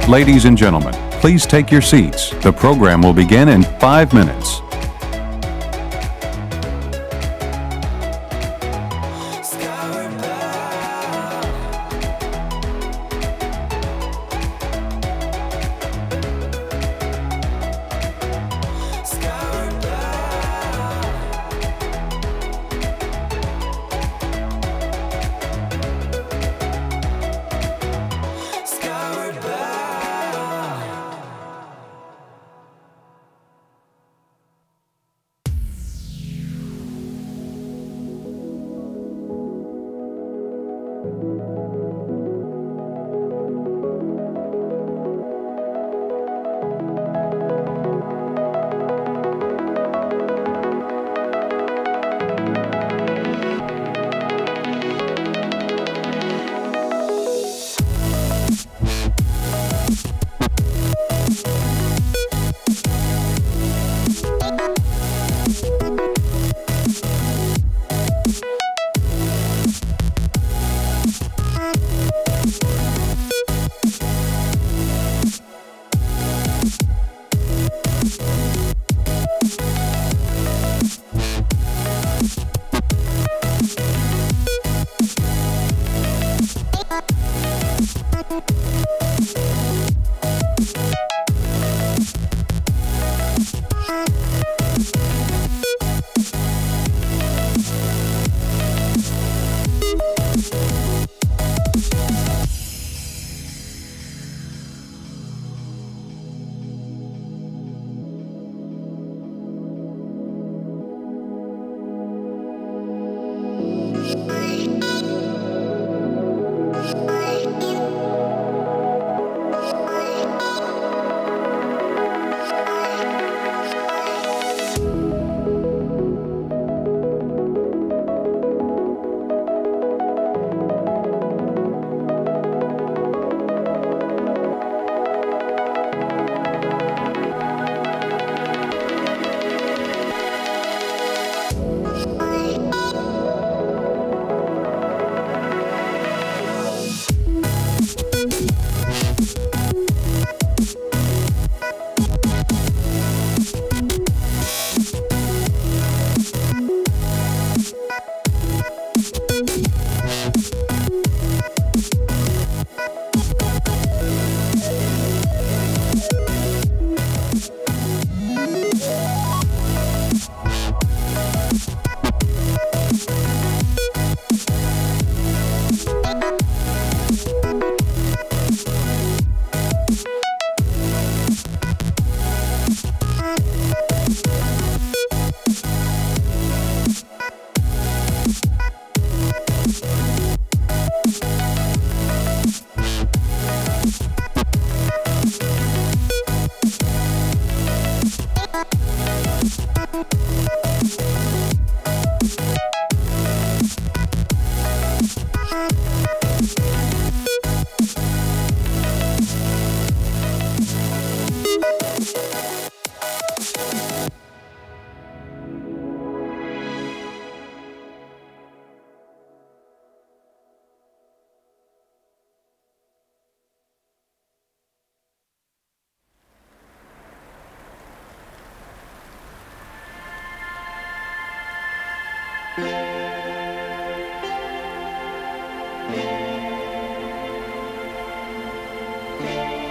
Ladies and gentlemen, please take your seats. The program will begin in 5 minutes.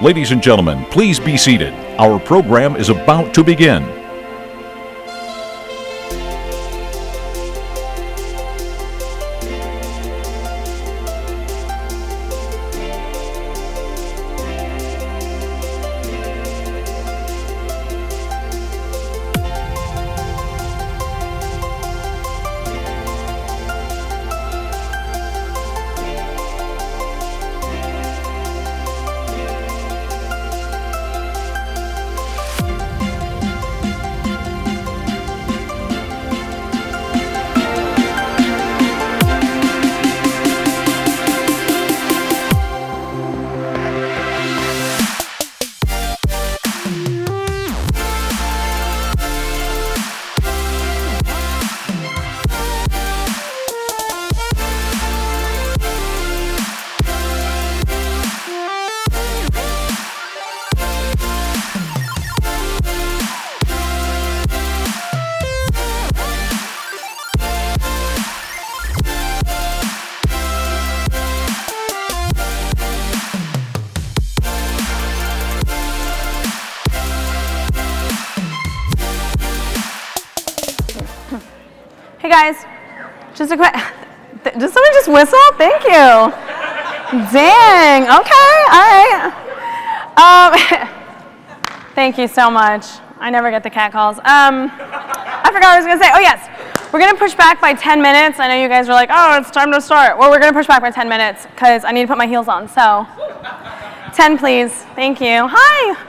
Ladies and gentlemen, please be seated. Our program is about to begin. Hey guys, just a quick, did somebody just whistle? Thank you. Dang, okay, all right. Thank you so much. I never get the cat calls. I forgot what I was gonna say. Oh yes, we're gonna push back by 10 minutes. I know you guys were like, oh, it's time to start. Well, we're gonna push back by 10 minutes because I need to put my heels on, so. 10 please, thank you. Hi.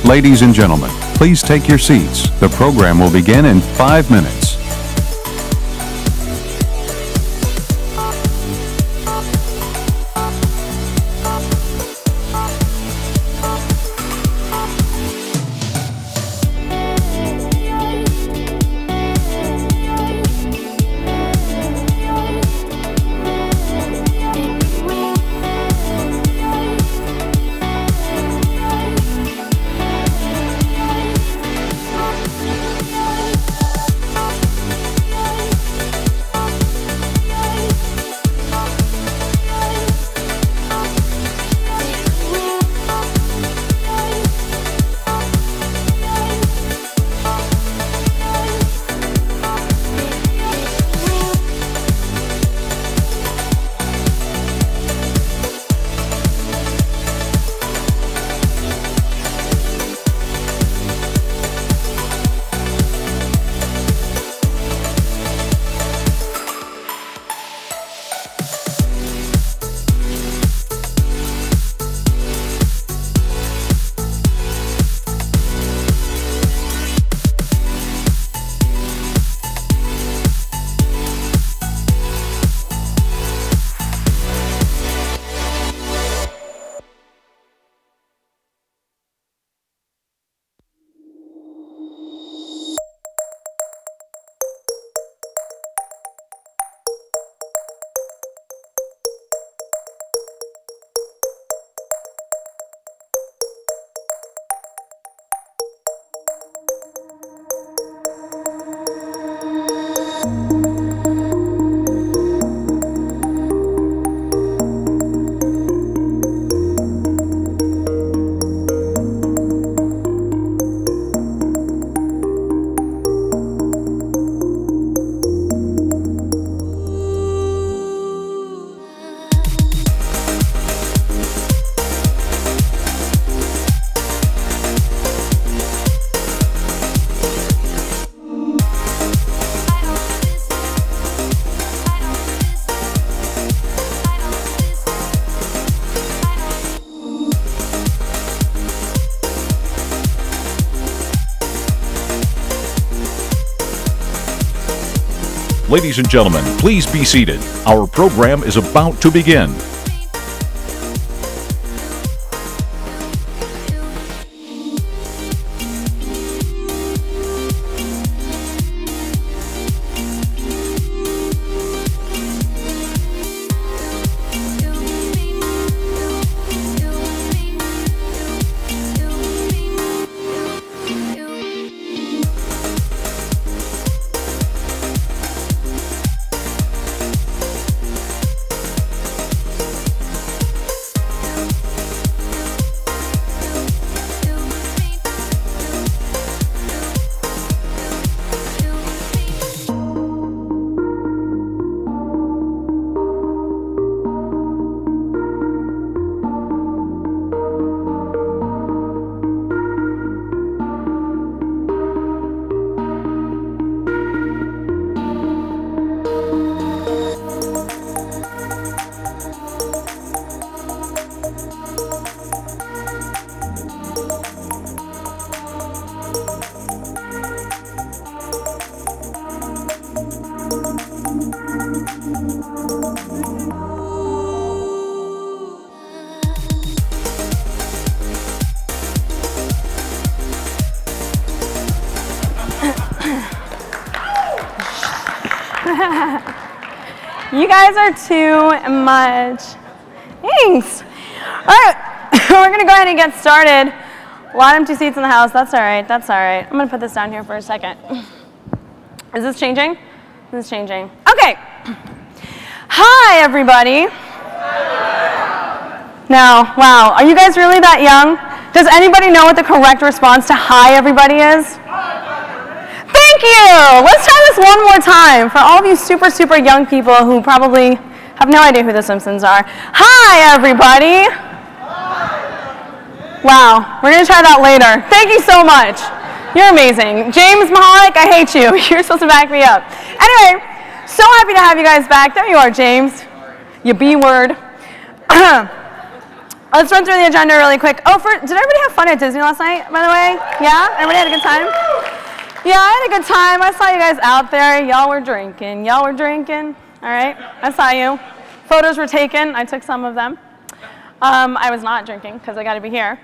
Ladies and gentlemen, please take your seats. The program will begin in 5 minutes. Ladies and gentlemen, please be seated. Our program is about to begin. You guys are too much. Thanks. All right, we're gonna go ahead and get started. A lot of empty seats in the house. That's all right. That's all right. I'm gonna put this down here for a second. Is this changing? This is changing. Okay. Hi, everybody. Now, wow, are you guys really that young? Does anybody know what the correct response to hi, everybody is? Thank you! Let's try this one more time for all of you super, super young people who probably have no idea who the Simpsons are. Hi, everybody! Wow, we're going to try that later. Thank you so much. You're amazing. James Mahalik, I hate you. You're supposed to back me up. Anyway, so happy to have you guys back. There you are, James. You B word. Let's run through the agenda really quick. Oh, did everybody have fun at Disney last night, by the way? Yeah? Everybody had a good time? Yeah, I had a good time. I saw you guys out there. Y'all were drinking. Y'all were drinking. All right? I saw you. Photos were taken. I took some of them. I was not drinking because I got to be here.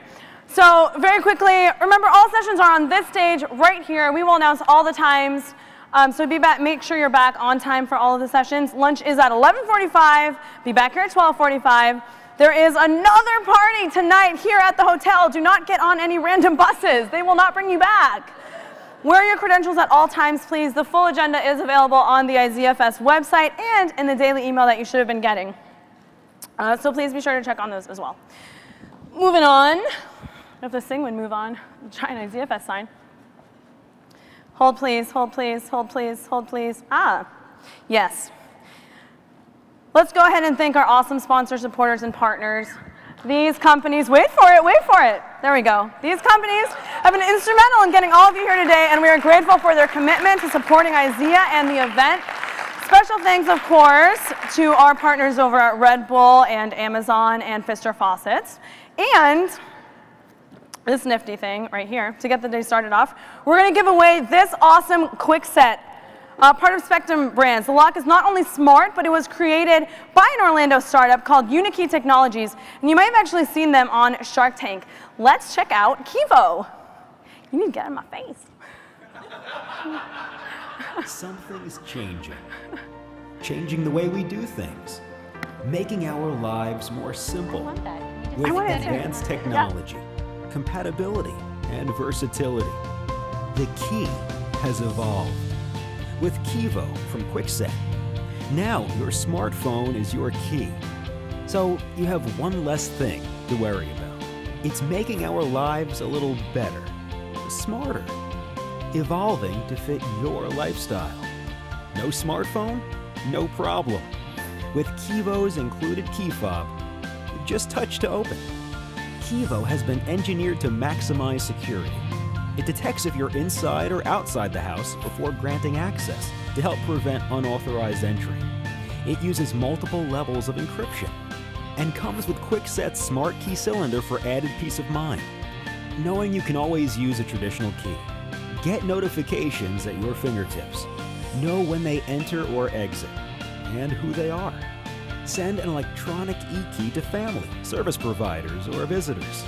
So very quickly, remember all sessions are on this stage right here. We will announce all the times. So make sure you're back on time for all of the sessions. Lunch is at 11:45. Be back here at 12:45. There is another party tonight here at the hotel. Do not get on any random buses. They will not bring you back. Wear your credentials at all times, please. The full agenda is available on the IZEAFest website and in the daily email that you should have been getting. So please be sure to check on those as well. Moving on. If this thing would move on, try an IZEAFest sign. Hold please, hold please, hold please, hold please. Ah, yes. Let's go ahead and thank our awesome sponsors, supporters, and partners. These companies, wait for it, wait for it. There we go. These companies have been instrumental in getting all of you here today, and we are grateful for their commitment to supporting IZEA and the event. Special thanks, of course, to our partners over at Red Bull and Amazon and Pfister Faucets. And this nifty thing right here, to get the day started off, we're going to give away this awesome quick set. Part of Spectrum Brands. The lock is not only smart, but it was created by an Orlando startup called Unikey Technologies, and you might have actually seen them on Shark Tank. Let's check out Kivo. You need to get in my face. Something's changing. Changing the way we do things. Making our lives more simple. With advanced technology, compatibility, and versatility. The key has evolved. With Kivo from Kwikset. Now your smartphone is your key. So you have one less thing to worry about. It's making our lives a little better, smarter, evolving to fit your lifestyle. No smartphone? No problem. With Kivo's included key fob, just touch to open. Kivo has been engineered to maximize security. It detects if you're inside or outside the house before granting access to help prevent unauthorized entry. It uses multiple levels of encryption and comes with Kwikset's smart key cylinder for added peace of mind. Knowing you can always use a traditional key. Get notifications at your fingertips. Know when they enter or exit and who they are. Send an electronic e-key to family, service providers, or visitors.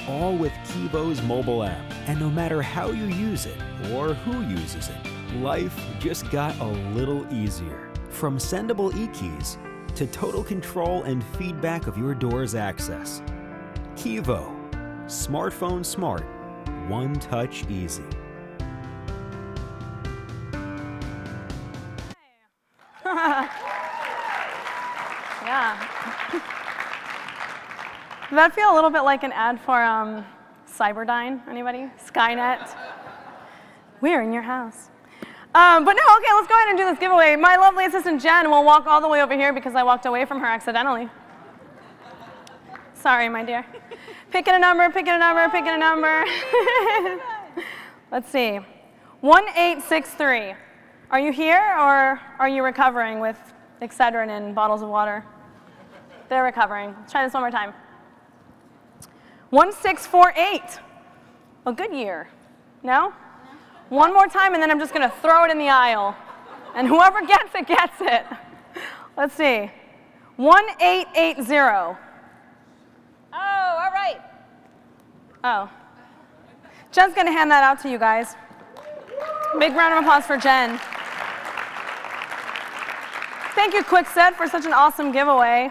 All with Kivo's mobile app. And no matter how you use it or who uses it, life just got a little easier. From sendable e-keys to total control and feedback of your door's access. Kivo. Smartphone smart. One touch easy. Yeah. Does that feel a little bit like an ad for Cyberdyne? Anybody? Skynet? We're in your house. But no, okay, let's go ahead and do this giveaway. My lovely assistant Jen will walk all the way over here because I walked away from her accidentally. Sorry, my dear. Picking a number, picking a number, picking a number. Let's see. 1863. Are you here or are you recovering with Excedrin and bottles of water? They're recovering. Let's try this one more time. 1648. A good year. No? One more time, and then I'm just going to throw it in the aisle. And whoever gets it, gets it. Let's see. 1880. Oh, all right. Oh. Jen's going to hand that out to you guys. Big round of applause for Jen. Thank you, Kwikset, for such an awesome giveaway.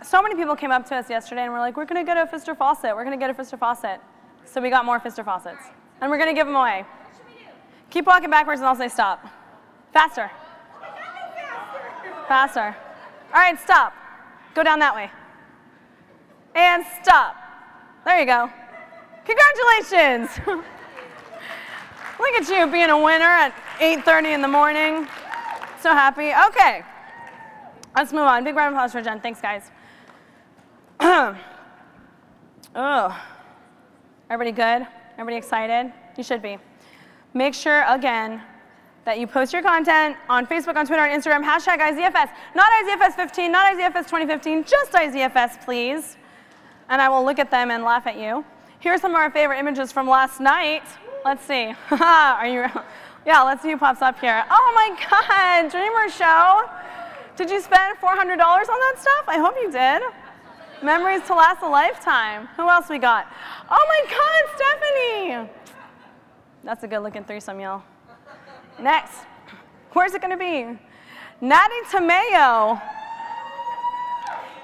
So many people came up to us yesterday and were like, we're going to get a Pfister faucet. We're going to get a Pfister faucet. So we got more Pfister faucets. And we're going to give them away. What should we do? Keep walking backwards and I'll say stop. Faster. Faster. All right, stop. Go down that way. And stop. There you go. Congratulations. Look at you being a winner at 8:30 in the morning. So happy. Okay. Let's move on. Big round of applause for Jen. Thanks, guys. Oh. Everybody good? Everybody excited? You should be. Make sure, again, that you post your content on Facebook, on Twitter, on Instagram, hashtag IZEAFest. Not IZEAFest 15, not IZEAFest 2015, just IZEAFest, please. And I will look at them and laugh at you. Here are some of our favorite images from last night. Let's see. Are you? Yeah, let's see who pops up here. Oh my God, Dreamer Show. Did you spend $400 on that stuff? I hope you did. Memories to last a lifetime. Who else we got? Oh my God, Stephanie. That's a good looking threesome, y'all. Next. Where's it gonna be? Natty Tomeo.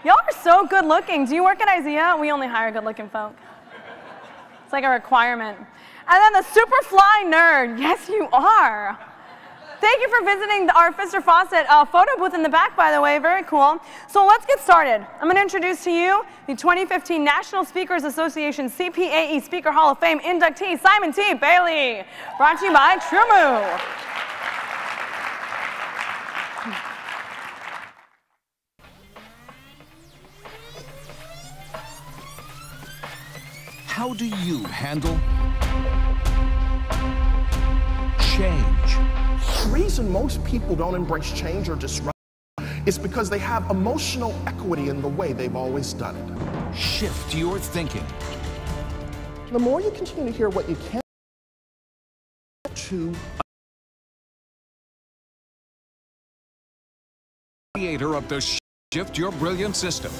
Y'all are so good looking. Do you work at IZEA? We only hire good looking folk. It's like a requirement. And then the Superfly Nerd. Yes, you are. Thank you for visiting our Pfister Fawcett photo booth in the back, by the way. Very cool. So let's get started. I'm going to introduce to you the 2015 National Speakers Association CPAE Speaker Hall of Fame inductee, Simon T. Bailey. Brought to you by Trumu. How do you handle change? The reason most people don't embrace change or disrupt is because they have emotional equity in the way they've always done it. Shift your thinking. The more you continue to hear what you can to Creator of the Shift Your Brilliant system.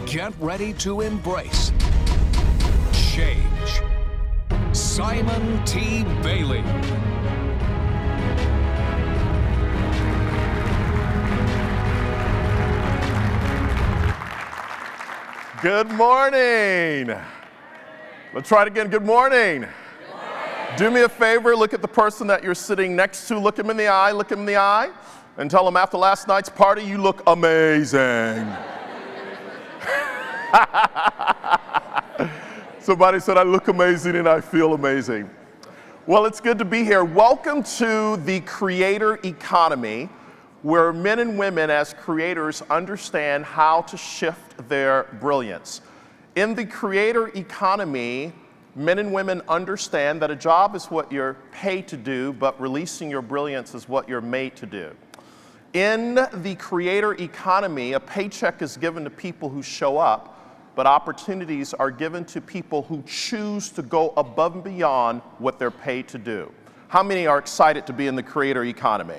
Get ready to embrace change. Simon T. Bailey. Good morning. Let's try it again. Good morning. Do me a favor, look at the person that you're sitting next to, look him in the eye, and tell him after last night's party, you look amazing. Somebody said, I look amazing and I feel amazing. Well, it's good to be here. Welcome to the creator economy, where men and women as creators understand how to shift their brilliance. In the creator economy, men and women understand that a job is what you're paid to do, but releasing your brilliance is what you're made to do. In the creator economy, a paycheck is given to people who show up, but opportunities are given to people who choose to go above and beyond what they're paid to do. How many are excited to be in the creator economy?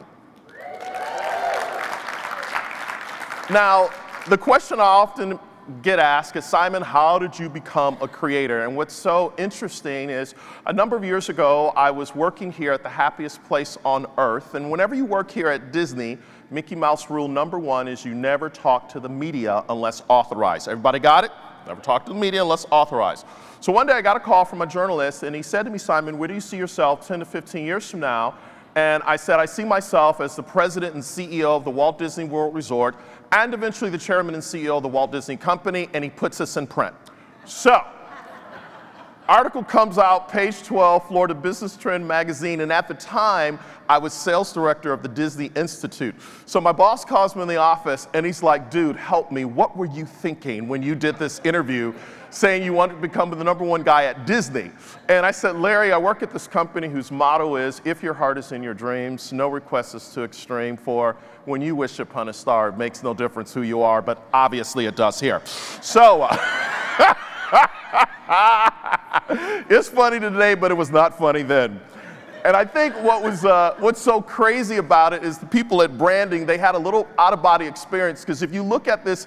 Now, the question I often get asked is, Simon, how did you become a creator? And what's so interesting is, a number of years ago, I was working here at the happiest place on earth. And whenever you work here at Disney, Mickey Mouse rule number one is you never talk to the media unless authorized. Everybody got it? Never talk to the media unless authorized. So one day I got a call from a journalist, and he said to me, Simon, where do you see yourself 10 to 15 years from now? And I said, I see myself as the president and CEO of the Walt Disney World Resort, and eventually the chairman and CEO of the Walt Disney Company, and he puts us in print. So, article comes out, page 12, Florida Business Trend magazine, and at the time, I was sales director of the Disney Institute. So my boss calls me in the office, and he's like, dude, help me. What were you thinking when you did this interview saying you wanted to become the #1 guy at Disney? And I said, Larry, I work at this company whose motto is, if your heart is in your dreams, no request is too extreme, for when you wish upon a star, it makes no difference who you are, but obviously it does here. So, it's funny today, but it was not funny then. And I think what's so crazy about it is the people at branding, they had a little out-of-body experience, because if you look at this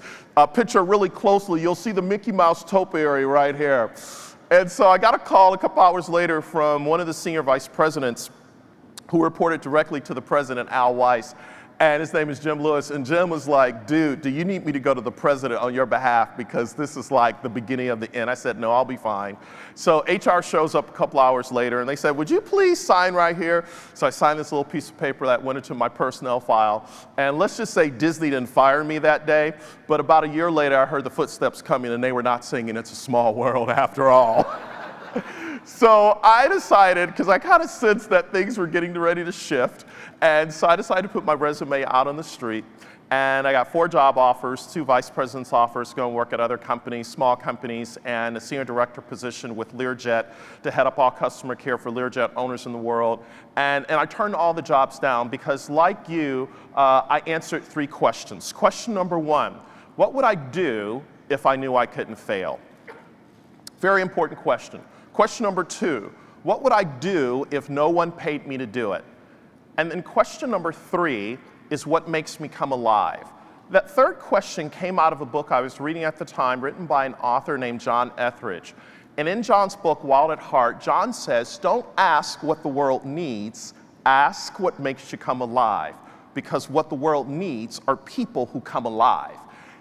picture really closely, you'll see the Mickey Mouse topiary right here. And so I got a call a couple hours later from one of the senior vice presidents who reported directly to the president, Al Weiss. And his name is Jim Lewis, and Jim was like, dude, do you need me to go to the president on your behalf, because this is like the beginning of the end? I said, no, I'll be fine. So HR shows up a couple hours later, and they said, would you please sign right here? So I signed this little piece of paper that went into my personnel file, and let's just say Disney didn't fire me that day, but about a year later, I heard the footsteps coming, and they were not singing It's a Small World after all. So I decided, because I kind of sensed that things were getting ready to shift, and so I decided to put my resume out on the street. And I got 4 job offers, 2 vice president's offers, going to work at other companies, small companies, and a senior director position with Learjet to head up all customer care for Learjet owners in the world. And I turned all the jobs down because, like you, I answered 3 questions. Question number 1, what would I do if I knew I couldn't fail? Very important question. Question number 2, what would I do if no one paid me to do it? And then question number 3 is what makes me come alive. That third question came out of a book I was reading at the time, written by an author named John Etheridge. And in John's book, Wild at Heart, John says, don't ask what the world needs, ask what makes you come alive. Because what the world needs are people who come alive.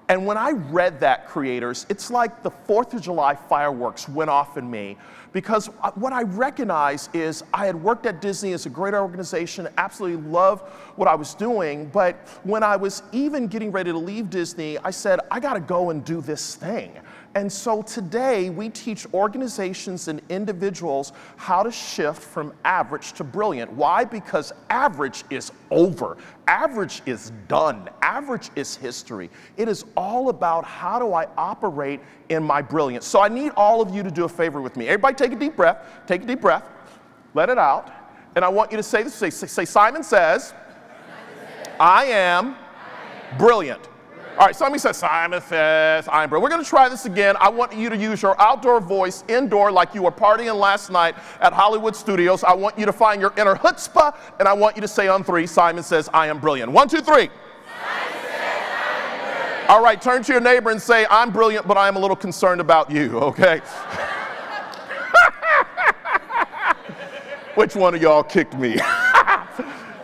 And when I read that, creators, it's like the 4th of July fireworks went off in me, because what I recognized is I had worked at Disney as a great organization, absolutely loved what I was doing, but when I was even getting ready to leave Disney, I said, I gotta go and do this thing. And so today, we teach organizations and individuals how to shift from average to brilliant. Why? Because average is over. Average is done. Average is history. It is all about how do I operate in my brilliance. So I need all of you to do a favor with me. Everybody take a deep breath. Take a deep breath. Let it out. And I want you to say this. Say Simon says, I am brilliant. All right, somebody says, Simon says, I'm brilliant. We're going to try this again. I want you to use your outdoor voice, indoor, like you were partying last night at Hollywood Studios. I want you to find your inner chutzpah, and I want you to say on 3, Simon says, I am brilliant. 1, 2, 3. Simon says, I'm brilliant. All right, turn to your neighbor and say, I'm brilliant, but I'm a little concerned about you, okay? Which one of y'all kicked me?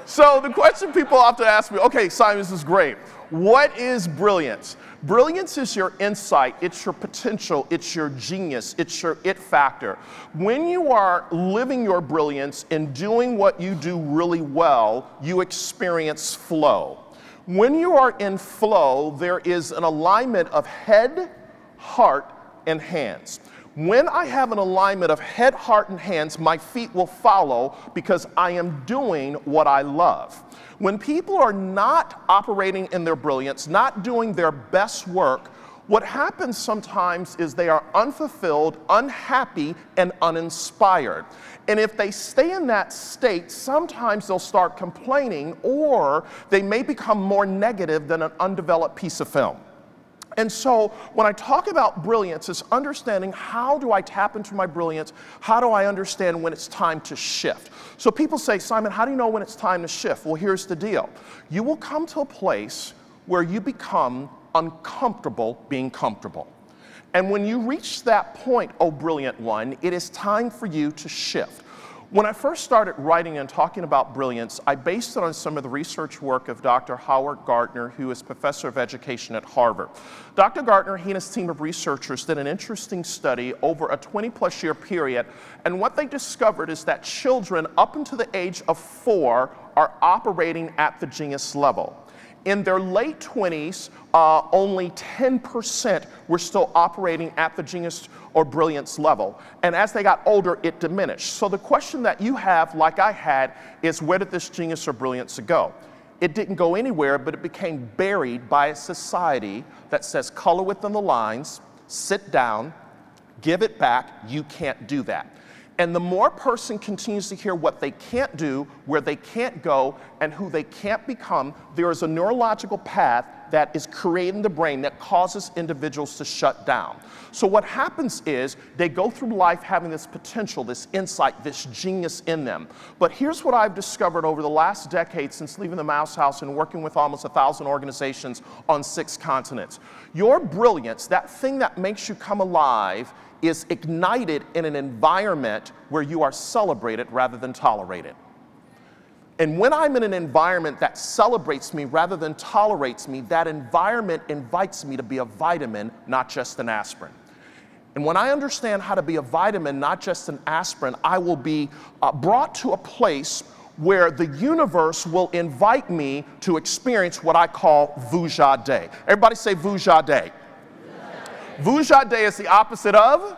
So the question people often ask me, okay, Simon, this is great. What is brilliance? Brilliance is your insight, it's your potential, it's your genius, it's your it factor. When you are living your brilliance and doing what you do really well, you experience flow. When you are in flow, there is an alignment of head, heart, and hands. When I have an alignment of head, heart, and hands, my feet will follow because I am doing what I love. When people are not operating in their brilliance, not doing their best work, what happens sometimes is they are unfulfilled, unhappy, and uninspired. And if they stay in that state, sometimes they'll start complaining, or they may become more negative than an undeveloped piece of film. And so when I talk about brilliance, it's understanding how do I tap into my brilliance? How do I understand when it's time to shift? So people say, Simon, how do you know when it's time to shift? Well, here's the deal. You will come to a place where you become uncomfortable being comfortable. And when you reach that point, oh brilliant one, it is time for you to shift. When I first started writing and talking about brilliance, I based it on some of the research work of Dr. Howard Gardner, who is professor of education at Harvard. Dr. Gardner, he and his team of researchers did an interesting study over a 20-plus year period, and what they discovered is that children up until the age of 4 are operating at the genius level. In their late 20s, only 10% were still operating at the genius or brilliance level. And as they got older, it diminished. So the question that you have, like I had, is where did this genius or brilliance go? It didn't go anywhere, but it became buried by a society that says color within the lines, sit down, give it back, you can't do that. And the more a person continues to hear what they can't do, where they can't go, and who they can't become, there is a neurological path that is created in the brain that causes individuals to shut down. So what happens is they go through life having this potential, this insight, this genius in them. But here's what I've discovered over the last decade since leaving the Mouse House and working with almost 1,000 organizations on 6 continents. Your brilliance, that thing that makes you come alive, is ignited in an environment where you are celebrated rather than tolerated. And when I'm in an environment that celebrates me rather than tolerates me, that environment invites me to be a vitamin, not just an aspirin. And when I understand how to be a vitamin, not just an aspirin, I will be brought to a place where the universe will invite me to experience what I call Vujade. Everybody say Vujade. Vujade is the opposite of?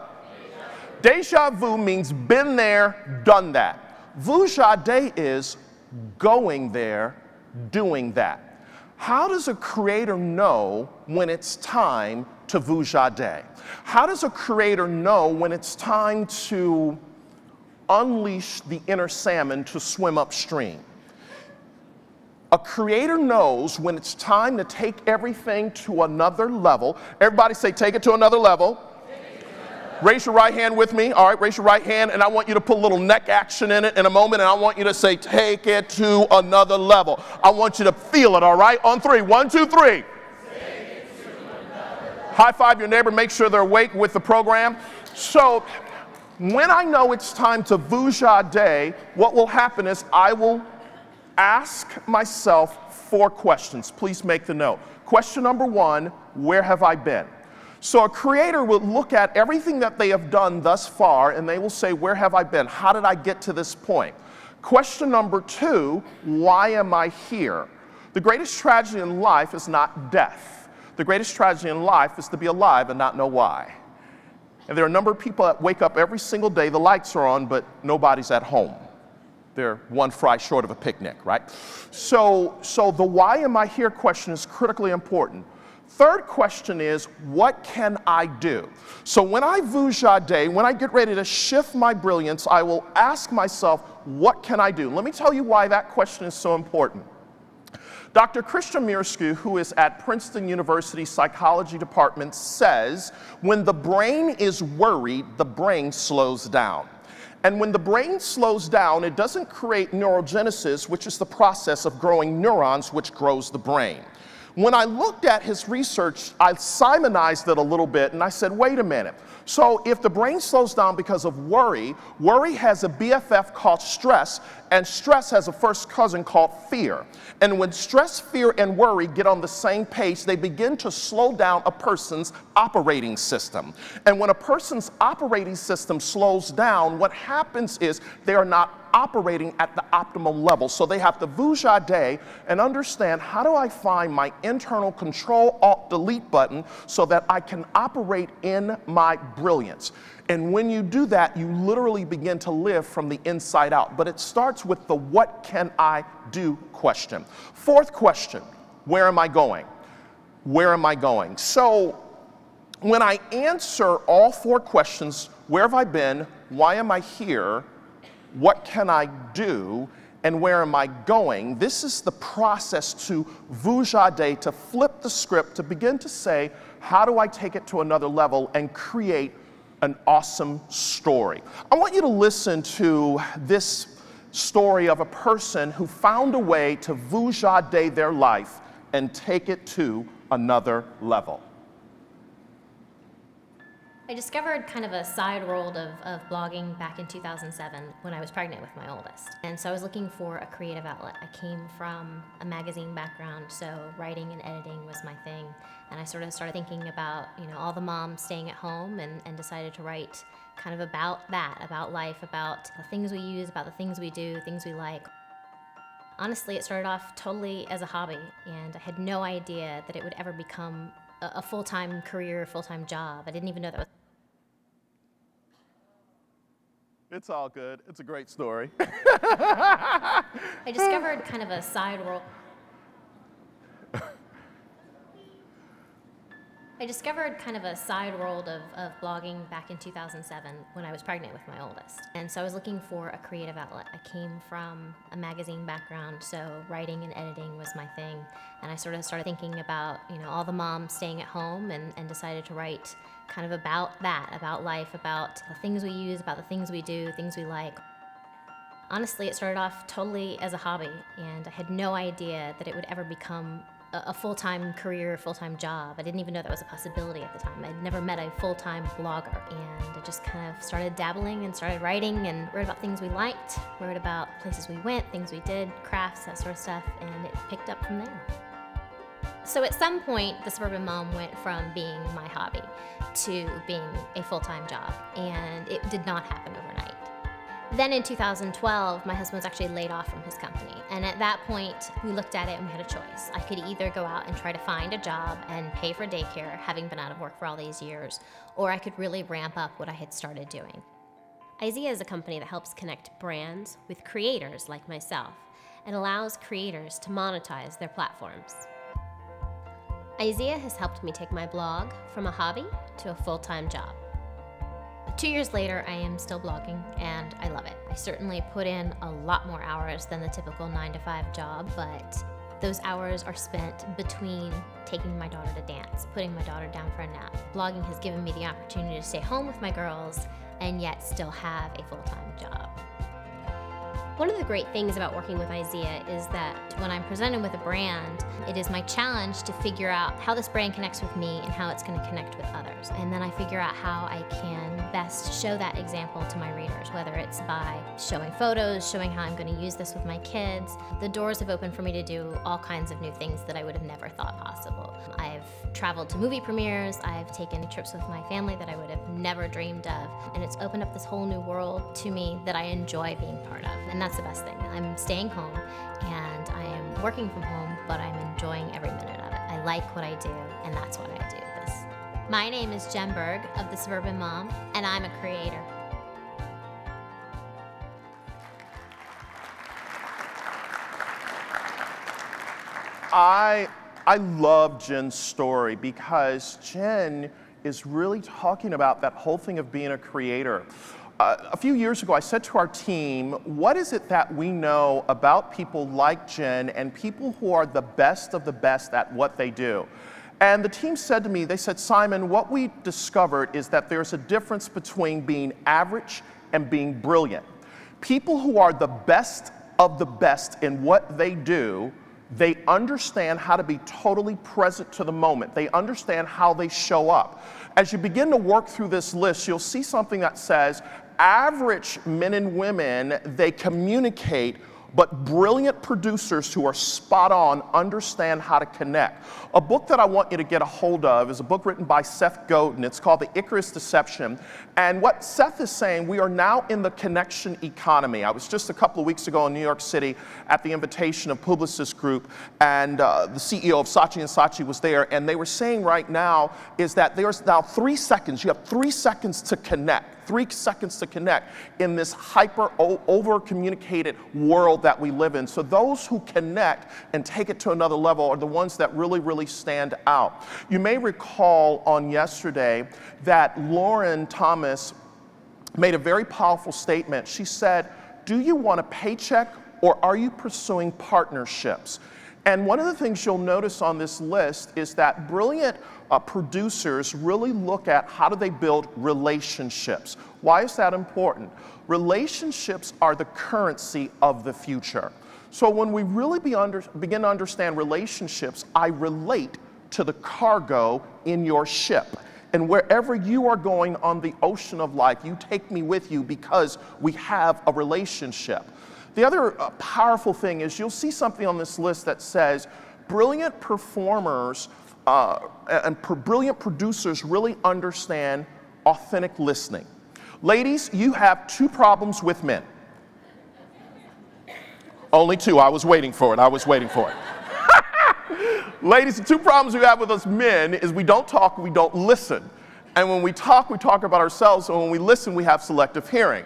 Deja vu means been there, done that. Vujade is going there, doing that. How does a creator know when it's time to vujade? How does a creator know when it's time to unleash the inner salmon to swim upstream? A creator knows when it's time to take everything to another level. Everybody say, take it to another level. Raise your right hand with me. All right, raise your right hand, and I want you to put a little neck action in it in a moment, and I want you to say, take it to another level. I want you to feel it, all right? On three. 1, 2, 3. High five your neighbor. Make sure they're awake with the program. So when I know it's time to vujade, what will happen is I will ask myself 4 questions. Please make the note. Question number 1, where have I been? So a creator will look at everything that they have done thus far, and they will say, where have I been? How did I get to this point? Question number 2, why am I here? The greatest tragedy in life is not death. The greatest tragedy in life is to be alive and not know why. And there are a number of people that wake up every single day, the lights are on, but nobody's at home. They're one fry short of a picnic, right? So the why am I here question is critically important. Third question is, what can I do? So when I vujade, when I get ready to shift my brilliance, I will ask myself, what can I do? Let me tell you why that question is so important. Dr. Christian Mirsky, who is at Princeton University Psychology Department, says, when the brain is worried, the brain slows down. And when the brain slows down, it doesn't create neurogenesis, which is the process of growing neurons, which grows the brain. When I looked at his research, I Simonized it a little bit, and I said, wait a minute. So if the brain slows down because of worry, worry has a BFF called stress, and stress has a first cousin called fear. And when stress, fear, and worry get on the same page, they begin to slow down a person's operating system. And when a person's operating system slows down, what happens is they are not operating at the optimal level. So they have to vujade and understand, how do I find my internal Control-Alt-Delete button so that I can operate in my brilliance? And when you do that, you literally begin to live from the inside out. But it starts with the what can I do question. Fourth question, where am I going? Where am I going? So when I answer all 4 questions, where have I been? Why am I here? What can I do? And where am I going? This is the process to vujade, to flip the script, to begin to say, how do I take it to another level and create an awesome story? I want you to listen to this story of a person who found a way to vujade their life and take it to another level. I discovered kind of a side world of blogging back in 2007 when I was pregnant with my oldest. And so I was looking for a creative outlet. I came from a magazine background, so writing and editing was my thing. And I sort of started thinking about, all the moms staying at home and decided to write kind of about that, about life, about the things we use, about the things we do, things we like. Honestly, it started off totally as a hobby, and I had no idea that it would ever become a full-time career, full-time job. I didn't even know that was. It's all good. It's a great story. I discovered kind of a side world. I discovered kind of a side world of blogging back in 2007 when I was pregnant with my oldest. And so I was looking for a creative outlet. I came from a magazine background, so writing and editing was my thing. And I sort of started thinking about, all the moms staying at home and decided to write kind of about that, about life, about the things we use, about the things we do, things we like. Honestly, it started off totally as a hobby, and I had no idea that it would ever become a full-time career, full-time job. I didn't even know that was a possibility at the time. I'd never met a full-time blogger, and I just kind of started dabbling and started writing and wrote about things we liked, wrote about places we went, things we did, crafts, that sort of stuff, and it picked up from there. So at some point, the suburban mom went from being my hobby to being a full-time job, and it did not happen overnight. Then in 2012, my husband was actually laid off from his company. And at that point, we looked at it and we had a choice. I could either go out and try to find a job and pay for daycare, having been out of work for all these years, or I could really ramp up what I had started doing. IZEA is a company that helps connect brands with creators like myself and allows creators to monetize their platforms. IZEA has helped me take my blog from a hobby to a full-time job. 2 years later, I am still blogging, and I love it. I certainly put in a lot more hours than the typical 9-to-5 job, but those hours are spent between taking my daughter to dance, putting my daughter down for a nap. Blogging has given me the opportunity to stay home with my girls and yet still have a full-time job. One of the great things about working with IZEA is that when I'm presented with a brand, it is my challenge to figure out how this brand connects with me and how it's going to connect with others. And then I figure out how I can best show that example to my readers, whether it's by showing photos, showing how I'm going to use this with my kids. The doors have opened for me to do all kinds of new things that I would have never thought possible. I've traveled to movie premieres, I've taken trips with my family that I would have never dreamed of, and it's opened up this whole new world to me that I enjoy being part of. And that's the best thing. I'm staying home and I am working from home, but I'm enjoying every minute of it. I like what I do, and that's why I do this. My name is Jen Berg of The Suburban Mom, and I'm a creator. I love Jen's story because Jen is really talking about that whole thing of being a creator. A few years ago, I said to our team, what is it that we know about people like Jen and people who are the best of the best at what they do? And the team said to me, they said, Simon, what we discovered is that there's a difference between being average and being brilliant. People who are the best of the best in what they do, they understand how to be totally present to the moment. They understand how they show up. As you begin to work through this list, you'll see something that says, average men and women, they communicate, but brilliant producers who are spot on understand how to connect. A book that I want you to get a hold of is a book written by Seth Godin. It's called The Icarus Deception. And what Seth is saying, we are now in the connection economy. I was just a couple of weeks ago in New York City at the invitation of Publicis Group, and the CEO of Saatchi & Saatchi was there, and they were saying right now is that there's now 3 seconds. You have 3 seconds to connect. 3 seconds to connect in this hyper over-communicated world that we live in. So those who connect and take it to another level are the ones that really, really stand out. You may recall on yesterday that Lauren Thomas made a very powerful statement. She said, do you want a paycheck or are you pursuing partnerships? And one of the things you'll notice on this list is that brilliant producers really look at how do they build relationships. Why is that important? Relationships are the currency of the future. So when we really begin to understand relationships, I relate to the cargo in your ship. And wherever you are going on the ocean of life, you take me with you because we have a relationship. The other powerful thing is you'll see something on this list that says brilliant performers and brilliant producers really understand authentic listening. Ladies, you have 2 problems with men. Only 2. I was waiting for it. I was waiting for it. Ladies, the 2 problems we have with us men is we don't talk, we don't listen. And when we talk about ourselves, and when we listen, we have selective hearing.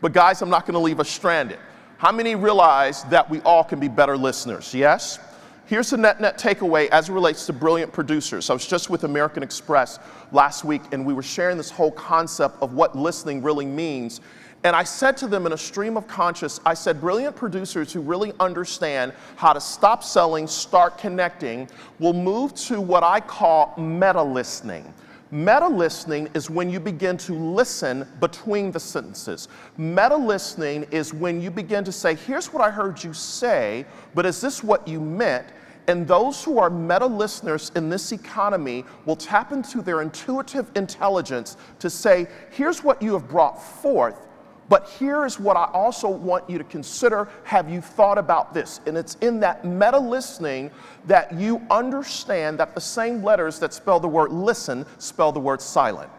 But guys, I'm not going to leave us stranded. How many realize that we all can be better listeners? Yes? Here's the net takeaway as it relates to brilliant producers. I was just with American Express last week, and we were sharing this whole concept of what listening really means. And I said to them in a stream of conscious, I said, brilliant producers who really understand how to stop selling, start connecting, will move to what I call meta-listening. Meta-listening is when you begin to listen between the sentences. Meta-listening is when you begin to say, here's what I heard you say, but is this what you meant? And those who are meta-listeners in this economy will tap into their intuitive intelligence to say, here's what you have brought forth, but here is what I also want you to consider. Have you thought about this? And it's in that meta-listening that you understand that the same letters that spell the word listen spell the word silent.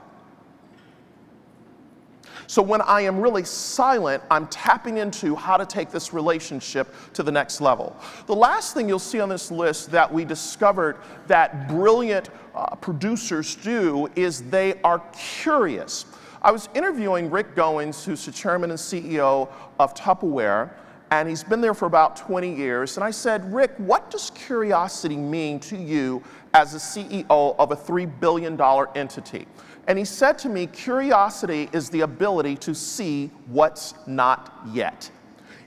So when I am really silent, I'm tapping into how to take this relationship to the next level. The last thing you'll see on this list that we discovered that brilliant producers do is they are curious. I was interviewing Rick Goins, who's the chairman and CEO of Tupperware, and he's been there for about 20 years. And I said, Rick, what does curiosity mean to you as a CEO of a $3 billion entity? And he said to me, curiosity is the ability to see what's not yet.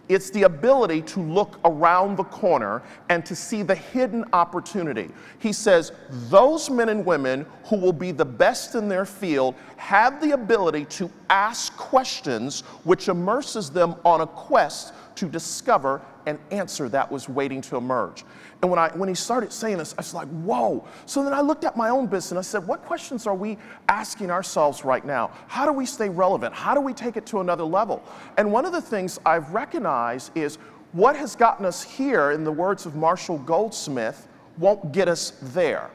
It's the ability to look around the corner and to see the hidden opportunity. He says, those men and women who will be the best in their field have the ability to ask questions which immerses them on a quest to discover an answer that was waiting to emerge. And when he started saying this, I was like, whoa. So then I looked at my own business and I said, what questions are we asking ourselves right now? How do we stay relevant? How do we take it to another level? And one of the things I've recognized is what has gotten us here, in the words of Marshall Goldsmith, won't get us there.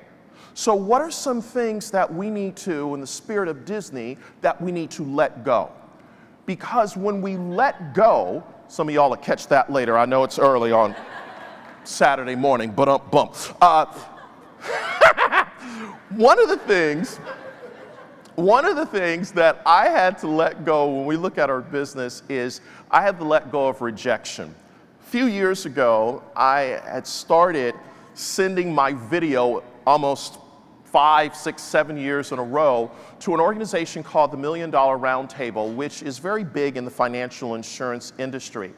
So what are some things that we need to, in the spirit of Disney, that we need to let go? Because when we let go, some of y'all will catch that later. I know it's early on Saturday morning, but bump. One of the things that I had to let go when we look at our business is I had to let go of rejection. A few years ago, I had started sending my video almost 5, 6, 7 years in a row to an organization called the $1 Million Roundtable, which is very big in the financial insurance industry.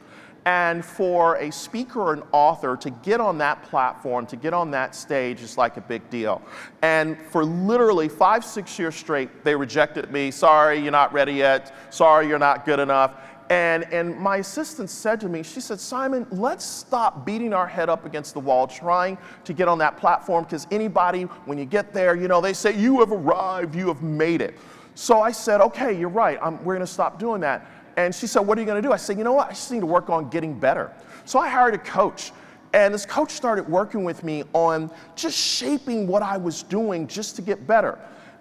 And for a speaker or an author to get on that platform, to get on that stage is like a big deal. And for literally 5, 6 years straight, they rejected me. Sorry, you're not ready yet. Sorry, you're not good enough. And my assistant said to me, she said, Simon, let's stop beating our head up against the wall trying to get on that platform, because anybody, when you get there, you know, they say, you have arrived, you have made it. So I said, okay, you're right, we're gonna stop doing that. And she said, what are you gonna do? I said, you know what, I just need to work on getting better. So I hired a coach, and this coach started working with me on just shaping what I was doing just to get better.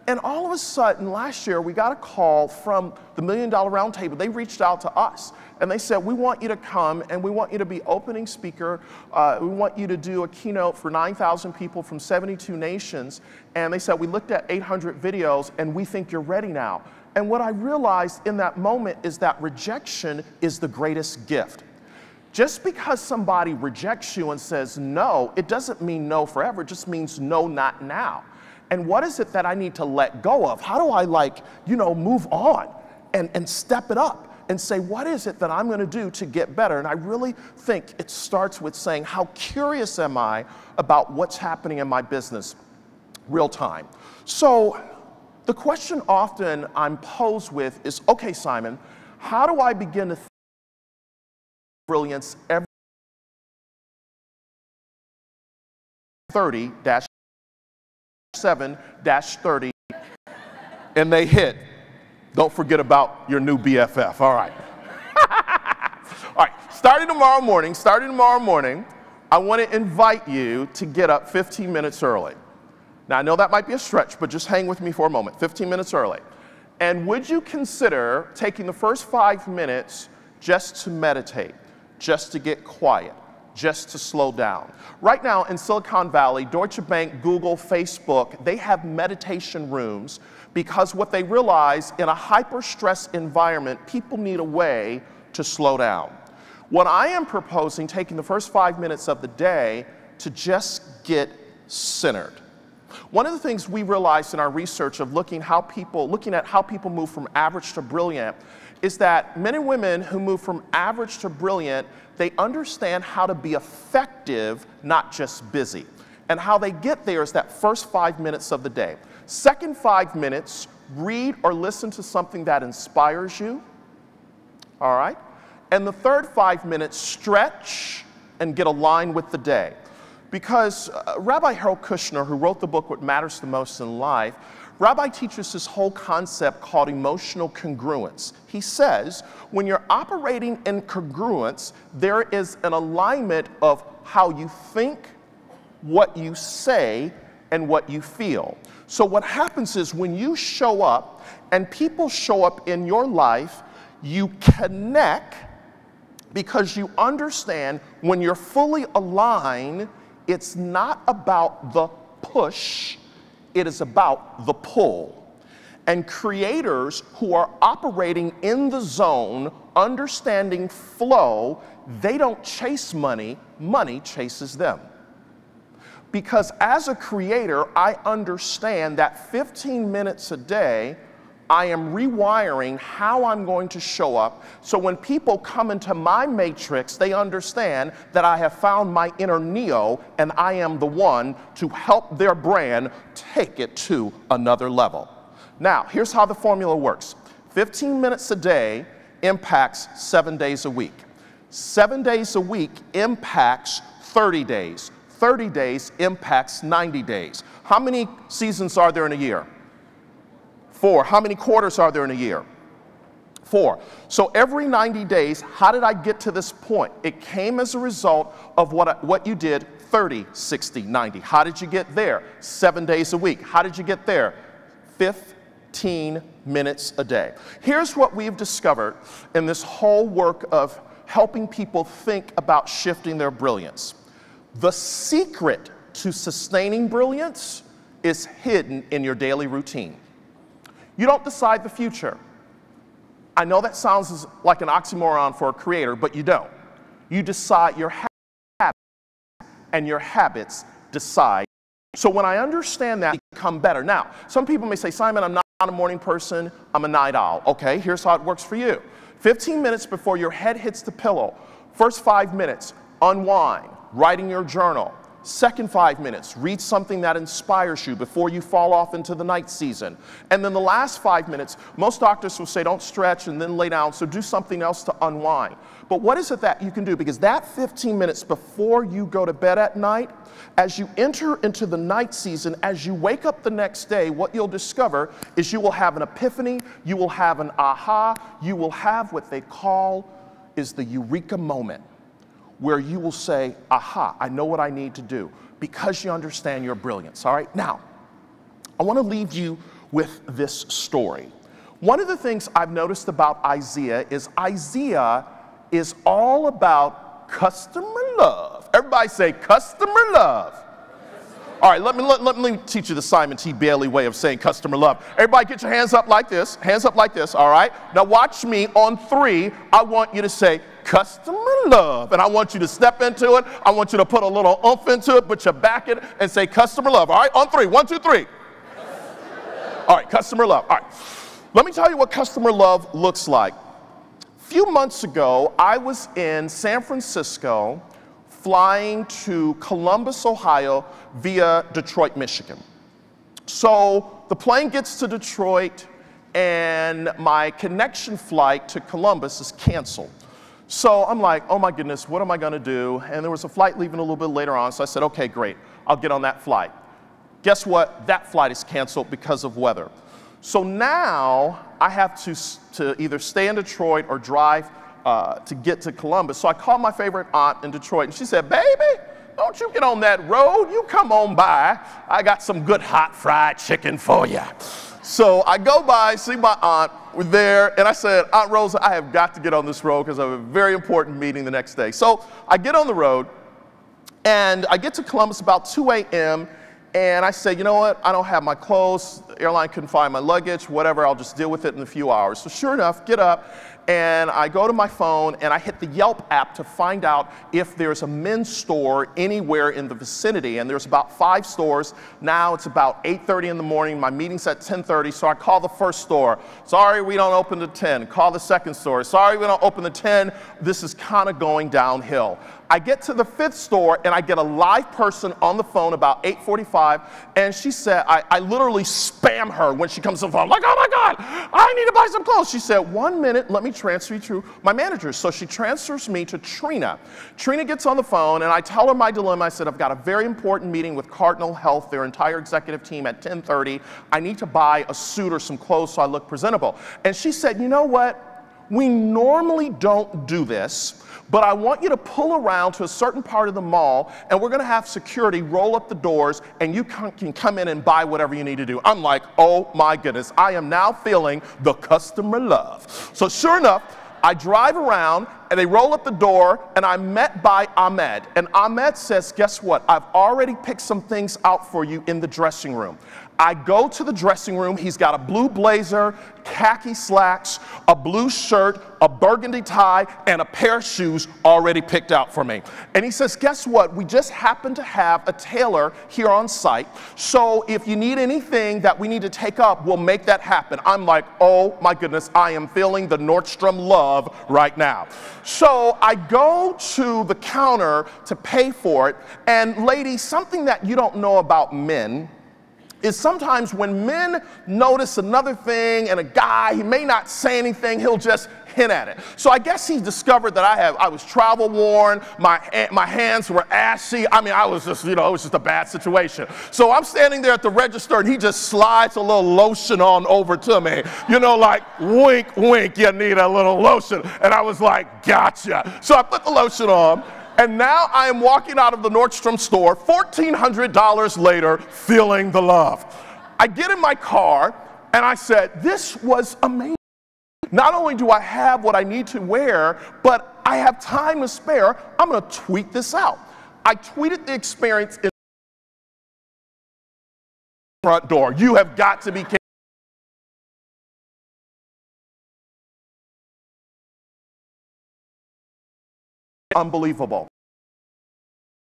And all of a sudden, last year, we got a call from the $1 Million Roundtable. They reached out to us, and they said, we want you to come, and we want you to be opening speaker. We want you to do a keynote for 9,000 people from 72 nations. And they said, we looked at 800 videos, and we think you're ready now. And what I realized in that moment is that rejection is the greatest gift. Just because somebody rejects you and says no, it doesn't mean no forever. It just means no, not now. And what is it that I need to let go of? How do I, move on and step it up and say, what is it that I'm going to do to get better? And I really think it starts with saying, how curious am I about what's happening in my business real time? So the question often I'm posed with is, okay, Simon, how do I begin to think brilliance every 30-7-30, and they hit. Don't forget about your new BFF. All right. All right. Starting tomorrow morning, I want to invite you to get up 15 minutes early. Now, I know that might be a stretch, but just hang with me for a moment. 15 minutes early. And would you consider taking the first 5 minutes just to meditate, just to get quiet, just to slow down? Right now in Silicon Valley, Deutsche Bank, Google, Facebook, they have meditation rooms because what they realize, in a hyper-stress environment, people need a way to slow down. What I am proposing, taking the first 5 minutes of the day to just get centered. One of the things we realized in our research of looking at how people move from average to brilliant is that men and women who move from average to brilliant, they understand how to be effective, not just busy. And how they get there is that first 5 minutes of the day. Second 5 minutes, read or listen to something that inspires you, all right? And the third 5 minutes, stretch and get aligned with the day. Because Rabbi Harold Kushner, who wrote the book, What Matters the Most in Life, Rabbi teaches this whole concept called emotional congruence. He says, when you're operating in congruence, there is an alignment of how you think, what you say, and what you feel. So what happens is when you show up and people show up in your life, you connect because you understand when you're fully aligned, it's not about the push, it is about the pull. And creators who are operating in the zone, understanding flow, they don't chase money, money chases them. Because as a creator, I understand that 15 minutes a day, I am rewiring how I'm going to show up, so when people come into my matrix, they understand that I have found my inner Neo and I am the one to help their brand take it to another level. Now, here's how the formula works. 15 minutes a day impacts 7 days a week. 7 days a week impacts 30 days. 30 days impacts 90 days. How many seasons are there in a year? 4. How many quarters are there in a year? 4. So every 90 days, how did I get to this point? It came as a result of what you did 30, 60, 90. How did you get there? 7 days a week. How did you get there? 15 minutes a day. Here's what we've discovered in this whole work of helping people think about shifting their brilliance. The secret to sustaining brilliance is hidden in your daily routine. You don't decide the future. I know that sounds like an oxymoron for a creator, but you don't. You decide your habits, and your habits decide. So when I understand that, I become better. Now, some people may say, Simon, I'm not a morning person, I'm a night owl. Okay, here's how it works for you. 15 minutes before your head hits the pillow, first 5 minutes, unwind, write in your journal. Second 5 minutes, read something that inspires you before you fall off into the night season. And then the last 5 minutes, most doctors will say don't stretch and then lay down, so do something else to unwind. But what is it that you can do? Because that 15 minutes before you go to bed at night, as you enter into the night season, as you wake up the next day, what you'll discover is you will have an epiphany, you will have an aha, you will have what they call is the eureka moment, where you will say, aha, I know what I need to do, because you understand your brilliance, all right? Now, I want to leave you with this story. One of the things I've noticed about IZEA is all about customer love. Everybody say customer love. All right, let me teach you the Simon T. Bailey way of saying customer love. Everybody get your hands up like this, all right? Now watch me on 3, I want you to say customer love, and I want you to step into it. I want you to put a little oomph into it, put your back in it, and say customer love, all right? On 3, 1, 2, 3. All right, customer love, all right. Let me tell you what customer love looks like. A few months ago, I was in San Francisco, flying to Columbus, Ohio, via Detroit, Michigan. So the plane gets to Detroit, and my connection flight to Columbus is canceled. So I'm like, oh my goodness, what am I going to do? And there was a flight leaving a little bit later on, so I said, okay, great, I'll get on that flight. Guess what? That flight is canceled because of weather. So now I have to either stay in Detroit or drive to get to Columbus. So I called my favorite aunt in Detroit, and she said, baby, don't you get on that road. You come on by. I got some good hot fried chicken for you. So I go by, see my aunt, we're there, and I said, Aunt Rosa, I have got to get on this road because I have a very important meeting the next day. So I get on the road, and I get to Columbus about 2 a.m., and I said, you know what, I don't have my clothes, the airline couldn't find my luggage, whatever, I'll just deal with it in a few hours. So sure enough, get up, and I go to my phone, and I hit the Yelp app to find out if there's a men's store anywhere in the vicinity, and there's about 5 stores. Now it's about 8:30 in the morning, my meeting's at 10:30, so I call the first store. Sorry, we don't open to 10. Call the second store. Sorry, we don't open to 10. This is kind of going downhill. I get to the 5th store, and I get a live person on the phone about 8:45, and she said, I literally spam her when she comes to the phone. I'm like, oh my God, I need to buy some clothes. She said, 1 minute, let me transfer you to my manager. So she transfers me to Trina. Trina gets on the phone, and I tell her my dilemma. I said, I've got a very important meeting with Cardinal Health, their entire executive team, at 10:30. I need to buy a suit or some clothes so I look presentable. And she said, you know what? We normally don't do this, but I want you to pull around to a certain part of the mall, and we're going to have security roll up the doors, and you can come in and buy whatever you need to do. I'm like, oh my goodness, I am now feeling the customer love. So sure enough, I drive around, and they roll up the door, and I'm met by Ahmed. And Ahmed says, guess what? I've already picked some things out for you in the dressing room. I go to the dressing room. He's got a blue blazer, khaki slacks, a blue shirt, a burgundy tie, and a pair of shoes already picked out for me. And he says, guess what? We just happen to have a tailor here on site. So if you need anything that we need to take up, we'll make that happen. I'm like, oh my goodness, I am feeling the Nordstrom love right now. So I go to the counter to pay for it. And ladies, something that you don't know about men is sometimes when men notice another thing and a guy, he may not say anything, he'll just hint at it. So I guess he discovered that I was travel worn, my hands were ashy. I mean, I was just, it was just a bad situation. So I'm standing there at the register and he just slides a little lotion on over to me. Like, wink, wink, you need a little lotion. And I was like, gotcha. So I put the lotion on. And now I am walking out of the Nordstrom store, $1,400 later, feeling the love. I get in my car, and I said, this was amazing. Not only do I have what I need to wear, but I have time to spare. I'm going to tweet this out. I tweeted the experience in the front door. You have got to be kidding. Unbelievable.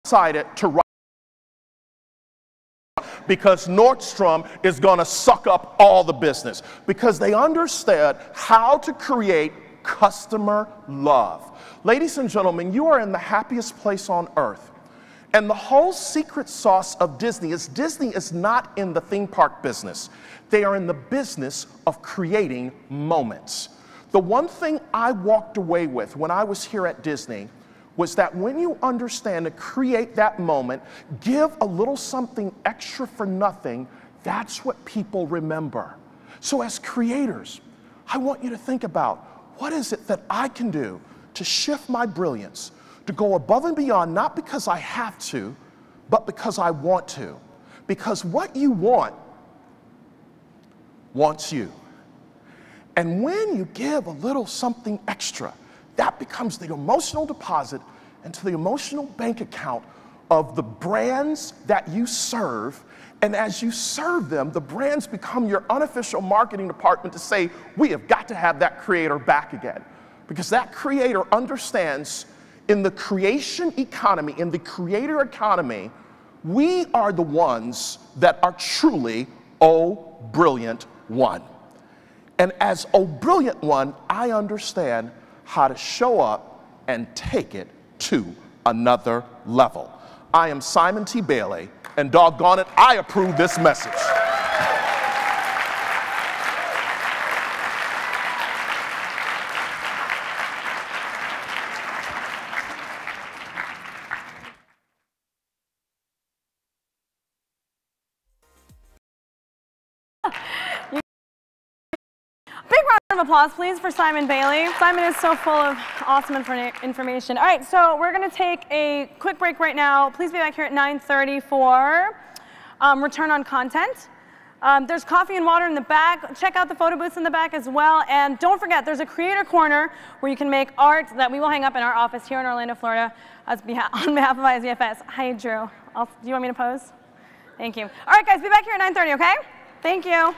Decided to write because Nordstrom is going to suck up all the business because they understood how to create customer love. Ladies and gentlemen, you are in the happiest place on earth. And the whole secret sauce of Disney is not in the theme park business. They are in the business of creating moments. The one thing I walked away with when I was here at Disney was that when you understand to create that moment, give a little something extra for nothing, that's what people remember. So as creators, I want you to think about, what is it that I can do to shift my brilliance, to go above and beyond, not because I have to, but because I want to. Because what you want wants you. And when you give a little something extra, that becomes the emotional deposit into the emotional bank account of the brands that you serve. And as you serve them, the brands become your unofficial marketing department to say, we have got to have that creator back again. Because that creator understands in the creation economy, in the creator economy, we are the ones that are truly, oh, brilliant one. And as oh, brilliant one, I understand how to show up and take it to another level. I am Simon T. Bailey, and doggone it, I approve this message. Big round of applause, please, for Simon Bailey. Simon is so full of awesome information. All right, so we're going to take a quick break right now. Please be back here at 9:30 for return on content. There's coffee and water in the back. Check out the photo booths in the back as well. And don't forget, there's a creator corner where you can make art that we will hang up in our office here in Orlando, Florida, on behalf of IZEAFest. Hi, Drew. Do you want me to pose? Thank you. All right, guys, be back here at 9:30, okay? Thank you.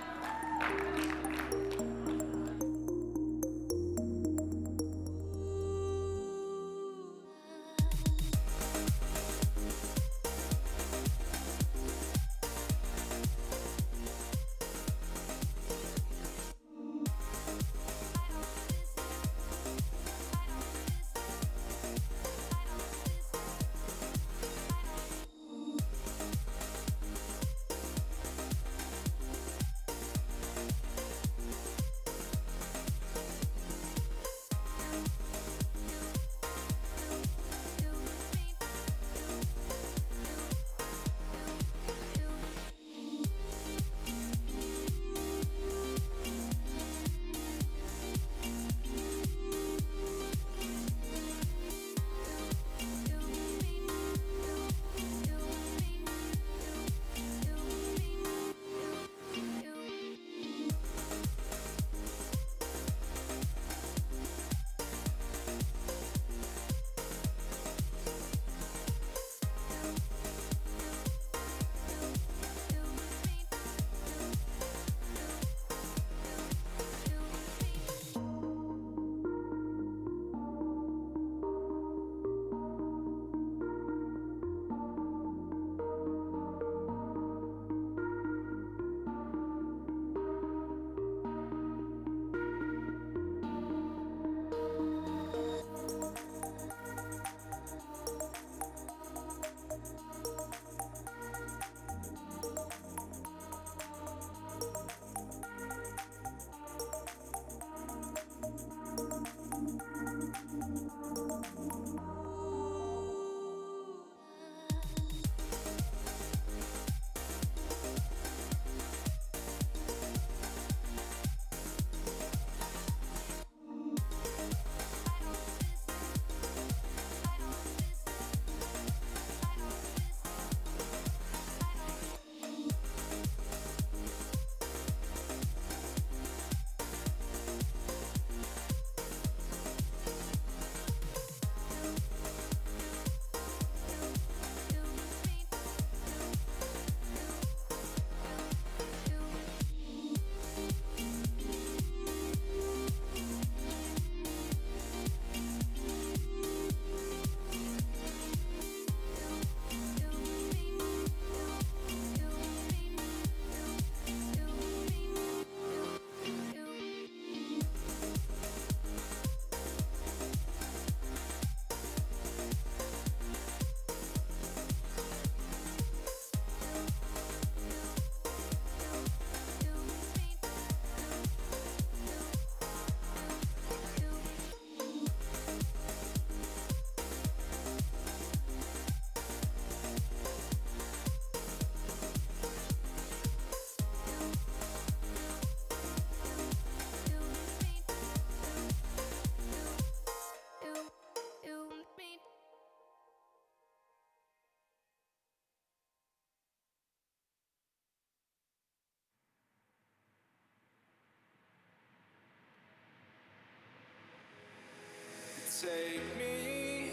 Take me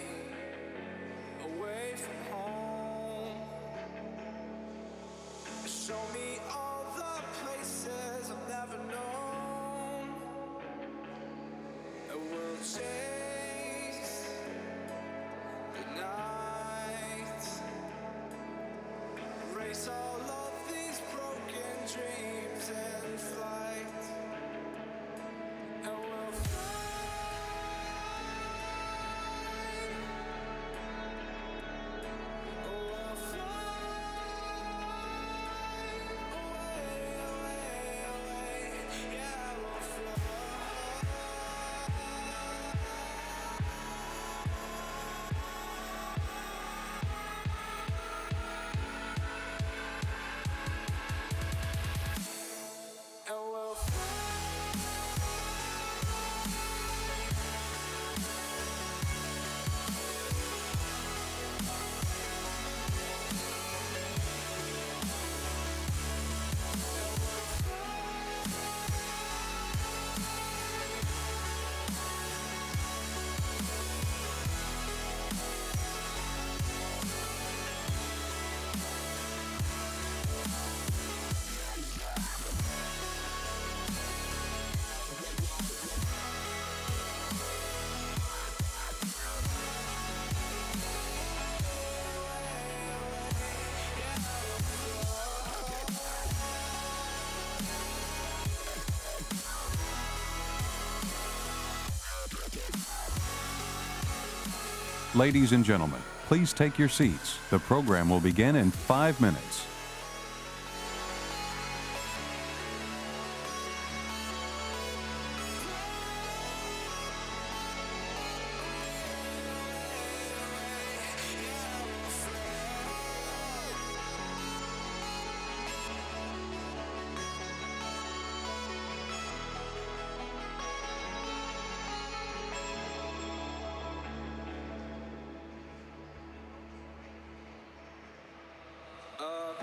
away from home. Show me all the places I've never known. And we'll chase the night. Erase all of these broken dreams in flight. And we'll fly. Ladies and gentlemen, please take your seats. The program will begin in 5 minutes. Up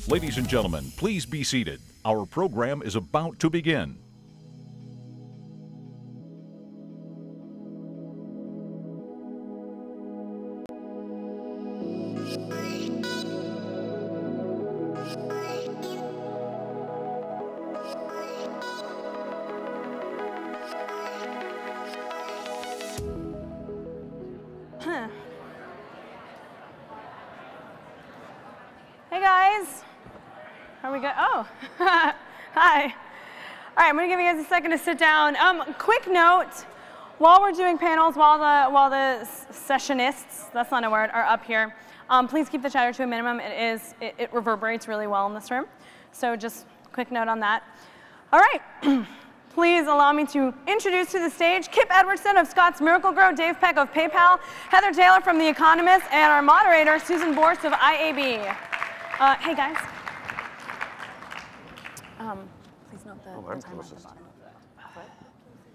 Ladies and gentlemen, please be seated. Our program is about to begin. Hey guys, are we good? Oh, hi. All right, I'm gonna give you guys a second to sit down. Quick note, while we're doing panels, while the sessionists, that's not a word, are up here, please keep the chatter to a minimum. It reverberates really well in this room. So just quick note on that. All right. Please allow me to introduce to the stage Kip Edwardson of Scott's Miracle-Gro, Dave Peck of PayPal, Heather Taylor from The Economist, and our moderator, Susan Borst of IAB. Hey guys. Please note the time at the bottom.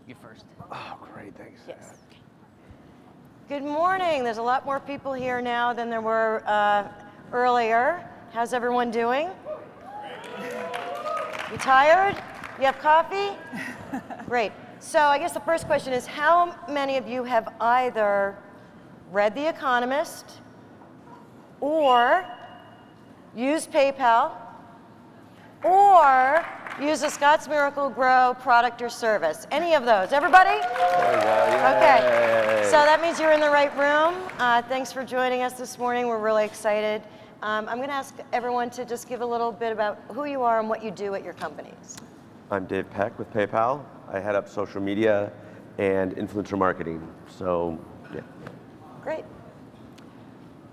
You first. Oh, great, thanks. Yes. Good morning. There's a lot more people here now than there were earlier. How's everyone doing? You tired? You have coffee? Great. So I guess the first question is, how many of you have either read The Economist or used PayPal or used a Scott's Miracle-Gro product or service? Any of those? Everybody? There we go. Okay. So that means you're in the right room. Thanks for joining us this morning. We're really excited. I'm going to ask everyone to just give a little bit about who you are and what you do at your companies. I'm Dave Peck with PayPal. I head up social media and influencer marketing. So, yeah. Great.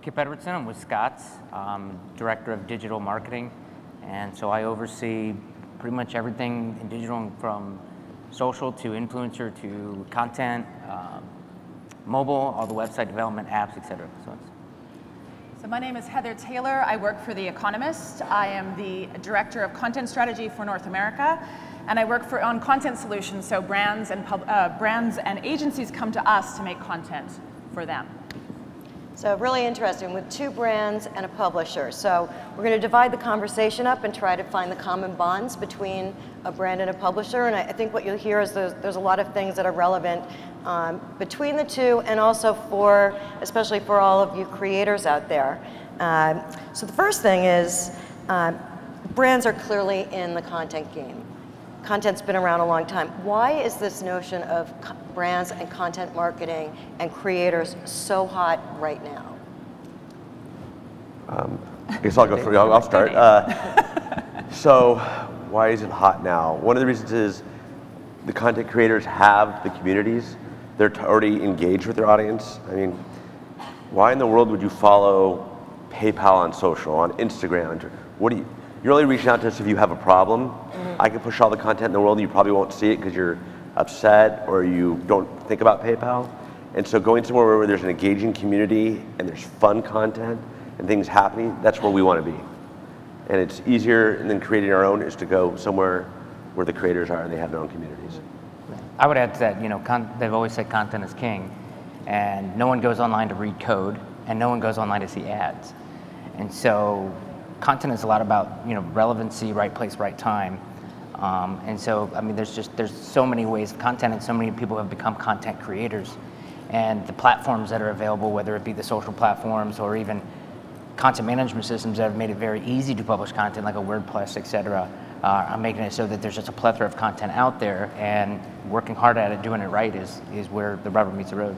Kip Edwardson, I'm with Scott's, Director of Digital Marketing. And so I oversee pretty much everything in digital, from social to influencer to content, mobile, all the website development, apps, etc. So my name is Heather Taylor. I work for The Economist. I am the Director of Content Strategy for North America. And I work on content solutions, so brands and agencies come to us to make content for them. So really interesting, with two brands and a publisher. So we're going to divide the conversation up and try to find the common bonds between a brand and a publisher. And I think what you'll hear is there's a lot of things that are relevant between the two, and also especially for all of you creators out there. So the first thing is, brands are clearly in the content game. Content's been around a long time. Why is this notion of brands and content marketing and creators so hot right now? I guess I'll go through. I'll start. So why is it hot now? One of the reasons is the content creators have the communities. They're already engaged with their audience. I mean, why in the world would you follow PayPal on social, on Instagram? You're only reaching out to us if you have a problem. I can push all the content in the world and you probably won't see it because you're upset or you don't think about PayPal. And so going somewhere where there's an engaging community and there's fun content and things happening, that's where we want to be. And it's easier than creating our own is to go somewhere where the creators are and they have their own communities. I would add to that, they've always said content is king, and no one goes online to read code, and no one goes online to see ads. And so content is a lot about relevancy, right place, right time. And so, I mean, there's so many ways of content, and so many people have become content creators. And the platforms that are available, whether it be the social platforms or even content management systems that have made it very easy to publish content, like a WordPress, et cetera, are making it so that there's just a plethora of content out there, and working hard at it, doing it right is where the rubber meets the road.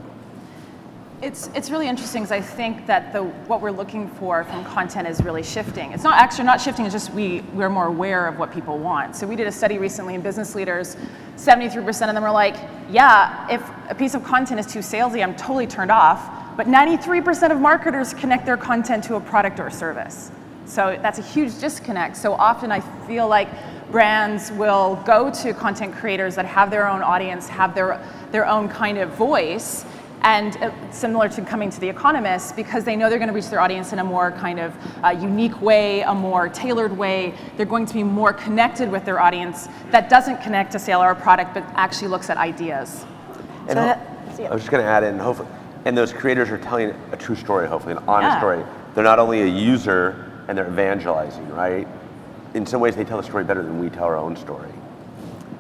It's really interesting, because I think that what we're looking for from content is really shifting. It's not shifting, it's just we're more aware of what people want. So we did a study recently in business leaders, 73% of them were like, yeah, if a piece of content is too salesy, I'm totally turned off. But 93% of marketers connect their content to a product or service. So that's a huge disconnect. So often I feel like brands will go to content creators that have their own audience, have their own kind of voice, and similar to coming to The Economist, because they know they're going to reach their audience in a more kind of unique way, a more tailored way. They're going to be more connected with their audience that doesn't connect to sale or a product, but actually looks at ideas. And I was just going to add in, hopefully, and those creators are telling a true story, hopefully, an honest story. They're not only a user and they're evangelizing, right? In some ways, they tell the story better than we tell our own story.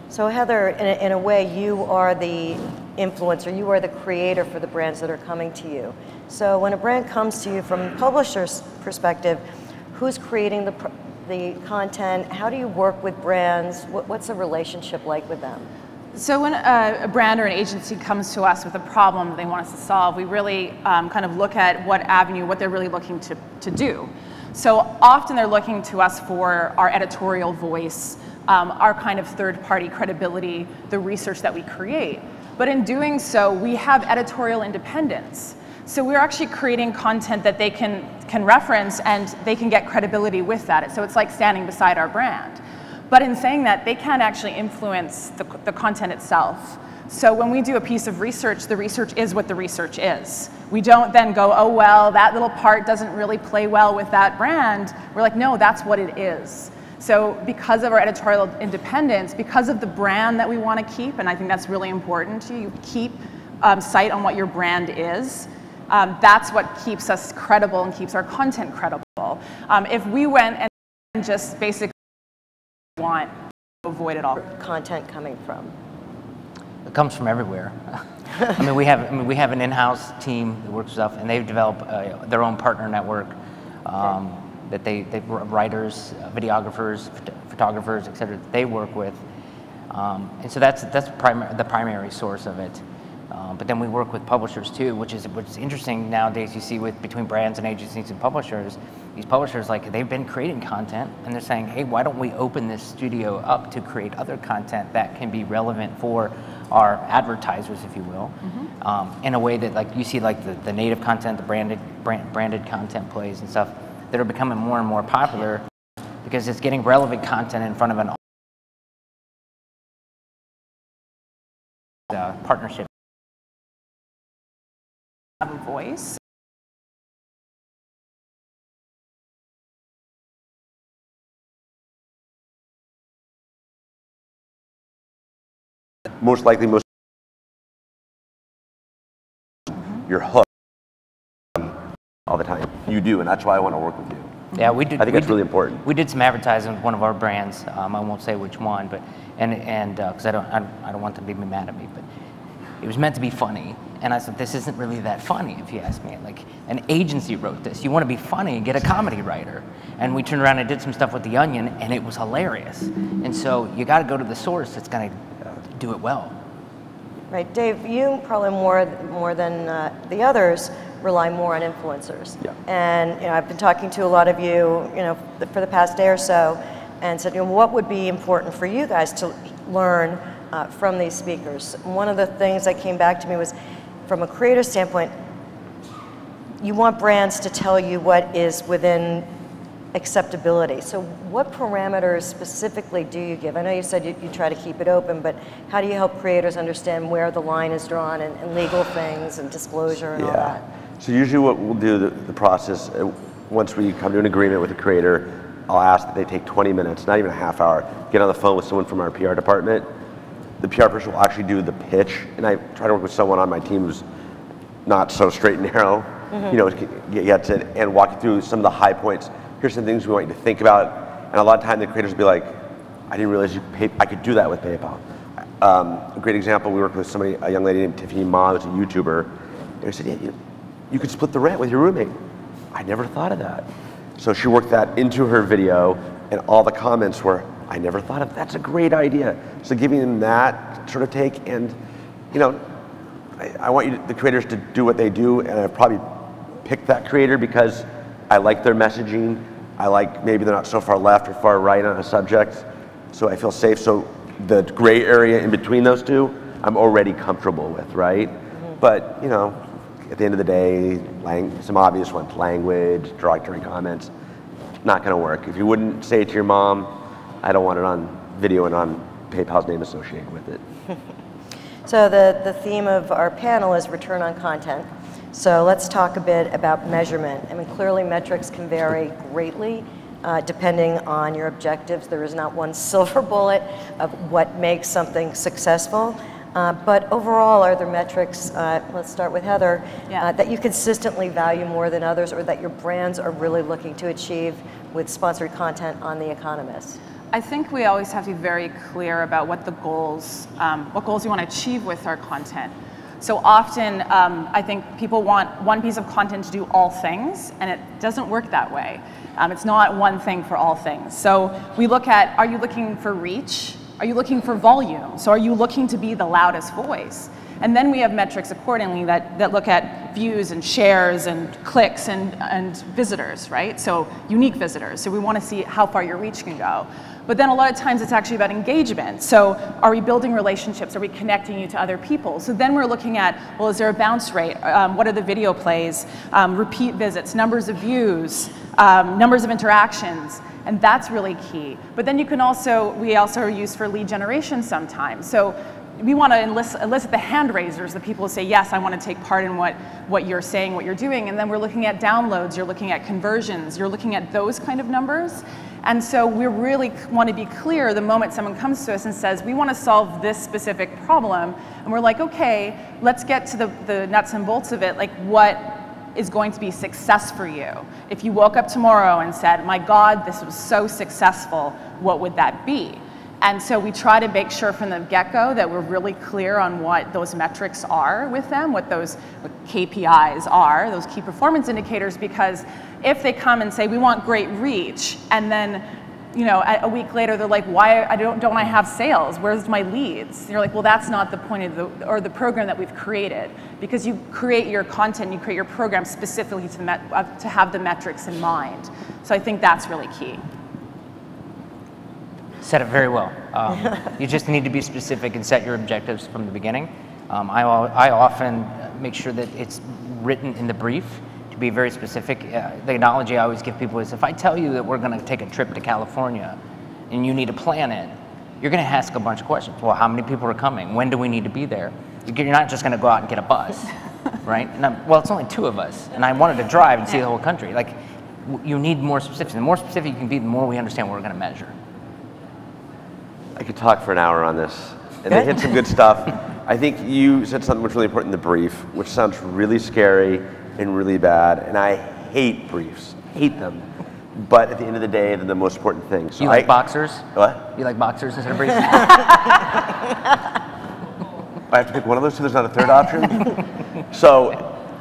So Heather, in a way, you are the influencer, you are the creator for the brands that are coming to you. So when a brand comes to you from a publisher's perspective, who's creating the content? How do you work with brands? What's the relationship like with them? So when a brand or an agency comes to us with a problem they want us to solve, we really kind of look at what avenue, what they're really looking to do. So often they're looking to us for our editorial voice, our kind of third-party credibility, the research that we create. But in doing so, we have editorial independence. So we're actually creating content that they can reference and they can get credibility with that. So it's like standing beside our brand. But in saying that, they can't actually influence the content itself. So when we do a piece of research, the research is what the research is. We don't then go, oh, well, that little part doesn't really play well with that brand. We're like, no, that's what it is. So because of our editorial independence, because of the brand that we want to keep, and I think that's really important to you, keep sight on what your brand is. That's what keeps us credible and keeps our content credible. If we went and just basically want to avoid it all. Content coming from? It comes from everywhere. I mean, we have an in-house team that works with us, and they've developed their own partner network that they writers, videographers, photographers, et cetera, that they work with, and so that's the primary source of it. But then we work with publishers too, which is interesting nowadays. You see between brands and agencies and publishers, these publishers, like, they've been creating content and they're saying, hey, why don't we open this studio up to create other content that can be relevant for our advertisers, if you will, in a way that, like, you see, like the native content, the branded content plays and stuff that are becoming more and more popular because it's getting relevant content in front of an partnership. Have a voice. Most likely, you're hooked all the time. You do, and that's why I want to work with you. Yeah, we did. I think that's really important. We did some advertising with one of our brands. I won't say which one, but because I don't want them to be mad at me, but it was meant to be funny. And I said, this isn't really that funny, if you ask me. Like, an agency wrote this. You want to be funny, get a comedy writer. And we turned around and did some stuff with The Onion, and it was hilarious. And so you got to go to the source that's going to do it well. Right, Dave, you probably more than the others rely more on influencers. Yeah. And I've been talking to a lot of you, for the past day or so, and said, what would be important for you guys to learn from these speakers? One of the things that came back to me was, from a creator standpoint, you want brands to tell you what is within acceptability. So what parameters specifically do you give? I know you said you try to keep it open, but how do you help creators understand where the line is drawn and legal things and disclosure and all that? So usually what we'll do, the process, once we come to an agreement with the creator, I'll ask that they take 20 minutes, not even a half hour, get on the phone with someone from our PR department. The PR person will actually do the pitch, and I try to work with someone on my team who's not so straight and narrow, gets it, and walk you through some of the high points. Here's some things we want you to think about, and a lot of time the creators will be like, I didn't realize I could do that with PayPal. A great example, we worked with a young lady named Tiffany Ma, who's a YouTuber, and we said, yeah, you could split the rent with your roommate. I never thought of that. So she worked that into her video, and all the comments were, I never thought of that's a great idea. So giving them that sort of take, and I want the creators to do what they do, and I've probably picked that creator because I like their messaging. I like maybe they're not so far left or far right on a subject, so I feel safe. So the gray area in between those two, I'm already comfortable with, right? But at the end of the day, some obvious ones, language, derogatory comments, not going to work. If you wouldn't say it to your mom, I don't want it on video and on PayPal's name associated with it. So the theme of our panel is return on content. So let's talk a bit about measurement. I mean, clearly metrics can vary greatly depending on your objectives. There is not one silver bullet of what makes something successful. But overall, are there metrics, let's start with Heather, that you consistently value more than others, or that your brands are really looking to achieve with sponsored content on The Economist? I think we always have to be very clear about what goals we want to achieve with our content. So often, I think people want one piece of content to do all things, and it doesn't work that way. It's not one thing for all things. So we look at, are you looking for reach? Are you looking for volume? So are you looking to be the loudest voice? And then we have metrics accordingly that look at views and shares and clicks and visitors, right? So unique visitors. So we want to see how far your reach can go. But then a lot of times it's actually about engagement. So are we building relationships? Are we connecting you to other people? So then we're looking at, well, is there a bounce rate? What are the video plays? Repeat visits, numbers of views, numbers of interactions. And that's really key. But then we also are used for lead generation sometimes. So we want to elicit the hand raisers, the people who say, yes, I want to take part in what you're saying, what you're doing. And then we're looking at downloads, you're looking at conversions, you're looking at those kind of numbers. And so we really want to be clear the moment someone comes to us and says, we want to solve this specific problem. And we're like, okay, let's get to the nuts and bolts of it. Like, what is going to be success for you? If you woke up tomorrow and said, my God, this was so successful, what would that be? And so we try to make sure from the get-go that we're really clear on what those metrics are with them, what KPIs are, those key performance indicators, because if they come and say, we want great reach, and then a week later they're like, why don't I have sales? Where's my leads? And you're like, well, that's not the point of the program that we've created, because you create your content, you create your program specifically to have the metrics in mind. So I think that's really key. Said it very well. You just need to be specific and set your objectives from the beginning. I often make sure that it's written in the brief to be very specific. The analogy I always give people is, if I tell you that we're going to take a trip to California and you need to plan it, you're going to ask a bunch of questions. Well, how many people are coming? When do we need to be there? You're not just going to go out and get a bus, right? And well, it's only 2 of us, and I wanted to drive and see the whole country. Like, you need more specifics. The more specific you can be, the more we understand what we're going to measure. I could talk for an hour on this, and they hit some good stuff. I think you said something which was really important in the brief, which sounds really scary and really bad, and I hate briefs, hate them. But at the end of the day, they're the most important thing. So you like boxers? What? You like boxers instead of briefs? I have to pick one of those two, there's not a third option? So,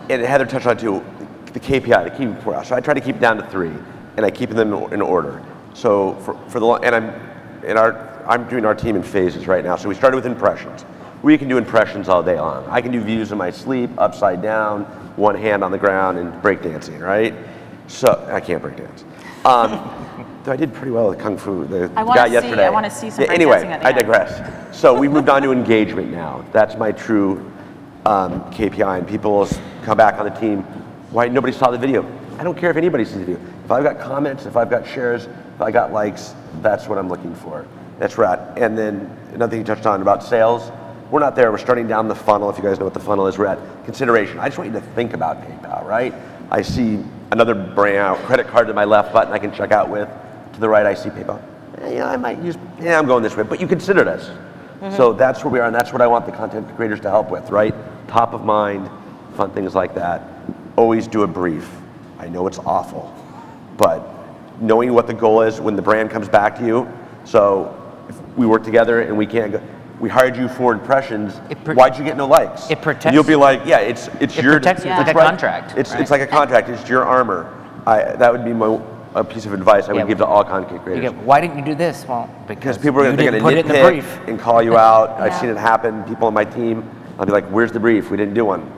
and Heather touched on it too, the KPI, the key report. So I try to keep it down to 3, and I keep them in order. So I'm doing our team in phases right now. So we started with impressions. We can do impressions all day long. I can do views in my sleep, upside down, one hand on the ground, and breakdancing, right? So I can't breakdance. Though I did pretty well with Kung Fu, the guy yesterday. I want to see some breakdancing Anyway, at the I end. digress. So we moved on to engagement now. That's my true KPI, and people will come back on the team. Why nobody saw the video? I don't care if anybody sees the video. If I've got comments, if I've got shares, if I got likes, that's what I'm looking for. That's right. And then another thing you touched on about sales, we're not there. We're starting down the funnel. If you guys know what the funnel is, we're at consideration. I just want you to think about PayPal, right? I see another brand, credit card to my left button I can check out with. To the right, I see PayPal. I might use, I'm going this way, but you considered us. So that's where we are, and that's what I want the content creators to help with, right? Top of mind, fun things like that. Always do a brief. I know it's awful, but knowing what the goal is when the brand comes back to you. So if we work together and we can't go, we hired you for impressions, why'd you get no likes? It protects. You'll be like, yeah, it's your. It protects you like a contract. It's like a contract. It's your armor. That would be a piece of advice I would give to all content creators. Why didn't you do this? Well, because people are going to nitpick and call you out. I've seen it happen. People on my team, I'll be like, where's the brief? We didn't do one.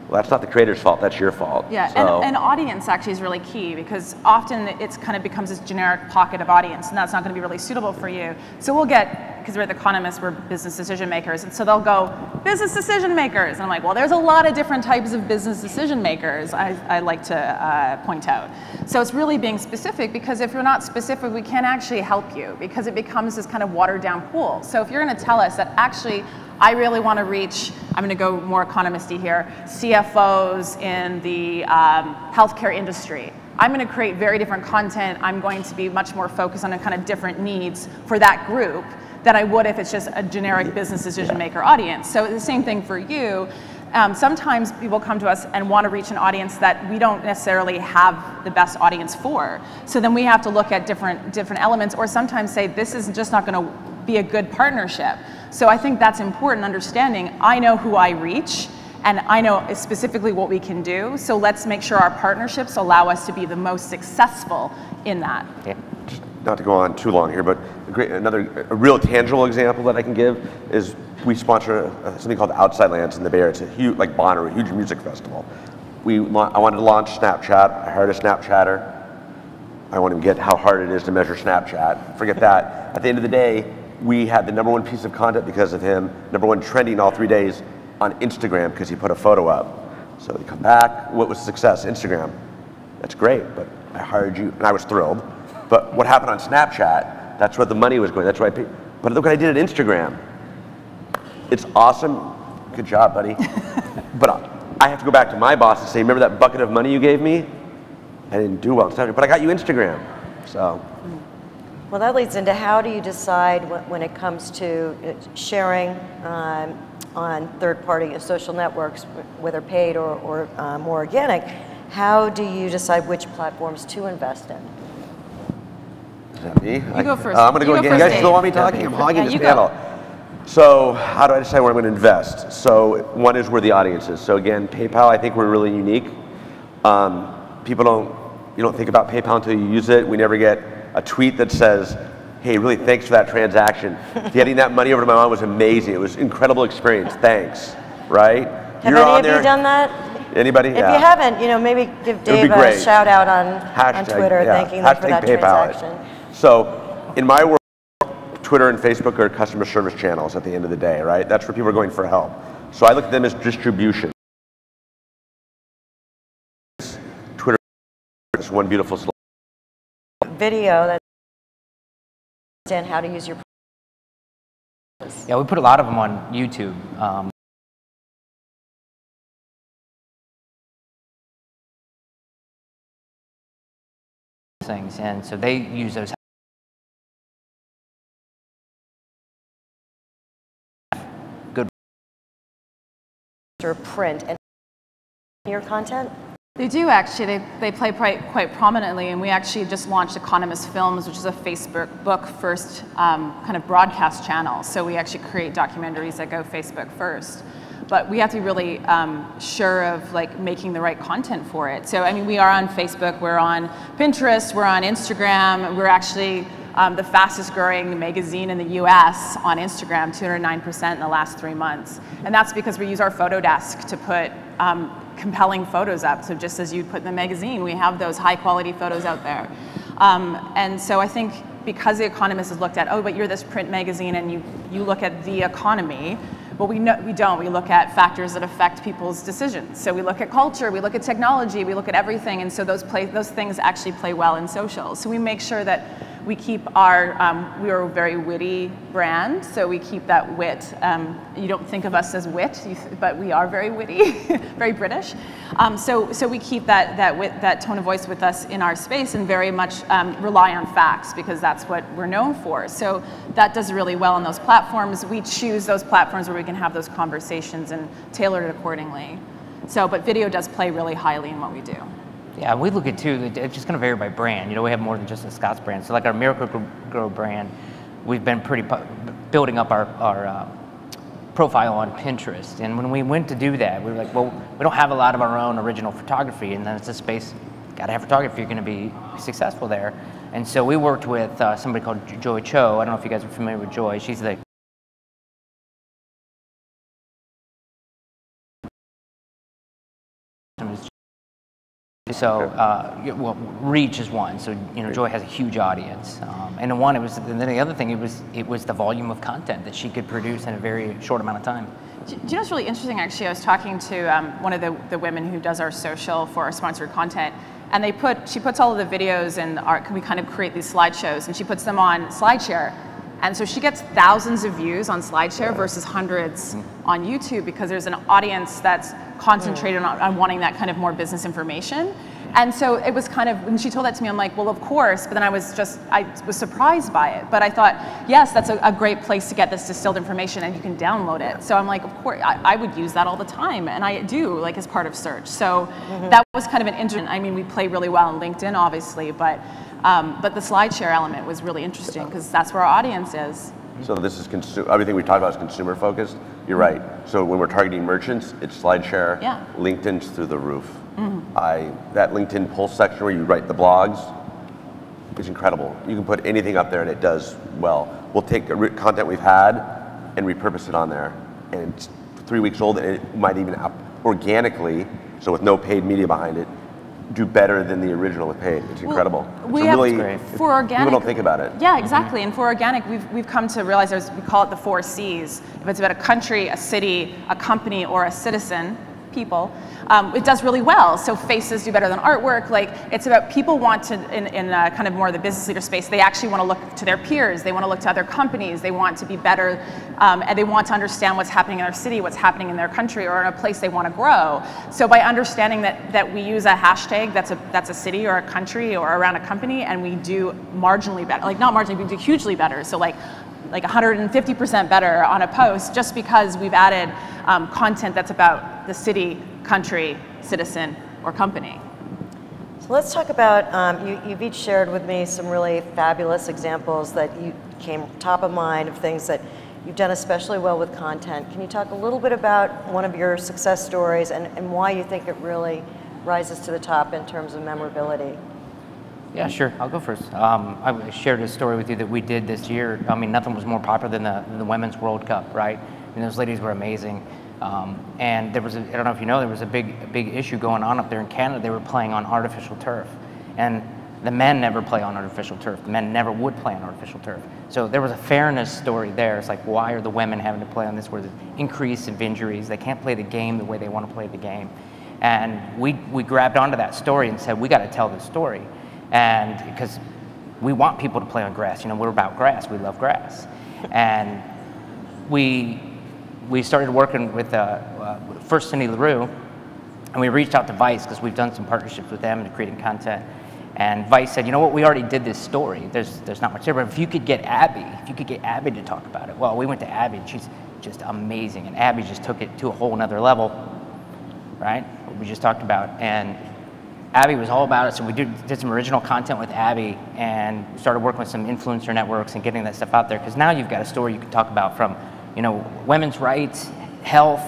Well, that's not the creator's fault, that's your fault. Yeah, so. and audience actually is really key, because often it's kind of becomes this generic pocket of audience, and that's not going to be really suitable for you. So we'll get, because we're at The Economist, we're business decision makers, and so they'll go, business decision makers. And I'm like, well, there's a lot of different types of business decision makers, I like to point out. So it's really being specific, because if you're not specific, we can't actually help you, because it becomes this kind of watered down pool. So if you're going to tell us that actually, I really want to reach, I'm going to go more economisty here, CFOs in the healthcare industry. I'm going to create very different content. I'm going to be much more focused on a kind of different needs for that group than I would if it's just a generic business decision maker audience. So the same thing for you. Sometimes people come to us and want to reach an audience that we don't necessarily have the best audience for. So then we have to look at different elements, or sometimes say, this is just not going to be a good partnership. So I think that's important understanding. I know who I reach, and I know specifically what we can do. So let's make sure our partnerships allow us to be the most successful in that. Yeah. Just not to go on too long here, but a real tangible example that I can give is we sponsor something called Outside Lands in the Bay Area. It's a huge, like Bonnaroo, a huge music festival. I wanted to launch Snapchat. I hired a Snapchatter. I won't even get how hard it is to measure Snapchat. Forget that. At the end of the day, we had the #1 piece of content because of him, #1 trending all 3 days on Instagram because he put a photo up. So they come back, what was success? Instagram. That's great, but I hired you, and I was thrilled. But what happened on Snapchat, that's where the money was going, that's why I paid. But look what I did at Instagram. It's awesome, good job, buddy. But I have to go back to my boss and say, remember that bucket of money you gave me? I didn't do well on Snapchat, but I got you Instagram, so. Well, that leads into how do you decide when it comes to sharing on third-party social networks, whether paid or more organic, how do you decide which platforms to invest in? Is that me? You go first. I'm going to go again. You guys still want me talking? I'm hogging this panel. So how do I decide where I'm going to invest? So one is where the audience is. So again, PayPal, I think we're really unique. You don't think about PayPal until you use it. We never get a tweet that says, hey, really thanks for that transaction. Getting that money over to my mom was amazing. It was an incredible experience. Thanks, right? Have any of you done that? Anybody? If you haven't, maybe give Dave a shout out on Twitter, thanking them for that transaction. So in my world, Twitter and Facebook are customer service channels at the end of the day, right? That's where people are going for help. So I look at them as distribution. Twitter is one beautiful slide. Video that understand how to use your. Yeah, we put a lot of them on YouTube. Things, and so they use those. Good. Or print and your content. They do actually. They play quite prominently, and we actually just launched Economist Films, which is a Facebook first kind of broadcast channel. So we actually create documentaries that go Facebook first. But we have to be really sure of making the right content for it. So I mean, we are on Facebook, we're on Pinterest, we're on Instagram. We're actually the fastest growing magazine in the US on Instagram, 209% in the last 3 months. And that's because we use our photo desk to put compelling photos up. So just as you'd put in the magazine, we have those high quality photos out there. And so I think because The Economist has looked at, oh, but you're this print magazine and you look at the economy, but we don't. We look at factors that affect people's decisions. So we look at culture, we look at technology, we look at everything, and so those things actually play well in social. So we make sure that we keep we are a very witty brand, so we keep that wit. You don't think of us as wit, but we are very witty, very British. So we keep that tone of voice with us in our space and very much rely on facts because that's what we're known for. So that does really well on those platforms. We choose those platforms where we can have those conversations and tailor it accordingly. But video does play really highly in what we do. Yeah, we look at too, it's just going to vary by brand. We have more than just a Scott's brand. So like our Miracle-Gro brand, we've been building up our profile on Pinterest. And when we went to do that, we were like, well, we don't have a lot of our own original photography, and then it's a space, got to have photography, you're going to be successful there. And so we worked with somebody called Joy Cho. I don't know if you guys are familiar with Joy. She's the well, reach is one. So Joy has a huge audience, and then the other thing it was the volume of content that she could produce in a very short amount of time. Do you know what's really interesting? Actually, I was talking to one of the women who does our social for our sponsored content, and she puts all of the videos and we kind of create these slideshows, and she puts them on SlideShare. And so she gets thousands of views on SlideShare versus hundreds on YouTube because there's an audience that's concentrated on wanting that kind of more business information. And so it was kind of, when she told that to me, I'm like, well, of course, but then I was surprised by it. But I thought, yes, that's a great place to get this distilled information, and you can download it. So I'm like, of course, I would use that all the time, and I do, like, as part of search. So that was kind of an interesting, I mean, we play really well on LinkedIn, obviously, but the slide share element was really interesting because that's where our audience is. So this is everything we talk about is consumer focused. You're right. So when we're targeting merchants, it's SlideShare. Yeah. LinkedIn's through the roof. That LinkedIn Pulse section where you write the blogs is incredible. You can put anything up there and it does well. We'll take content we've had and repurpose it on there, and it's 3 weeks old, and it might even organically, so with no paid media behind it, do better than the original with paid. It's incredible. We it's have really, for organic. People don't think about it. Yeah, exactly. And for organic, we've come to realize we call it the 4 C's. If it's about a country, a city, a company, or a citizen, people, it does really well. So faces do better than artwork. Like, it's about people want to, in kind of more of the business leader space, they actually want to look to their peers. They want to look to other companies. They want to be better, and they want to understand what's happening in their city, what's happening in their country, or in a place they want to grow. So by understanding that we use a hashtag that's a city or a country or around a company, and we do marginally better, like not marginally, we do hugely better. So like 150% better on a post, just because we've added content that's about the city, country, citizen, or company. So let's talk about, you've each shared with me some really fabulous examples that you came top of mind of things that you've done especially well with content. Can you talk a little bit about one of your success stories and why you think it really rises to the top in terms of memorability? Yeah, sure. I'll go first. I shared a story with you that we did this year. I mean, nothing was more popular than the Women's World Cup, right? I mean, those ladies were amazing. And there was, I don't know if you know, there was a big issue going on up there in Canada. They were playing on artificial turf. And the men never play on artificial turf. The men never would play on artificial turf. So there was a fairness story there. It's like, why are the women having to play on this where there's increase of injuries? They can't play the game the way they want to play the game. And we grabbed onto that story and said, we got to tell this story. And because we want people to play on grass. You know, we're about grass. We love grass. And we started working with first Cindy LaRue, and we reached out to Vice because we've done some partnerships with them and creating content. And Vice said, you know what, we already did this story. There's not much there, but if you could get Abby to talk about it. Well, we went to Abby, and she's just amazing. And Abby just took it to a whole nother level, right? What we just talked about. And Abby was all about it, so we did some original content with Abby and started working with some influencer networks and getting that stuff out there. Because now you've got a story you can talk about from, you know, women's rights, health,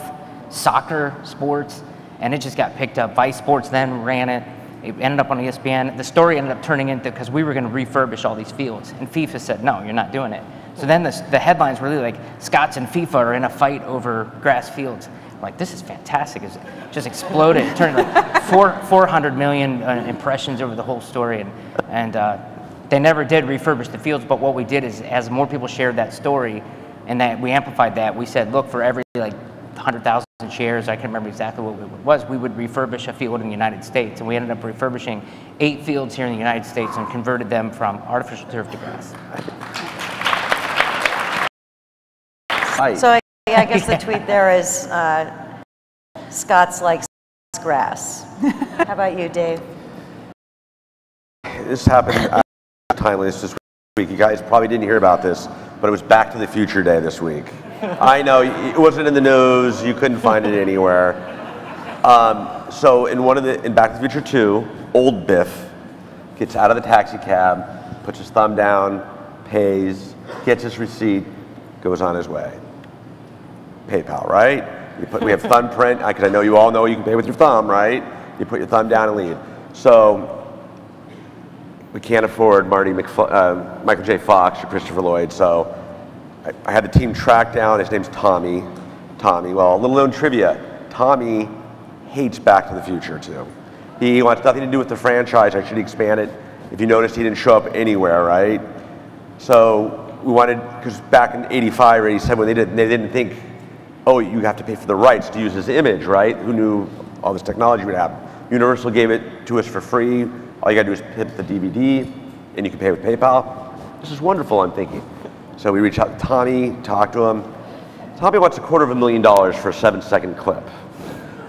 soccer, sports, and it just got picked up. Vice Sports then ran it. It ended up on ESPN. The story ended up turning into, because we were going to refurbish all these fields, and FIFA said, no, you're not doing it. So then the headlines were really like, Scots and FIFA are in a fight over grass fields. Like, this is fantastic. It just exploded. It turned like 400 million impressions over the whole story, and they never did refurbish the fields, but what we did is, as more people shared that story, and that we amplified that, we said, look, for every like 100,000 shares, I can't remember exactly what it was, we would refurbish a field in the United States. And we ended up refurbishing 8 fields here in the United States and converted them from artificial turf to grass. So I guess the tweet there is, Scots likes grass. How about you, Dave? This happened timely this week. You guys probably didn't hear about this, but it was Back to the Future Day this week. I know, it wasn't in the news, you couldn't find it anywhere. So in Back to the Future 2, old Biff gets out of the taxi cab, puts his thumb down, pays, gets his receipt, goes on his way. PayPal, right? We have thumbprint, because I know you all know you can pay with your thumb, right? You put your thumb down and leave. So we can't afford Michael J. Fox or Christopher Lloyd, so I had the team track down, his name's Tommy. Well, a little known trivia, Tommy hates Back to the Future too. He wants nothing to do with the franchise. I should expand it. If you noticed, he didn't show up anywhere, right? So we wanted, because back in 85 or 87, when they didn't think, oh, you have to pay for the rights to use his image, right? Who knew all this technology would happen? Universal gave it to us for free. All you gotta do is hit the DVD, and you can pay with PayPal. This is wonderful, I'm thinking. So we reached out to Tommy, talked to him. Tommy wants $250,000 for a 7-second clip.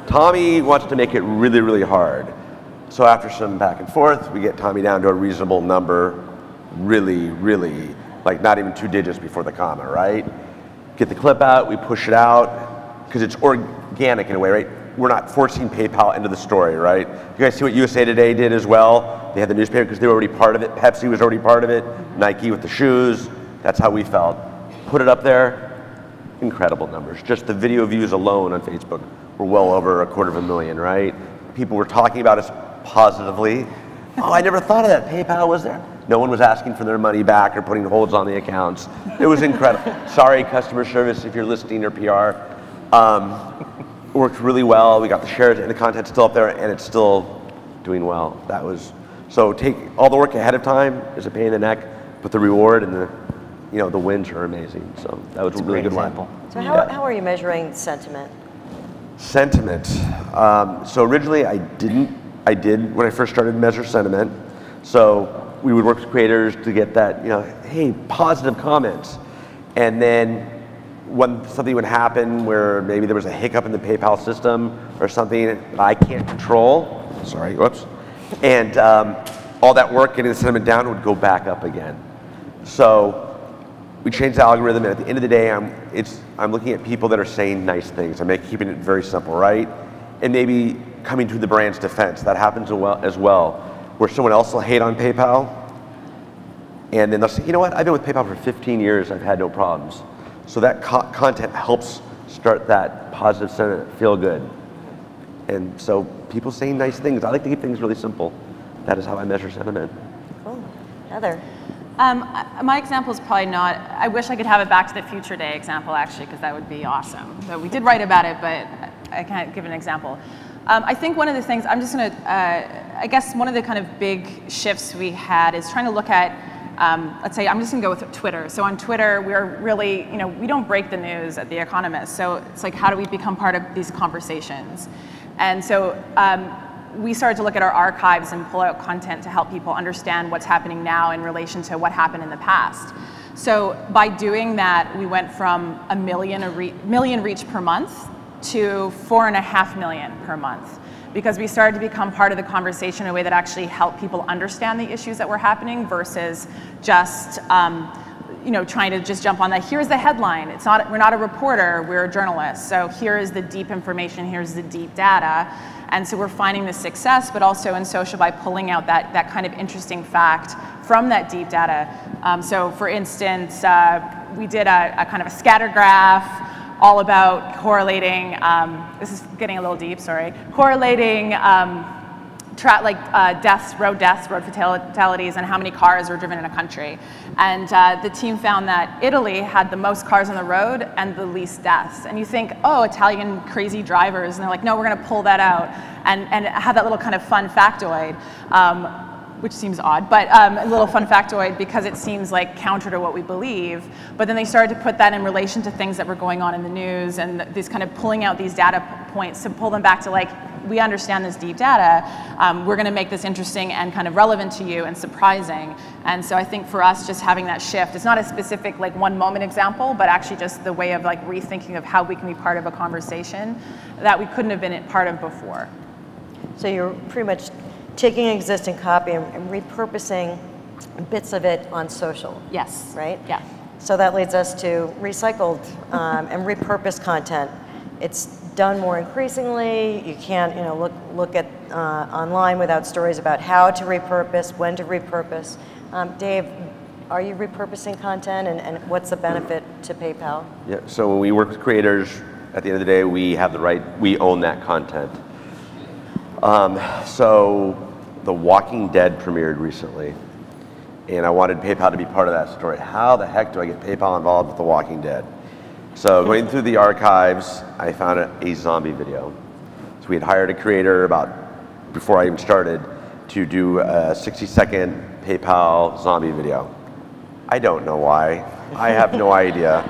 Tommy wants to make it really, really hard. So after some back and forth, we get Tommy down to a reasonable number, really, like not even 2 digits before the comma, right? Get the clip out, we push it out, because it's organic in a way, right? We're not forcing PayPal into the story, right? You guys see what USA Today did as well? They had the newspaper because they were already part of it. Pepsi was already part of it. Nike with the shoes. That's how we felt. Put it up there, incredible numbers. Just the video views alone on Facebook were well over 250,000, right? People were talking about us positively. Oh, I never thought of that. PayPal was there. No one was asking for their money back or putting holds on the accounts. It was incredible. Sorry, customer service, if you're listening, or PR. Worked really well. We got the shares and the content's still up there, and it's still doing well. That was, so take all the work ahead of time is a pain in the neck, but the reward and the wins are amazing. So that was a really good one. So how are you measuring sentiment? Sentiment. So originally I did when I first started measure sentiment. So we would work with creators to get that, hey, positive comments. And then when something would happen where maybe there was a hiccup in the PayPal system or something that I can't control, sorry, whoops, and all that work getting the sentiment down would go back up again. So we changed the algorithm, and at the end of the day, I'm looking at people that are saying nice things. I'm keeping it very simple, right? And maybe coming to the brand's defense. That happens as well, where someone else will hate on PayPal, and then they'll say, you know what, I've been with PayPal for 15 years, I've had no problems. So that content helps start that positive sentiment, feel good. And so people saying nice things. I like to keep things really simple. That is how I measure sentiment. Cool. Heather? My example is probably not, I wish I could have a Back to the Future Day example actually, because that would be awesome. So we did write about it, but I can't give an example. I think one of the things, I'm just going to, I guess one of the kind of big shifts we had is trying to look at, let's say, I'm just gonna go with Twitter. So on Twitter, we're really, we don't break the news at The Economist. So it's like, how do we become part of these conversations? And so we started to look at our archives and pull out content to help people understand what's happening now in relation to what happened in the past. So by doing that, we went from 1 million reach per month to 4.5 million per month, because we started to become part of the conversation in a way that actually helped people understand the issues that were happening versus just trying to just jump on that. Here's the headline. We're not a reporter, we're a journalist. So here is the deep information, here's the deep data. And so we're finding the success, but also in social by pulling out that kind of interesting fact from that deep data. So for instance, we did a kind of a scatter graph all about correlating, this is getting a little deep, sorry, correlating deaths, road fatalities, and how many cars were driven in a country. And the team found that Italy had the most cars on the road and the least deaths. And you think, oh, Italian crazy drivers, and they're like, no, we're gonna pull that out and have that little kind of fun factoid. Which seems odd, but a little fun factoid because it seems like counter to what we believe. But then they started to put that in relation to things that were going on in the news and this kind of pulling out these data points to pull them back to like, we understand this deep data, we're gonna make this interesting and kind of relevant to you and surprising. And so I think for us, just having that shift, it's not a specific like one moment example, but actually just the way of like rethinking of how we can be part of a conversation that we couldn't have been part of before. So you're pretty much taking existing copy and repurposing bits of it on social. Yes. Right? Yeah. So that leads us to recycled and repurposed content. It's done more increasingly. You can't, look at online without stories about how to repurpose, when to repurpose. Dave, are you repurposing content, and what's the benefit to PayPal? Yeah. So when we work with creators, at the end of the day, we have the right. We own that content. So The Walking Dead premiered recently, and I wanted PayPal to be part of that story. How the heck do I get PayPal involved with The Walking Dead? So going through the archives, I found a zombie video. So we had hired a creator before I even started to do a 60-second PayPal zombie video. I don't know why. I have no idea.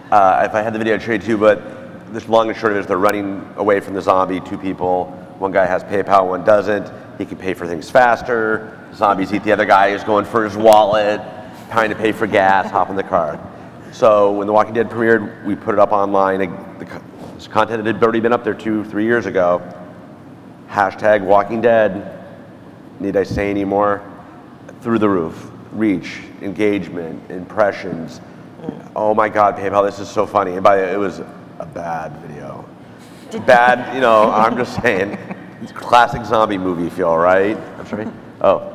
If I had the video to show you too, but this long and short of it is they're running away from the zombie, 2 people. One guy has PayPal, one doesn't. He can pay for things faster. Zombies eat the other guy who's going for his wallet, trying to pay for gas, hop in the car. So when The Walking Dead premiered, we put it up online. This content had already been up there 2-3 years ago. Hashtag Walking Dead, need I say any more? Through the roof. Reach, engagement, impressions. Oh my God, PayPal, this is so funny. And by the way, it was a bad video. Bad, you know, I'm just saying, classic zombie movie feel, right? I'm sorry? Oh.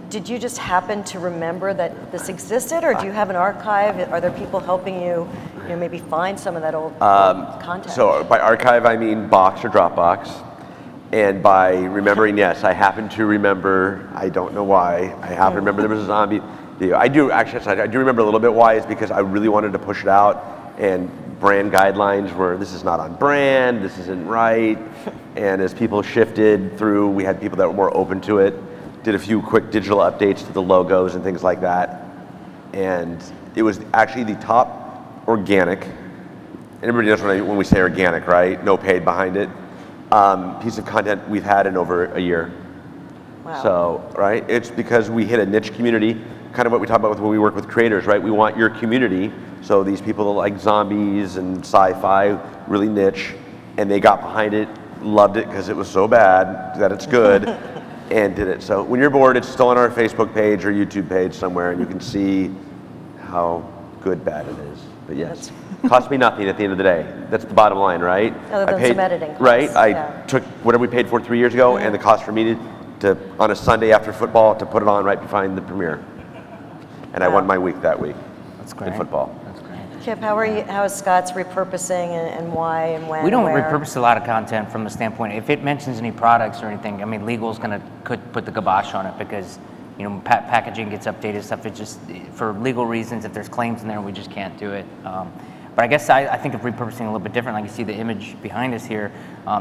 Did you just happen to remember that this existed, or do you have an archive? Are there people helping you, maybe find some of that old content? So by archive, I mean Box or Dropbox. And by remembering, yes, I happen to remember, I don't know why, I happen to remember there was a zombie video. I do, actually, I do remember a little bit why. It's because I really wanted to push it out, and brand guidelines were, this is not on brand, this isn't right. And as people shifted through, we had people that were more open to it, did a few quick digital updates to the logos and things like that. And it was actually the top organic, everybody knows when we say organic, right? No paid behind it. Piece of content we've had in over a year. Wow. So, right, it's because we hit a niche community, kind of what we talk about when we work with creators, right? We want your community. So these people that like zombies and sci-fi, really niche, and they got behind it, loved it because it was so bad that it's good, and did it. So when you're bored, it's still on our Facebook page or YouTube page somewhere, and you can see how good bad it is. But yes, cost me nothing at the end of the day. That's the bottom line, right? Other than some editing costs. Right, I took whatever we paid for 3 years ago, and the cost for me to on a Sunday after football to put it on right behind the premiere. And I won my week that week. That's great. In football. That's great. Kip, how is Scott's repurposing and why and when? We don't and where? repurpose a lot of content from the standpoint, if it mentions any products or anything, I mean, legal's gonna put the kibosh on it because, packaging gets updated stuff. It's just, for legal reasons, if there's claims in there, we just can't do it. But I guess I think of repurposing a little bit different. Like you see the image behind us here.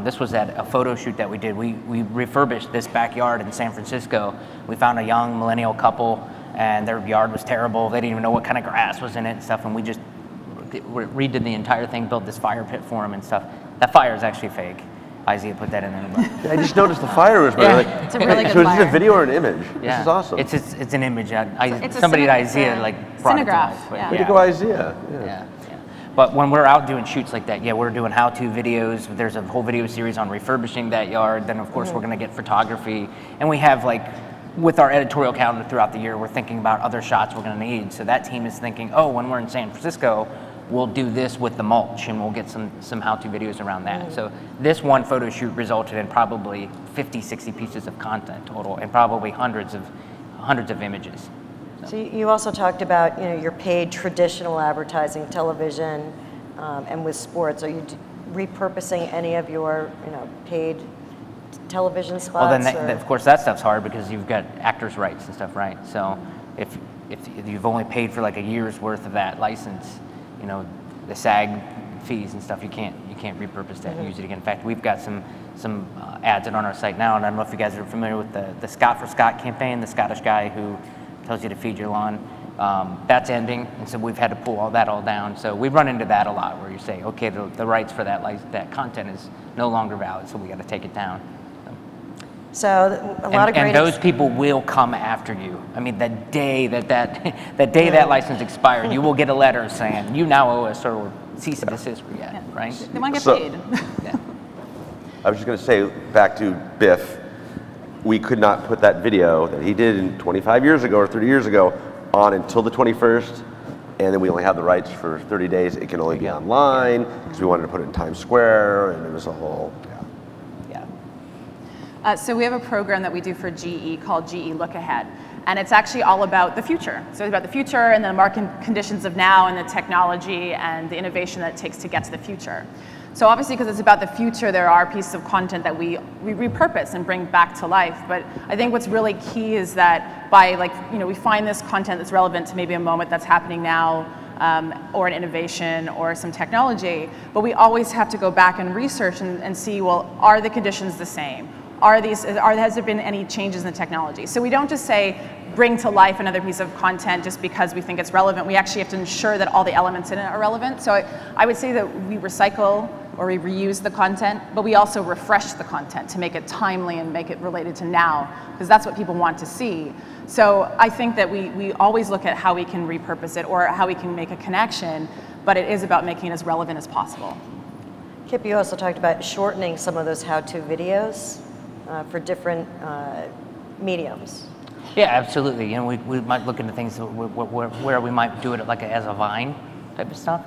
This was at a photo shoot that we did. We refurbished this backyard in San Francisco. We found a young millennial couple, and their yard was terrible. They didn't even know what kind of grass was in it and stuff, and we just redid the entire thing, built this fire pit for them and stuff. That fire is actually fake. IZEA put that in there. Yeah, I just noticed the fire was like, it's a really good so fire. is this a video or an image? Yeah. This is awesome. It's an image. It's somebody at a IZEA brought it to life. cinemagraph, But yeah. Way to go, IZEA. Yeah. But when we're out doing shoots like that, we're doing how-to videos. There's a whole video series on refurbishing that yard. Then, of course, we're going to get photography. And we have, with our editorial calendar throughout the year, we're thinking about other shots we're going to need. So that team is thinking, when we're in San Francisco, we'll do this with the mulch, and we'll get some how-to videos around that. So this one photo shoot resulted in probably 50, 60 pieces of content total, and probably hundreds of images. So you also talked about your paid traditional advertising, television, and with sports. Are you repurposing any of your paid television spots? Well, then of course that stuff's hard because you've got actors' rights and stuff, right? So if you've only paid for like a year's worth of that license, the SAG fees and stuff, you can't repurpose that and use it again. In fact, we've got some ads on our site now, and I don't know if you guys are familiar with the Scott for Scott campaign, the Scottish guy who tells you to feed your lawn. That's ending, and so we've had to pull all down. So we run into that a lot, where you say, okay, the rights for that content is no longer valid, so we got to take it down. So a lot of great. And those people will come after you. I mean, the day that license expired, you will get a letter saying you now owe us, or cease and desist, right? They want to get paid. I was just going to say, back to Biff, we could not put that video that he did 25 years ago or 30 years ago on until the 21st, and then we only have the rights for 30 days. It can only be online because we wanted to put it in Times Square, and it was a whole. So we have a program that we do for GE called GE Look Ahead. And it's actually all about the future. So it's about the future and the market conditions of now and the technology and the innovation that it takes to get to the future. So obviously, because it's about the future, there are pieces of content that we repurpose and bring back to life. But I think what's really key is that by we find this content that's relevant to maybe a moment that's happening now, or an innovation or some technology, but we always have to go back and research and see, well, are the conditions the same? Has there been any changes in the technology? So we don't just say, bring to life another piece of content just because we think it's relevant. We actually have to ensure that all the elements in it are relevant. So I would say that we recycle or we reuse the content, but we also refresh the content to make it timely and make it related to now, because that's what people want to see. So I think that we always look at how we can repurpose it or how we can make a connection, but it is about making it as relevant as possible. Kip, you also talked about shortening some of those how-to videos. for different mediums? Yeah, absolutely. You know, we might look into things where we might do it like as a Vine type of stuff.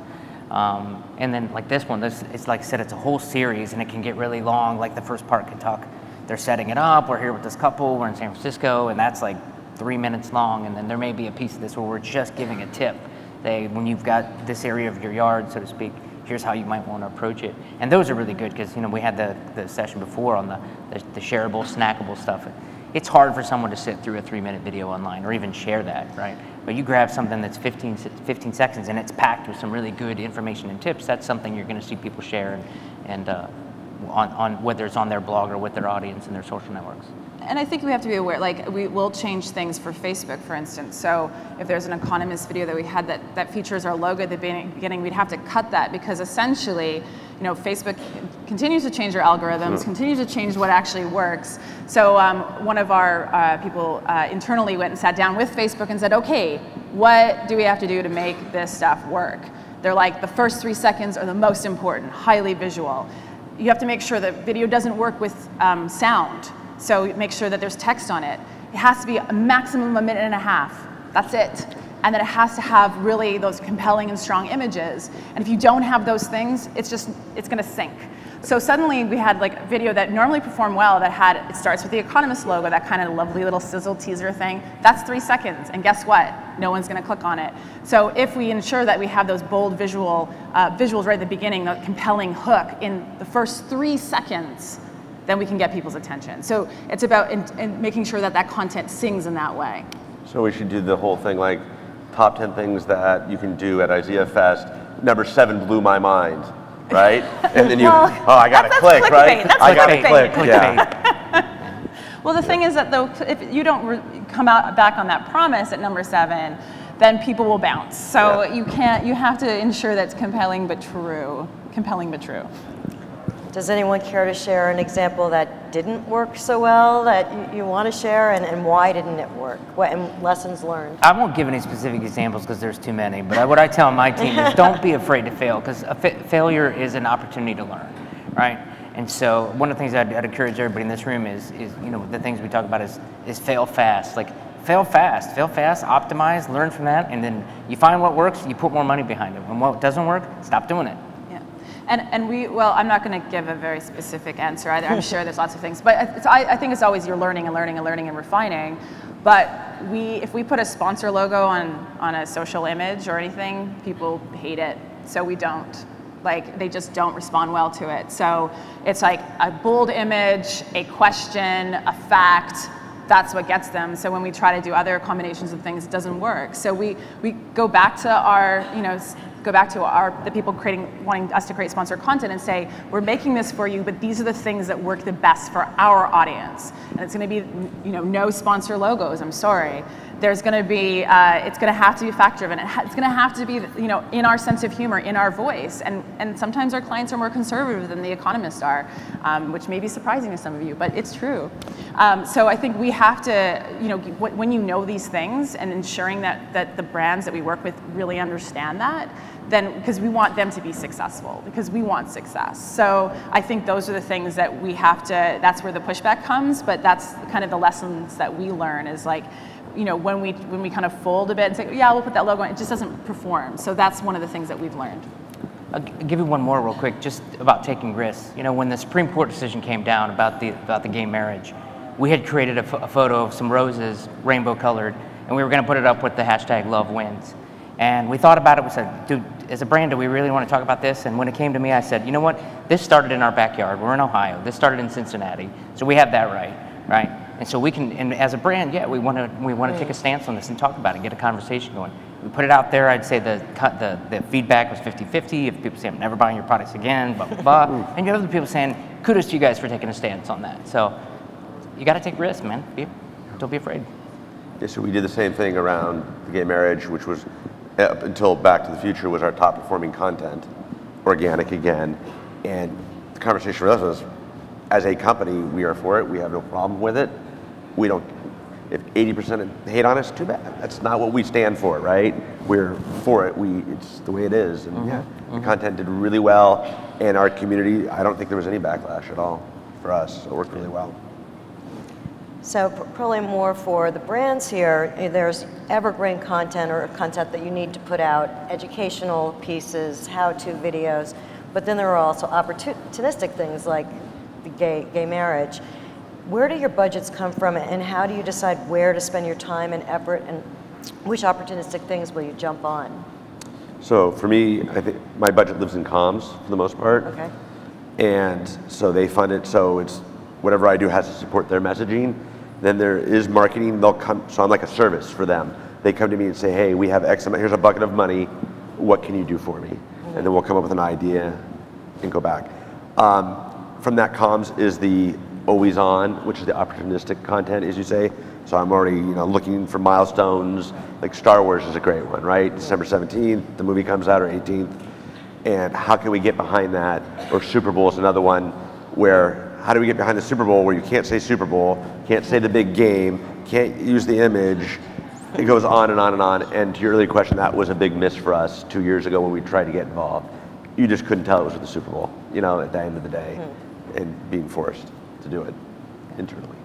And then like this one, it's like I said, it's a whole series and it can get really long. Like the first part can talk, they're setting it up, we're here with this couple, we're in San Francisco, and that's like 3 minutes long. And then there may be a piece of this where we're just giving a tip. Say, when you've got this area of your yard, so to speak, here's how you might want to approach it. And those are really good because, you know, we had the session before on the shareable, snackable stuff. It's hard for someone to sit through a 3-minute video online or even share that, right? But you grab something that's 15 seconds and it's packed with some really good information and tips, that's something you're going to see people share and on whether it's on their blog or with their audience and their social networks. And I think we have to be aware, like we will change things for Facebook, for instance. So if there's an economist video that we had that features our logo at the beginning, we'd have to cut that because essentially, you know, Facebook continues to change their algorithms, continues to change what actually works. So one of our people internally went and sat down with Facebook and said, okay, what do we have to do to make this stuff work? They're like, the first 3 seconds are the most important, highly visual. You have to make sure that video doesn't work with sound. So make sure that there's text on it. It has to be a maximum of 1.5 minutes. That's it. And then it has to have really those compelling and strong images. And if you don't have those things, it's going to sink. So suddenly we had like a video that normally performed well it starts with the Economist logo, that kind of lovely little sizzle teaser thing. That's 3 seconds. And guess what? No one's going to click on it. So if we ensure that we have those bold visuals right at the beginning, the compelling hook in the first 3 seconds, then we can get people's attention. So it's about making sure that content sings in that way. So we should do the whole thing like top 10 things that you can do at IZEAFest. Number 7 blew my mind, right? And then I got to click, right? I got to click, yeah. Well, the thing is that though, if you don't come back on that promise at number 7, then people will bounce. So you have to ensure that it's compelling but true. Compelling but true. Does anyone care to share an example that didn't work so well that you want to share, and why didn't it work? And lessons learned? I won't give any specific examples because there's too many, but what I tell my team is don't be afraid to fail, because failure is an opportunity to learn, right? And so one of the things I'd encourage everybody in this room is you know, the things we talk about is fail fast. Like fail fast, optimize, learn from that, and then you find what works, you put more money behind it. And what doesn't work, stop doing it. And well, I'm not going to give a very specific answer either. I'm sure there's lots of things, but I think it's always you're learning and refining. But if we put a sponsor logo on a social image or anything, people hate it. So we don't. Like, they just don't respond well to it. So it's like a bold image, a question, a fact. That's what gets them. So when we try to do other combinations of things, it doesn't work. So we go back to our, you know, the people wanting us to create sponsored content and say, we're making this for you, but these are the things that work the best for our audience. And it's going to be, you know, no sponsor logos. I'm sorry. There's going to be, it's going to have to be fact driven. It's going to have to be, you know, in our sense of humor, in our voice. And sometimes our clients are more conservative than the economists are, which may be surprising to some of you, but it's true. So I think we have to, you know, when you know these things and ensuring that the brands that we work with really understand that, then, because we want them to be successful, because we want success. So I think those are the things that we have to, that's where the pushback comes, but that's kind of the lessons that we learn is like, you know, when we kind of fold a bit and say, yeah, we'll put that logo on, it just doesn't perform. So that's one of the things that we've learned. I'll give you one more real quick, just about taking risks. You know, when the Supreme Court decision came down about the gay marriage, we had created a photo of some roses, rainbow colored, and we were going to put it up with the hashtag #LoveWins. And we thought about it, we said, dude, as a brand, do we really want to talk about this? And when it came to me, I said, you know what? This started in our backyard. We're in Ohio. This started in Cincinnati. So we have that right? And so we can, and as a brand, yeah, we want to take a stance on this and talk about it, get a conversation going. We put it out there. I'd say the feedback was 50-50. If people say, I'm never buying your products again, blah, blah, blah. And you have other people saying, kudos to you guys for taking a stance on that. So you got to take risks, man. Don't be afraid. Yeah, so we did the same thing around the gay marriage, which was, up until Back to the Future, was our top performing content, organic again. And the conversation for us was, as a company, we are for it. We have no problem with it. We don't, if 80% hate on us, too bad. That's not what we stand for, right? We're for it. It's the way it is. And the content did really well. And our community, I don't think there was any backlash at all for us. So it worked really well. So probably more for the brands here, there's evergreen content or content that you need to put out, educational pieces, how-to videos, but then there are also opportunistic things like the gay marriage. Where do your budgets come from, and how do you decide where to spend your time and effort, and which opportunistic things will you jump on? So for me, I think my budget lives in comms for the most part. Okay. And so they fund it, so it's whatever I do has to support their messaging. Then there is marketing, they'll come, so I'm like a service for them. They come to me and say, hey, we have X amount, here's a bucket of money, what can you do for me? And then we'll come up with an idea and go back. From that comms is the always on, which is the opportunistic content, as you say. So I'm already looking for milestones, like Star Wars is a great one, right? December 17th, the movie comes out, or 18th. And how can we get behind that? Or Super Bowl is another one where, how do we get behind the Super Bowl where you can't say Super Bowl, can't say the big game, can't use the image, it goes on and on and on. And to your earlier question, that was a big miss for us 2 years ago when we tried to get involved. You just couldn't tell it was with the Super Bowl, at the end of the day, and being forced to do it internally.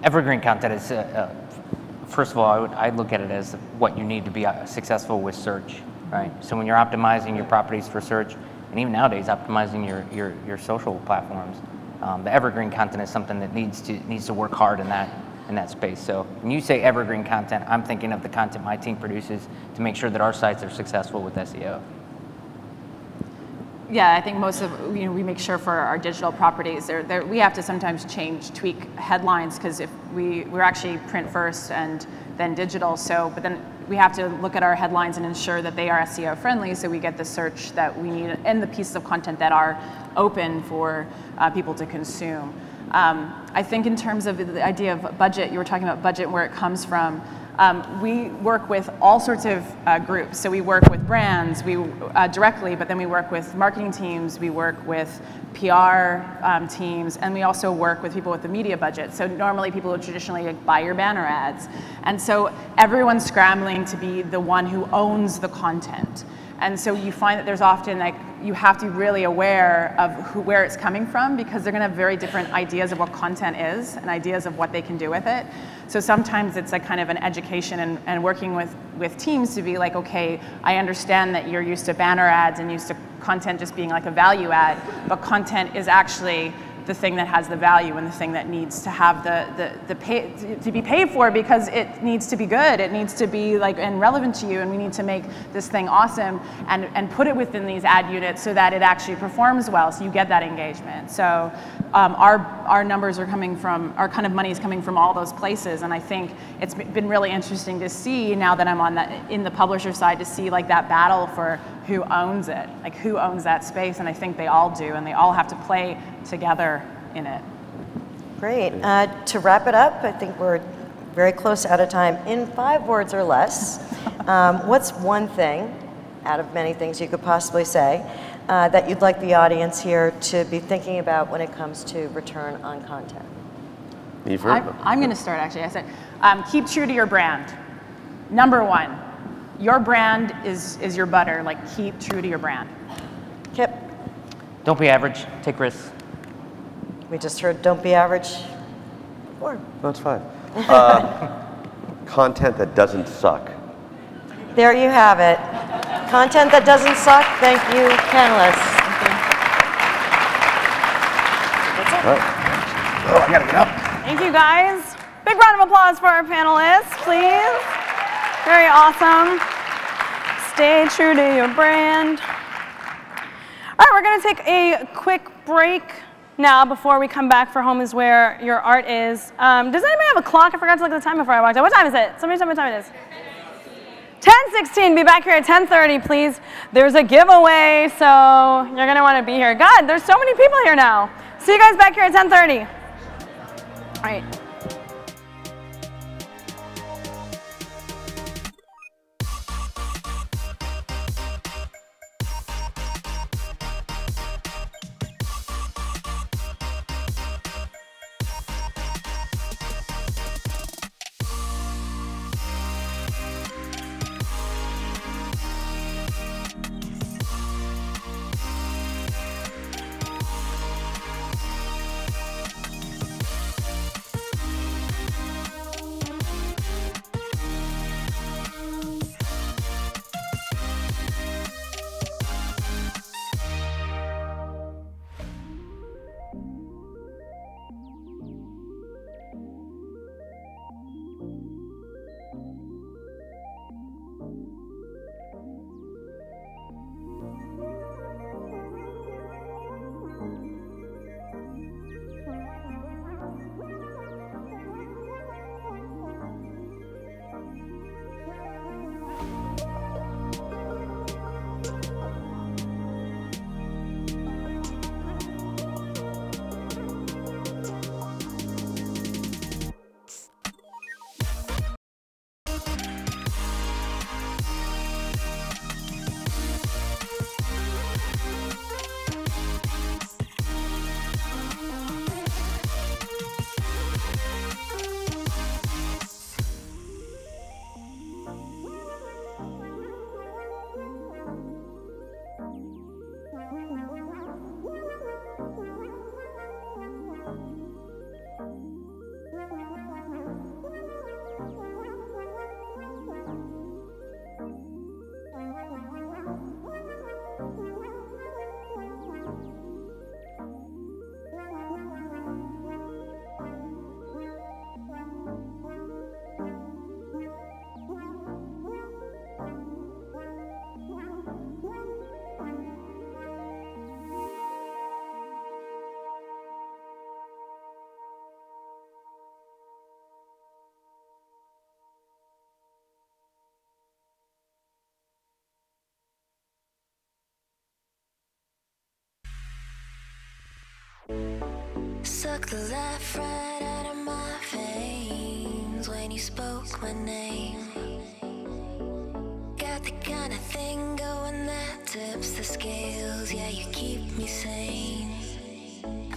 Evergreen content is, first of all, I look at it as what you need to be successful with search, right? So when you're optimizing your properties for search, and even nowadays optimizing your social platforms, the evergreen content is something that needs to work hard in that space. So when you say evergreen content, I'm thinking of the content my team produces to make sure that our sites are successful with SEO. Yeah, I think most of, we make sure for our digital properties, we have to sometimes tweak headlines, because if we're actually print first and then digital, but then we have to look at our headlines and ensure that they are SEO friendly, so we get the search that we need and the pieces of content that are open for people to consume. I think in terms of the idea of budget, you were talking about budget and where it comes from. We work with all sorts of groups. So we work with brands directly, but then we work with marketing teams, we work with PR teams, and we also work with people with the media budget. So normally people would traditionally buy your banner ads. And so everyone's scrambling to be the one who owns the content. And so you find that there's often, you have to be really aware of where it's coming from, because they're going to have very different ideas of what content is and ideas of what they can do with it. So sometimes it's a kind of an education and working with teams to be like, okay, I understand that you're used to banner ads and used to content just being like a value add, but content is actually the thing that has the value and the thing that needs to have to be paid for, because it needs to be good. It needs to be and relevant to you, and we need to make this thing awesome and put it within these ad units so that it actually performs well, so you get that engagement. So our numbers are coming from, our kind of money is coming from all those places, and I think it's been really interesting to see now that I'm in the publisher side, to see that battle for who owns it, who owns that space, and I think they all do, and they all have to play together in it. Great. To wrap it up, I think we're very close out of time. In 5 words or less, what's one thing out of many things you could possibly say that you'd like the audience here to be thinking about when it comes to return on content? I'm going to start, actually. I said, keep true to your brand. Number 1, your brand is your butter. Keep true to your brand. Kip? Don't be average. Take risks. We just heard don't be average. 4. That's 5. Content that doesn't suck. There you have it. Content that doesn't suck. Thank you, panelists. That's it. All right. Oh, I gotta get up. Thank you, guys. Big round of applause for our panelists, please. Very awesome. Stay true to your brand. All right, we're going to take a quick break now before we come back for Home is Where Your Art Is. Does anybody have a clock? I forgot to look at the time before I walked out. What time is it? Somebody tell me what time it is. 10:16. Be back here at 10:30, please. There's a giveaway, so you're going to want to be here. God, there's so many people here now. See you guys back here at 10:30. All right. Suck the life right out of my veins when you spoke my name. Got the kind of thing going that tips the scales. Yeah, you keep me sane.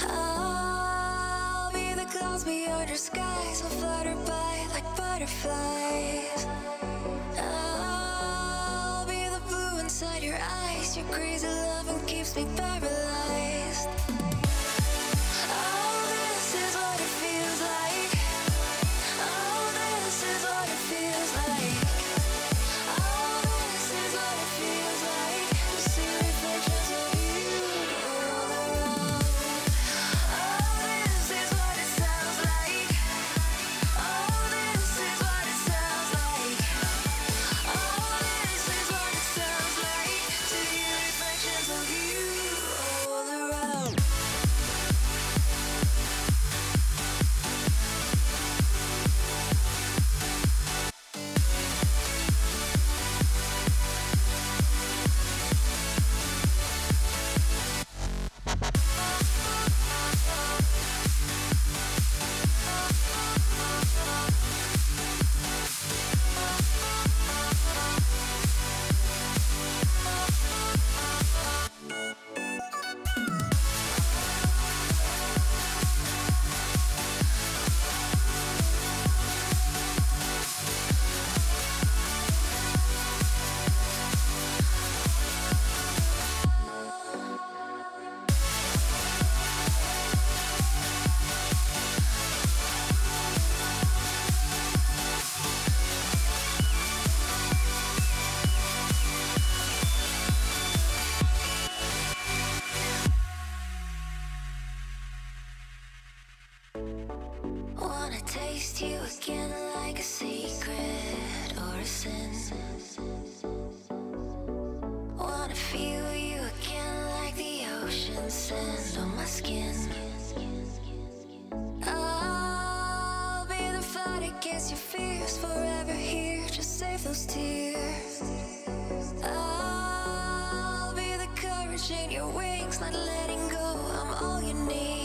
I'll be the clouds beyond your skies. I'll flutter by like butterflies. I'll be the blue inside your eyes. Your crazy loving keeps me paralyzed. Wanna taste you again like a secret or a sin. Wanna feel you again like the ocean sand on my skin. I'll be the fight against your fears, forever here, just save those tears. I'll be the courage in your wings, not letting go, I'm all you need.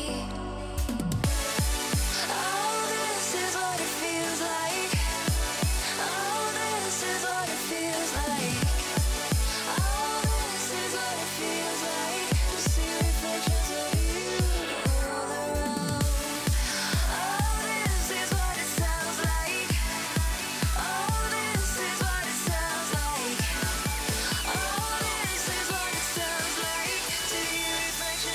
Reflections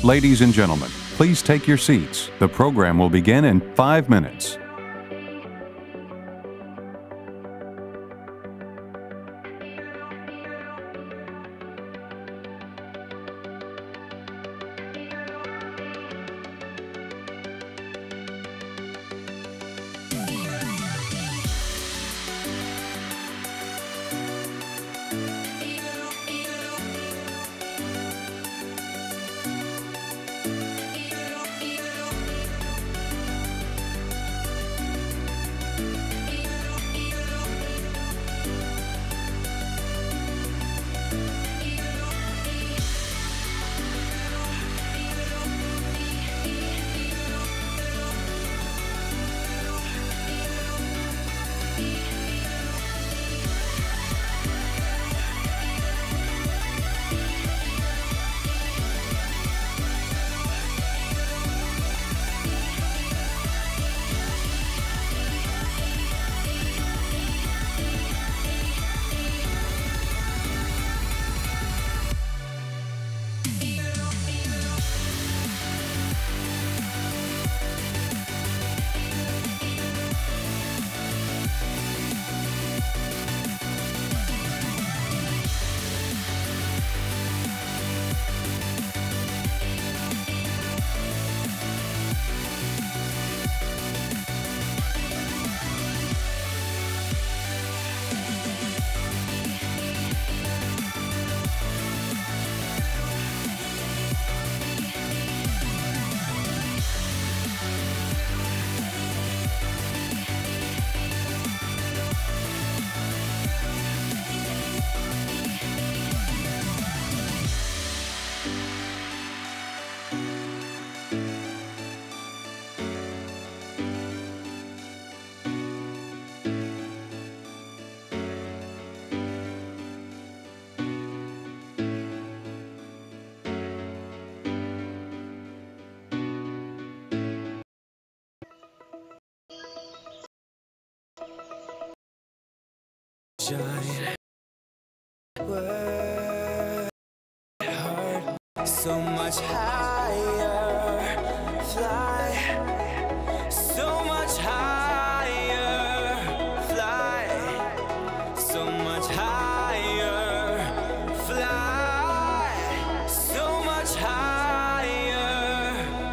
Ladies and gentlemen, please take your seats. The program will begin in 5 minutes. Shine, work hard, so much higher, fly, so much higher, fly, so much higher, fly, so much higher,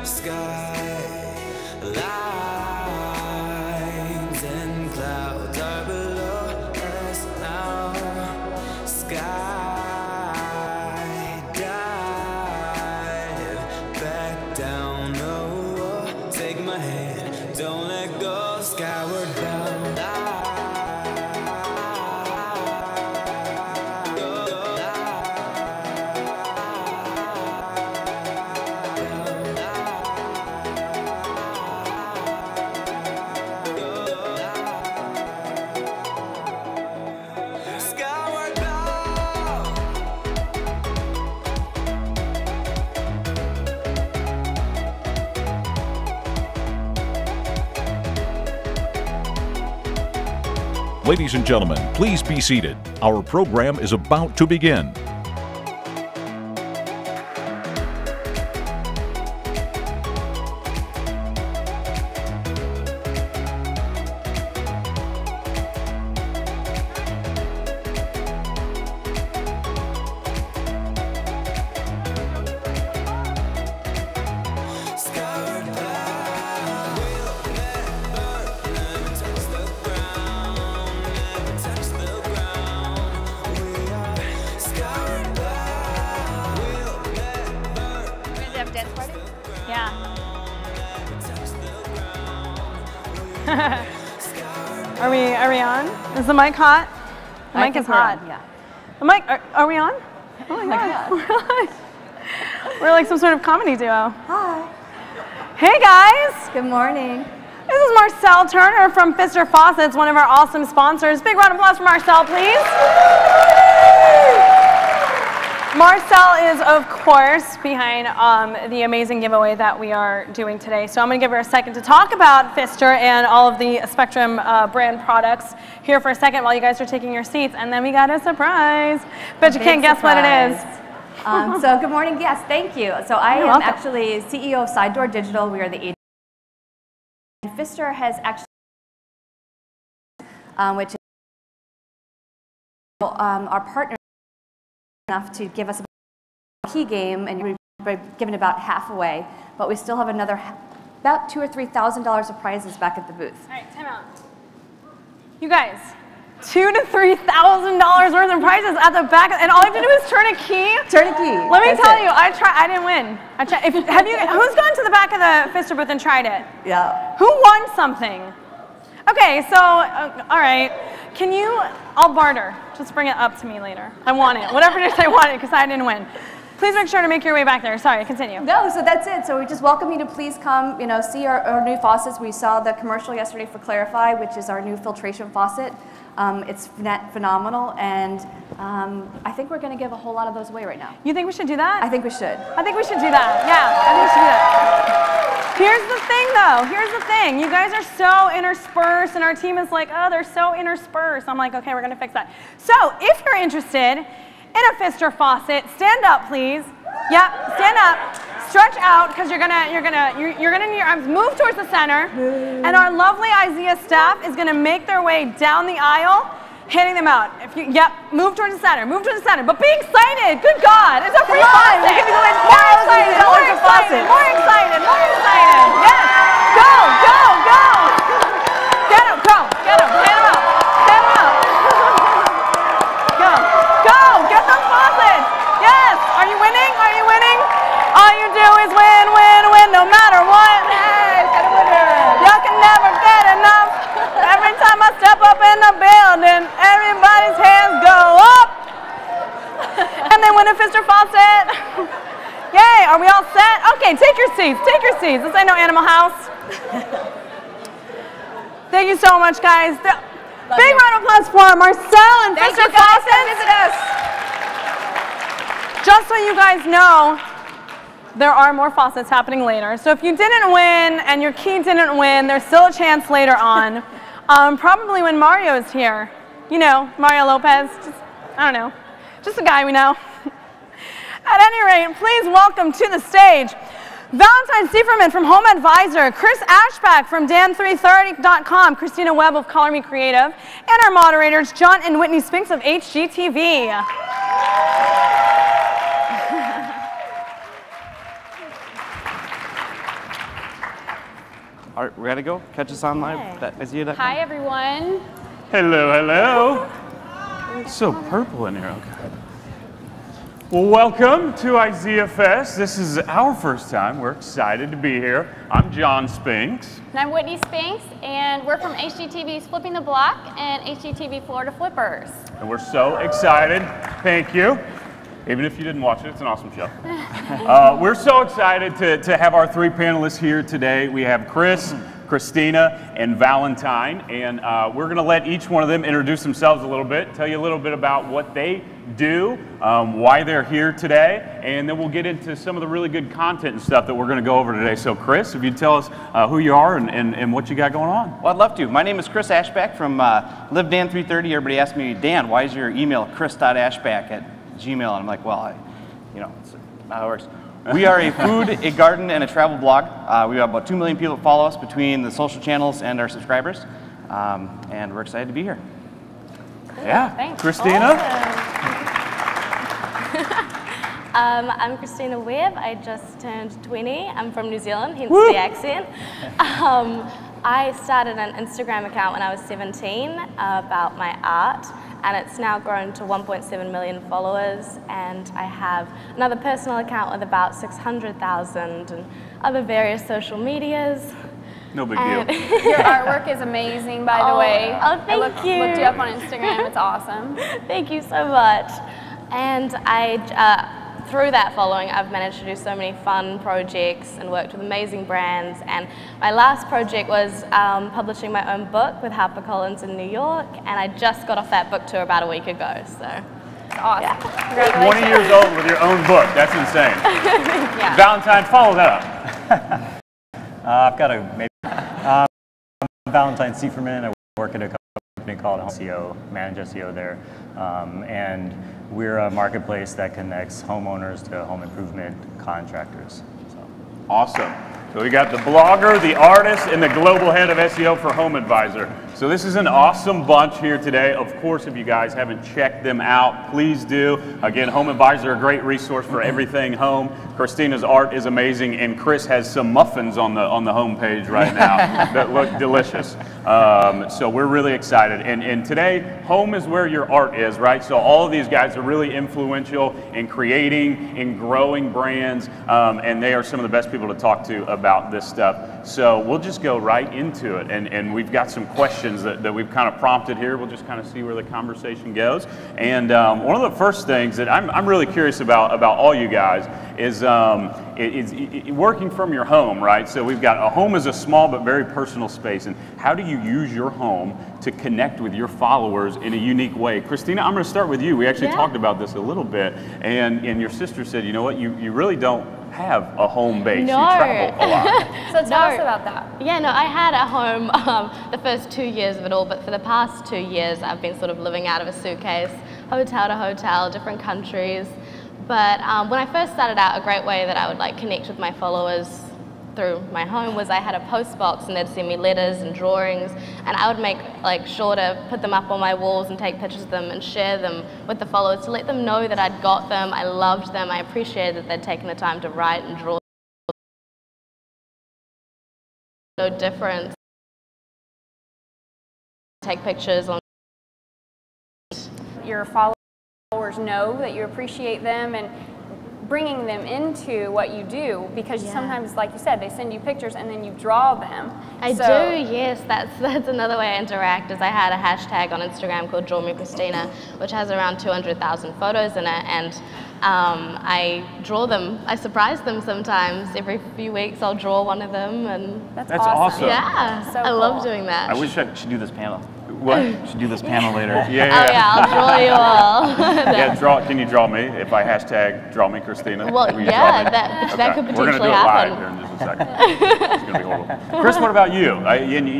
sky, lines and clouds are below us now, sky dive back down, oh, take my hand, don't let go, skyward bound. Skyward bound. Ladies and gentlemen, please be seated. Our program is about to begin. Skyward bound. We'll never touch the ground, never touch the ground. We are skyward bound. We'll never Did you have a dance party? Yeah. Are we on? Is the mic hot? The mic is hot. Yeah. The mic, are we on? Oh my God. We're like some sort of comedy duo. Hi. Hey guys. Good morning. This is Marcel Turner from Pfister Faucets, one of our awesome sponsors. Big round of applause for Marcel, please. Marcel is, of course, behind the amazing giveaway that we are doing today. So I'm going to give her a second to talk about Pfister and all of the Spectrum brand products here for a second while you guys are taking your seats. And then we got a surprise. But you can't guess what it is. So good morning, yes, thank you. So I am actually CEO of Side Door Digital. We are the agency. Pfister has actually, which is our partner enough to give us a key game, and we've given about half away, but we still have another about $2,000 or $3,000 of prizes back at the booth. All right, time out. You guys, $2,000 to $3,000 worth of prizes at the back, and all you have to do is turn a key. Turn a key. Let me tell you, I didn't win. Who's gone to the back of the Pfister booth and tried it? Yeah. Who won something? Okay, so, all right. I'll barter. Just bring it up to me later. I want it. Whatever it is, I want it because I didn't win. Please make sure to make your way back there. Sorry, continue. No, so that's it. So we just welcome you to please come, see our new faucets. We saw the commercial yesterday for Clarify, which is our new filtration faucet. It's phenomenal, and I think we're going to give a whole lot of those away right now. You think we should do that? I think we should. I think we should do that. Yeah, I think we should do that. Here's the thing, though. Here's the thing. You guys are so interspersed, and our team is like, oh, they're so interspersed. I'm like, okay, we're going to fix that. So if you're interested in a Pfister faucet, stand up, please. Yep, stand up. Stretch out, because you're gonna need your arms. Move towards the center, and our lovely IZEA staff is gonna make their way down the aisle, handing them out. Move towards the center. Move towards the center. But be excited. Good God, it's a free faucet. We're giving away more excited. More excited. More excited. More excited. Yes. Go. Go. Go. Get him. Go. Get him. Hand him out. Hand him out. Go. Go. Get those faucets. Yes. Are you winning? Are you winning? All you do is win, win, win, no matter what. Hey, got a winner. You can never get enough. Every time I step up in the building, everybody's hands go up. And they win a Pfister faucet. Yay, are we all set? Okay, take your seats, take your seats. This ain't no Animal House. Thank you so much, guys. Big round of applause for Marcel and Pfister Faucets. Visit us. Just so you guys know, there are more faucets happening later. So if you didn't win and your key didn't win, there's still a chance later on. Probably when Mario is here. You know, Mario Lopez. I don't know. Just a guy we know. At any rate, please welcome to the stage Valentine Sieferman from Home Advisor, Chris Ashback from Dan330.com, Christina Webb of Color Me Creative, and our moderators, John and Whitney Spinks of HGTV. All right, we're ready to go? Catch us on live at IZEA.com. Hi, everyone. Hello, hello. It's so purple in here, okay. Well, welcome to IZEAFest. This is our first time. We're excited to be here. I'm John Spinks. And I'm Whitney Spinks, and we're from HGTV's Flipping the Block and HGTV Florida Flippers. And we're so excited. Thank you. Even if you didn't watch it, it's an awesome show. We're so excited to have our three panelists here today. We have Chris, Christina, and Valentine, and we're going to let each one of them introduce themselves a little bit, tell you a little bit about what they do, why they're here today, and then we'll get into some of the really good content and stuff that we're going to go over today. So Chris, if you'd tell us who you are and what you got going on. Well, I'd love to. My name is Chris Ashback from LiveDan330. Everybody asks me, Dan, why is your email chris.ashback@gmail? And I'm like, well, it's not how it works. We are a food, a garden, and a travel blog. We have about 2 million people that follow us between the social channels and our subscribers, and we're excited to be here. Yeah, thanks. Christina? I'm Christina Webb. I just turned 20. I'm from New Zealand, hence the accent. I started an Instagram account when I was 17 about my art, and it's now grown to 1.7 million followers, and I have another personal account with about 600,000 and other various social medias. No big deal. Your artwork is amazing, by the way. Oh, thank you. I looked you up on Instagram. It's awesome. Thank you so much. And through that following, I've managed to do so many fun projects and worked with amazing brands. And my last project was publishing my own book with HarperCollins in New York, and I just got off that book tour about a week ago. So, awesome. Yeah. 20 years old with your own book. That's insane. Yeah. Valentine, follow that up. I've got a maybe. Valentine Sieferman. I work at a company called SEO, manage SEO there, and we're a marketplace that connects homeowners to home improvement contractors. So. Awesome. So we got the blogger, the artist, and the global head of SEO for Home Advisor. So this is an awesome bunch here today. Of course, if you guys haven't checked them out, please do. Again, Home Advisor, a great resource for everything home. Christina's art is amazing, and Chris has some muffins on the home page right now that look delicious. So we're really excited. And today, home is where your art is, right? So all of these guys are really influential in creating, in growing brands, and they are some of the best people to talk to about this stuff. So we'll just go right into it. And we've got some questions that we've kind of prompted here. We'll just kind of see where the conversation goes. And one of the first things that I'm really curious about all you guys is working from your home, right? So we've got a home is a small but very personal space. And how do you use your home to connect with your followers in a unique way? Christina, I'm going to start with you. We actually talked about this a little bit. And your sister said, you know what, you really don't have a home base. No. You travel a lot. So tell us about that. Yeah, no, I had a home the first 2 years of it all, but for the past 2 years, I've been sort of living out of a suitcase, hotel to hotel, different countries. But when I first started out, a great way that I would like connect with my followers through my home was I had a post box, and they'd send me letters and drawings, and I would make like sure to put them up on my walls and take pictures of them and share them with the followers to let them know that I'd got them, I loved them, I appreciated that they'd taken the time to write and draw. No difference. Take pictures on. Your followers know that you appreciate them and bringing them into what you do, because sometimes, like you said, they send you pictures and then you draw them. I do, yes. That's another way I interact. Is I had a hashtag on Instagram called Draw Me Christina, which has around 200,000 photos in it, and I draw them. I surprise them sometimes. Every few weeks, I'll draw one of them, and that's awesome. Yeah, so I love doing that. I wish I should do this panel. What? Should do this panel later. Yeah. Oh yeah, I'll draw you all. Yeah, can you draw me if I hashtag Draw Me Christina? Well, yeah, that could potentially We're happen. We're going to do it live here in just a second. It's going to be horrible. Chris, what about you?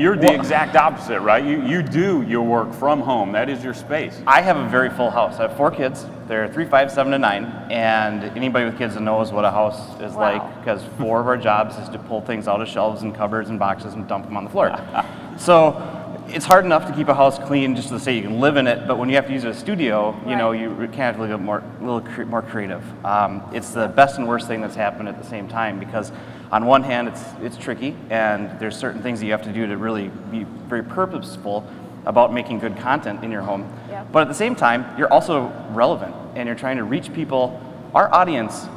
You're the exact opposite, right? You do your work from home. That is your space. I have a very full house. I have 4 kids. They're 3, 5, 7, and 9. And anybody with kids knows what a house is like, because 4 of our jobs is to pull things out of shelves and cupboards and boxes and dump them on the floor. So it's hard enough to keep a house clean just to say you can live in it, but when you have to use it as a studio, you know, you kind of have to be a little more creative. It's the best and worst thing that's happened at the same time, because on one hand, it's tricky, and there's certain things that you have to do to really be very purposeful about making good content in your home. Yep. But at the same time, you're also relevant, and you're trying to reach people. Our audience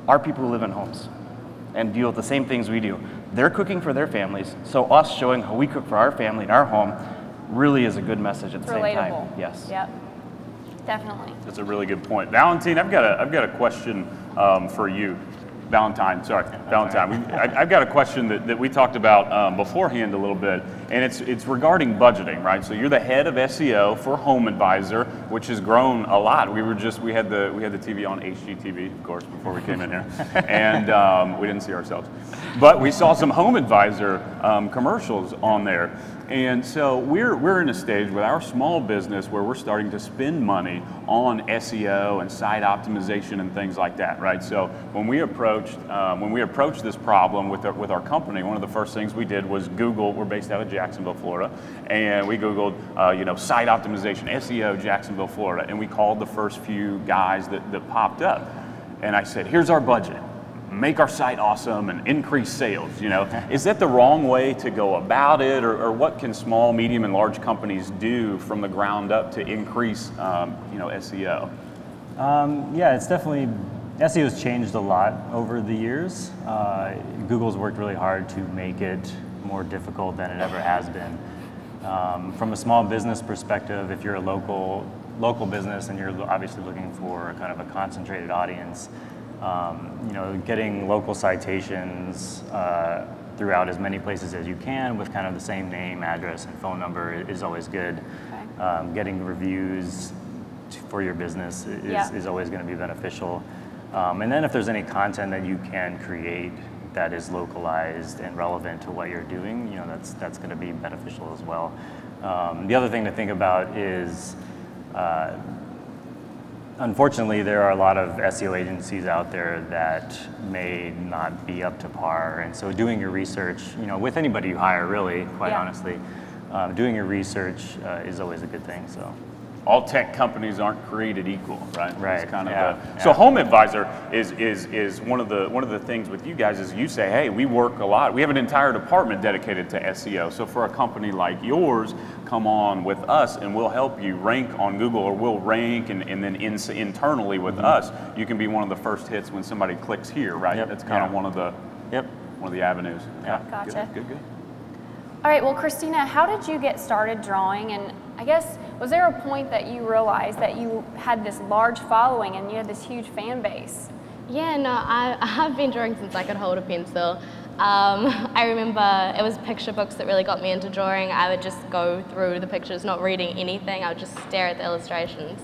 are people who live in homes and deal with the same things we do. They're cooking for their families, so us showing how we cook for our family in our home really is a good message at the same time. Yes. Yep. Definitely. That's a really good point. Valentine, I've got a question for you. Valentine. I've got a question that we talked about beforehand a little bit, and it's regarding budgeting, right? So you're the head of SEO for Home Advisor, which has grown a lot. We had the TV on HGTV, of course, before we came in here, and we didn't see ourselves, but we saw some Home Advisor commercials on there. And so we're in a stage with our small business where we're starting to spend money on SEO and site optimization and things like that, right? So when we approached this problem with our company, one of the first things we did was Google. We're based out of Jacksonville, Florida, and we Googled site optimization, SEO, Jacksonville, Florida, and we called the first few guys that popped up. And I said, here's our budget. Make our site awesome and increase sales. Is that the wrong way to go about it, or what can small, medium, and large companies do from the ground up to increase, SEO? Yeah, it's definitely, SEO's changed a lot over the years. Google's worked really hard to make it more difficult than it ever has been. From a small business perspective, if you're a local business and you're obviously looking for kind of a concentrated audience, getting local citations throughout as many places as you can with kind of the same name, address, and phone number is always good. Okay. Getting reviews for your business is always going to be beneficial. And then if there's any content that you can create that is localized and relevant to what you're doing, you know, that's going to be beneficial as well. The other thing to think about is, unfortunately, there are a lot of SEO agencies out there that may not be up to par, and so doing your research, you know, with anybody you hire, really, quite honestly, doing your research is always a good thing. So. All tech companies aren't created equal, right? Right. It's kind of So Home Advisor is one of the things with you guys is you say, hey, we work a lot. We have an entire department dedicated to SEO. So for a company like yours, come on with us and we'll help you rank on Google, or we'll rank and then internally with us, you can be one of the first hits when somebody clicks here, right? That's kind of one of the avenues. Yeah. Gotcha. Good. All right, well, Christina, how did you get started drawing? And I guess, was there a point that you realized that you had this large following and you had this huge fan base? Yeah, no, I've been drawing since I could hold a pencil. I remember it was picture books that really got me into drawing. I would just go through the pictures, not reading anything. I would just stare at the illustrations.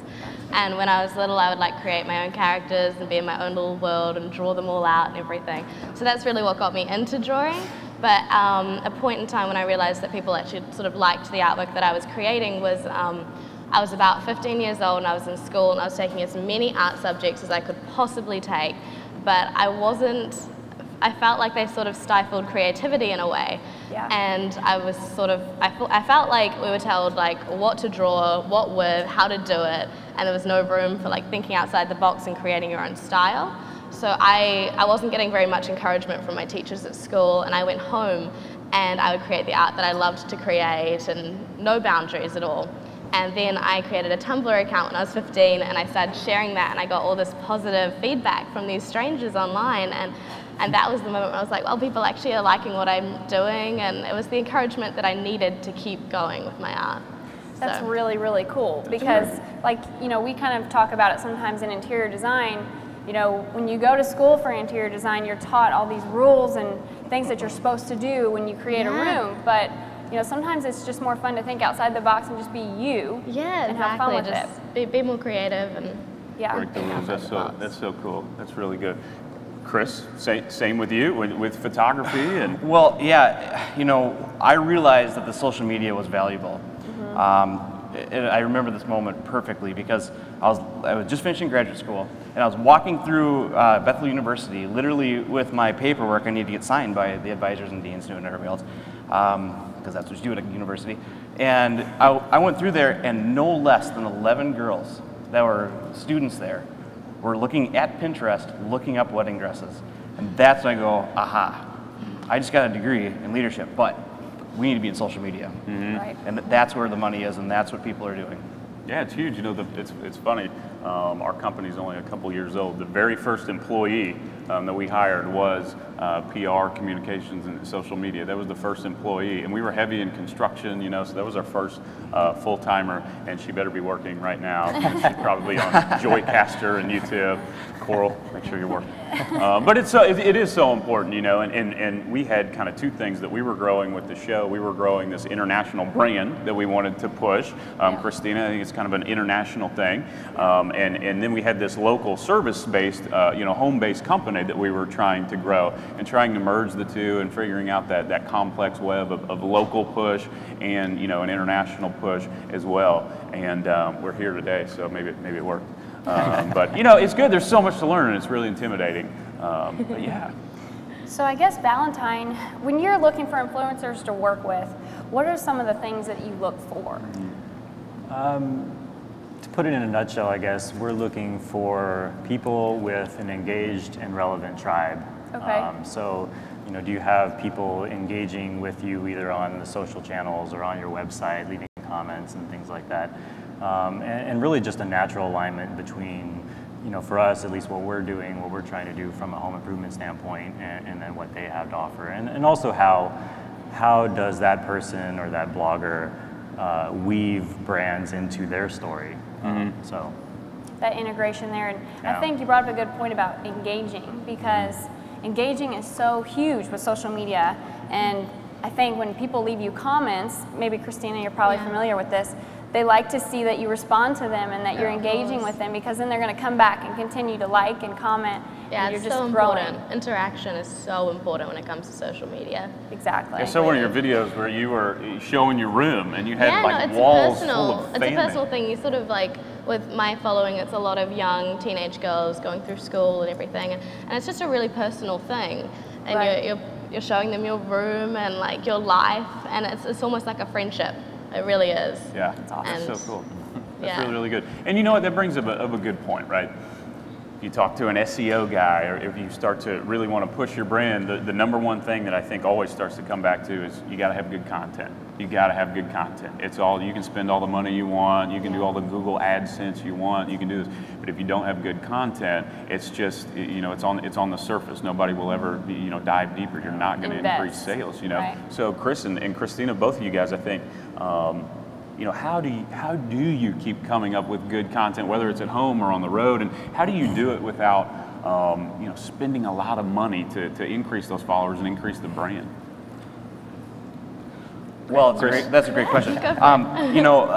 And when I was little, I would like create my own characters and be in my own little world and draw them all out and everything. So that's really what got me into drawing. But a point in time when I realized that people actually sort of liked the artwork that I was creating was I was about 15 years old and I was in school and I was taking as many art subjects as I could possibly take, but I felt like they sort of stifled creativity in a way. Yeah. And I was sort of, I felt like we were told like what to draw, what with, how to do it, and there was no room for like thinking outside the box and creating your own style. So I wasn't getting very much encouragement from my teachers at school, and I went home and I would create the art that I loved to create and no boundaries at all. And then I created a Tumblr account when I was 15 and I started sharing that, and I got all this positive feedback from these strangers online, and that was the moment where I was like, well, people actually are liking what I'm doing, and it was the encouragement that I needed to keep going with my art. That's really, really cool, because like, you know, we kind of talk about it sometimes in interior design. You know, when you go to school for interior design, you're taught all these rules and things that you're supposed to do when you create a room, but you know, sometimes it's just more fun to think outside the box and just be you. Yeah, and have fun with it. Be more creative and Break the rules. That's so cool. That's really good. Chris, same with you with photography and. Well, yeah, you know, I realized that the social media was valuable. And I remember this moment perfectly because I was just finishing graduate school and I was walking through Bethel University, literally with my paperwork I need to get signed by the advisors and deans and everybody else, because that's what you do at a university. And I went through there, and no less than 11 girls that were students there were looking at Pinterest, looking up wedding dresses. And that's when I go, aha, I just got a degree in leadership, but we need to be in social media. Right. And that's where the money is, and that's what people are doing. Yeah, it's huge. You know, it's funny. Our company's only a couple years old. The very first employee that we hired was PR, communications, and social media. That was the first employee, and we were heavy in construction. You know, so that was our first full timer. And she better be working right now. She's probably on Joycaster and YouTube. Coral, make sure you're working. But it is so important, you know. And we had kind of two things that we were growing with the show. We were growing this international brand that we wanted to push. Christina, I think it's kind of an international thing. And then we had this local service-based, you know, home-based company that we were trying to grow and trying to merge the two and figuring out that complex web of local push and, you know, an international push as well. And we're here today, so maybe it worked. But, you know, it's good. There's so much to learn, and it's really intimidating. But yeah. So I guess, Valentine, when you're looking for influencers to work with, what are some of the things that you look for? To put it in a nutshell, I guess, we're looking for people with an engaged and relevant tribe. Okay. So, you know, do you have people engaging with you either on the social channels or on your website, leaving comments and things like that? And really just a natural alignment between, you know, for us, at least what we're doing, what we're trying to do from a home improvement standpoint, and then what they have to offer. And also how does that person or that blogger weave brands into their story? So that integration there. And I think you brought up a good point about engaging, because engaging is so huge with social media. And I think when people leave you comments, maybe Christina, you're probably familiar with this, they like to see that you respond to them and that you're engaging with them, because then they're going to come back and continue to like and comment. Yeah, and it's you're so just important. growing. Interaction is so important when it comes to social media. Exactly. I saw one of your videos where you were showing your room and you had Yeah, like no, walls full of it's a fan personal mail. thing. You sort of like, with my following, it's a lot of young teenage girls going through school and everything, and it's just a really personal thing. And Right. you're showing them your room and like your life, and it's almost like a friendship. It really is. Yeah, awesome. that's And- so cool. That's yeah. really, really good. And you know what, that brings up a good point, right? If you talk to an SEO guy, or if you start to really want to push your brand, the number one thing that I think always starts to come back to is you got to have good content. You got to have good content. It's all, you can spend all the money you want, you can do all the Google AdSense you want, you can do this, but if you don't have good content, it's just, you know, it's on the surface. Nobody will ever, you know, dive deeper. You're not going to increase Invest. sales, you know. Right. So Chris and Christina, both of you guys, I think, you know, how do you keep coming up with good content, whether it's at home or on the road, and how do you do it without, you know, spending a lot of money to increase those followers and increase the brand? Well, Chris? that's a great question. Go for it. You know,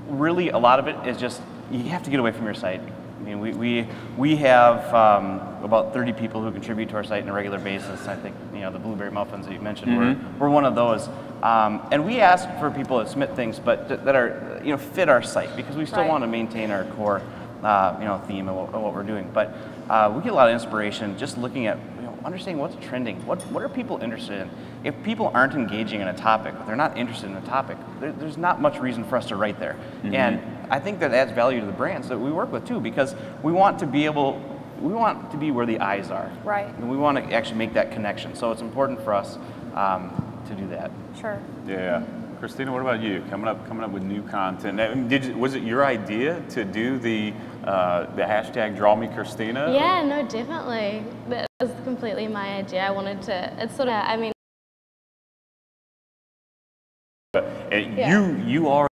really a lot of it is just, you have to get away from your site. I mean, we have about 30 people who contribute to our site on a regular basis. I think, you know, the blueberry muffins that you mentioned, we're one of those. And we ask for people to submit things, but that are, you know, fit our site, because we still Right. want to maintain our core, you know, theme of what we're doing. But we get a lot of inspiration just looking at, you know, understanding what's trending, what are people interested in. If people aren't engaging in a topic, if they're not interested in a topic, there's not much reason for us to write there. And I think that adds value to the brands that we work with too, because we want to be where the eyes are. Right. And we want to actually make that connection. So it's important for us to do that. Sure. Yeah. Christina, what about you? Coming up with new content. Now, was it your idea to do the hashtag Draw Me Christina? Yeah, no, definitely. That was completely my idea. I wanted to, it's sort of, I mean, You are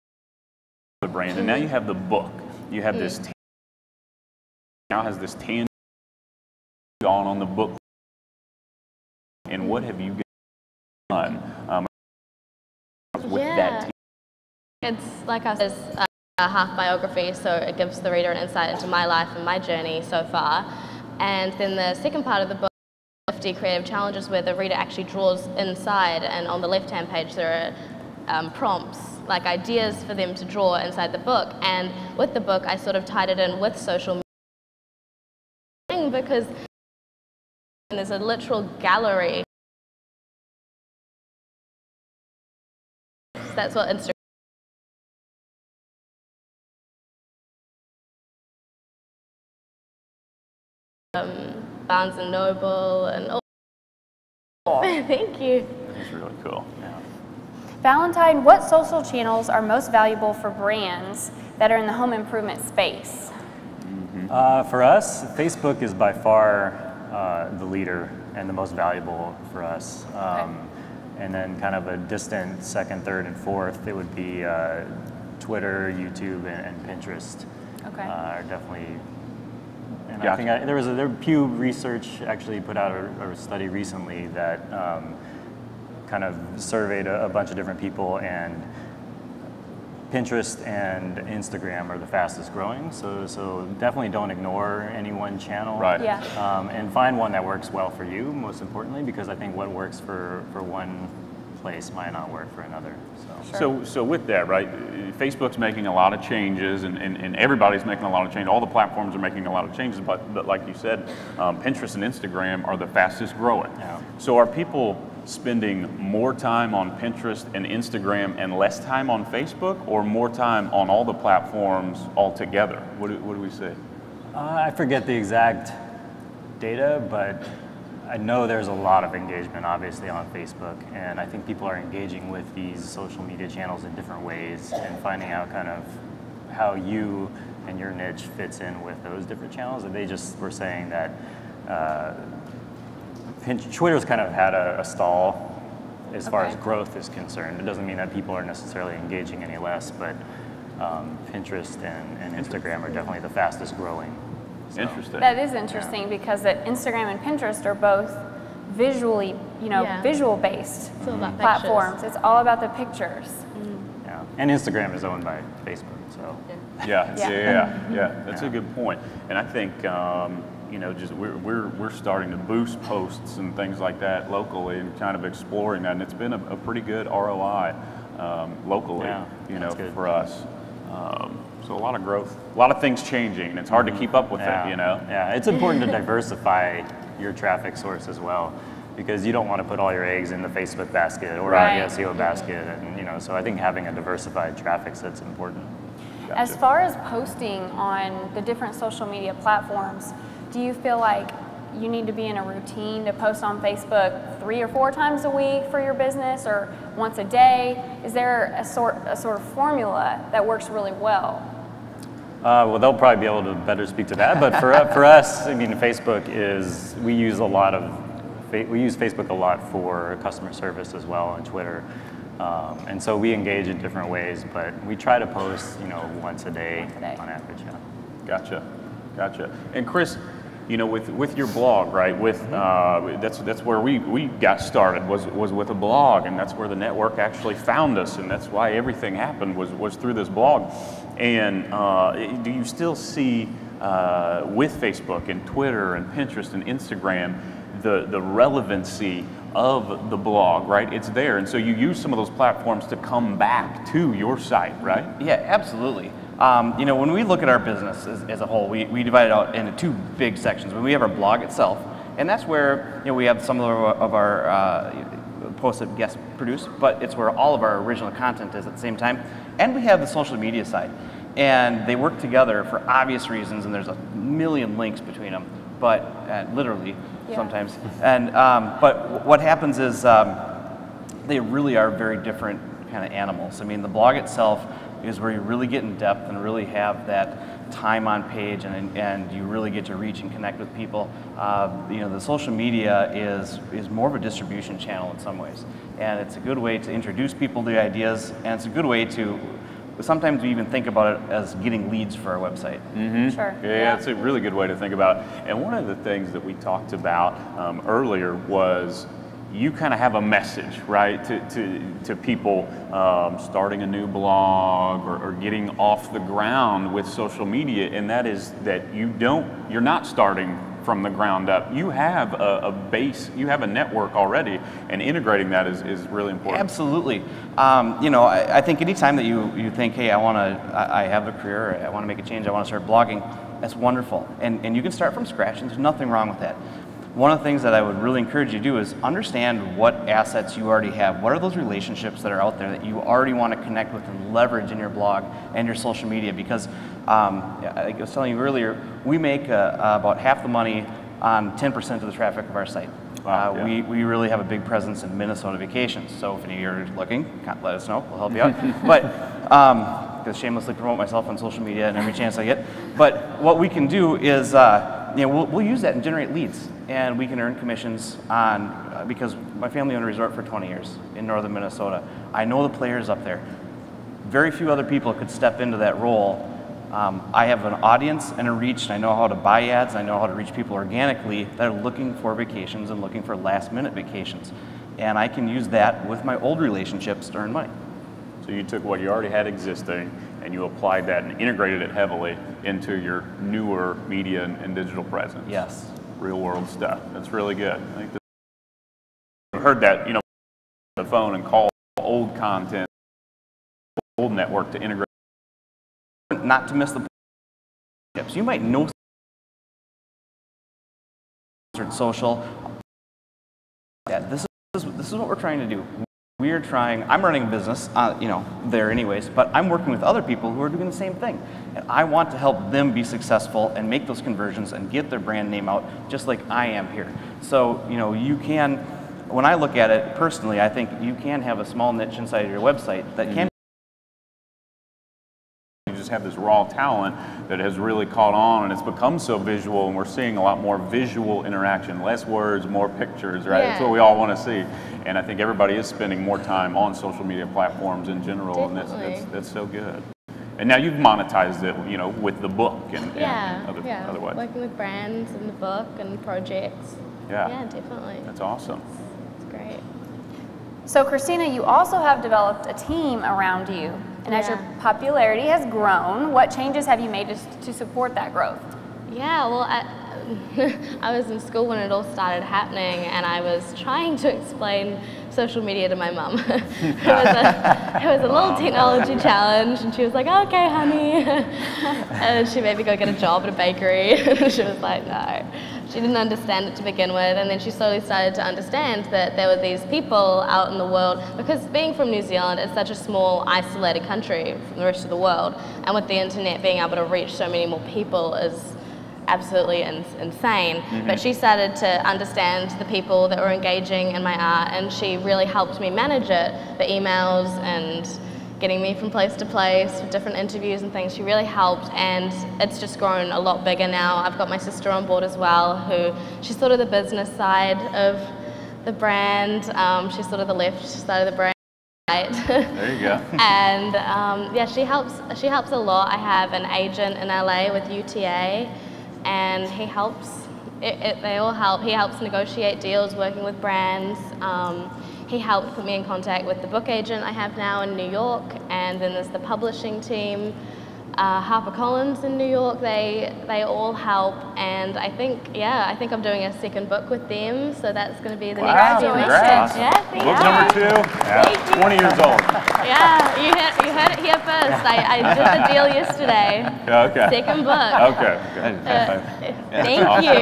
the brand, and now you have the book. You have this now has this tan gone on the book. And what have you done with that? It's like I said, it's a half biography, so it gives the reader an insight into my life and my journey so far. And then the second part of the book, 50 creative challenges, where the reader actually draws inside, and on the left-hand page there are prompts, like ideas for them to draw inside the book. And with the book, I sort of tied it in with social media, because there's a literal gallery. That's what Instagram. Barnes and Noble and all. Thank you. That's really cool. Yeah. Valentine, what social channels are most valuable for brands that are in the home improvement space? For us, Facebook is by far the leader and the most valuable for us. And then kind of a distant second, third, and fourth, it would be Twitter, YouTube, and Pinterest. Are definitely. And I think there Pew Research actually put out a study recently that kind of surveyed a bunch of different people, and Pinterest and Instagram are the fastest growing. So definitely don't ignore any one channel. Right. Yeah. And find one that works well for you, most importantly, because I think what works for one place might not work for another. So with that, right, Facebook's making a lot of changes, and everybody's making a lot of changes. All the platforms are making a lot of changes, but like you said, Pinterest and Instagram are the fastest growing. Yeah. So are people spending more time on Pinterest and Instagram and less time on Facebook, or more time on all the platforms altogether? What do we say? I forget the exact data, but I know there's a lot of engagement, obviously, on Facebook, and I think people are engaging with these social media channels in different ways and finding out kind of how you and your niche fits in with those different channels. And they just were saying that Twitter's kind of had a stall as far as growth is concerned. It doesn't mean that people are necessarily engaging any less, but Pinterest and Instagram are definitely the fastest growing. So, interesting. That is interesting because that Instagram and Pinterest are both visually, visual-based platforms. It's all about the pictures. And Instagram is owned by Facebook, so. Yeah. That's a good point. And I think, you know, just we're starting to boost posts and things like that locally and kind of exploring that. And it's been a pretty good ROI locally, you know, for us. So a lot of growth, a lot of things changing, and it's hard to keep up with it, you know? Yeah, it's important to diversify your traffic source as well, because you don't want to put all your eggs in the Facebook basket or the SEO basket, and you know, so I think having a diversified traffic set's important. As far as posting on the different social media platforms, do you feel like you need to be in a routine to post on Facebook 3 or 4 times a week for your business, or once a day? Is there a sort of formula that works really well? Well, they'll probably be able to better speak to that, but for us, I mean, Facebook is, we use Facebook a lot for customer service as well, and Twitter. And so we engage in different ways, but we try to post, you know, once a day on average. Gotcha. And Chris, you know, with your blog, right? With that's where we got started, was with a blog, and that's where the network actually found us, and that's why everything happened was through this blog. And do you still see with Facebook and Twitter and Pinterest and Instagram the relevancy of the blog, right? It's there, and so you use some of those platforms to come back to your site, right? Yeah, absolutely. You know, when we look at our business as a whole, we divide it out into 2 big sections. We have our blog itself, and that's where, you know, we have some of our posts that guests produce, but it's where all of our original content is at the same time. And we have the social media side, and they work together for obvious reasons, and there's a million links between them, but literally sometimes. And but what happens is they really are very different kind of animals. I mean, the blog itself is where you really get in depth and really have that time on page, and you really get to reach and connect with people. You know, the social media is more of a distribution channel in some ways, and it's a good way to introduce people to ideas, and it's a good way to, sometimes we even think about it as getting leads for our website. Sure. Yeah, it's a really good way to think about it. And one of the things that we talked about earlier was you kind of have a message, right, to people starting a new blog or getting off the ground with social media, and that is that you're not starting from the ground up. You have a base, you have a network already, and integrating that is really important. Absolutely. You know, I think anytime that you think, hey, I have a career, I want to make a change, I want to start blogging, that's wonderful. And you can start from scratch, and there's nothing wrong with that. One of the things that I would really encourage you to do is understand what assets you already have. What are those relationships that are out there that you already want to connect with and leverage in your blog and your social media? Because I was telling you earlier, we make about half the money on 10% of the traffic of our site. Wow, we really have a big presence in Minnesota vacations. So if any of you are looking, let us know. We'll help you out. But shamelessly promote myself on social media and every chance I get. But what we can do is, you know, we'll use that and generate leads, and we can earn commissions on, because my family owned a resort for 20 years in northern Minnesota. I know the players up there. Very few other people could step into that role. I have an audience and a reach, and I know how to buy ads, and I know how to reach people organically that are looking for vacations and looking for last-minute vacations. And I can use that with my old relationships to earn money. So you took what you already had existing and you applied that and integrated it heavily into your newer media and digital presence. Yes. Real world stuff. That's really good. I think I've heard that, you know, the phone and call old content, old network to integrate. Not to miss the tips. You might know social. Yeah, this is what we're trying to do. We're trying, I'm running a business, you know, there anyways, but I'm working with other people who are doing the same thing. And I want to help them be successful and make those conversions and get their brand name out just like I am here. So, you know, you can, when I look at it personally, I think you can have a small niche inside of your website that can. You just have this raw talent that has really caught on, and it's become so visual, and we're seeing a lot more visual interaction, less words, more pictures, right? That's what we all want to see. And I think everybody is spending more time on social media platforms in general, and that's so good. And now you've monetized it, you know, with the book and other ways. Working with brands and the book and projects. Yeah, definitely. That's awesome. It's great. So Christina, you also have developed a team around you. And as your popularity has grown, what changes have you made to support that growth? Yeah, well, I was in school when it all started happening, and I was trying to explain social media to my mum. It was a little technology challenge, and she was like, "Okay, honey," and she made me go get a job at a bakery. She was like, "No." She didn't understand it to begin with, and then she slowly started to understand that there were these people out in the world, because being from New Zealand, it's such a small, isolated country from the rest of the world, and with the internet being able to reach so many more people is absolutely insane. But she started to understand the people that were engaging in my art, and she really helped me manage it, the emails and getting me from place to place for different interviews and things. She really helped, and it's just grown a lot bigger now. I've got my sister on board as well, who she's sort of the business side of the brand. She's sort of the left side of the brand. There you go. And yeah, she helps a lot. I have an agent in LA with UTA, and he helps. They all help. He helps negotiate deals, working with brands. He helped put me in contact with the book agent I have now in New York, and then there's the publishing team, HarperCollins in New York. They all help, and I think I'm doing a second book with them, so that's going to be the next few weeks. Congrats. Yeah, thank Book you. number 2. Yeah, 20 years old. Yeah, you heard it here first. I did the deal yesterday. Okay. Second book. Okay. Thank Awesome. you.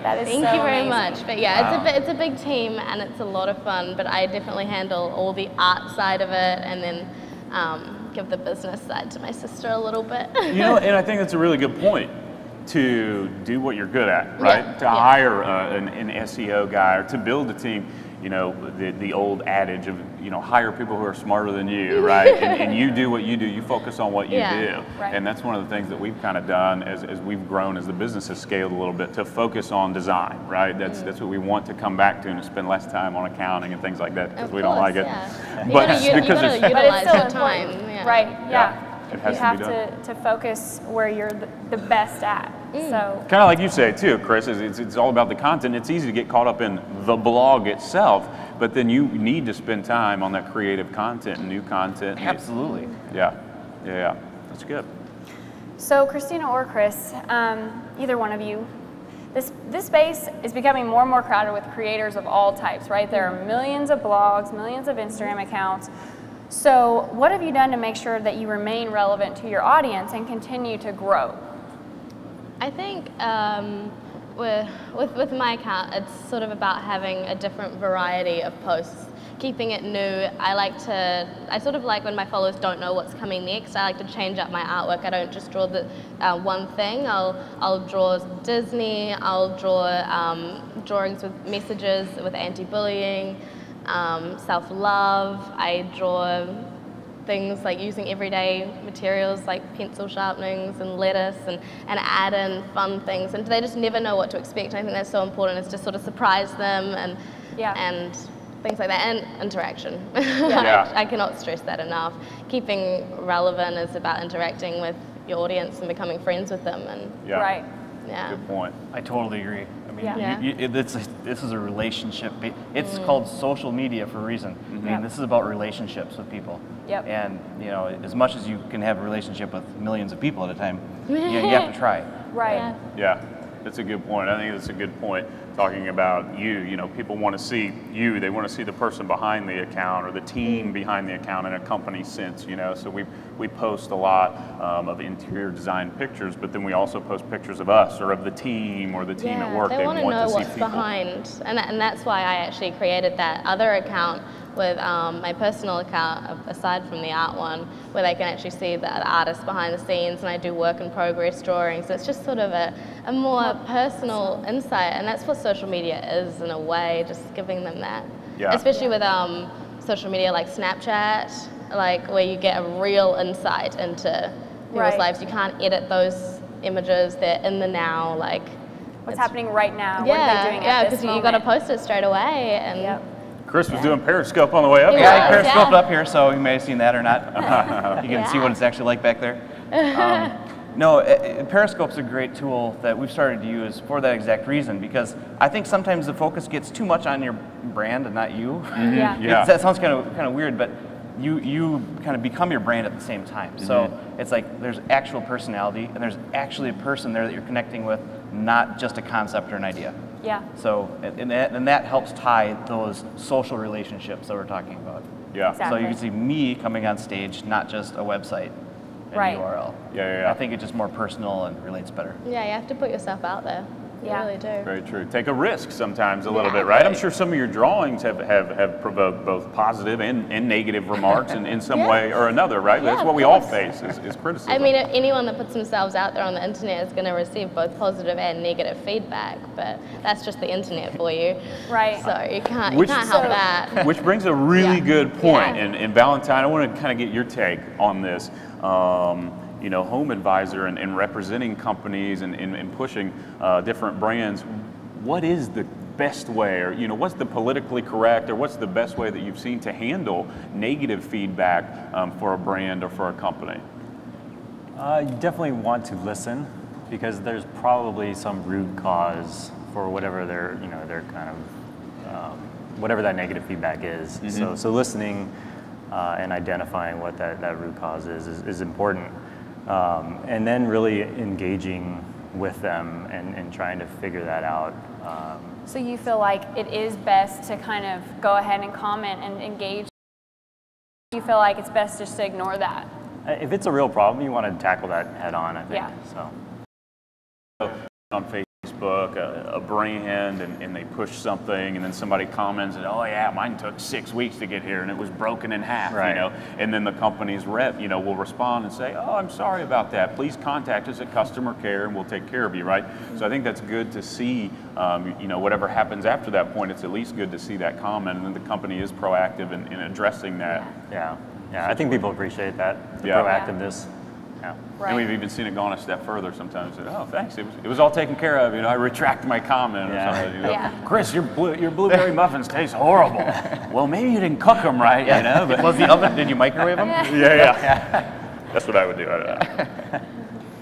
That is Thank so you very amazing. much. But yeah, it's a big team, and it's a lot of fun. But I definitely handle all the art side of it, and then give the business side to my sister a little bit. You know, and I think that's a really good point, to do what you're good at, right? Yeah, To yeah. hire an SEO guy, or to build a team. You know, the old adage of, you know, hire people who are smarter than you, right? and you do what you do. You focus on what you do. Right. And that's one of the things that we've kind of done as we've grown, as the business has scaled a little bit, to focus on design, right? That's what we want to come back to, and spend less time on accounting and things like that, because we don't like it. Yeah. But you because gotta it's utilize still your time. important. Yeah. Right, yeah. It has You to have be done. to focus where you're the best at. So Kind of like you say too, Chris, it's all about the content. It's easy to get caught up in the blog itself, but then you need to spend time on that creative content and new content. Absolutely. Yeah, that's good. So Christina or Chris, either one of you, this space is becoming more and more crowded with creators of all types, right? There are millions of blogs, millions of Instagram accounts. So what have you done to make sure that you remain relevant to your audience and continue to grow? I think with my account, it's sort of about having a different variety of posts, keeping it new. I sort of like when my followers don't know what's coming next. I like to change up my artwork. I don't just draw the one thing. I'll draw Disney. I'll draw drawings with messages with anti-bullying, self-love. I draw things like using everyday materials like pencil sharpenings and lettuce, and add in fun things, and they just never know what to expect. And I think that's so important, is to sort of surprise them and things like that, and interaction. I cannot stress that enough. Keeping relevant is about interacting with your audience and becoming friends with them. And Right. Yeah. Good point. I totally agree. I mean, Yeah. this is a relationship. It's called social media for a reason. I mean, this is about relationships with people. Yep. And, you know, as much as you can have a relationship with millions of people at a time, you have to try. Right. Yeah, that's a good point. I think that's a good point. Talking about you know, people want to see you. They want to see the person behind the account, or the team behind the account, in a company sense, you know. So we post a lot of interior design pictures, but then we also post pictures of us, or of the team, or the team at work. They want to know see what's people behind, and that's why I actually created that other account with my personal account, aside from the art one, where they can actually see the artist behind the scenes, and I do work in progress drawings. So it's just sort of a more personal insight, and that's what social media is in a way, just giving them that. Yeah. Especially with social media like Snapchat, like where you get a real insight into people's lives. You can't edit those images; they're in the now, like What's happening right now? Yeah, what are they doing at this because you got to post it straight away, and Chris was doing Periscope on the way up here. Yeah, I Periscoped up here, so you may have seen that or not. You can see what it's actually like back there. No, Periscope's a great tool that we've started to use for that exact reason, because I think sometimes the focus gets too much on your brand and not you. Yeah. That sounds kind of weird, but you kind of become your brand at the same time. So it's like there's actual personality and there's actually a person there that you're connecting with, not just a concept or an idea. Yeah. So, and that helps tie those social relationships that we're talking about. Yeah. Exactly. So you can see me coming on stage, not just a website and Right. URL. Yeah. I think it's just more personal and relates better. Yeah, you have to put yourself out there. You really do. Very true. Take a risk sometimes a little bit, right? I'm sure some of your drawings have provoked both positive and negative remarks in some way or another, right? Yeah, That's what we all face is criticism. I mean, anyone that puts themselves out there on the internet is going to receive both positive and negative feedback, but that's just the internet for you. Right. So you can't help that. Which brings a really good point. And Valentine, I want to kind of get your take on this. You know, Home Advisor and representing companies and pushing different brands. What is the best way, or what's the politically correct, or what's the best way that you've seen to handle negative feedback for a brand or for a company? You definitely want to listen, because there's probably some root cause for whatever their kind of whatever that negative feedback is. So listening and identifying what that root cause is important. And then really engaging with them and trying to figure that out. So you feel like it is best to kind of go ahead and comment and engage? You feel like it's best just to ignore that? If it's a real problem, you want to tackle that head on, I think. Yeah. So. On Facebook, a brand, and they push something, and then somebody comments, and oh yeah, mine took 6 weeks to get here, and it was broken in half, Right. And then the company's rep, will respond and say, oh, I'm sorry about that. Please contact us at customer care, and we'll take care of you, right? So I think that's good to see. Whatever happens after that point, it's at least good to see that comment, and then the company is proactive in addressing that. Yeah. I think people appreciate that, the Yeah. proactiveness. Yeah. And we've even seen it gone a step further sometimes. Said, oh, thanks. It was all taken care of. I retract my comment or something. Chris, your blueberry muffins taste horrible. Well, maybe you didn't cook them right, But Was the oven? Did you microwave them? Yeah. That's what I would do.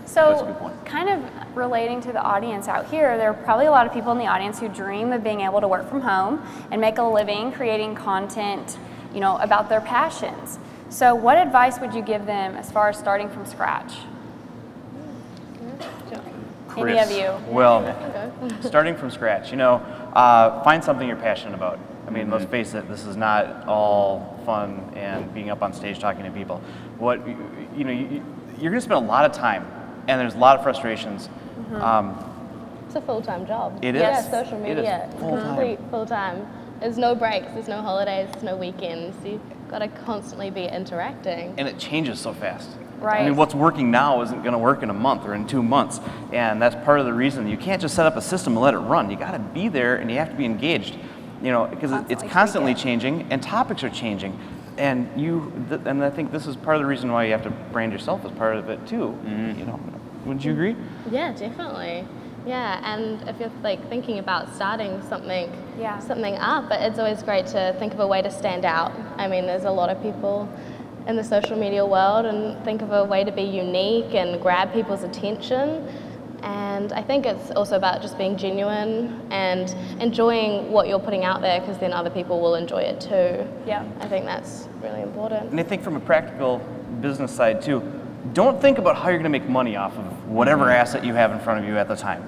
So, kind of relating to the audience out here, there are probably a lot of people in the audience who dream of being able to work from home and make a living creating content, about their passions. So what advice would you give them as far as starting from scratch? Any of you? Well, starting from scratch, find something you're passionate about. I mean, let's face it, this is not all fun and being up on stage talking to people. You're going to spend a lot of time, and there's a lot of frustrations. It's a full-time job. It is. Yeah, social media. It is full-time. Complete full-time. There's no breaks, there's no holidays, there's no weekends. You've got to constantly be interacting. And it changes so fast. Right. I mean, what's working now isn't going to work in a month or in 2 months. And that's part of the reason. You can't just set up a system and let it run. You got to be there and you have to be engaged, because it's constantly changing and topics are changing. And and I think this is part of the reason why you have to brand yourself as part of it too. Wouldn't you agree? Yeah, definitely. Yeah, and if you're thinking about starting something up, but it's always great to think of a way to stand out. I mean, there's a lot of people in the social media world, and think of a way to be unique and grab people's attention. And I think it's also about just being genuine and enjoying what you're putting out there, because then other people will enjoy it too. Yeah. I think that's really important. And I think from a practical business side too, don't think about how you're going to make money off of whatever asset you have in front of you at the time.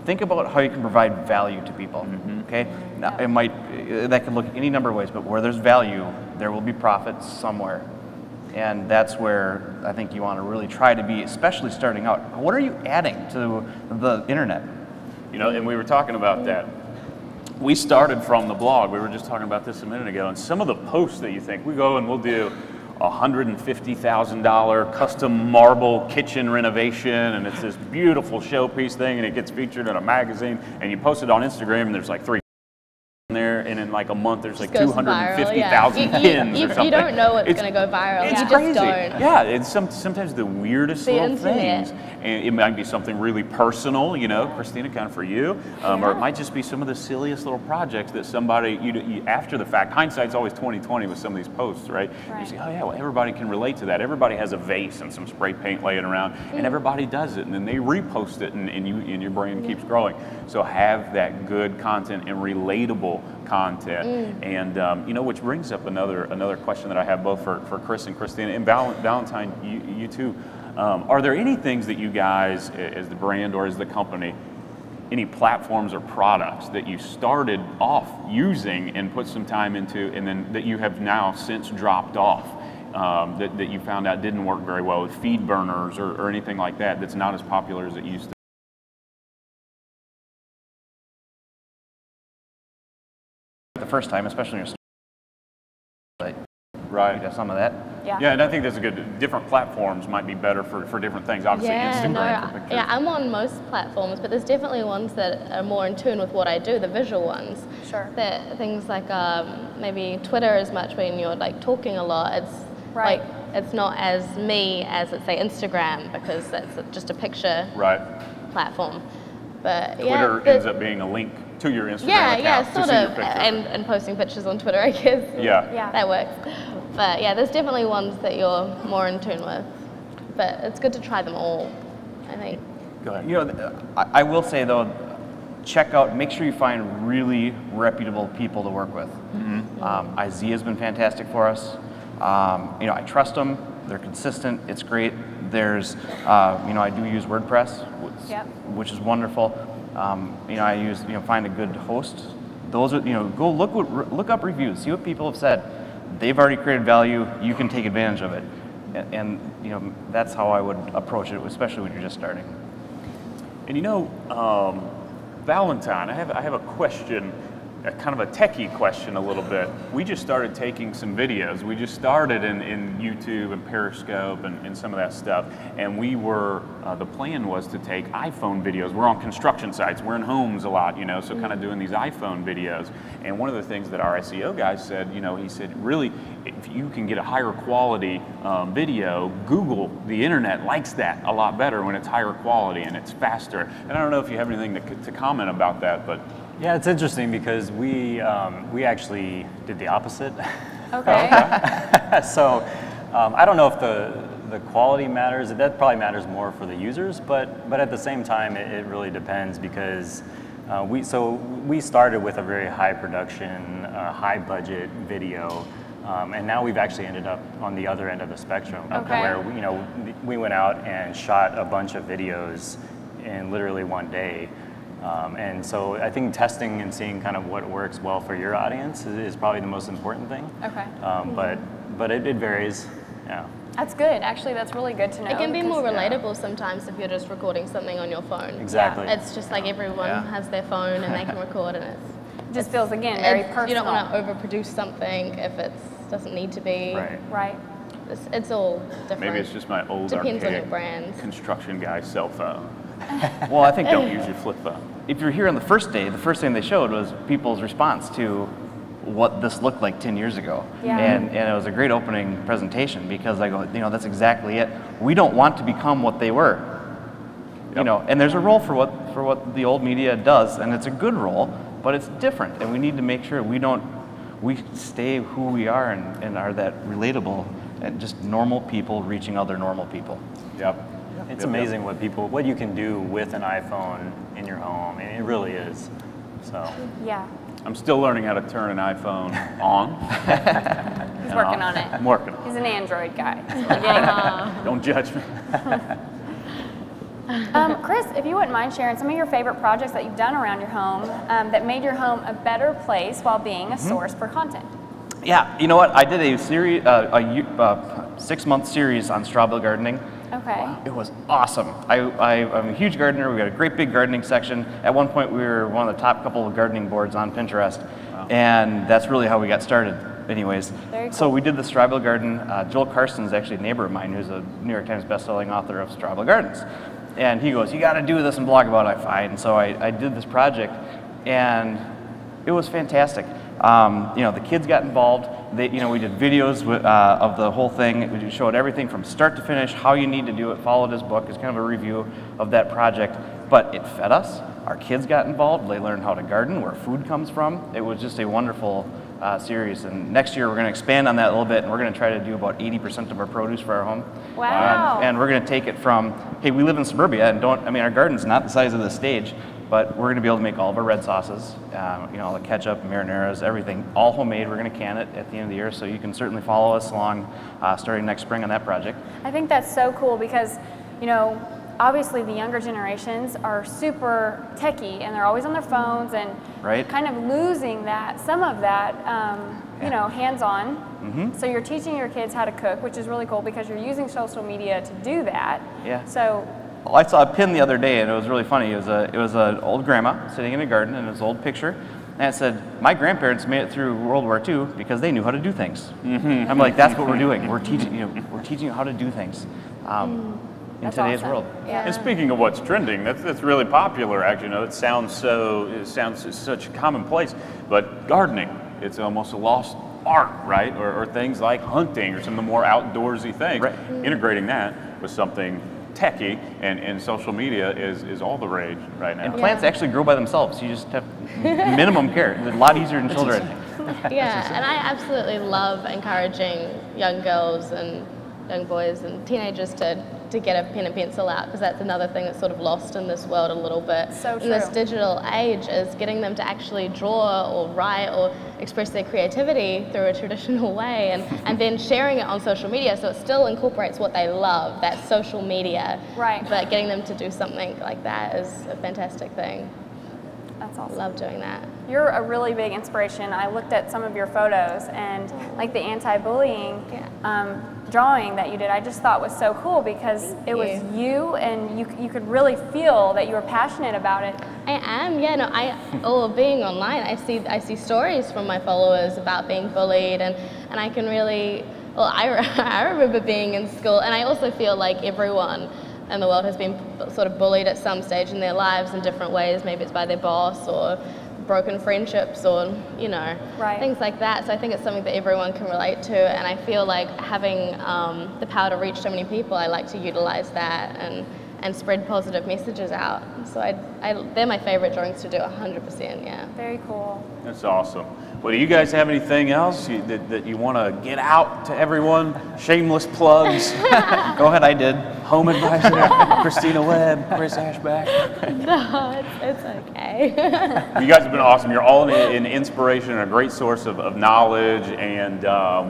Think about how you can provide value to people. Okay, now, that could look any number of ways, but where there's value, there will be profits somewhere, and that's where I think you want to really try to be, especially starting out. What are you adding to the internet? And we were talking about that. We started from the blog. We were just talking about this a minute ago, and some of the posts that you think, we go and we'll do $150,000 custom marble kitchen renovation, and it's this beautiful showpiece thing, and it gets featured in a magazine, and you post it on Instagram, and there's 3 in there, and in a month there's 250,000 pins or something. You don't know what's going to go viral. It's you crazy. Just don't. Yeah, it's sometimes the weirdest little things. And it might be something really personal, Christina, kind of for you, or it might just be some of the silliest little projects that somebody, you after the fact, hindsight's always 20/20 with some of these posts, right? You say, oh yeah, well, everybody can relate to that. Everybody has a vase and some spray paint laying around, and everybody does it, and then they repost it, and your brand keeps growing. So have that good content and relatable content. And you know, which brings up another question that I have both for Chris and Christina, and Valentine, you too. Are there any things that you guys, as the brand or as the company, any platforms or products that you started off using and put some time into, and then that you have now since dropped off, that you found out didn't work very well, with feed burners or anything like that, that's not as popular as it used to? The first time, especially when you're starting, right? Got some of that. Yeah. Yeah, and I think that's a good. Different platforms might be better for different things. Obviously, Instagram for pictures. Yeah, I'm on most platforms, but there's definitely ones that are more in tune with what I do, the visual ones. Sure. That things like maybe Twitter as much when you're like talking a lot. It's right. like it's not as me as let's say Instagram, because that's just a picture platform. But Twitter ends up being a link to your Instagram account sort to of, see your pictures. and posting pictures on Twitter, I guess. Yeah. That works. But yeah, there's definitely ones that you're more in tune with. But it's good to try them all, I think. Go ahead. You know, I will say though, make sure you find really reputable people to work with. IZEA has been fantastic for us. You know, I trust them. They're consistent. It's great. There's, you know, I do use WordPress, which is wonderful. You know, I use, you know, find a good host. Those are, you know, go look up reviews, see what people have said. They've already created value. You can take advantage of it, and you know, that's how I would approach it, especially when you're just starting. And you know, Valentine, I have a question, kind of a techie question a little bit. We just started taking some videos. We just started in YouTube and Periscope and some of that stuff. And we were, the plan was to take iPhone videos. We're on construction sites. We're in homes a lot, you know, so kind of doing these iPhone videos. And one of the things that our SEO guy said, you know, he said, really, if you can get a higher quality video, Google, the internet likes that a lot better when it's higher quality and it's faster. And I don't know if you have anything to comment about that, but. Yeah, it's interesting because we actually did the opposite. Okay. So I don't know if the quality matters. That probably matters more for the users, but at the same time, it really depends because we started with a very high production, high budget video. And now we've actually ended up on the other end of the spectrum, where we went out and shot a bunch of videos in literally one day. And so I think testing and seeing kind of what works well for your audience is probably the most important thing. Okay. But it varies. Yeah. That's good. Actually, that's really good to know. It can be more relatable sometimes if you're just recording something on your phone. Exactly. It's just like everyone has their phone and they can record, and it just feels again very personal. You don't want to overproduce something if it doesn't need to be. Right. It's all different. Maybe it's just my old Depends on your archaic brand. construction guy's cell phone. Well, I think Don't use your flip phone. If you're here on the first day, the first thing they showed was people's response to what this looked like 10 years ago. Yeah. And it was a great opening presentation because I go, you know, that's exactly it. We don't want to become what they were. You know, and there's a role for what the old media does, and it's a good role, but it's different, and we need to make sure we stay who we are and are that relatable and just normal people reaching other normal people. Yep. It's amazing what you can do with an iPhone in your home, and it really is. So. Yeah. I'm still learning how to turn an iPhone on. He's working on it. I'm working on it. He's an Android guy. So Don't judge me. Chris, if you wouldn't mind sharing some of your favorite projects that you've done around your home that made your home a better place while being a source for content. Yeah, you know what? I did a series, a 6-month series on strawberry gardening. Okay. It was awesome. I'm a huge gardener. We got a great big gardening section. At one point, we were one of the top couple of gardening boards on Pinterest, and that's really how we got started. Anyways, Very cool. So we did the strawberry garden. Joel Carson is actually a neighbor of mine who's a New York Times bestselling author of Strawberry Gardens. And he goes, "You got to do this and blog about it." Fine. And so I did this project, and it was fantastic. You know, the kids got involved. We did videos of the whole thing. We showed everything from start to finish, how you need to do it, followed his book. It's kind of a review of that project. But it fed us. Our kids got involved. They learned how to garden, where food comes from. It was just a wonderful series. And next year, we're going to expand on that a little bit, and we're going to try to do about 80% of our produce for our home. Wow. And we're going to take it from, hey, we live in suburbia, and our garden's not the size of the stage, but we're going to be able to make all of our red sauces, you know, the ketchup, marinaras, everything, all homemade. We're going to can it at the end of the year, so you can certainly follow us along starting next spring on that project. I think that's so cool because, you know, obviously the younger generations are super techie and they're always on their phones and kind of losing that, some of that, you know, hands-on. So you're teaching your kids how to cook, which is really cool because you're using social media to do that. Yeah. So. Well, I saw a pin the other day and it was really funny. It was an old grandma sitting in a garden and it was an old picture. And it said, my grandparents made it through World War II because they knew how to do things. I'm like, that's what we're doing. We're teaching you how to do things. In today's world. And speaking of what's trending, that's really popular. Actually, you know, it sounds such commonplace, but gardening, it's almost a lost art, right? Or things like hunting or some of the more outdoorsy things. Integrating that with something techie and social media is all the rage right now. And plants actually grow by themselves. You just have minimum care. It's a lot easier than children. Yeah, and I absolutely love encouraging young girls and young boys and teenagers to get a pen and pencil out, because that's another thing that's sort of lost in this world a little bit. So true. In this digital age, is getting them to actually draw or write or express their creativity through a traditional way and then sharing it on social media, so it still incorporates what they love, that social media. Right. But getting them to do something like that is a fantastic thing. That's awesome. Love doing that. You're a really big inspiration. I looked at some of your photos and like the anti-bullying drawing that you did, I just thought was so cool because it was you and you could really feel that you were passionate about it. I am, yeah. No, being online, I see stories from my followers about being bullied, and I can really, well, I remember being in school, and I also feel like everyone in the world has been sort of bullied at some stage in their lives in different ways. Maybe it's by their boss or broken friendships or, you know, things like that. So I think it's something that everyone can relate to, and I feel like having the power to reach so many people, I like to utilize that and spread positive messages out. So they're my favorite drawings to do, 100%, yeah. Very cool. That's awesome. Well, do you guys have anything else that you want to get out to everyone? Shameless plugs. Go ahead, I did. Home advisor, Christina Webb, Chris Ashback. No, it's okay. You guys have been awesome. You're all an inspiration and a great source of knowledge, and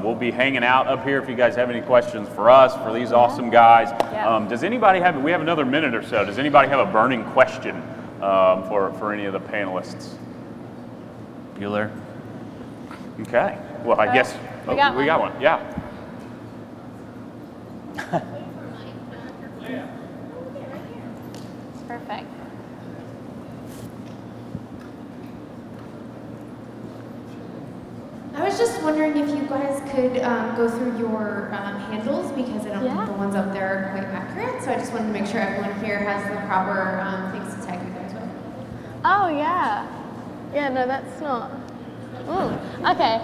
we'll be hanging out up here if you guys have any questions for us, for these awesome guys. Does anybody have, we have another minute or so, does anybody have a burning question for any of the panelists? Bueller? Okay. Well, I guess we got one. Yeah. Perfect. I was just wondering if you guys could go through your handles, because I don't think the ones up there are quite accurate. So I just wanted to make sure everyone here has the proper things to tag you guys with. Oh, yeah. Yeah, no, that's not. Okay.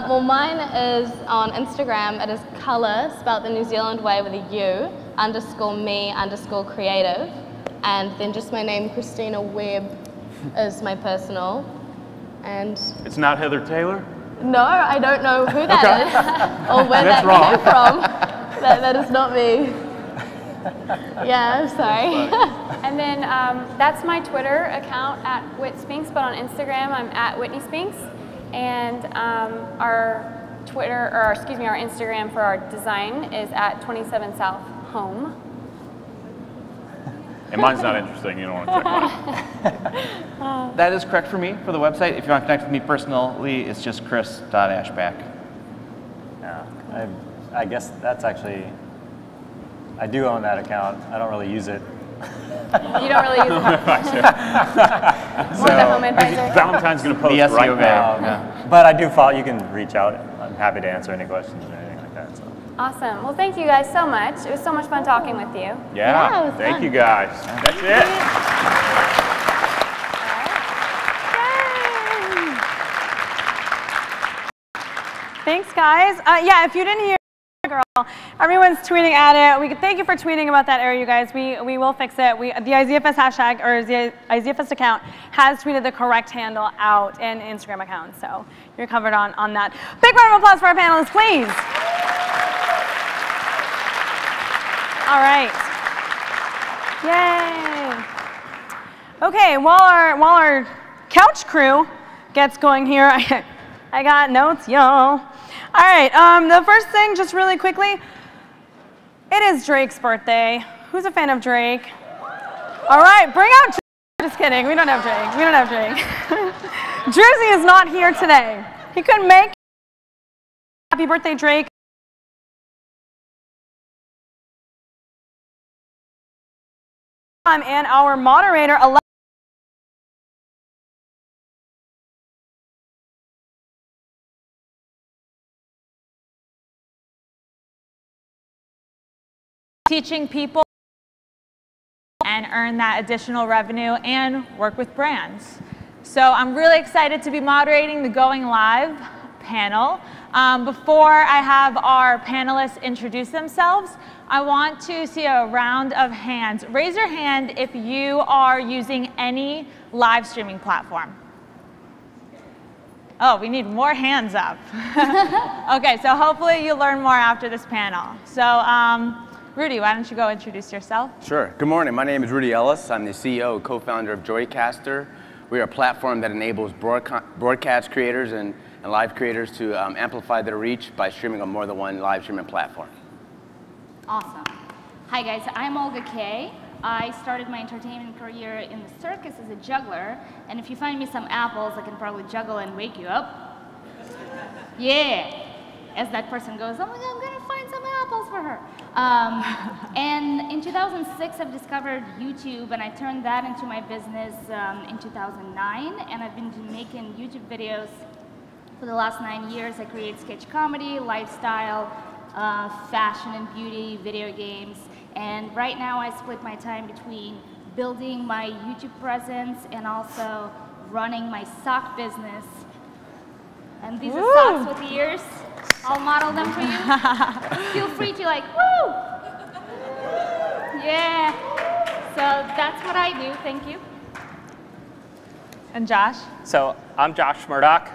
Well, mine is on Instagram. It is colour, spelled the New Zealand way with a U, _me_creative. And then just my name, Christina Webb, is my personal. And it's not Heather Taylor? no, I don't know who that is or where that came from. That is not me. Yeah, I'm sorry. And then that's my Twitter account at WhitSpinks, but on Instagram I'm at Whitney Spinks. And our Twitter, or excuse me, our Instagram for our design is at 27 South Home. And mine's not interesting, you don't want to check mine. That is correct for me for the website. If you want to connect with me personally, it's just chris.ashback. Yeah, I guess that's actually, I do own that account. I don't really use it. You don't really use it? Valentine's going to post right now. But I do follow, you can reach out. I'm happy to answer any questions or anything like that. So. Awesome. Well, thank you guys so much. It was so much fun talking with you. Yeah, thank you guys. That's it. Thanks, guys. Yeah, if you didn't hear, girl, everyone's tweeting at it. Thank you for tweeting about that error, you guys. We will fix it. The IZEAFest hashtag, or the IZEAFest account, has tweeted the correct handle out in Instagram account, so you're covered on that. Big round of applause for our panelists, please. All right. Yay. Okay, while our couch crew gets going here, I got notes, y'all. All right, the first thing, just really quickly, it is Drake's birthday. Who's a fan of Drake? All right, bring out Drake. Just kidding, we don't have Drake. We don't have Drake. Jersey is not here today. He couldn't make it. Happy birthday, Drake. And our moderator, teaching people and earn that additional revenue and work with brands. So I'm really excited to be moderating the Going Live panel. Before I have our panelists introduce themselves, I want to see a round of hands. Raise your hand if you are using any live streaming platform. Oh, we need more hands up. Okay, so hopefully you learn more after this panel. So Rudy, why don't you go introduce yourself? Sure. Good morning. My name is Rudy Ellis. I'm the CEO and co-founder of Joycaster. We are a platform that enables broadcast creators and live creators to amplify their reach by streaming on more than one live streaming platform. Awesome. Hi guys, I'm Olga Kay. I started my entertainment career in the circus as a juggler, and if you find me some apples, I can probably juggle and wake you up. Yeah. As that person goes, oh my God, I'm gonna find some apples for her. And in 2006, I've discovered YouTube, and I turned that into my business in 2009, and I've been making YouTube videos for the last 9 years. I create sketch comedy, lifestyle, fashion and beauty, video games, and right now I split my time between building my YouTube presence and also running my sock business. And these are socks with ears. I'll model them for you. Feel free to like, woo! Yeah. So that's what I do. Thank you. And Josh? So I'm Josh Murdoch,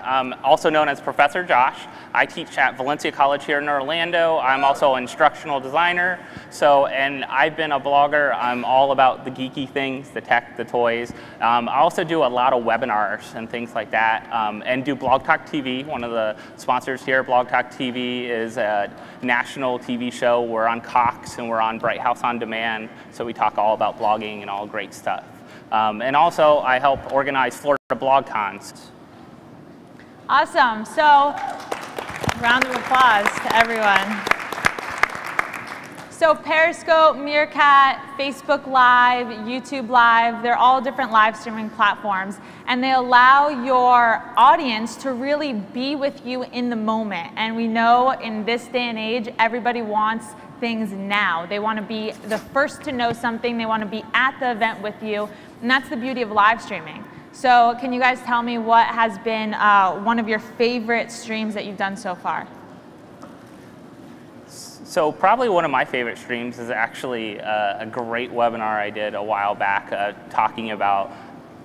also known as Professor Josh. I teach at Valencia College here in Orlando. I'm also an instructional designer. And I've been a blogger. I'm all about the geeky things, the tech, the toys. I also do a lot of webinars and things like that, and do Blog Talk TV. One of the sponsors here, Blog Talk TV, is a national TV show. We're on Cox and we're on Bright House On Demand. So we talk all about blogging and all great stuff. And also, I help organize Florida BlogCons. Awesome. So, round of applause to everyone. So Periscope, Meerkat, Facebook Live, YouTube Live, they're all different live streaming platforms, and they allow your audience to really be with you in the moment. And we know in this day and age, everybody wants things now. They want to be the first to know something. They want to be at the event with you, and that's the beauty of live streaming. So can you guys tell me what has been one of your favorite streams that you've done so far? So probably one of my favorite streams is actually a great webinar I did a while back talking about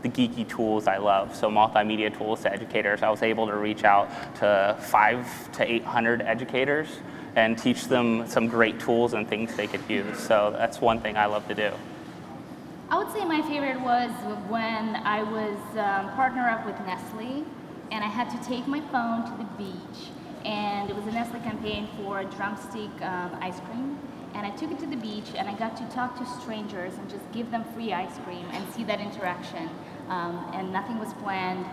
the geeky tools I love. So multimedia tools to educators. I was able to reach out to 500 to 800 educators and teach them some great tools and things they could use. So that's one thing I love to do. I would say my favorite was when I was partnered up with Nestle, and I had to take my phone to the beach. And it was a Nestle campaign for drumstick ice cream. And I took it to the beach, and I got to talk to strangers and just give them free ice cream and see that interaction. And nothing was planned.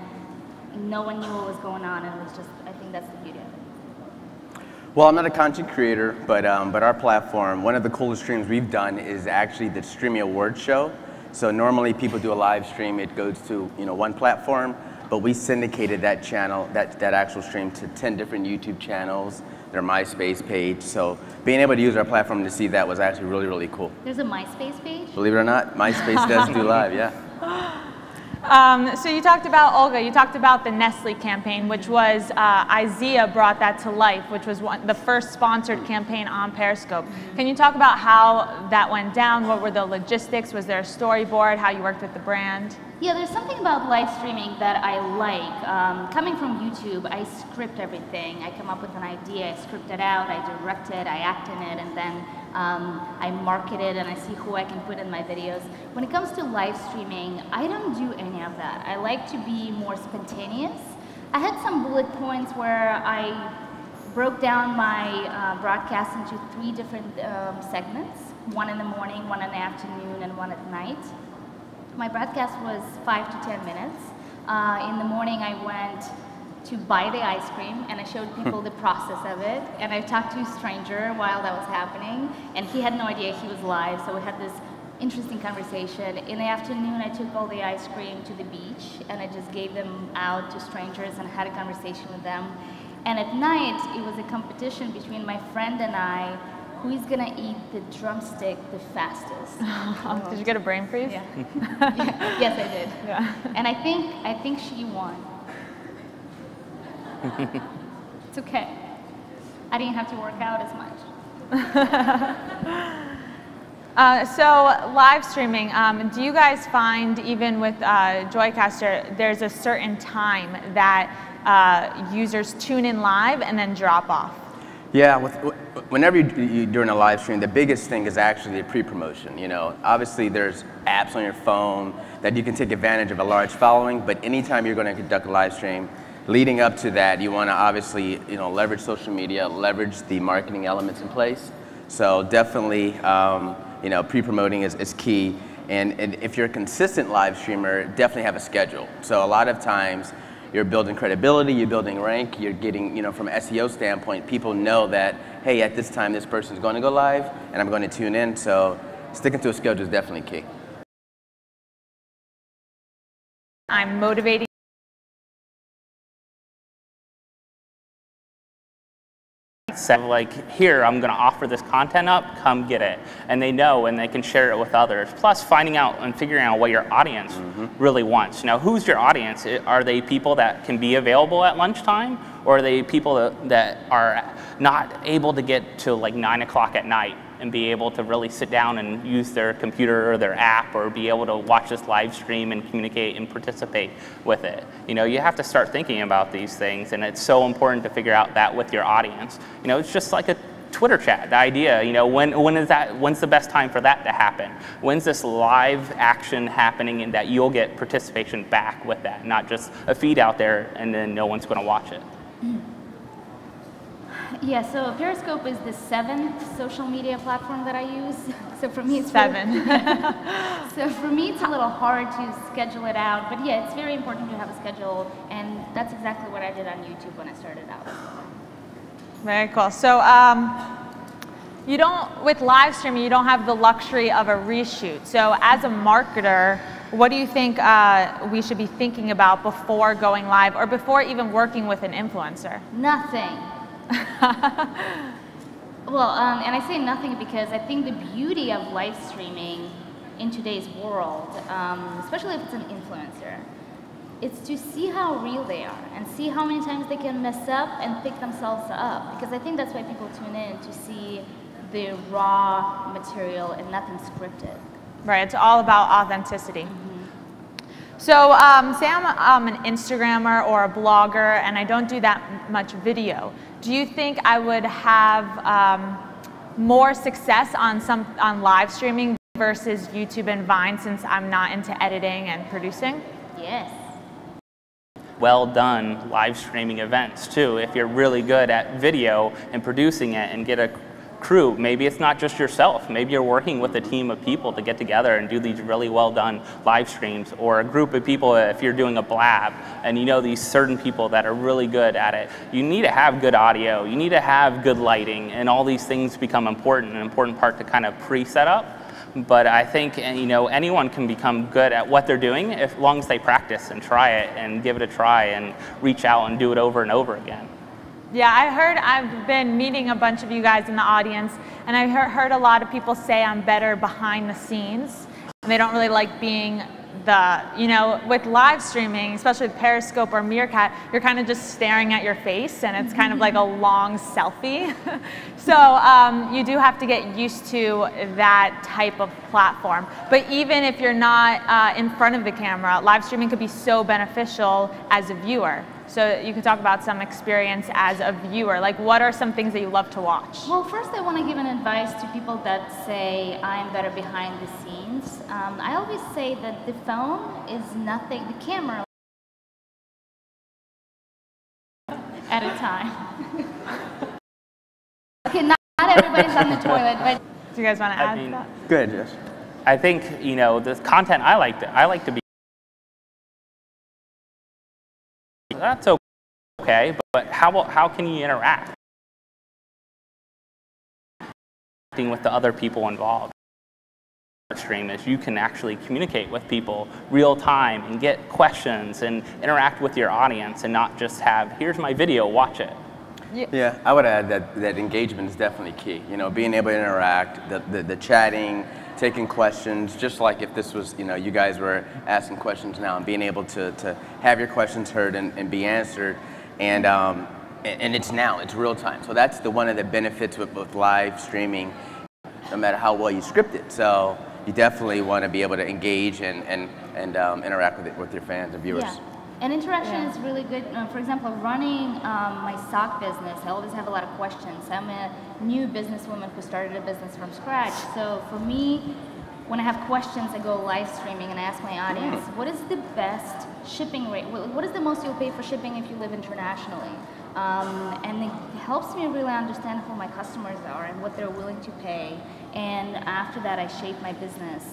No one knew what was going on, and it was just, I think that's the beauty of it. Well, I'm not a content creator, but our platform, one of the coolest streams we've done is actually the Streamy Awards show. So normally people do a live stream, it goes to one platform, but we syndicated that channel, that actual stream to 10 different YouTube channels, their MySpace page. So being able to use our platform to see that was actually really, really cool. There's a MySpace page? Believe it or not, MySpace does do live, yeah. So you talked about, Olga, you talked about the Nestle campaign, which was, IZEA brought that to life, which was the first sponsored campaign on Periscope. Can you talk about how that went down? What were the logistics? Was there a storyboard? How you worked with the brand? Yeah, there's something about live streaming that I like. Coming from YouTube, I script everything. I come up with an idea, I script it out, I direct it, I act in it, and then I market it and I see who I can put in my videos. When it comes to live streaming, I don't do any of that. I like to be more spontaneous. I had some bullet points where I broke down my broadcast into 3 different segments, one in the morning, one in the afternoon, and one at night. My broadcast was 5 to 10 minutes. In the morning, I went to buy the ice cream, and I showed people the process of it, and I talked to a stranger while that was happening, and he had no idea he was live, so we had this interesting conversation. In the afternoon, I took all the ice cream to the beach, and I just gave them out to strangers and had a conversation with them. And at night, it was a competition between my friend and I, who is gonna eat the drumstick the fastest. Did you get a brain freeze? Yeah. Yes, I did. Yeah. And I think she won. It's okay. I didn't have to work out as much. So live streaming, do you guys find even with Joycaster, there's a certain time that users tune in live and then drop off? Yeah, whenever you're doing a live stream, the biggest thing is actually the pre-promotion. You know, obviously there's apps on your phone that you can take advantage of a large following, but anytime you're going to conduct a live stream, leading up to that, you want to obviously, leverage social media, leverage the marketing elements in place. So definitely, pre-promoting is key. And if you're a consistent live streamer, definitely have a schedule. So a lot of times, you're building credibility, you're building rank, you're getting, from an SEO standpoint, people know that, hey, at this time, this person's going to go live, and I'm going to tune in. So sticking to a schedule is definitely key. I'm motivating. Like, here, I'm going to offer this content up, come get it. And they know, and they can share it with others. Plus, finding out and figuring out what your audience really wants. Now, who's your audience? Are they people that can be available at lunchtime? Or are they people that are not able to get to like 9 o'clock at night and be able to really sit down and use their computer or their app, or be able to watch this live stream and communicate and participate with it? You have to start thinking about these things, and it's so important to figure out that with your audience. It's just like a Twitter chat, the idea, when's the best time for that to happen? When's this live action happening, and that you'll get participation back with that, not just a feed out there and then no one's going to watch it. Yeah, so Periscope is the 7th social media platform that I use. So for me, it's 7. So for me, it's a little hard to schedule it out. But yeah, it's very important to have a schedule, and that's exactly what I did on YouTube when I started out. Very cool. So with live streaming, you don't have the luxury of a reshoot. So as a marketer, what do you think we should be thinking about before going live, or before even working with an influencer? Nothing. Well, and I say nothing because I think the beauty of live streaming in today's world, especially if it's an influencer, it's to see how real they are and see how many times they can mess up and pick themselves up. Because I think that's why people tune in, to see the raw material and nothing scripted. Right, it's all about authenticity. So say I'm an Instagrammer or a blogger and I don't do that much video. Do you think I would have more success on live streaming versus YouTube and Vine, since I'm not into editing and producing? Yes. Well done live streaming events too. If you're really good at video and producing it and get a crew, maybe it's not just yourself, maybe you're working with a team of people to get together and do these really well done live streams, or a group of people. If you're doing a blab and these certain people that are really good at it, you need to have good audio, you need to have good lighting, and all these things become an important part to kind of pre-set up. But I think anyone can become good at what they're doing as long as they practice and try it and give it a try and reach out and do it over and over again. Yeah, I've been meeting a bunch of you guys in the audience, and I heard a lot of people say I'm better behind the scenes, and they don't really like being with live streaming, especially with Periscope or Meerkat, you're kind of just staring at your face, and it's kind of like a long selfie. So you do have to get used to that type of platform. But even if you're not in front of the camera, live streaming could be so beneficial as a viewer. So you could talk about some experience as a viewer. Like, what are some things that you love to watch? Well, first I want to give an advice to people that say I'm better behind the scenes. I always say that the phone is nothing, the camera at a time. Okay, not everybody's on the toilet, but do you guys want to add to that? Go ahead, Jess. I think, you know, the content I like to be. That's okay, but how can you interact with the other people involved? Stream is you can actually communicate with people real time and get questions and interact with your audience and not just have, here's my video, watch it. Yeah, I would add that engagement is definitely key. You know, being able to interact, the chatting, taking questions, just like if this was, you know, you guys were asking questions now and being able to have your questions heard and be answered. And it's now, it's real time. So that's one of the benefits with live streaming, no matter how well you script it. So you definitely want to be able to engage and interact with your fans and viewers. yeah. And interaction is really good. For example, running my sock business, I always have a lot of questions. I'm a new businesswoman who started a business from scratch. So for me, when I have questions, I go live streaming and I ask my audience, what is the best shipping rate? What is the most you'll pay for shipping if you live internationally? And it helps me really understand who my customers are and what they're willing to pay. And after that, I shape my business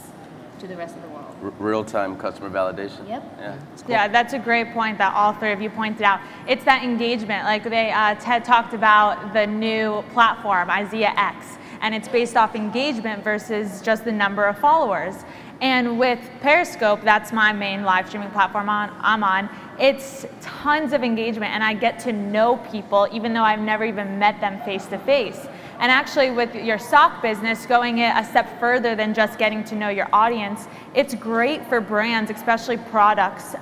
to the rest of the world. Real-time customer validation. Yep. Yeah, it's cool. Yeah, that's a great point that all three of you pointed out. It's that engagement. Like Ted talked about the new platform, IZEAFest, and it's based off engagement versus just the number of followers. And with Periscope, that's my main live streaming platform I'm on, it's tons of engagement and I get to know people even though I've never even met them face to face. And actually with your sock business, going it a step further than just getting to know your audience, it's great for brands, especially products.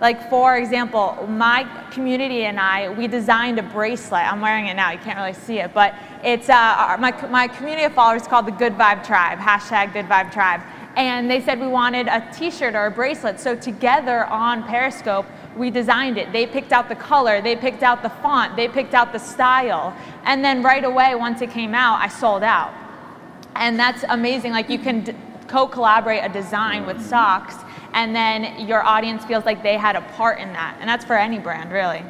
Like for example, my community and we designed a bracelet. I'm wearing it now, you can't really see it, but it's my community of followers is called the Good Vibe Tribe, hashtag Good Vibe Tribe. And they said we wanted a t-shirt or a bracelet. So together on Periscope, we designed it. They picked out the color, they picked out the font, they picked out the style. And then right away, once it came out, I sold out. And that's amazing. Like you can co-collaborate a design with socks and then your audience feels like they had a part in that. And that's for any brand, really.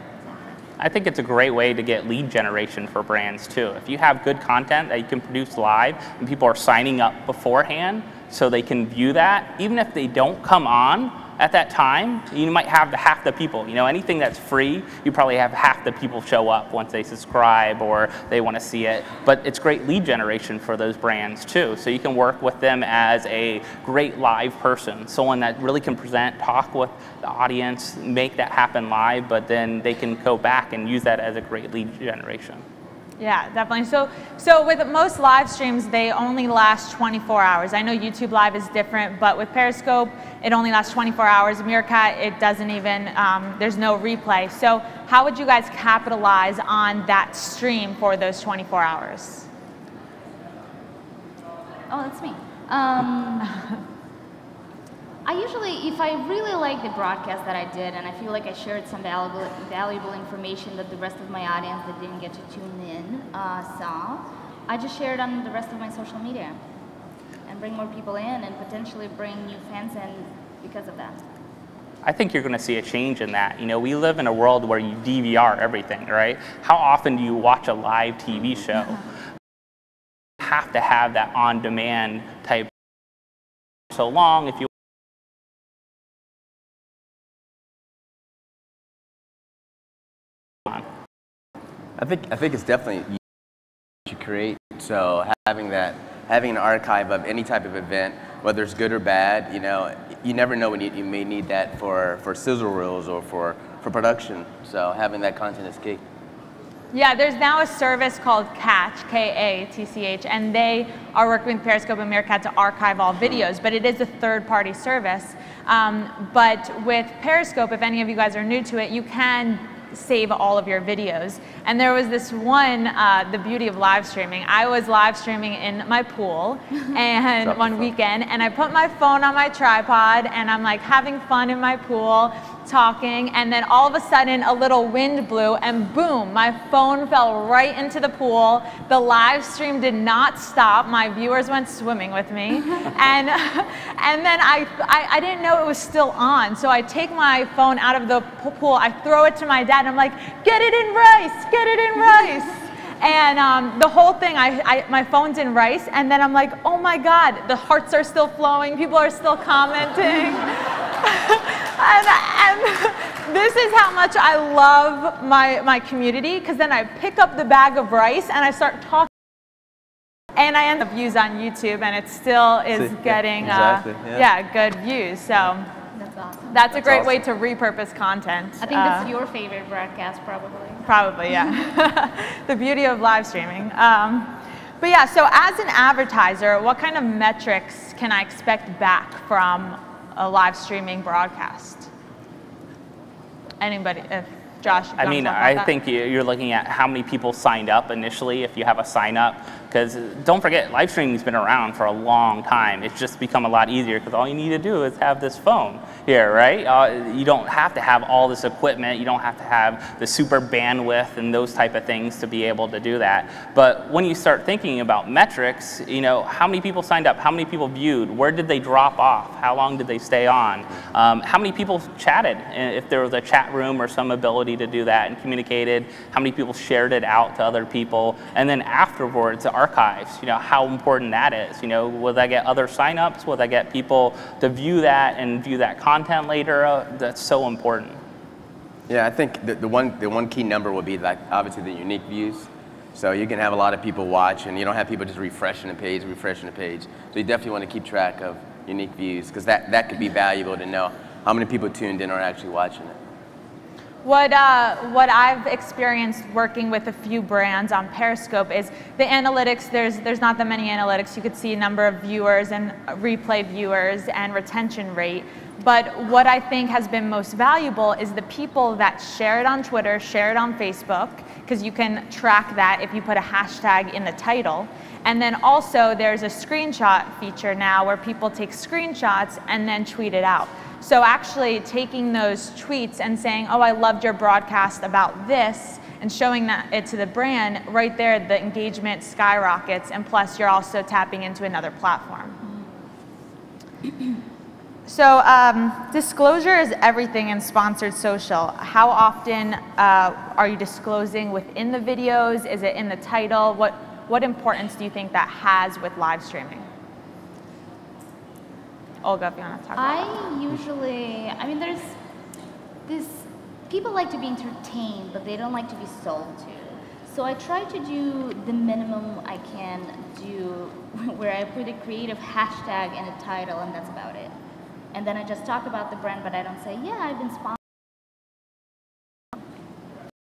I think it's a great way to get lead generation for brands too. If you have good content that you can produce live and people are signing up beforehand so they can view that, even if they don't come on at that time, you might have half the people. You know, anything that's free, you probably have half the people show up once they subscribe or they want to see it. But it's great lead generation for those brands too. So you can work with them as a great live person, someone that really can present, talk with the audience, make that happen live, but then they can go back and use that as a great lead generation. Yeah, definitely. So with most live streams, they only last 24 hours. I know YouTube Live is different, but with Periscope, it only lasts 24 hours. Meerkat, it doesn't even, there's no replay. So how would you guys capitalize on that stream for those 24 hours? Oh, that's me. I usually, if I really like the broadcast that I did and I feel like I shared some valuable information that the rest of my audience that didn't get to tune in saw, I just share it on the rest of my social media and bring more people in and potentially bring new fans in because of that. I think you're going to see a change in that. You know, we live in a world where you DVR everything, right? How often do you watch a live TV show? You have to have that on-demand type. So long, if you I think it's definitely you should create. So having an archive of any type of event, whether it's good or bad, you know, you never know when you may need that for sizzle reels or for production. So having that content is key. Yeah, there's now a service called Catch, K-A-T-C-H, and they are working with Periscope and Meerkat to archive all videos, but it is a third-party service. But with Periscope, if any of you guys are new to it, you can save all of your videos. And there was this one, the beauty of live streaming. I was live streaming in my pool and one weekend, and I put my phone on my tripod and I'm like having fun in my pool, talking, and then all of a sudden a little wind blew and boom, my phone fell right into the pool. The live stream did not stop. My viewers went swimming with me. and then I didn't know it was still on. So I take my phone out of the pool, I throw it to my dad, and I'm like, get it in rice, get it in rice. And the whole thing, my phone's in rice, and then I'm like, oh my God, the hearts are still flowing, people are still commenting. and this is how much I love my community, because then I pick up the bag of rice and I start talking, and I end up views on YouTube, and it still is getting good views. So That's awesome. that's a great way to repurpose content. I think that's your favorite broadcast, probably. Probably, yeah. The beauty of live streaming. But yeah, so as an advertiser, what kind of metrics can I expect back from a live streaming broadcast? Anybody? If Josh, you I mean, I think you're looking at how many people signed up initially, if you have a sign up, because don't forget, live streaming's been around for a long time. It's just become a lot easier because all you need to do is have this phone here, right? You don't have to have all this equipment. You don't have to have the super bandwidth and those type of things to be able to do that. But when you start thinking about metrics, you know, how many people signed up? How many people viewed? Where did they drop off? How long did they stay on? How many people chatted? If there was a chat room or some ability to do that and communicated, how many people shared it out to other people? And then afterwards, the archives, you know, how important that is. You know, will I get other signups? Will I get people to view that and view that content later? That's so important. Yeah, I think the one key number will be like obviously the unique views. So you can have a lot of people watch, and you don't have people just refreshing the page. So you definitely want to keep track of unique views, because that could be valuable to know how many people tuned in or actually watching it. What I've experienced working with a few brands on Periscope is the analytics. There's not that many analytics. You could see a number of viewers and replay viewers and retention rate. But what I think has been most valuable is the people that share it on Twitter, share it on Facebook, because you can track that if you put a hashtag in the title. And then also there's a screenshot feature now where people take screenshots and then tweet it out. So actually taking those tweets and saying, oh, I loved your broadcast about this, and showing it to the brand, right there, the engagement skyrockets, and plus you're also tapping into another platform. So disclosure is everything in sponsored social. How often are you disclosing within the videos? Is it in the title? What importance do you think that has with live streaming? Olga, if you want to talk about that. I mean, there's this, people like to be entertained, but they don't like to be sold to. So I try to do the minimum I can do, where I put a creative hashtag in a title, and that's about it. And then I just talk about the brand, but I don't say, yeah, I've been sponsored.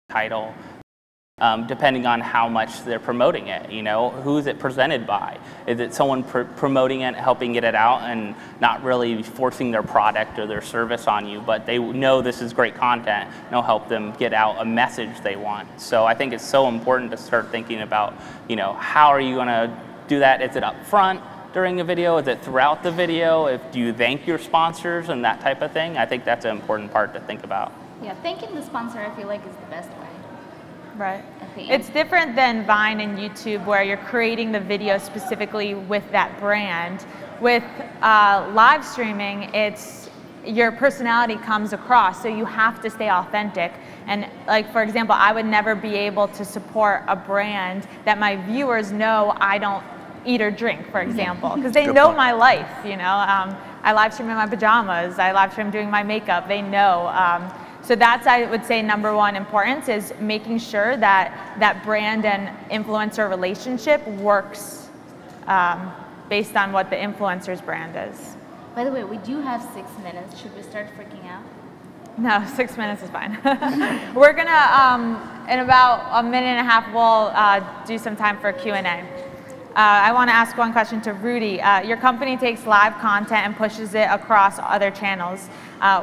Title. Depending on how much they're promoting it, you know, who's it presented by? Is it someone promoting it, helping get it out, and not really forcing their product or their service on you, but they know this is great content, and it'll help them get out a message they want. So I think it's so important to start thinking about, you know, how are you going to do that? Is it up front during a video? Is it throughout the video? Do you thank your sponsors and that type of thing? I think that's an important part to think about. Yeah, thanking the sponsor, I feel like, is the best way. Right. It's different than Vine and YouTube, where you're creating the video specifically with that brand. With live streaming, it's your personality comes across, so you have to stay authentic. And like, for example, I would never be able to support a brand that my viewers know I don't eat or drink, for example, because they know my life, you know. I live stream in my pajamas, I live stream doing my makeup, they know. So that's, I would say, number one importance is making sure that that brand and influencer relationship works based on what the influencer's brand is. By the way, we do have 6 minutes. Should we start freaking out? No, 6 minutes is fine. We're gonna, in about a minute and a half, we'll do some time for Q&A. I want to ask one question to Rudy. Your company takes live content and pushes it across other channels.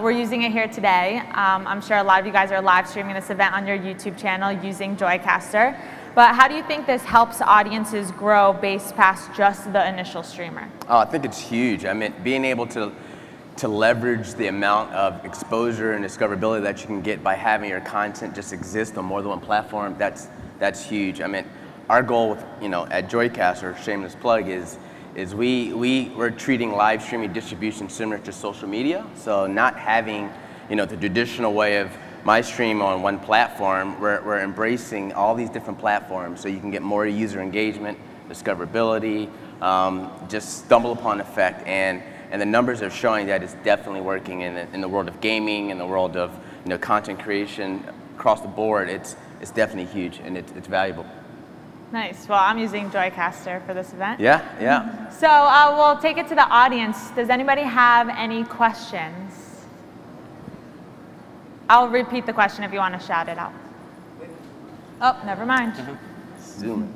We're using it here today. I'm sure a lot of you guys are live streaming this event on your YouTube channel using Joycaster. But how do you think this helps audiences grow based past just the initial streamer? Oh, I think it's huge. I mean, being able to to leverage the amount of exposure and discoverability that you can get by having your content just exist on more than one platform, that's huge. I mean, our goal with, at Joycaster, shameless plug, is we're treating live streaming distribution similar to social media. So not having, the traditional way of my stream on one platform, we're embracing all these different platforms so you can get more user engagement, discoverability, just stumble upon effect, and the numbers are showing that it's definitely working in the world of gaming, in the world of content creation across the board. It's definitely huge, and it's valuable. Nice. Well, I'm using Joycaster for this event. Yeah, yeah. So we'll take it to the audience. Does anybody have any questions? I'll repeat the question if you want to shout it out. Oh, never mind. Zoom.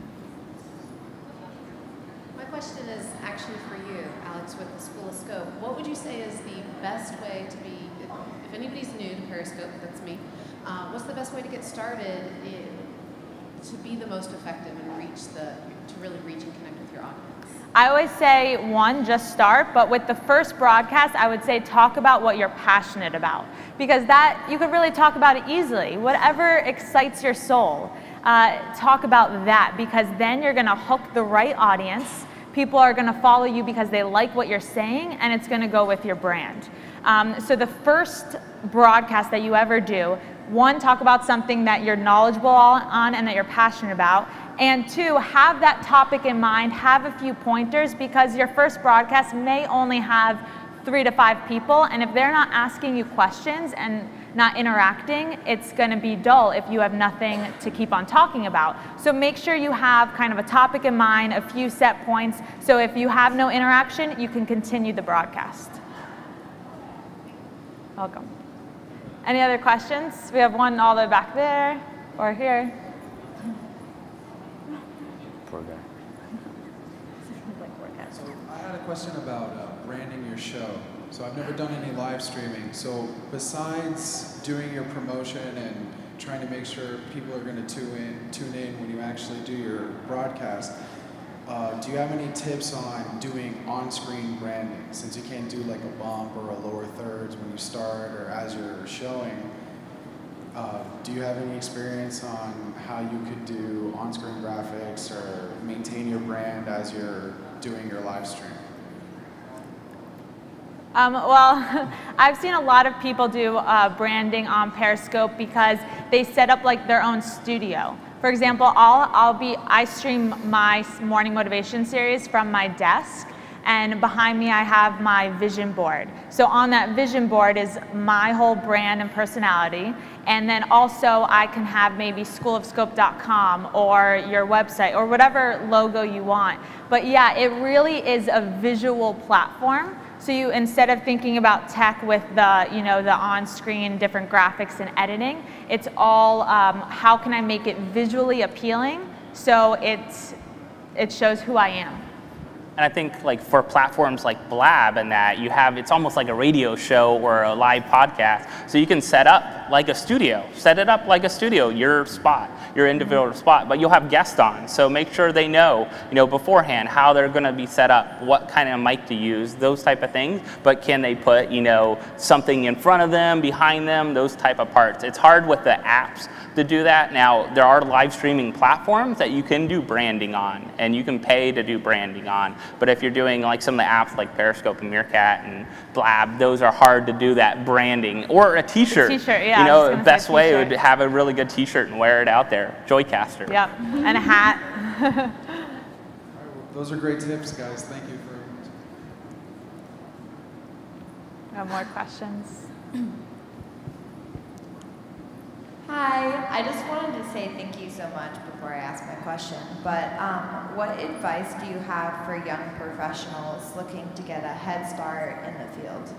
My question is actually for you, Alex, with the School of Scope. What would you say is the best way to be, if anybody's new to Periscope, that's me, what's the best way to get started to be the most effective and to really reach and connect with your audience? I always say, one, just start, but with the first broadcast, I would say talk about what you're passionate about, because that, you could really talk about it easily. Whatever excites your soul, talk about that, because then you're gonna hook the right audience. People are gonna follow you because they like what you're saying, and it's gonna go with your brand. So the first broadcast that you ever do, one, talk about something that you're knowledgeable on and that you're passionate about. And two, have that topic in mind, have a few pointers, because your first broadcast may only have 3 to 5 people, and if they're not asking you questions and not interacting, it's gonna be dull if you have nothing to keep on talking about. So make sure you have kind of a topic in mind, a few set points, so if you have no interaction, you can continue the broadcast. Welcome. Any other questions? We have one all the way back there, or here. Poor guy. So I had a question about branding your show. So I've never done any live streaming. So besides doing your promotion and trying to make sure people are going to tune in when you actually do your broadcast, do you have any tips on doing on-screen branding? Since you can't do like a bump or a lower thirds when you start or as you're showing, do you have any experience on how you could do on-screen graphics or maintain your brand as you're doing your live stream? Well, I've seen a lot of people do branding on Periscope because they set up like their own studio. For example, I stream my morning motivation series from my desk, and behind me I have my vision board. So on that vision board is my whole brand and personality, and then also I can have maybe schoolofscope.com or your website or whatever logo you want. But yeah, it really is a visual platform. So you, instead of thinking about tech with the, the on-screen different graphics and editing, it's all how can I make it visually appealing so it shows who I am. And I think like for platforms like Blab and that, it's almost like a radio show or a live podcast. So you can set up like a studio, your spot, your individual spot, but you'll have guests on. So make sure they know, beforehand how they're gonna be set up, what kind of mic to use, those type of things. But can they put, something in front of them, behind them, those type of parts. It's hard with the apps to do that. Now, there are live streaming platforms that you can do branding on, and you can pay to do branding on. But if you're doing like some of the apps like Periscope and Meerkat and Blab, those are hard to do that branding. Or a t-shirt. Yeah, the best way would have a really good t-shirt and wear it out there. Joycaster. Yep, and a hat. Those are great tips, guys. Thank you for... Got more questions? Hi, I just wanted to say thank you so much before I ask my question, but what advice do you have for young professionals looking to get a head start in the field?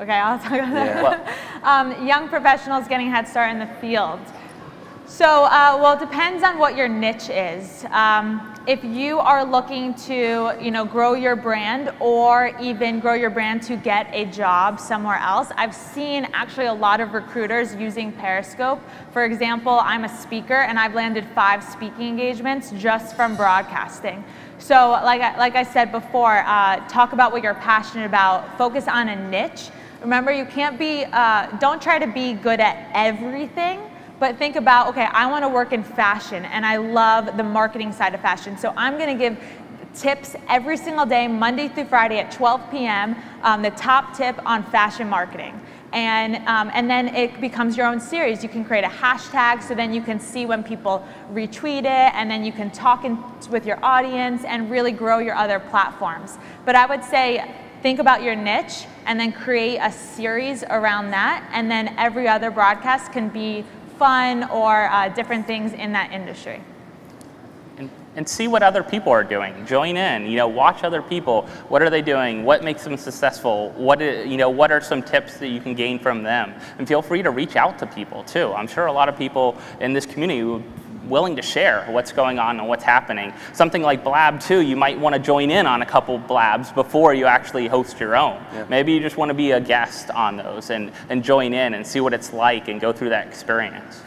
Okay, I'll talk about that. Young professionals getting a head start in the field. So, well, it depends on what your niche is. if you are looking to, grow your brand or even grow your brand to get a job somewhere else, I've seen actually a lot of recruiters using Periscope. For example, I'm a speaker and I've landed 5 speaking engagements just from broadcasting. So like I said before, talk about what you're passionate about, focus on a niche. Remember, you can't be, don't try to be good at everything, but think about, okay, I want to work in fashion and I love the marketing side of fashion. So I'm going to give tips every single day, Monday through Friday at 12 p.m., the top tip on fashion marketing. And then it becomes your own series. You can create a hashtag so then you can see when people retweet it, and then you can talk with your audience and really grow your other platforms. But I would say think about your niche and then create a series around that, and then every other broadcast can be fun or different things in that industry. And see what other people are doing. Join in, watch other people. What are they doing? What makes them successful? What are some tips that you can gain from them? And feel free to reach out to people too. I'm sure a lot of people in this community are willing to share what's going on and what's happening. Something like Blab too, you might want to join in on a couple Blabs before you actually host your own. Yeah. Maybe you just want to be a guest on those and join in and see what it's like and go through that experience.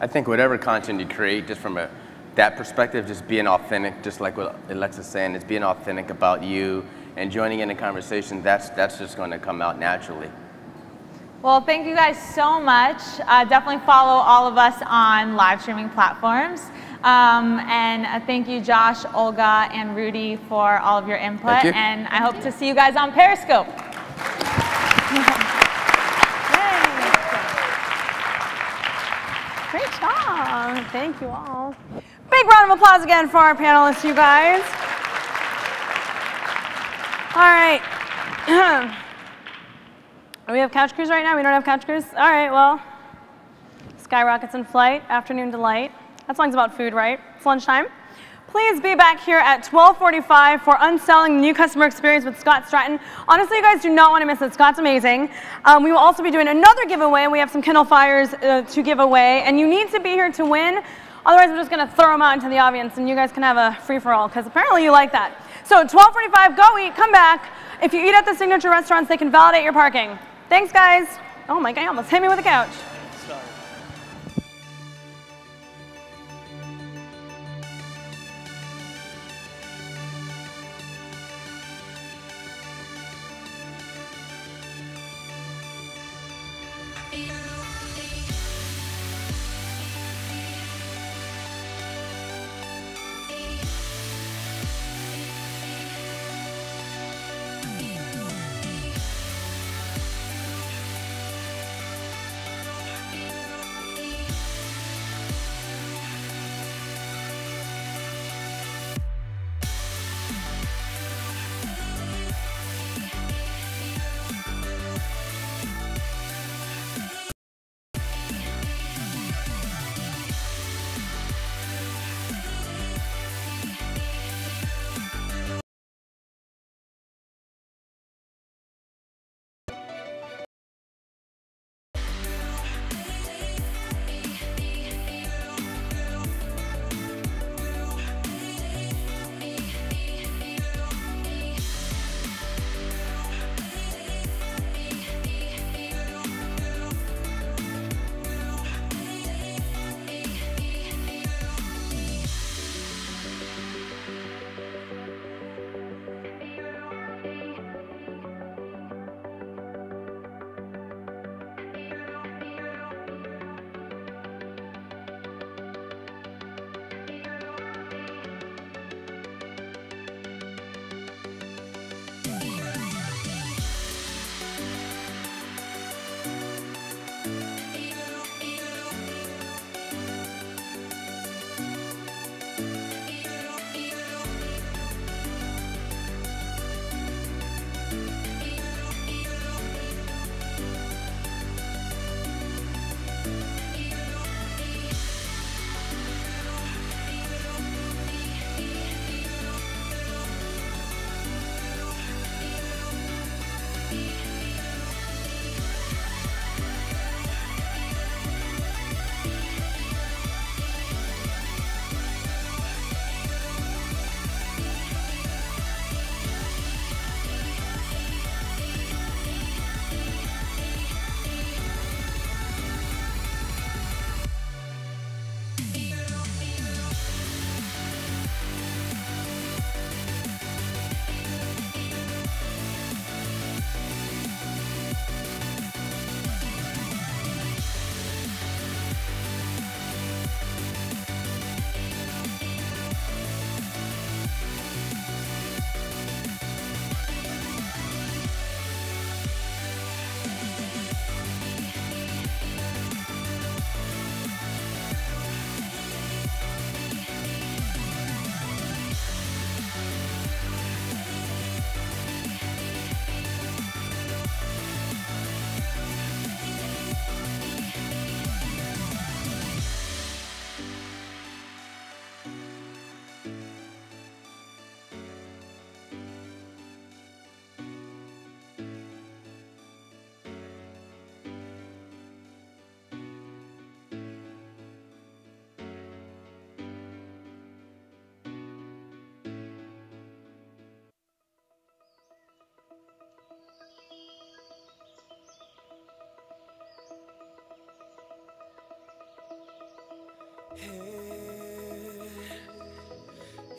I think whatever content you create, just from that perspective, just being authentic, just like what Alexa's saying, it's being authentic about you and joining in a conversation, that's just going to come out naturally. Well, thank you guys so much. Definitely follow all of us on live streaming platforms. And thank you, Josh, Olga, and Rudy for all of your input. Thank you. And I hope to see you guys on Periscope. Great job. Thank you all. Big round of applause again for our panelists, you guys. All right. We have couch crews right now? We don't have couch crews? All right, well, skyrockets in flight, afternoon delight. That song's about food, right? It's lunchtime. Please be back here at 12:45 for Unselling the New Customer Experience with Scott Stratton. Honestly, you guys do not want to miss it. Scott's amazing. We will also be doing another giveaway. We have some Kindle Fires to give away, and you need to be here to win. Otherwise, we're just going to throw them out into the audience, and you guys can have a free-for-all, because apparently you like that. So 12:45, go eat, come back. If you eat at the signature restaurants, they can validate your parking. Thanks, guys. Oh my God, you almost hit me with a couch.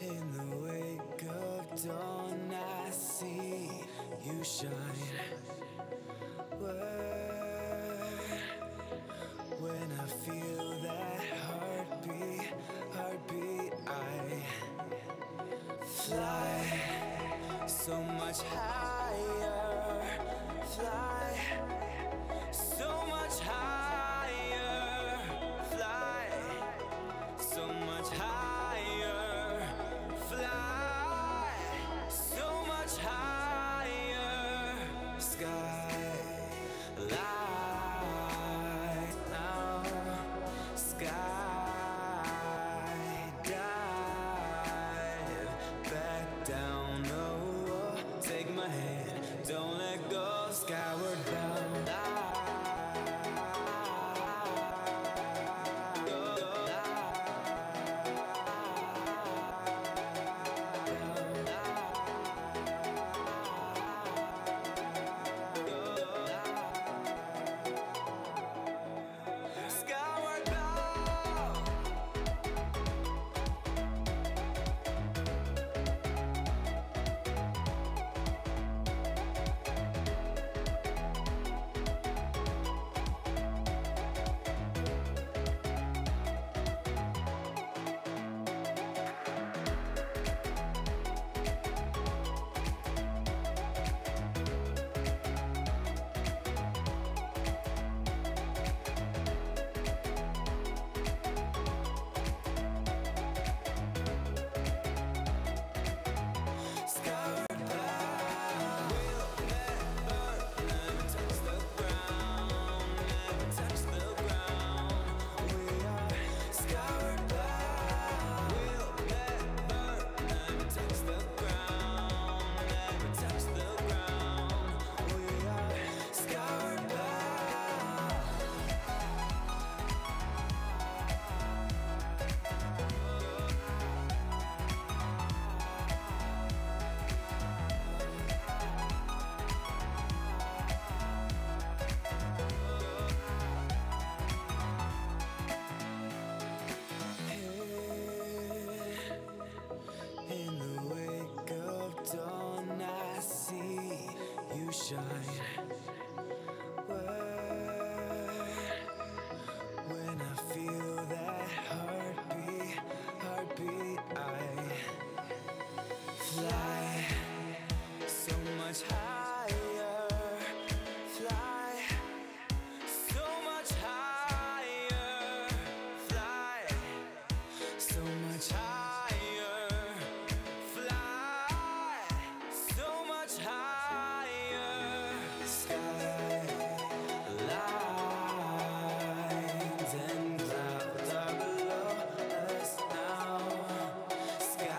In the wake of dawn, I see you shine. When I feel that heartbeat, I fly so much higher, fly so much higher, fly so much higher, fly so much higher, sky light now, sky dive back down, oh, take my hand, don't let go, skyward bound. In the wake of dawn, I see you shine. When I feel that heartbeat, I fly so much higher, fly so much higher, fly so much higher, fly so much higher, sky lines and clouds are below us now, sky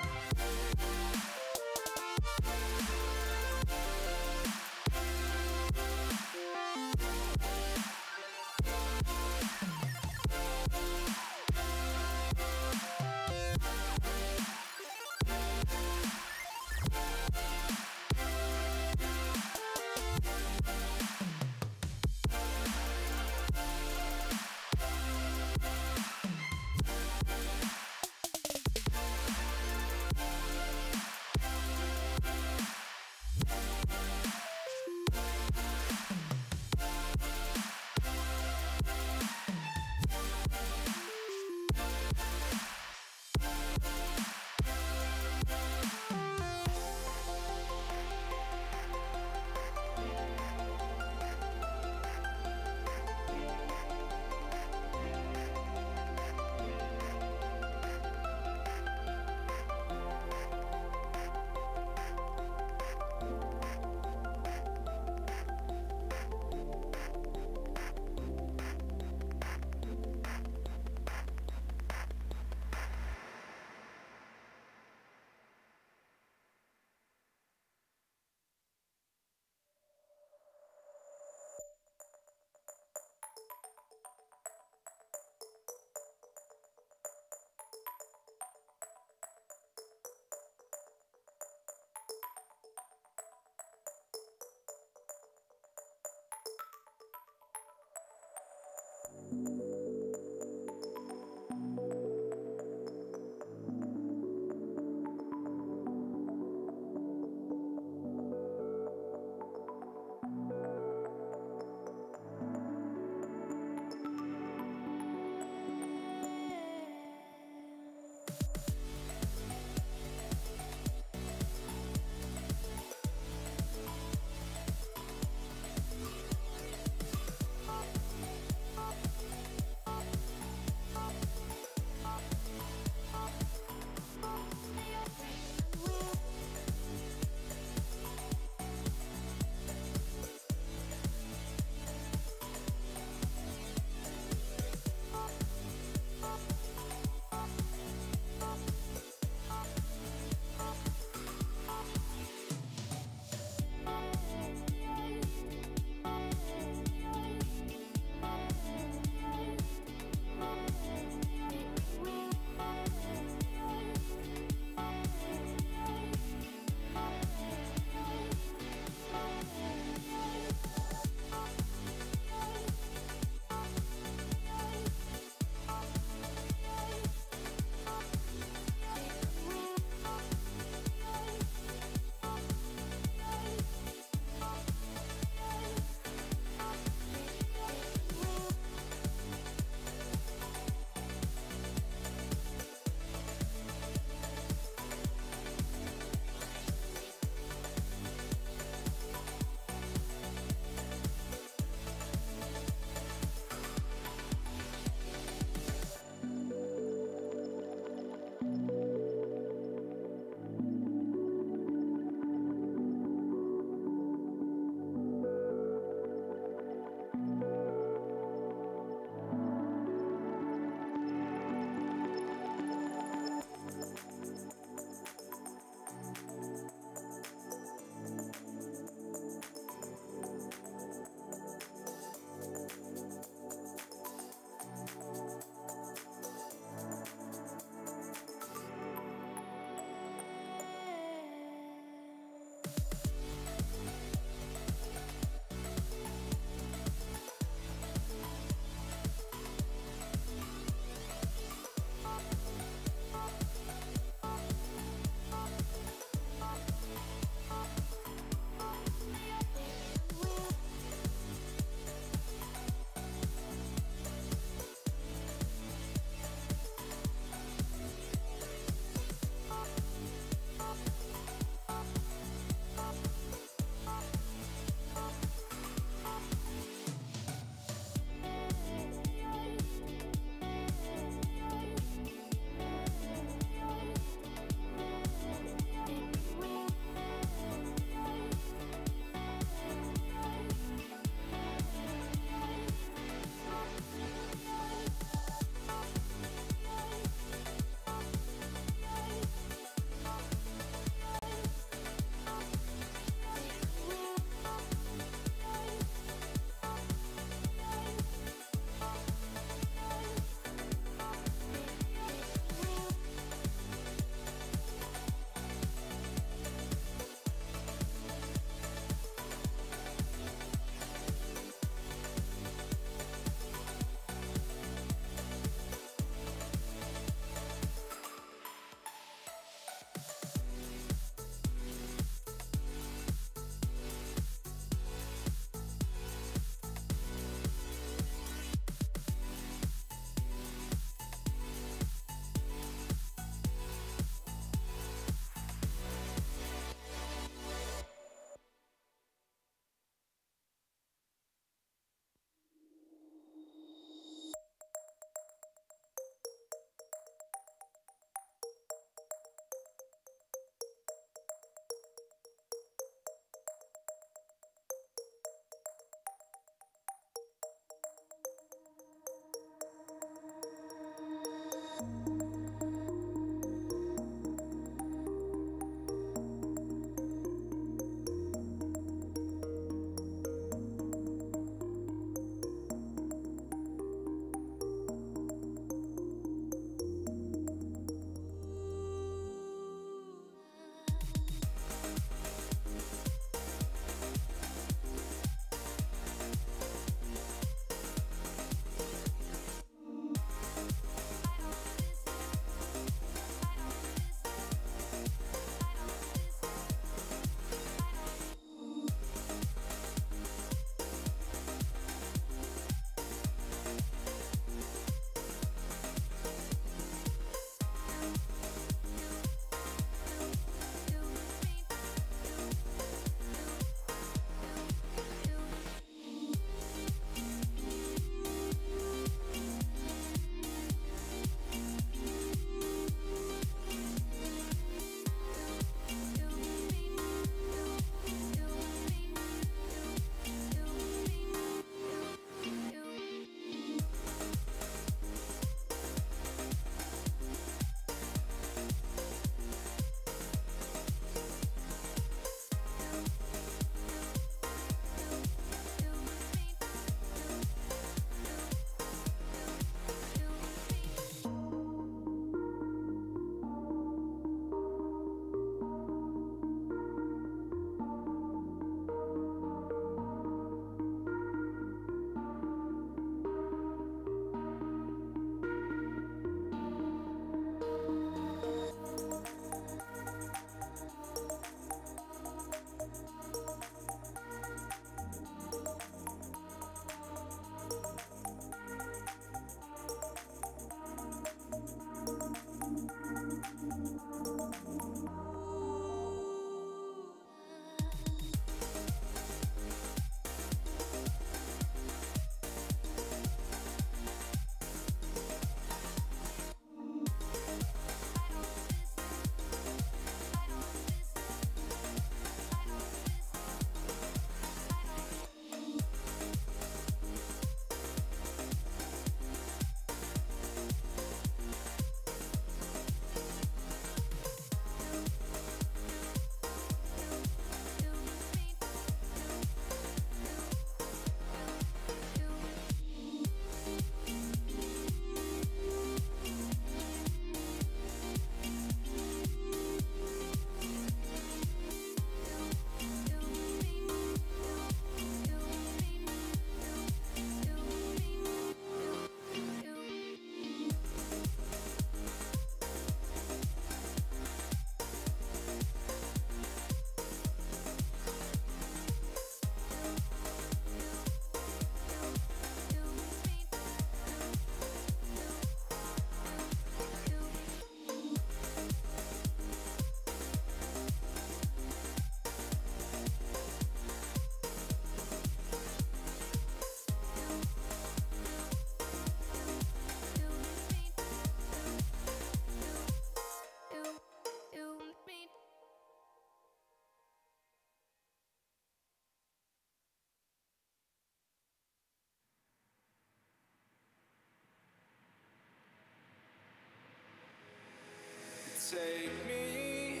take me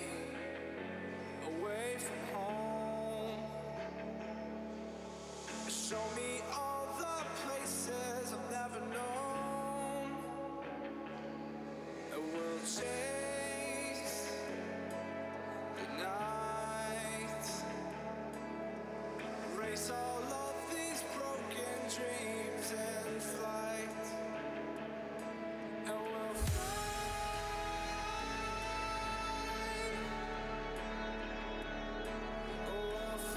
away from home. Show me all the places I've never known. And we'll chase the night, erase all of these broken dreams in flight. And we'll fly away.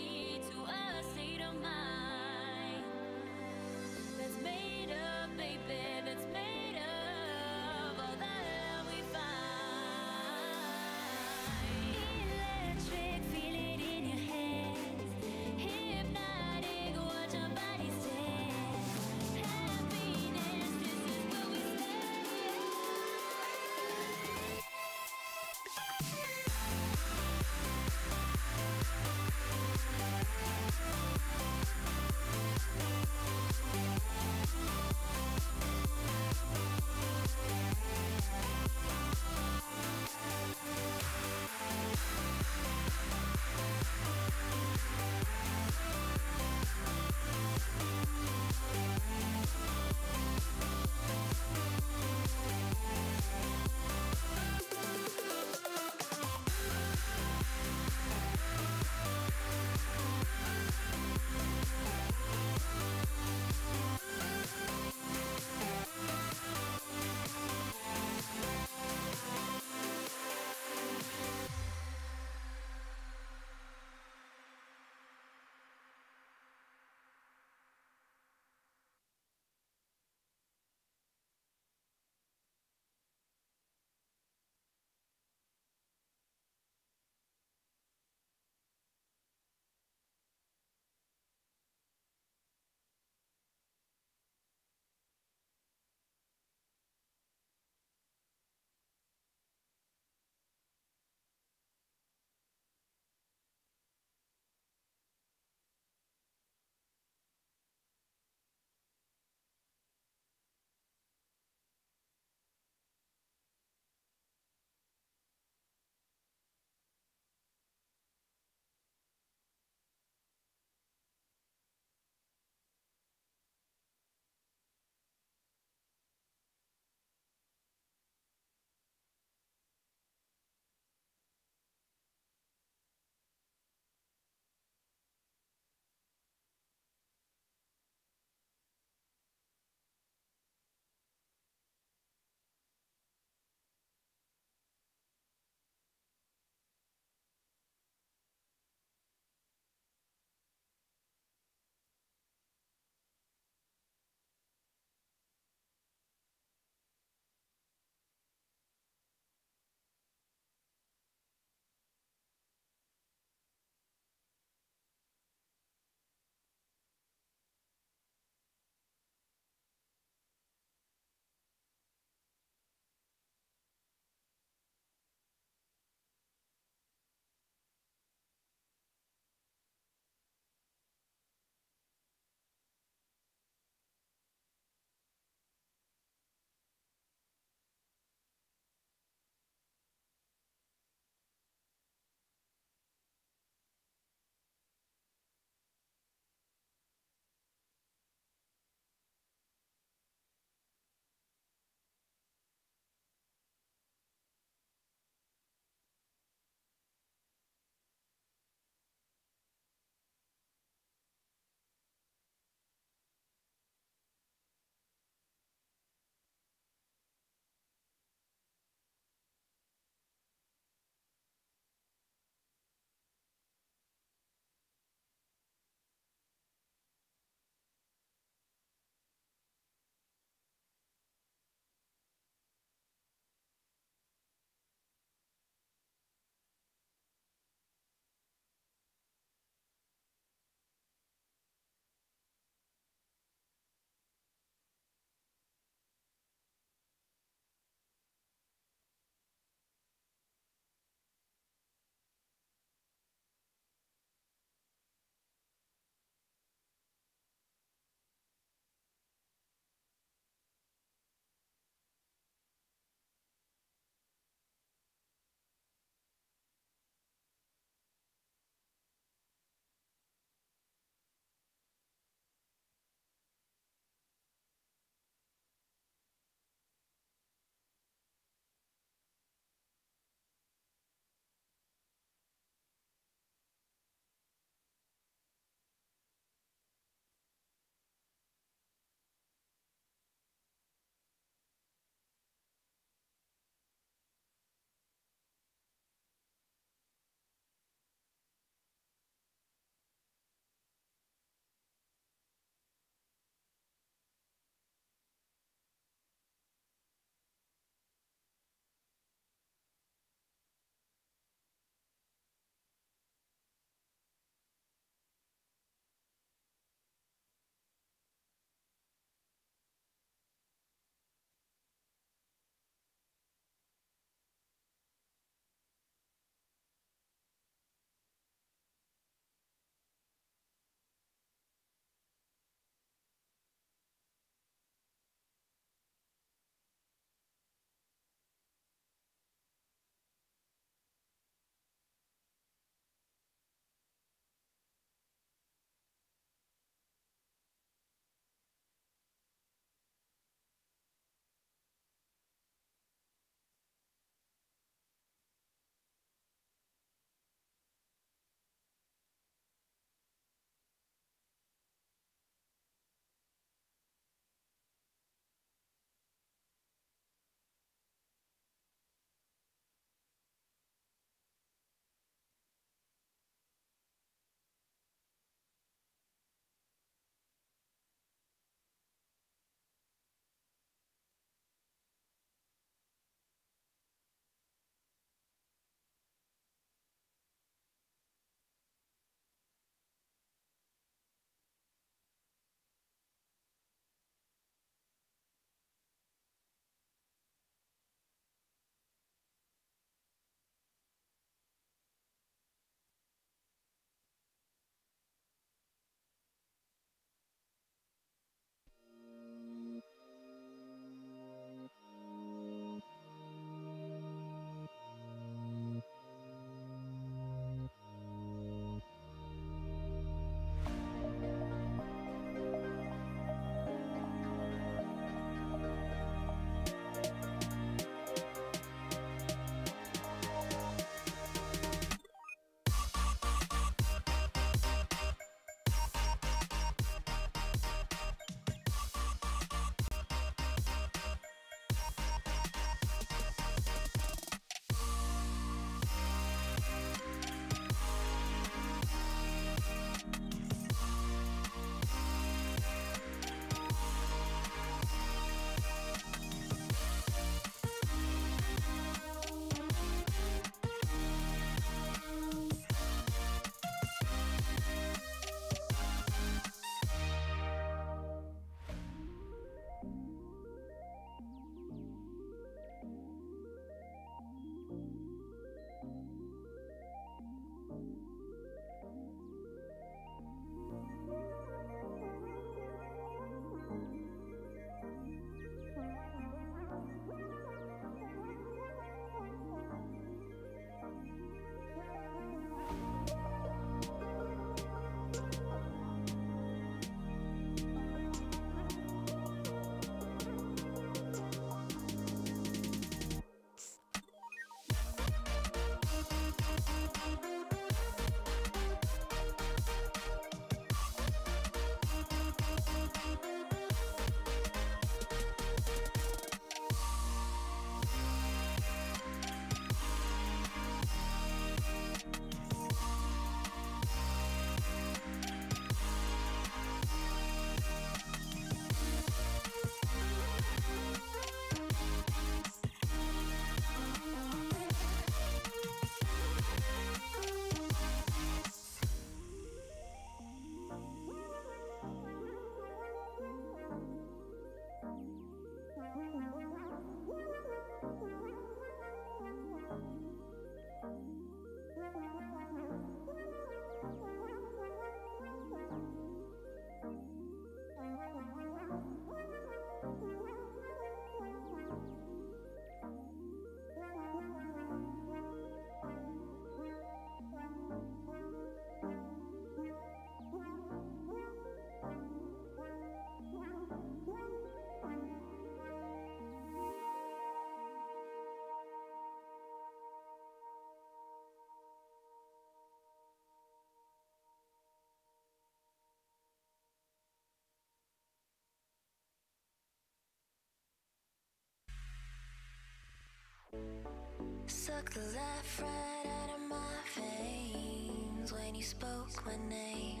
Suck the life right out of my veins when you spoke my name.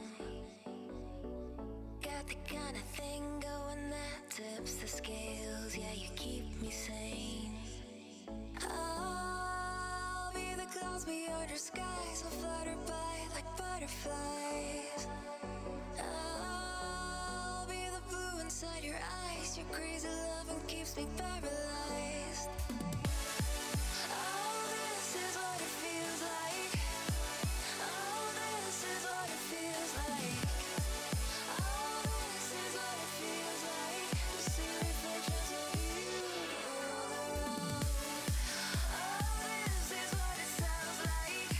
Got the kind of thing going that tips the scales. Yeah, you keep me sane. I'll be the clouds beyond your skies. I'll flutter by like butterflies. I'll be the blue inside your eyes. Your crazy loving keeps me paralyzed. Oh, this is what it feels like. Oh, this is what it feels like. Oh, this is what it feels like to see reflections of you all around. Oh, this is what it sounds like.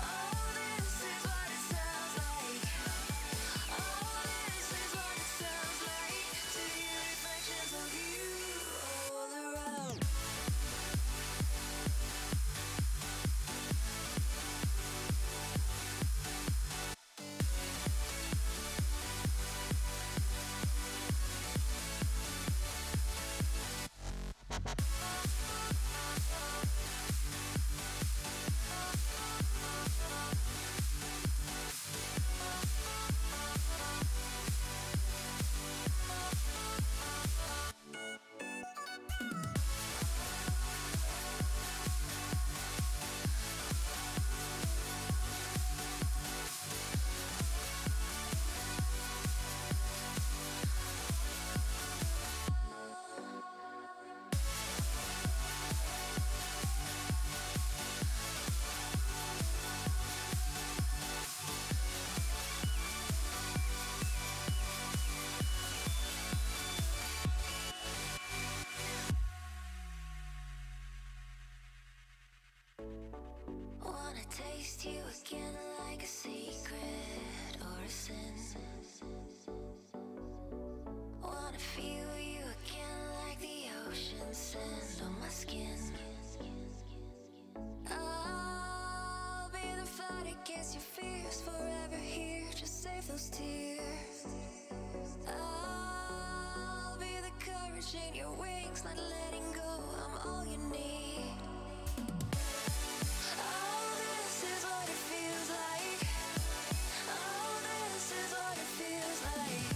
Oh, this is what it sounds like. Oh, this is what it sounds like to hear reflections of you all around. Wanna taste you again like a secret or a sin. Wanna feel you again like the ocean sand on my skin. I'll be the fight against your fears, forever here, just save those tears. I'll be the courage in your wings, not letting go, I'm all you need. Oh, this is what it feels like. Oh, this is what it feels like.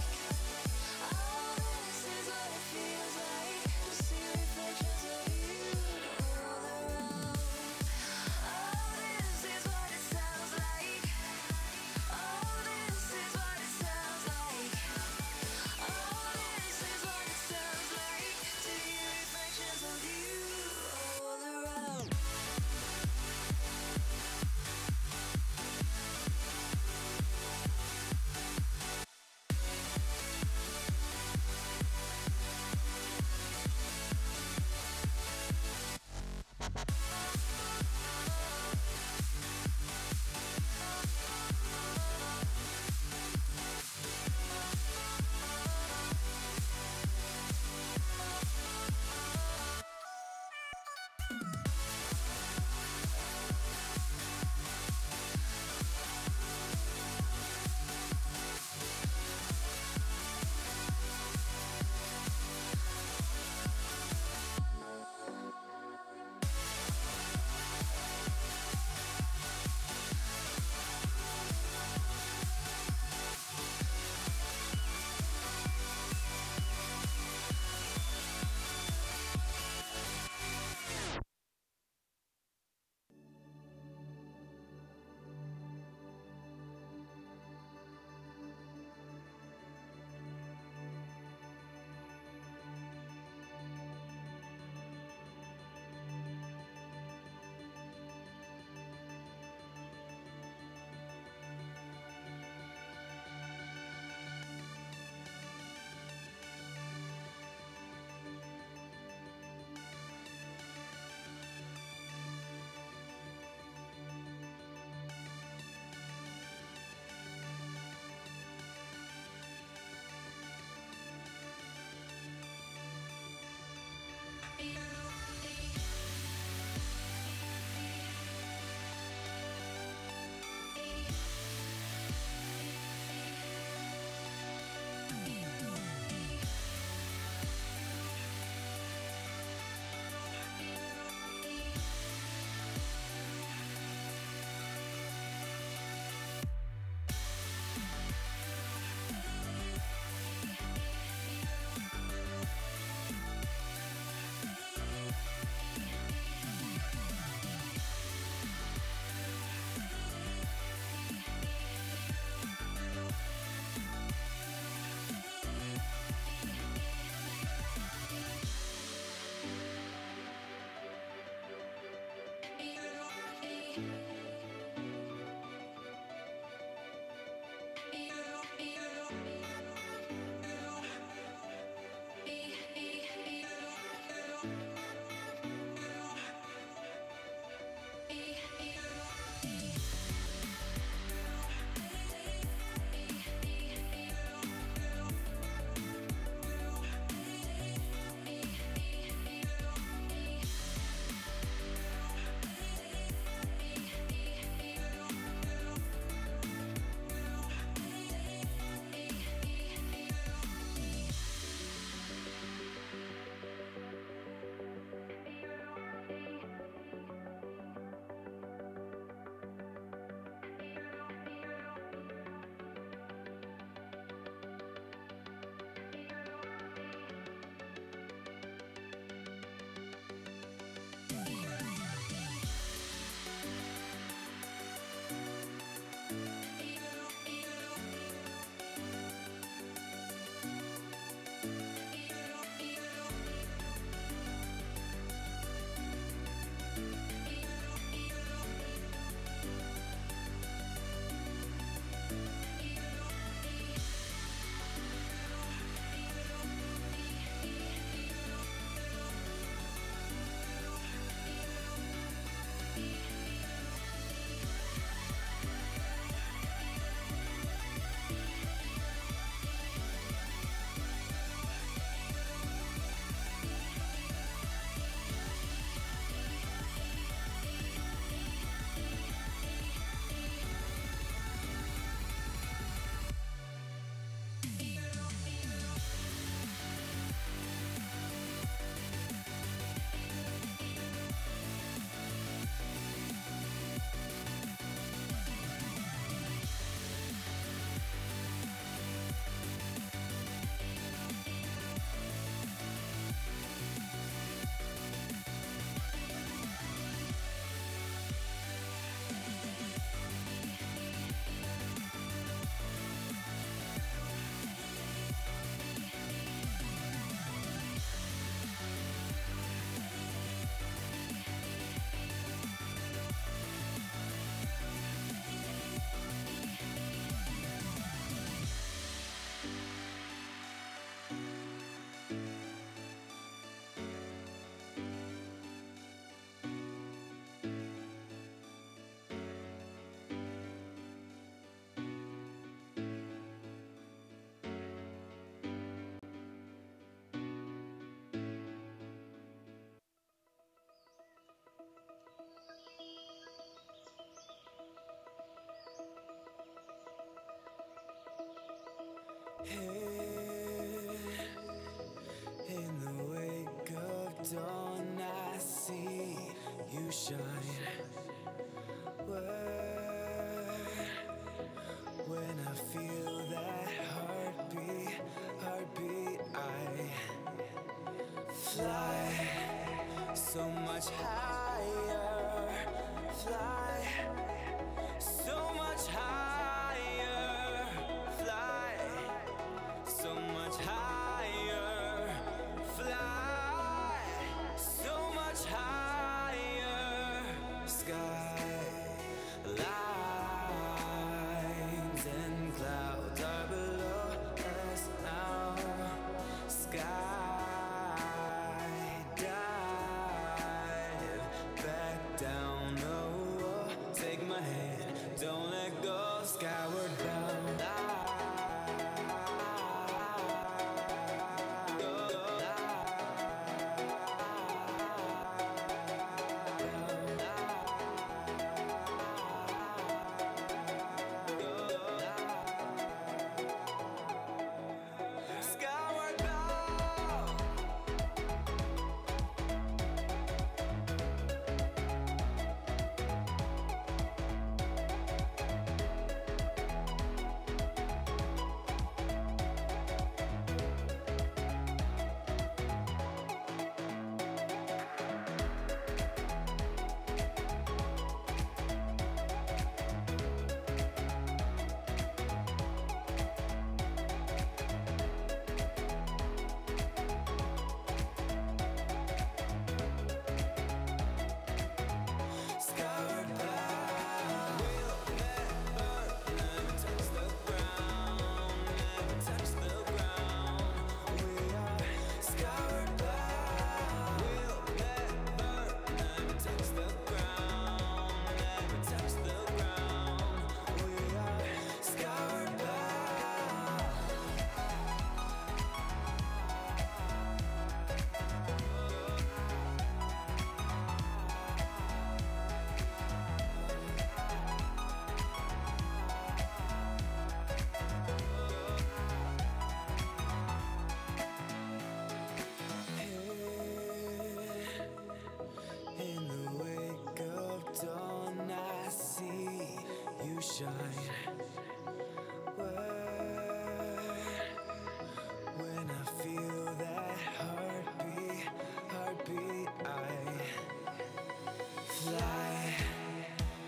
Oh, this is what it feels like to see reflections of you all around. Oh, this is what it sounds like. Oh, this is what it sounds like. Oh, this is what it sounds like to hear reflections of you all In the wake of dawn, I see you shine. When I feel that heartbeat, I fly so much higher, fly so much higher, fly so much higher, fly so much higher, lines and clouds are below us now. Sky dive back down. Oh, take my hand, don't let go. Skyward bound. Skyward bound. Skyward bound. We'll never touch the ground, never touch the ground. We are skyward bound. We'll never touch the ground, never touch the ground. We are skyward bound. In the wake of dawn, I see you shine. When I feel that heartbeat, I fly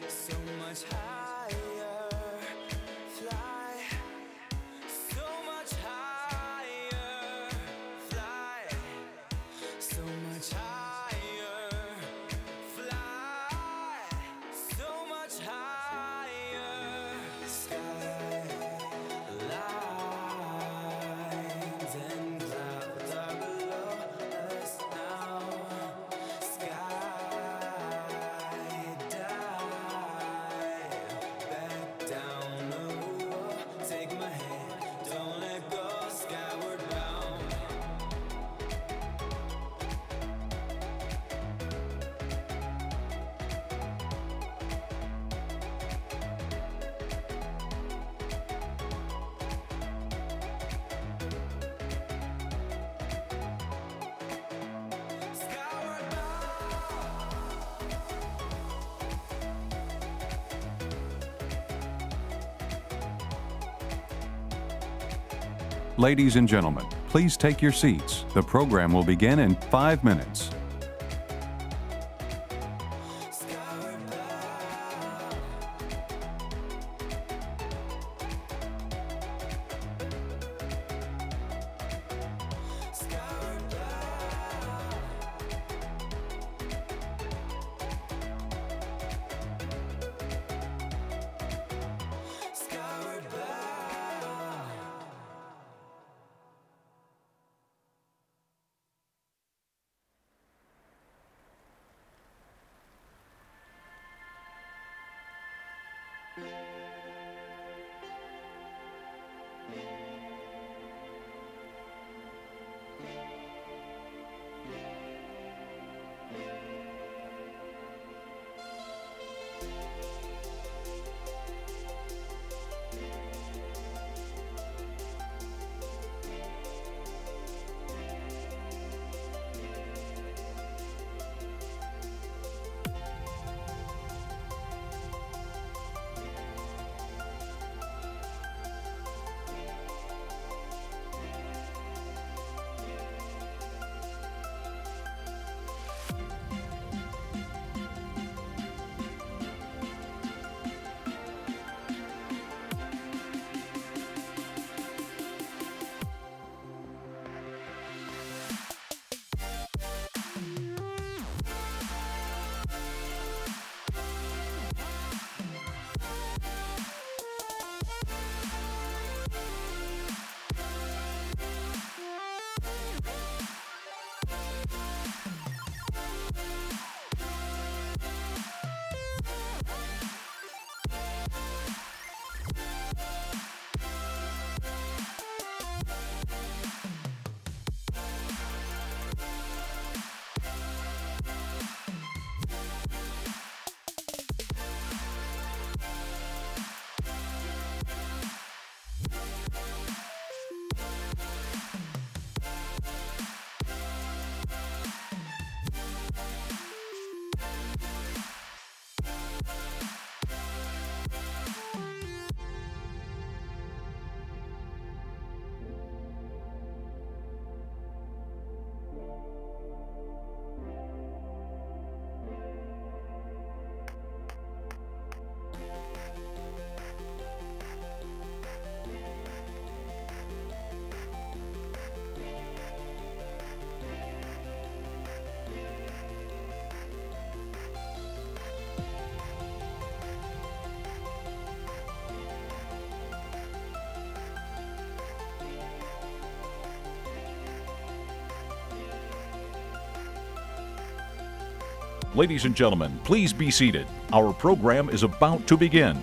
so much higher, fly so much higher, fly so much higher, fly so much higher, sky lines and clouds are below us now. Sky dive back down. Oh, take my hand, don't let go. Skyward bound. Skyward Ladies and gentlemen, please take your seats. The program will begin in 5 minutes. Ladies and gentlemen, please be seated. Our program is about to begin.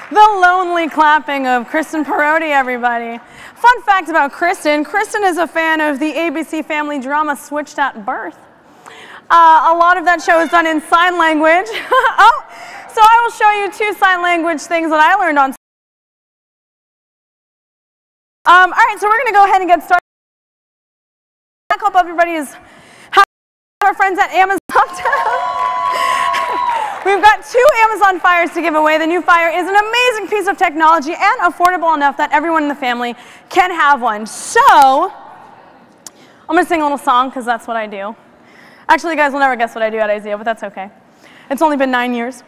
The lonely clapping of Kristen Perotti, everybody. Fun fact about Kristen. Kristen is a fan of the ABC family drama Switched at Birth. A lot of that show is done in sign language. Oh, so I will show you 2 sign language things that I learned on. All right, so we're going to go ahead and get started. I hope everybody is happy with our friends at Amazon. We've got 2 Amazon Fires to give away. The new Fire is an amazing piece of technology and affordable enough that everyone in the family can have one. So, I'm going to sing a little song because that's what I do. Actually, you guys will never guess what I do at IZEA, but that's okay. It's only been 9 years.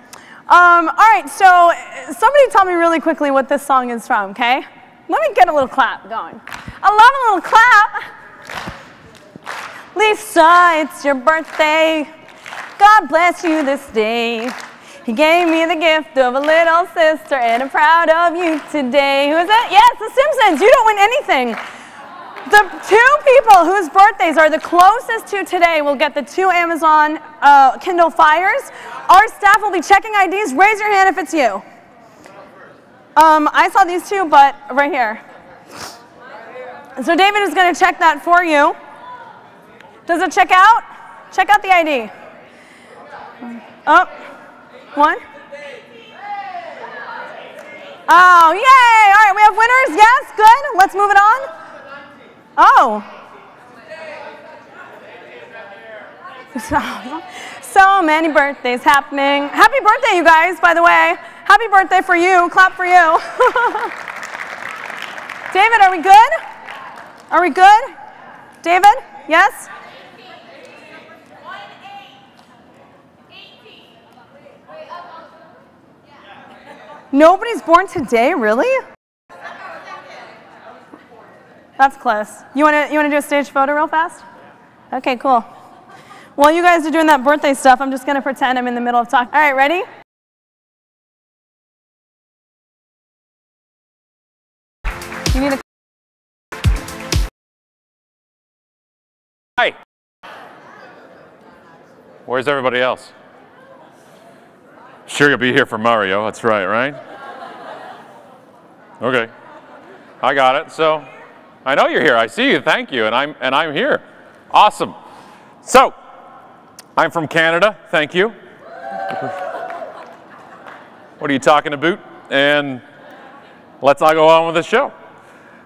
All right, so somebody tell me really quickly what this song is from, okay? Let me get a little clap going. I love a little clap. Lisa, it's your birthday. God bless you this day. He gave me the gift of a little sister, and I'm proud of you today. Who is it? Yes, The Simpsons. You don't win anything. The 2 people whose birthdays are the closest to today will get the 2 Amazon Kindle Fires. Our staff will be checking IDs. Raise your hand if it's you. I saw these 2, but right here. So David is going to check that for you. Does it check out? Check out the ID. Oh, 1. Oh, yay! All right, we have winners. Yes, good. Let's move it on. Oh. So many birthdays happening. Happy birthday, you guys, by the way. Happy birthday for you. Clap for you. David, are we good? Are we good? David? Yes? Nobody's born today, really? That's close. You want to do a stage photo real fast? Okay, cool. While you guys are doing that birthday stuff, I'm just going to pretend I'm in the middle of talking. All right, ready? You need a... Hi. Where's everybody else? Sure, you'll be here for Mario. That's right? Okay. I got it. So, I know you're here. I see you. Thank you. And I'm here. Awesome. So, I'm from Canada. Thank you. What are you talking about? And let's all go on with the show.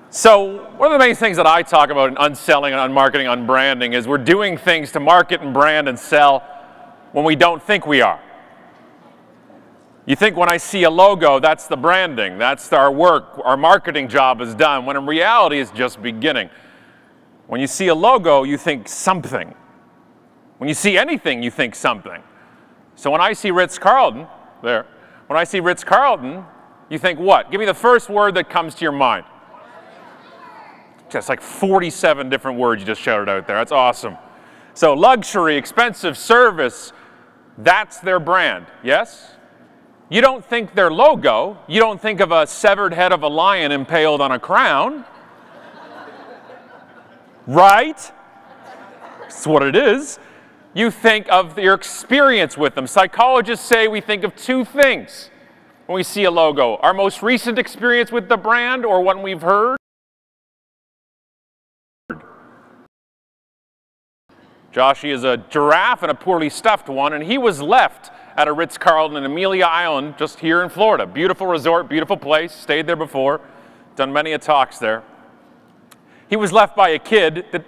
So, one of the main things that I talk about in unselling and unmarketing, unbranding is we're doing things to market and brand and sell when we don't think we are. You think when I see a logo, that's the branding, that's our work, our marketing job is done, when in reality it's just beginning. When you see a logo, you think something. When you see anything, you think something. So when I see Ritz-Carlton, when I see Ritz-Carlton, you think what? Give me the first word that comes to your mind. Just like 47 different words you just shouted out there. That's awesome. So luxury, expensive, service, that's their brand, yes? You don't think their logo, you don't think of a severed head of a lion impaled on a crown. Right? That's what it is. You think of your experience with them. Psychologists say we think of 2 things when we see a logo. Our most recent experience with the brand or one we've heard. Joshy is a giraffe and a poorly stuffed one, and he was left at a Ritz-Carlton in Amelia Island, just here in Florida. Beautiful resort, beautiful place, stayed there before, done many a talks there. He was left by a kid that,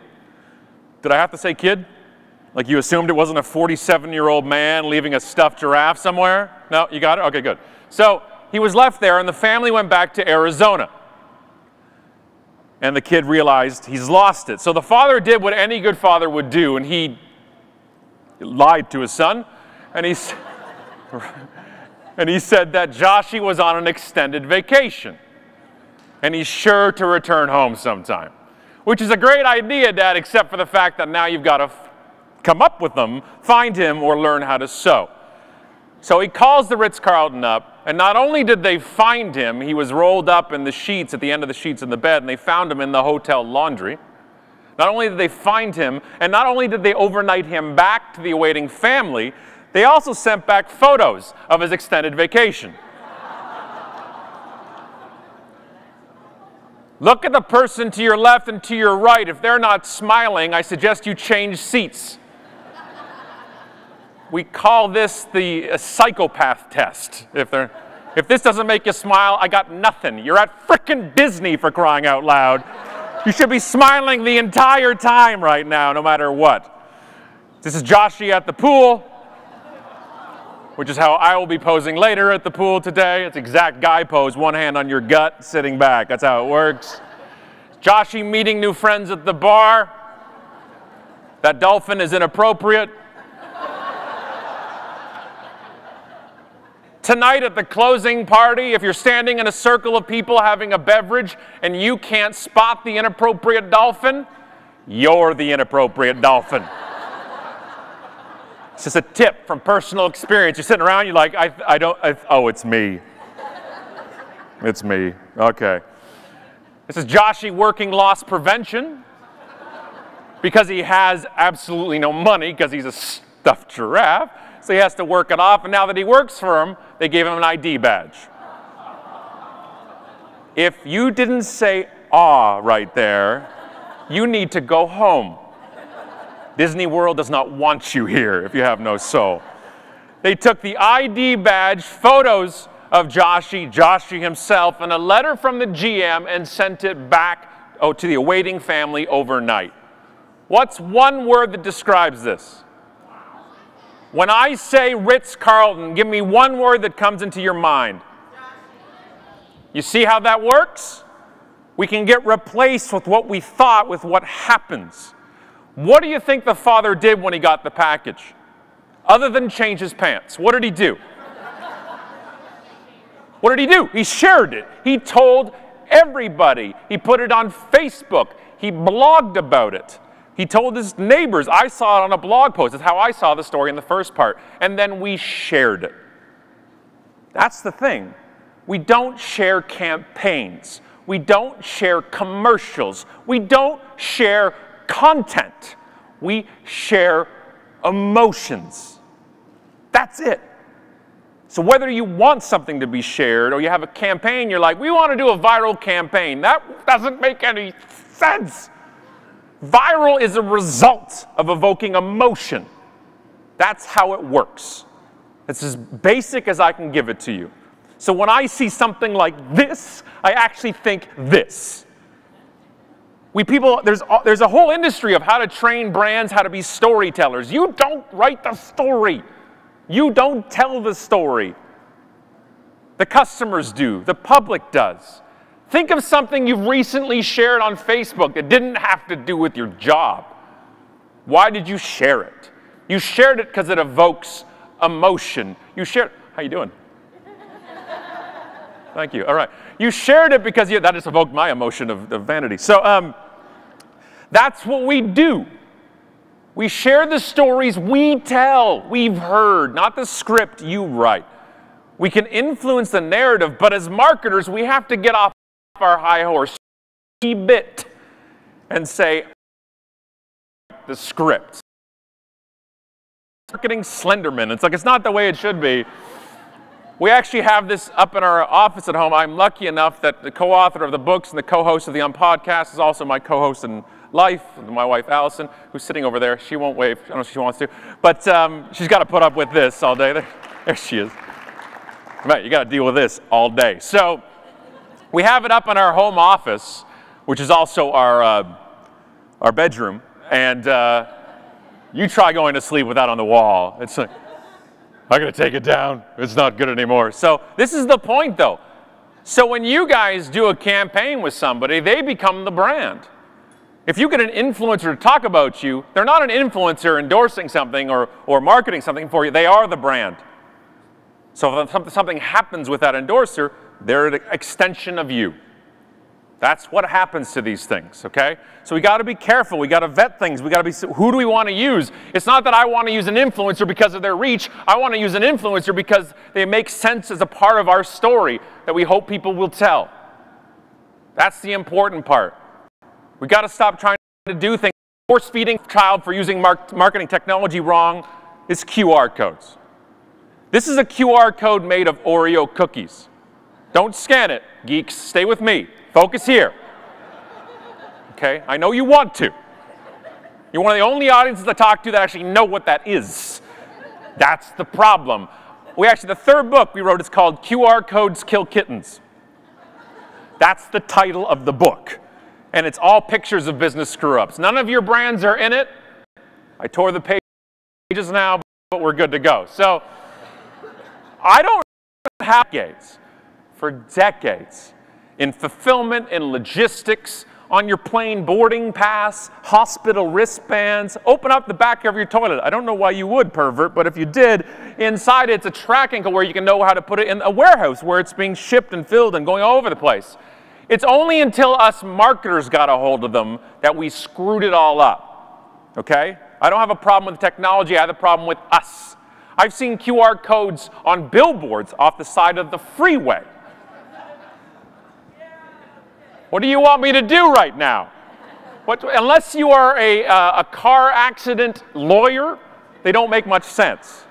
did I have to say kid? Like you assumed it wasn't a 47-year-old man leaving a stuffed giraffe somewhere? No, you got it? Okay, good. So he was left there, and the family went back to Arizona. And the kid realized he's lost it. So the father did what any good father would do, and he lied to his son, and he said that Joshy was on an extended vacation, and he's sure to return home sometime. Which is a great idea, Dad, except for the fact that now you've got to come up with them, find him, or learn how to sew. So he calls the Ritz-Carlton up, and not only did they find him, he was rolled up in the sheets, at the end of the sheets in the bed, and they found him in the hotel laundry. Not only did they find him, and not only did they overnight him back to the awaiting family, they also sent back photos of his extended vacation. Look at the person to your left and to your right. If they're not smiling, I suggest you change seats. We call this the psychopath test. If this doesn't make you smile, I got nothing. You're at frickin' Disney, for crying out loud. You should be smiling the entire time right now, no matter what. This is Joshy at the pool, which is how I will be posing later at the pool today. It's exact guy pose, one hand on your gut, sitting back. That's how it works. Joshy meeting new friends at the bar. That dolphin is inappropriate. Tonight at the closing party, if you're standing in a circle of people having a beverage and you can't spot the inappropriate dolphin, you're the inappropriate dolphin. It's just a tip from personal experience. You're sitting around, you're like, oh, it's me. It's me. Okay. This is Joshy working loss prevention because he has absolutely no money because he's a stuffed giraffe. So he has to work it off, and now that he works for him, they gave him an ID badge. If you didn't say "ah" right there, you need to go home. Disney World does not want you here if you have no soul. They took the ID badge, photos of Joshy himself, and a letter from the GM and sent it back to the awaiting family overnight. What's one word that describes this? When I say Ritz-Carlton, give me one word that comes into your mind. You see how that works? We can get replaced with what we thought with what happens. What do you think the father did when he got the package? Other than change his pants, what did he do? What did he do? He shared it. He told everybody. He put it on Facebook. He blogged about it. He told his neighbors. I saw it on a blog post. That's how I saw the story in the first part. And then we shared it. That's the thing. We don't share campaigns. We don't share commercials. We don't share content. We share emotions. That's it. So whether you want something to be shared or you have a campaign, you're like, we want to do a viral campaign. That doesn't make any sense. Viral is a result of evoking emotion. That's how it works. It's as basic as I can give it to you. So when I see something like this, I actually think this. There's a whole industry of how to train brands how to be storytellers. You don't write the story. You don't tell the story. The customers do. The public does. Think of something you've recently shared on Facebook that didn't have to do with your job. Why did you share it? You shared it because it evokes emotion. You shared. How you doing? Thank you. All right. You shared it because that just evoked my emotion of vanity. So that's what we do. We share the stories we tell, we've heard, not the script you write. We can influence the narrative, but as marketers, we have to get off our high horse a bit and say, the script. Marketing Slenderman. It's like, it's not the way it should be. We actually have this up in our office at home. I'm lucky enough that the co-author of the books and the co-host of the podcast is also my co-host and life. My wife, Allison, who's sitting over there, she won't wave. I don't know if she wants to. But she's got to put up with this all day. There she is. Right, you got to deal with this all day. So we have it up in our home office, which is also our bedroom. And you try going to sleep with that on the wall. It's like, I'm going to take it down. It's not good anymore. So this is the point, though. So when you guys do a campaign with somebody, they become the brand. If you get an influencer to talk about you, they're not an influencer endorsing something or marketing something for you. They are the brand. So if something happens with that endorser, they're an extension of you. That's what happens to these things, okay? So we got to be careful. We got to vet things. We got to be, who do we want to use? It's not that I want to use an influencer because of their reach. I want to use an influencer because they make sense as a part of our story that we hope people will tell. That's the important part. We got to stop trying to do things. Force-feeding a child for using marketing technology wrong is QR codes. This is a QR code made of Oreo cookies. Don't scan it, geeks. Stay with me. Focus here. Okay? I know you want to. You're one of the only audiences I talk to that actually know what that is. That's the problem. The third book we wrote is called QR Codes Kill Kittens. That's the title of the book. And it's all pictures of business screw-ups. None of your brands are in it. I tore the pages now, but we're good to go. So I don't have decades, for decades, in fulfillment, in logistics, on your plane boarding pass, hospital wristbands. Open up the back of your toilet. I don't know why you would, pervert, but if you did, inside it's a tracking code where you can know how to put it in a warehouse where it's being shipped and filled and going all over the place. It's only until us marketers got a hold of them that we screwed it all up, okay? I don't have a problem with technology. I have a problem with us. I've seen QR codes on billboards off the side of the freeway. What do you want me to do right now? Unless you are a car accident lawyer, they don't make much sense.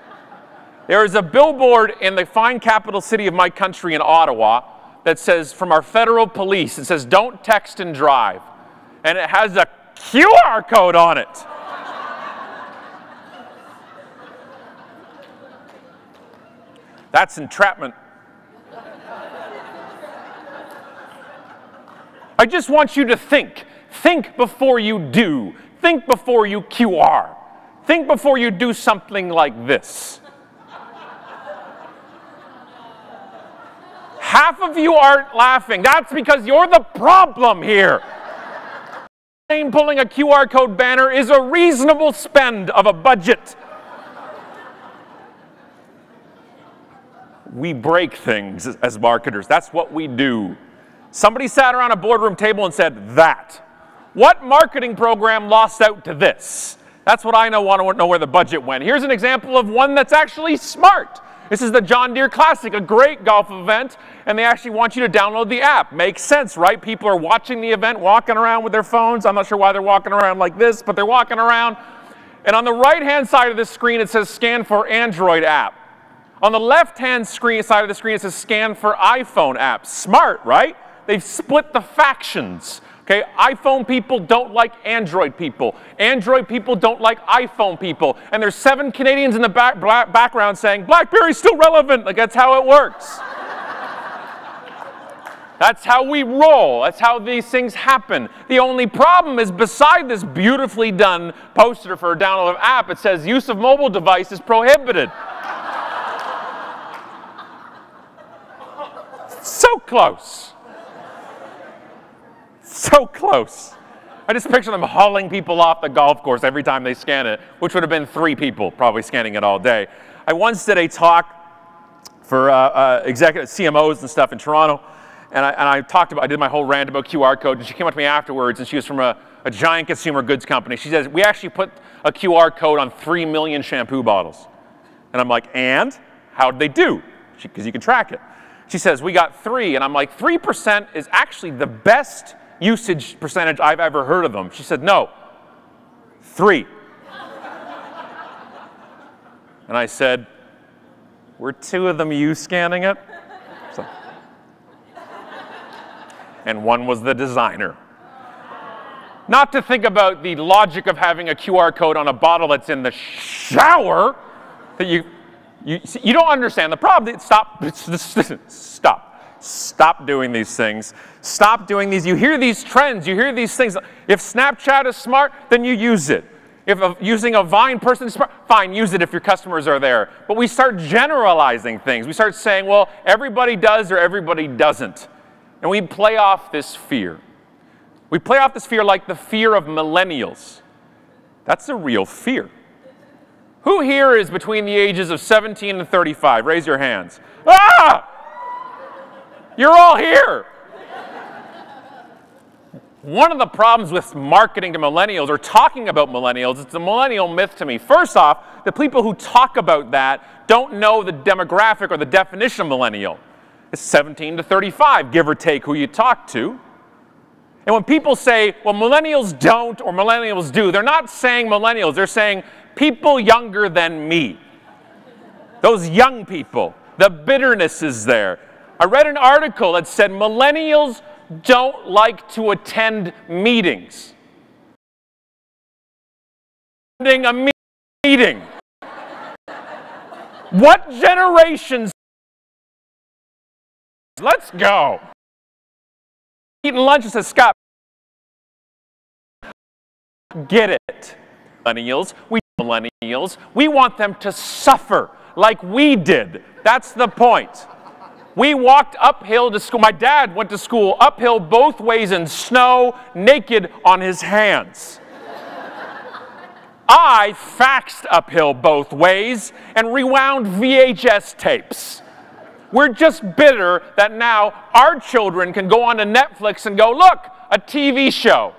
There is a billboard in the fine capital city of my country in Ottawa that says, from our federal police, it says, don't text and drive. And it has a QR code on it. That's entrapment. I just want you to think. Think before you do. Think before you QR. Think before you do something like this. Half of you aren't laughing. That's because you're the problem here. Pulling a QR code banner is a reasonable spend of a budget. We break things as marketers. That's what we do. Somebody sat around a boardroom table and said, that. What marketing program lost out to this? That's what I want to know where the budget went. Here's an example of one that's actually smart. This is the John Deere Classic, a great golf event, and they actually want you to download the app. Makes sense, right? People are watching the event, walking around with their phones. I'm not sure why they're walking around like this, but they're walking around. And on the right-hand side of the screen, it says scan for Android app. On the left-hand side of the screen, it says scan for iPhone app. Smart, right? They've split the factions. Okay, iPhone people don't like Android people. Android people don't like iPhone people. And there's 7 Canadians in the background saying, BlackBerry's still relevant. Like, that's how it works. That's how we roll. That's how these things happen. The only problem is beside this beautifully done poster for a download app, it says use of mobile device is prohibited. So close. So close. I just picture them hauling people off the golf course every time they scan it, which would have been 3 people probably scanning it all day. I once did a talk for executive CMOs and stuff in Toronto, and I did my whole rant about QR code, and she came up to me afterwards, and she was from a giant consumer goods company. She says, we actually put a QR code on 3 million shampoo bottles. And I'm like, and? How'd they do? Because you can track it. She says, we got 3, and I'm like, 3% is actually the best usage percentage I've ever heard of them. She said, no, 3. And I said, were 2 of them you scanning it? So, and one was the designer. Not to think about the logic of having a QR code on a bottle that's in the shower that you don't understand the problem. Stop doing these things. Stop doing these. You hear these trends. You hear these things. If Snapchat is smart, then you use it. If using a Vine person is smart, fine, use it if your customers are there. But we start generalizing things. We start saying, well, everybody does or everybody doesn't. And we play off this fear. We play off this fear like the fear of millennials. That's a real fear. Who here is between the ages of 17 and 35? Raise your hands. Ah! You're all here. One of the problems with marketing to millennials or talking about millennials, it's a millennial myth to me. First off, the people who talk about that don't know the demographic or the definition of millennial. It's 17 to 35, give or take who you talk to. And when people say, well, millennials don't or millennials do, they're not saying millennials, they're saying people younger than me. Those young people, the bitterness is there. I read an article that said millennials don't like to attend meetings. Attending a meeting. What generations? Let's go. Eating lunch and says, Scott, get it. Millennials, we want them to suffer like we did. That's the point. We walked uphill to school. My dad went to school uphill both ways in snow, naked on his hands. I faxed uphill both ways and rewound VHS tapes. We're just bitter that now our children can go onto Netflix and go, look, a TV show.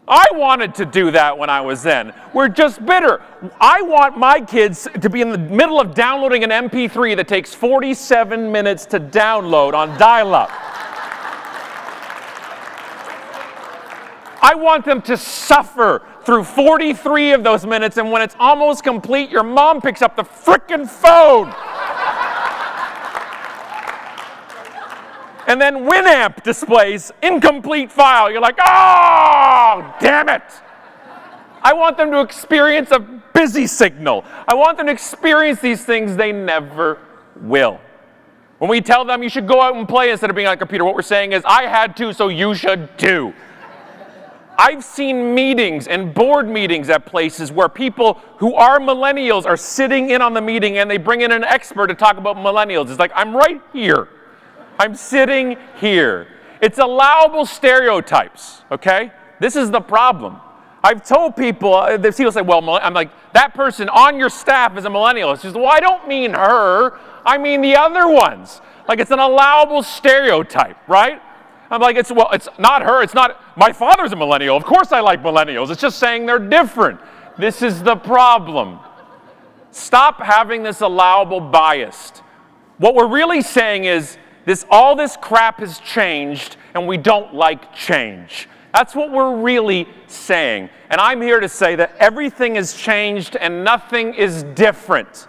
I wanted to do that when I was in. We're just bitter. I want my kids to be in the middle of downloading an MP3 that takes 47 minutes to download on dial-up. I want them to suffer through 43 of those minutes, and when it's almost complete, your mom picks up the frickin' phone. And then Winamp displays incomplete file. You're like, oh, damn it. I want them to experience a busy signal. I want them to experience these things they never will. When we tell them you should go out and play instead of being on a computer, what we're saying is, I had to, so you should too. I've seen meetings and board meetings at places where people who are millennials are sitting in on the meeting and they bring in an expert to talk about millennials. It's like, I'm right here. I'm sitting here. It's allowable stereotypes, okay? This is the problem. I've told people, people say, well, I'm like, that person on your staff is a millennial. It's just, well, I don't mean her. I mean the other ones. Like, it's an allowable stereotype, right? I'm like, it's not her. It's not, my father's a millennial. Of course I like millennials. It's just saying they're different. This is the problem. Stop having this allowable bias. What we're really saying is, all this crap has changed, and we don't like change. That's what we're really saying. And I'm here to say that everything has changed and nothing is different.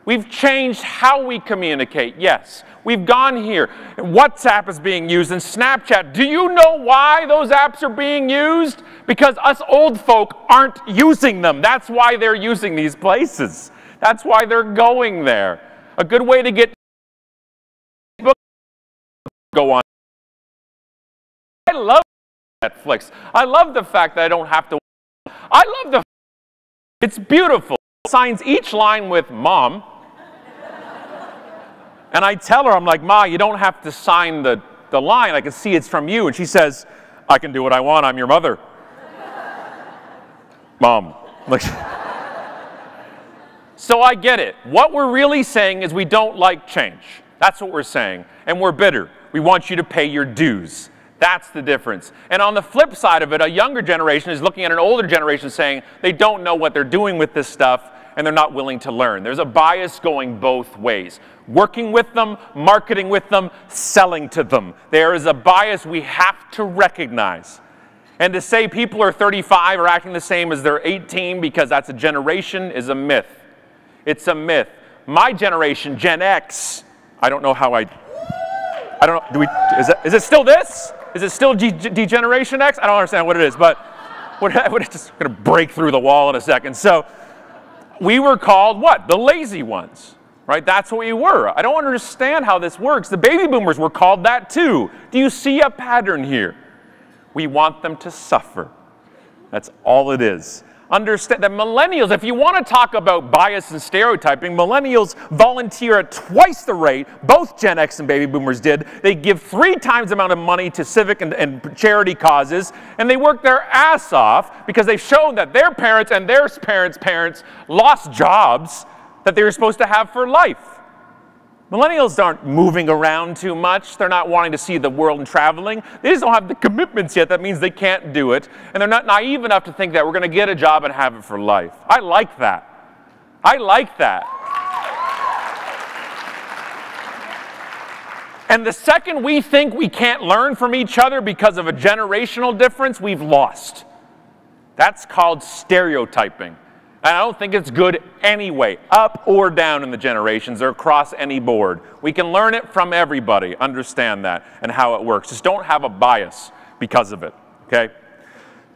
We've changed how we communicate, yes. We've gone here. WhatsApp is being used and Snapchat. Do you know why those apps are being used? Because us old folk aren't using them. That's why they're using these places. That's why they're going there. A good way to get go on. I love Netflix. I love the fact that I don't have to. I love the. It's beautiful. It signs each line with Mom. And I tell her, I'm like, Ma, you don't have to sign the line. I can see it's from you. And she says, I can do what I want. I'm your mother. Mom. Like, so I get it. What we're really saying is we don't like change. That's what we're saying. And we're bitter. We want you to pay your dues. That's the difference. And on the flip side of it, a younger generation is looking at an older generation saying they don't know what they're doing with this stuff and they're not willing to learn. There's a bias going both ways. Working with them, marketing with them, selling to them. There is a bias we have to recognize. And to say people are 35 are acting the same as they're 18 because that's a generation is a myth. It's a myth. My generation, Gen X, I don't know how I don't know, is it still this? Is it still Degeneration X? I don't understand what it is, but we're just going to break through the wall in a second. So we were called what? The lazy ones, right? That's what we were. I don't understand how this works. The baby boomers were called that too. Do you see a pattern here? We want them to suffer. That's all it is. Understand that millennials, if you want to talk about bias and stereotyping, millennials volunteer at twice the rate both Gen X and baby boomers did. They give 3 times the amount of money to civic and charity causes, and they work their ass off because they've shown that their parents and their parents' lost jobs that they were supposed to have for life. Millennials aren't moving around too much. They're not wanting to see the world and traveling. They just don't have the commitments yet. That means they can't do it. And they're not naive enough to think that we're going to get a job and have it for life. I like that. I like that. And the second we think we can't learn from each other because of a generational difference, we've lost. That's called stereotyping. And I don't think it's good anyway, up or down in the generations or across any board. We can learn it from everybody, understand that, and how it works. Just don't have a bias because of it, okay?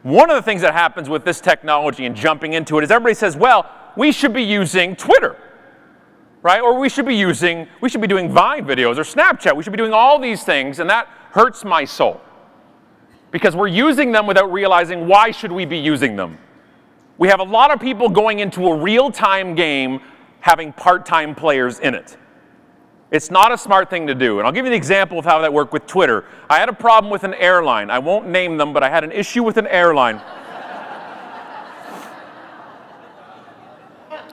One of the things that happens with this technology and jumping into it is everybody says, well, we should be using Twitter, right? Or we should be doing Vine videos or Snapchat. We should be doing all these things, and that hurts my soul. Because we're using them without realizing why should we be using them. We have a lot of people going into a real-time game having part-time players in it. It's not a smart thing to do. And I'll give you an example of how that worked with Twitter. I had a problem with an airline. I won't name them, but I had an issue with an airline.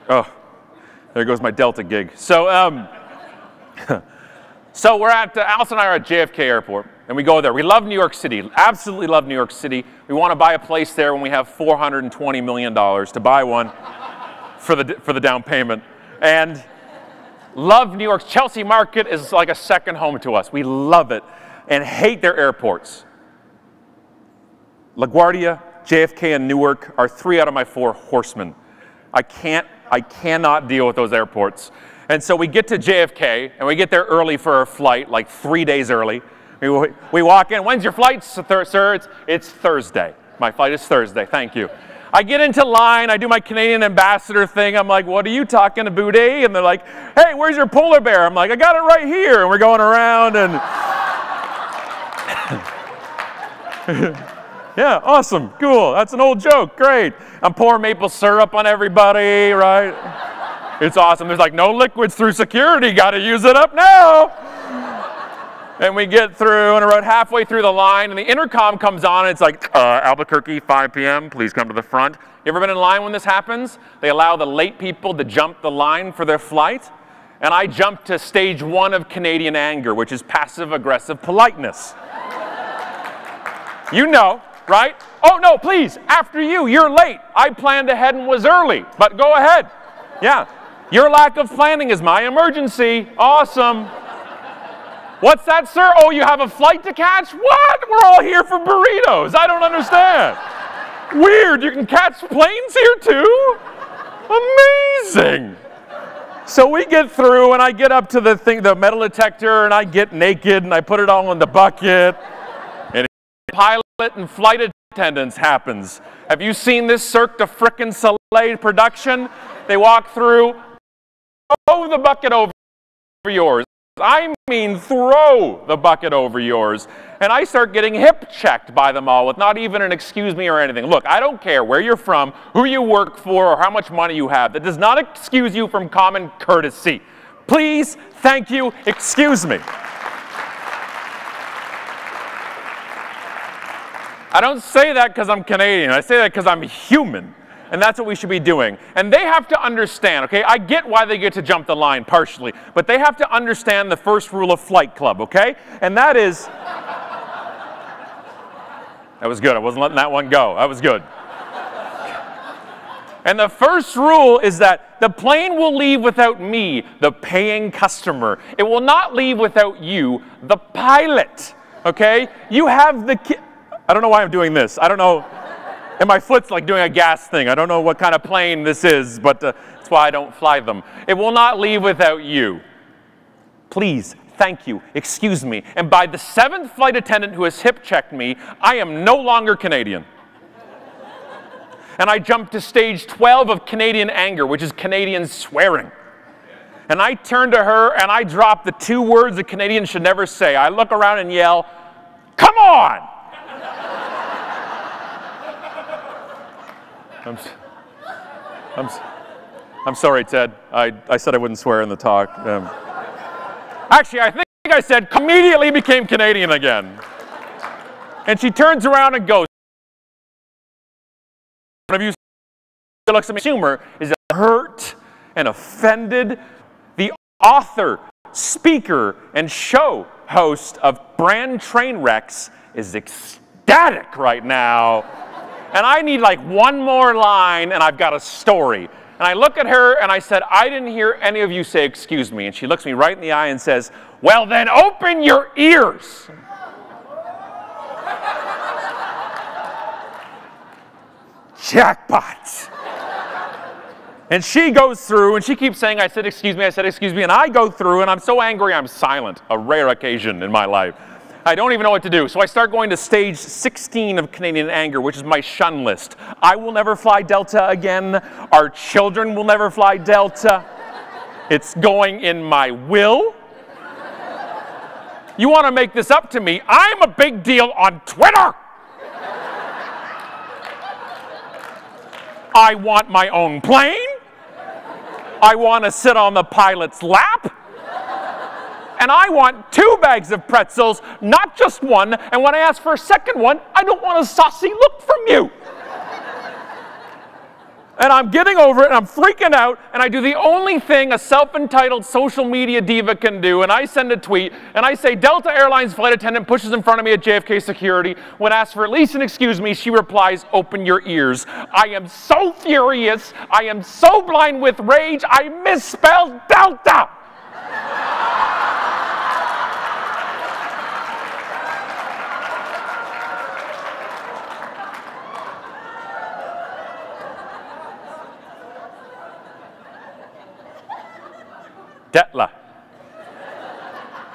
Oh, there goes my Delta gig. So, so we're at, Alice and I are at JFK Airport. And we go there. We love New York City, absolutely love New York City. We want to buy a place there when we have $420 million to buy one for the down payment. And love New York. Chelsea Market is like a second home to us. We love it and hate their airports. LaGuardia, JFK, and Newark are 3 out of my 4 horsemen. I cannot deal with those airports. And so we get to JFK, and we get there early for our flight, like 3 days early. We walk in. When's your flight, sir? It's Thursday. My flight is Thursday. Thank you. I get into line. I do my Canadian ambassador thing. I'm like, what are you talking about, eh? And they're like, hey, where's your polar bear? I'm like, I got it right here. And we're going around and... yeah, awesome. Cool. That's an old joke. Great. I'm pouring maple syrup on everybody, right? It's awesome. There's like no liquids through security. Got to use it up now. And we get through, and about halfway through the line, and the intercom comes on, and it's like, Albuquerque, 5 p.m., please come to the front. You ever been in line when this happens? They allow the late people to jump the line for their flight. And I jumped to stage 1 of Canadian anger, which is passive-aggressive politeness. You know, right? Oh, no, please, after you, you're late. I planned ahead and was early, but go ahead. Yeah, your lack of planning is my emergency. Awesome. What's that, sir? Oh, you have a flight to catch? What? We're all here for burritos. I don't understand. Weird, you can catch planes here too? Amazing. So we get through, and I get up to the thing, the metal detector, and I get naked, and I put it all in the bucket. And pilot and flight attendants happens. Have you seen this Cirque du frickin' Soleil production? They walk through, throw the bucket over yours. I mean, throw the bucket over yours. And I start getting hip-checked by them all with not even an excuse me or anything. Look, I don't care where you're from, who you work for, or how much money you have. That does not excuse you from common courtesy. Please, thank you, excuse me. I don't say that because I'm Canadian. I say that because I'm human. And that's what we should be doing. And they have to understand, okay? I get why they get to jump the line partially, but they have to understand the first rule of Flight Club, okay? And that is... That was good. I wasn't letting that one go. That was good. And the first rule is that the plane will leave without me, the paying customer. It will not leave without you, the pilot, okay? You have the... I don't know why I'm doing this. I don't know... And my foot's like doing a gas thing. I don't know what kind of plane this is, but that's why I don't fly them. It will not leave without you. Please, thank you, excuse me. And by the 7th flight attendant who has hip checked me, I am no longer Canadian. And I jumped to stage 12 of Canadian anger, which is Canadian swearing. And I turned to her and I dropped the 2 words a Canadian should never say. I look around and yell, "Come on!" I'm sorry, Ted. I said I wouldn't swear in the talk. Actually, I think I said immediately became Canadian again. And she turns around and goes, one of you looks at me, consumer is hurt and offended. The author, speaker, and show host of Brand Train Wrecks is ecstatic right now. And I need like one more line and I've got a story. And I look at her and I said, I didn't hear any of you say excuse me. And she looks me right in the eye and says, well then open your ears. Jackpot. And she goes through and she keeps saying, I said excuse me, and I go through and I'm so angry I'm silent, a rare occasion in my life. I don't even know what to do. So I start going to stage 16 of Canadian anger, which is my shun list. I will never fly Delta again. Our children will never fly Delta. It's going in my will. You want to make this up to me? I'm a big deal on Twitter. I want my own plane. I want to sit on the pilot's lap. And I want 2 bags of pretzels, not just one. And when I ask for a second one, I don't want a saucy look from you. And I'm getting over it, and I'm freaking out, and I do the only thing a self-entitled social media diva can do, and I send a tweet, and I say, Delta Airlines flight attendant pushes in front of me at JFK security. When asked for at least an excuse me, she replies, open your ears. I am so furious. I am so blind with rage. I misspelled Delta. Detla.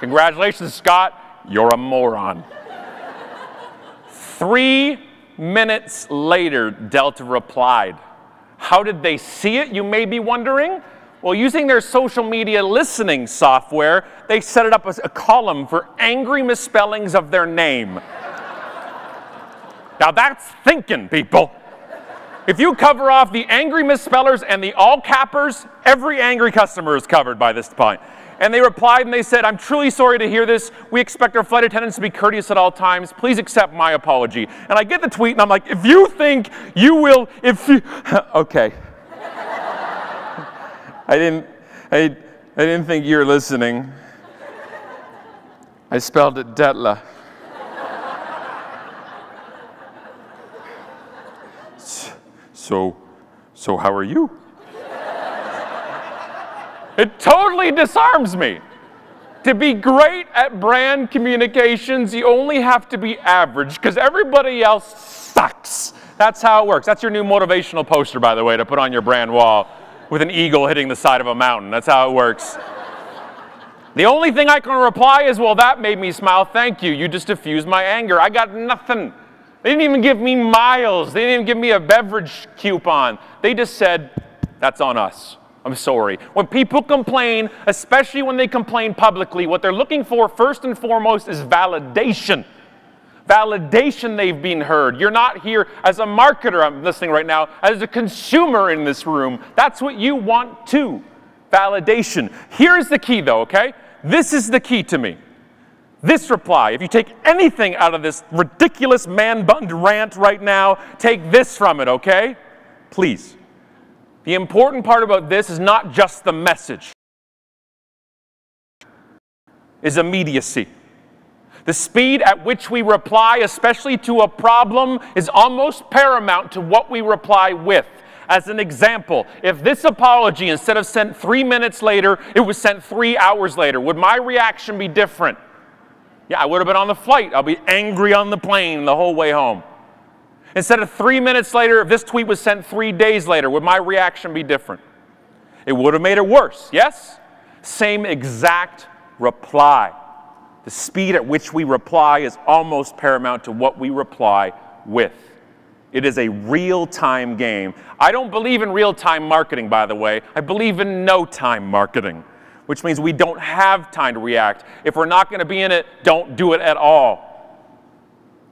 Congratulations, Scott. You're a moron. 3 minutes later, Delta replied. How did they see it, you may be wondering? Well, using their social media listening software, they set it up as a column for angry misspellings of their name. Now that's thinking, people. If you cover off the angry misspellers and the all-cappers, every angry customer is covered by this point. And they replied and they said, I'm truly sorry to hear this. We expect our flight attendants to be courteous at all times. Please accept my apology. And I get the tweet and I'm like, if you think you will, if you, okay. I didn't think you were listening. I spelled it Detla. So how are you? It totally disarms me. To be great at brand communications, you only have to be average because everybody else sucks. That's how it works. That's your new motivational poster, by the way, to put on your brand wall with an eagle hitting the side of a mountain. That's how it works. The only thing I can reply is, well, that made me smile. Thank you. You just diffused my anger. I got nothing. They didn't even give me miles. They didn't even give me a beverage coupon. They just said, that's on us. I'm sorry. When people complain, especially when they complain publicly, what they're looking for first and foremost is validation. Validation they've been heard. You're not here as a marketer, I'm listening right now, as a consumer in this room. That's what you want too. Validation. Here's the key though, okay? This is the key to me. This reply, if you take anything out of this ridiculous man-bunned rant right now, take this from it, okay? Please. The important part about this is not just the message. Is immediacy. The speed at which we reply, especially to a problem, is almost paramount to what we reply with. As an example, if this apology, instead of sent 3 minutes later, it was sent 3 hours later, would my reaction be different? Yeah, I would have been on the flight. I'll be angry on the plane the whole way home. Instead of 3 minutes later, if this tweet was sent 3 days later, would my reaction be different? It would have made it worse, yes? Same exact reply. The speed at which we reply is almost paramount to what we reply with. It is a real-time game. I don't believe in real-time marketing, by the way. I believe in no-time marketing, which means we don't have time to react. If we're not going to be in it, don't do it at all.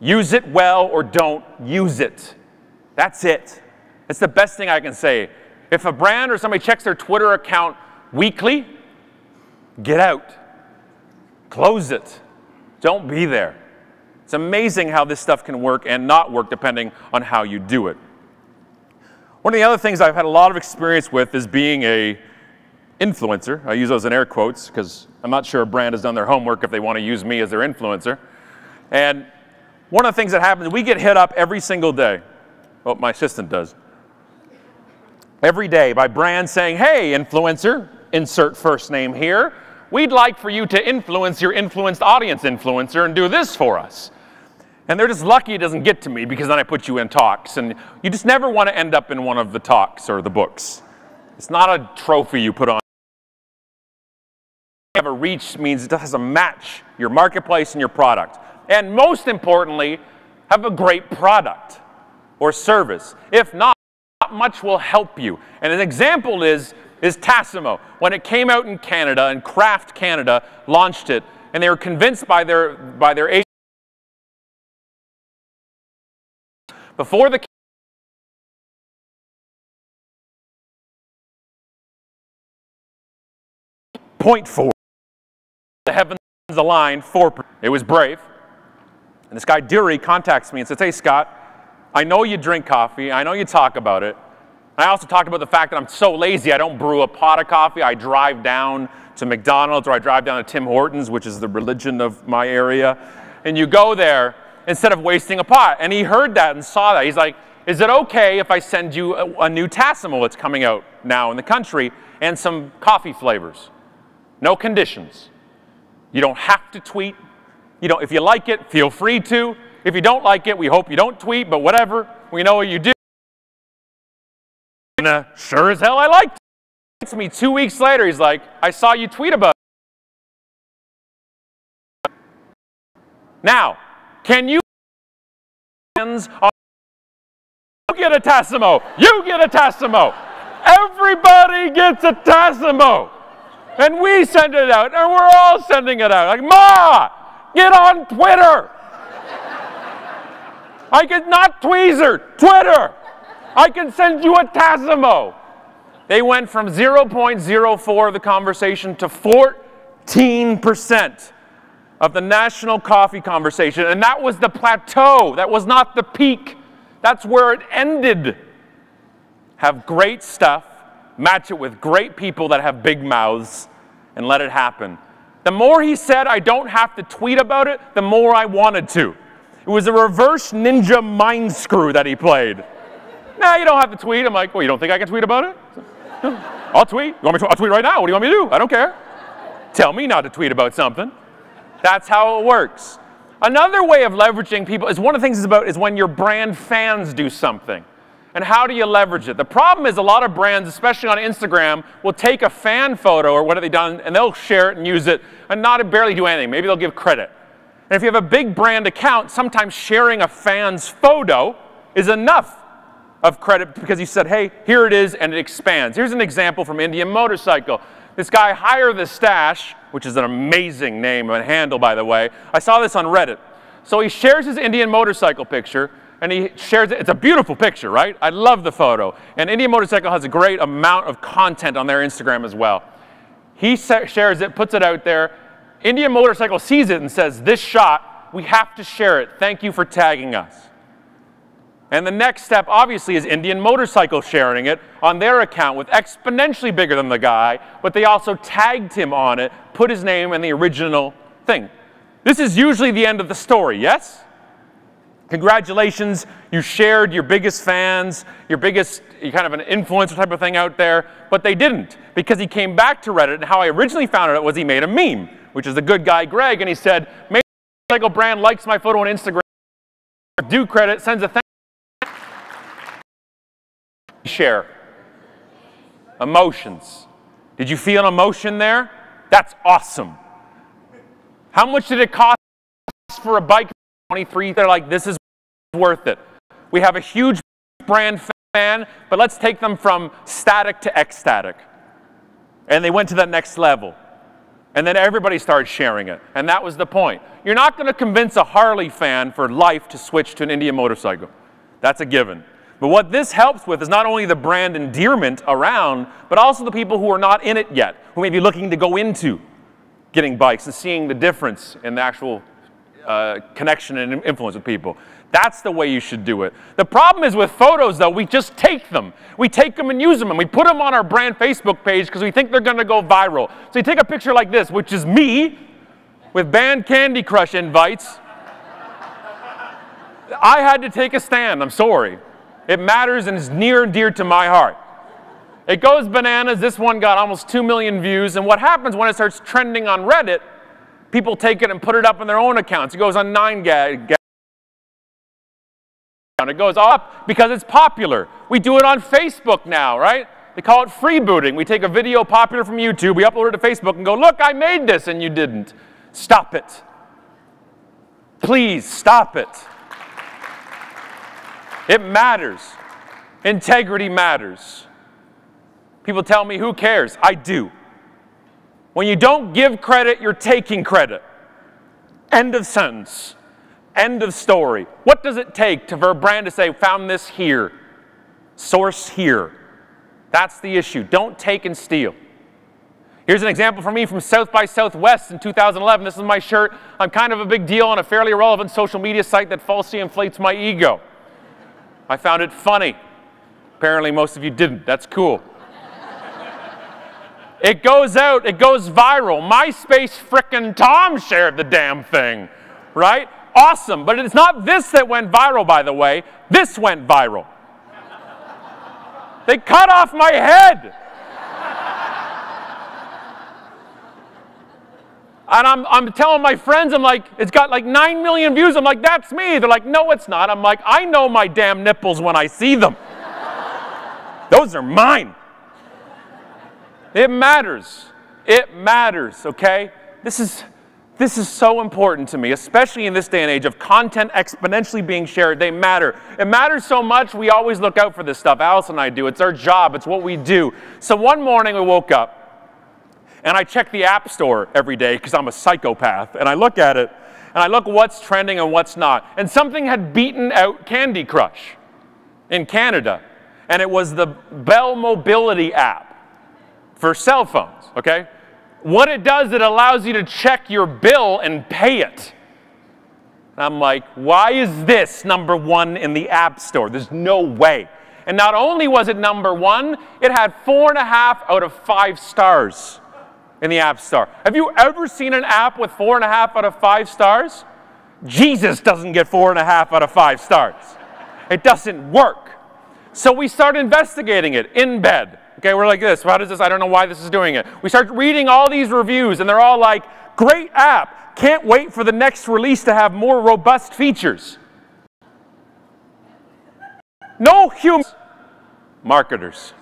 Use it well or don't use it. That's it. That's the best thing I can say. If a brand or somebody checks their Twitter account weekly, get out. Close it. Don't be there. It's amazing how this stuff can work and not work depending on how you do it. One of the other things I've had a lot of experience with is being a influencer. I use those in air quotes because I'm not sure a brand has done their homework if they want to use me as their influencer. And one of the things that happens, we get hit up every single day. Well, my assistant does. Every day by brands saying, hey, influencer, insert first name here. We'd like for you to influence your influenced audience influencer and do this for us. And they're just lucky it doesn't get to me because then I put you in talks. And you just never want to end up in one of the talks or the books. It's not a trophy you put on. Have a reach means it has to match your marketplace and your product. And most importantly, have a great product or service. If not much will help you. And an example is Tassimo. When it came out in Canada, and Kraft Canada launched it, and they were convinced by their agent before the 0.4. The heavens aligned 4%. It was brave. And this guy Dury contacts me and says, hey Scott, I know you drink coffee, I know you talk about it. I also talked about the fact that I'm so lazy I don't brew a pot of coffee. I drive down to McDonald's or I drive down to Tim Hortons, which is the religion of my area. And you go there instead of wasting a pot. And he heard that and saw that. He's like, is it okay if I send you a new Tassimo that's coming out now in the country and some coffee flavors? No conditions. You don't have to tweet. If you like it, feel free to. If you don't like it, we hope you don't tweet, but whatever. We know what you do. And sure as hell I liked it. To me 2 weeks later, he's like, I saw you tweet about it. Now, can you get a Tassimo? You get a Tassimo. Everybody gets a Tassimo. And we send it out, and we're all sending it out. Like, Ma, get on Twitter. I could not Tweezer, Twitter. I can send you a Tassimo. They went from 0.04 of the conversation to 14% of the national coffee conversation. And that was the plateau. That was not the peak. That's where it ended. Have great stuff, match it with great people that have big mouths, and let it happen. The more he said I don't have to tweet about it, the more I wanted to. It was a reverse ninja mind screw that he played. Nah, you don't have to tweet. I'm like, well, you don't think I can tweet about it? I'll tweet. You want me to? I'll tweet right now. What do you want me to do? I don't care. Tell me not to tweet about something. That's how it works. Another way of leveraging people is one of the things is when your brand fans do something. And how do you leverage it? The problem is a lot of brands, especially on Instagram, will take a fan photo or what have they done, and they'll share it and use it and not barely do anything. Maybe they'll give credit. And if you have a big brand account, sometimes sharing a fan's photo is enough of credit because you said, hey, here it is, and it expands. Here's an example from Indian Motorcycle. This guy, Hire the Stash, which is an amazing name and handle, by the way. I saw this on Reddit. So he shares his Indian Motorcycle picture, and he shares it. It's a beautiful picture, right? I love the photo. And Indian Motorcycle has a great amount of content on their Instagram as well. He shares it, puts it out there. Indian Motorcycle sees it and says, this shot, we have to share it. Thank you for tagging us. And the next step, obviously, is Indian Motorcycle sharing it on their account with exponentially bigger than the guy, but they also tagged him on it, put his name in the original thing. This is usually the end of the story, yes? Congratulations, you shared your biggest fans, your biggest kind of an influencer type of thing out there, but they didn't, because he came back to Reddit, and how I originally found out was he made a meme, which is the good guy Greg, and he said, maybe the motorcycle brand likes my photo on Instagram, due credit, sends a thank you. Share. Emotions. Did you feel an emotion there? That's awesome. How much did it cost for a bike? 23. They're like, this is worth it. We have a huge brand fan, but let's take them from static to ecstatic. And they went to that next level. And then everybody started sharing it. And that was the point. You're not going to convince a Harley fan for life to switch to an Indian motorcycle. That's a given. But what this helps with is not only the brand endearment around, but also the people who are not in it yet, who may be looking to go into getting bikes and seeing the difference in the actual connection and influence with people. That's the way you should do it. The problem is with photos, though, we just take them. We take them and use them, and we put them on our brand Facebook page because we think they're going to go viral. So you take a picture like this, which is me with banned Candy Crush invites. I had to take a stand. I'm sorry. It matters and is near and dear to my heart. It goes bananas. This one got almost 2 million views. And what happens when it starts trending on Reddit, people take it and put it up on their own accounts. It goes on 9gag. It goes up because it's popular. We do it on Facebook now, right? They call it freebooting. We take a video popular from YouTube, we upload it to Facebook and go, look, I made this, and you didn't. Stop it. Please, stop it. It matters. Integrity matters. People tell me, who cares? I do. When you don't give credit, you're taking credit. End of sentence. End of story. What does it take for a brand to say, found this here, source here? That's the issue. Don't take and steal. Here's an example from me from South by Southwest in 2011. This is my shirt. I'm kind of a big deal on a fairly irrelevant social media site that falsely inflates my ego. I found it funny. Apparently most of you didn't. That's cool. It goes out, it goes viral. MySpace frickin' Tom shared the damn thing, right? Awesome, but it's not this that went viral, by the way. This went viral. They cut off my head. And I'm telling my friends, I'm like, it's got like 9 million views. I'm like, that's me. They're like, no, it's not. I'm like, I know my damn nipples when I see them. Those are mine. It matters. It matters, okay? This is so important to me, especially in this day and age of content exponentially being shared. They matter. It matters so much, we always look out for this stuff. Alice and I do. It's our job. It's what we do. So one morning we woke up, and I check the App Store every day because I'm a psychopath. And I look at it, and I look what's trending and what's not. And something had beaten out Candy Crush in Canada. And it was the Bell Mobility app for cell phones, okay? What it does, it allows you to check your bill and pay it. And I'm like, why is this #1 in the App Store? There's no way. And not only was it #1, it had 4.5 out of 5 stars in the App Store. Have you ever seen an app with 4.5 out of 5 stars? Jesus doesn't get 4.5 out of 5 stars. It doesn't work. So we start investigating it in bed. Okay, we're like this. How does this? I don't know why this is doing it. We start reading all these reviews, and they're all like, great app. Can't wait for the next release to have more robust features. No humans. Marketers.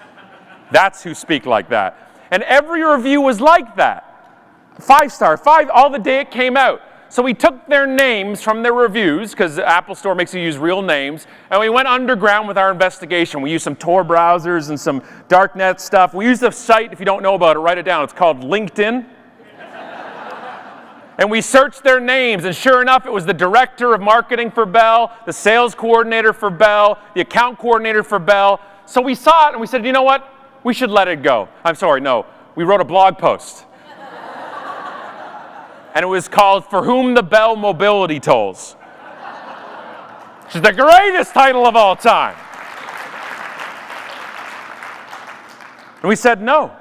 That's who speak like that. And every review was like that. 5-star, 5, all the day it came out. So we took their names from their reviews, because the Apple Store makes you use real names, and we went underground with our investigation. We used some Tor browsers and some darknet stuff. We used a site, if you don't know about it, write it down. It's called LinkedIn. And we searched their names, and sure enough, it was the director of marketing for Bell, the sales coordinator for Bell, the account coordinator for Bell. So we saw it, and we said, you know what? We should let it go. I'm sorry, no. We wrote a blog post. And it was called For Whom the Bell Mobility Tolls. Which is the greatest title of all time. And we said, no.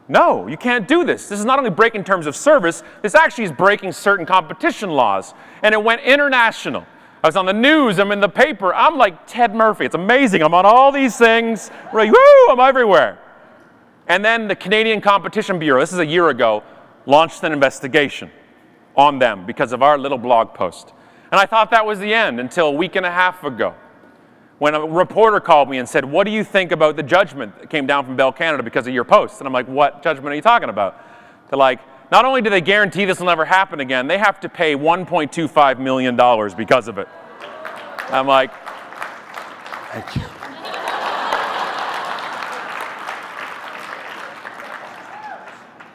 No, you can't do this. This is not only breaking terms of service, this actually is breaking certain competition laws. And it went international. I was on the news, I'm in the paper. I'm like Ted Murphy. It's amazing. I'm on all these things. We're like, woo, I'm everywhere. And then the Canadian Competition Bureau, this is a year ago, launched an investigation on them because of our little blog post. And I thought that was the end until a week and a half ago when a reporter called me and said, what do you think about the judgment that came down from Bell Canada because of your post? And I'm like, what judgment are you talking about? They're like, Not only do they guarantee this will never happen again, they have to pay $1.25 million because of it. I'm like, thank you.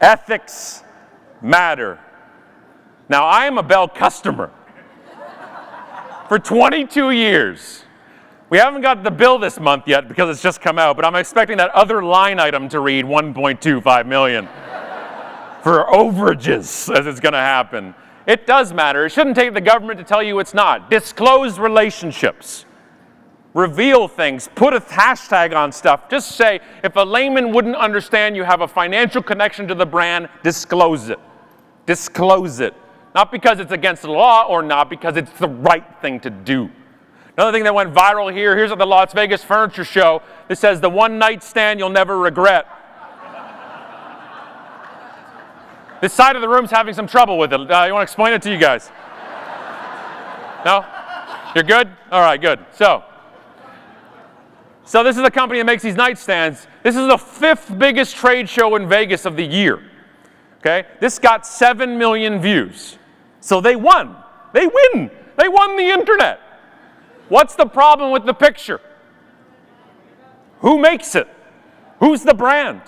Ethics matter. Now, I am a Bell customer for 22 years. We haven't got the bill this month yet because it's just come out, but I'm expecting that other line item to read $1.25 million for overages as it's going to happen. It does matter. It shouldn't take the government to tell you it's not. Disclose relationships. Reveal things. Put a hashtag on stuff. Just say, if a layman wouldn't understand you have a financial connection to the brand, disclose it. Disclose it. Not because it's against the law or not because it's the right thing to do. Another thing that went viral here, here's at the Las Vegas Furniture Show. This says, the one night stand you'll never regret. This side of the room's having some trouble with it. You want to explain it to you guys? No? You're good? All right, good. So this is a company that makes these nightstands. This is the 5th biggest trade show in Vegas of the year. Okay? This got 7 million views. So they won. They win. They won the internet. What's the problem with the picture? Who makes it? Who's the brand?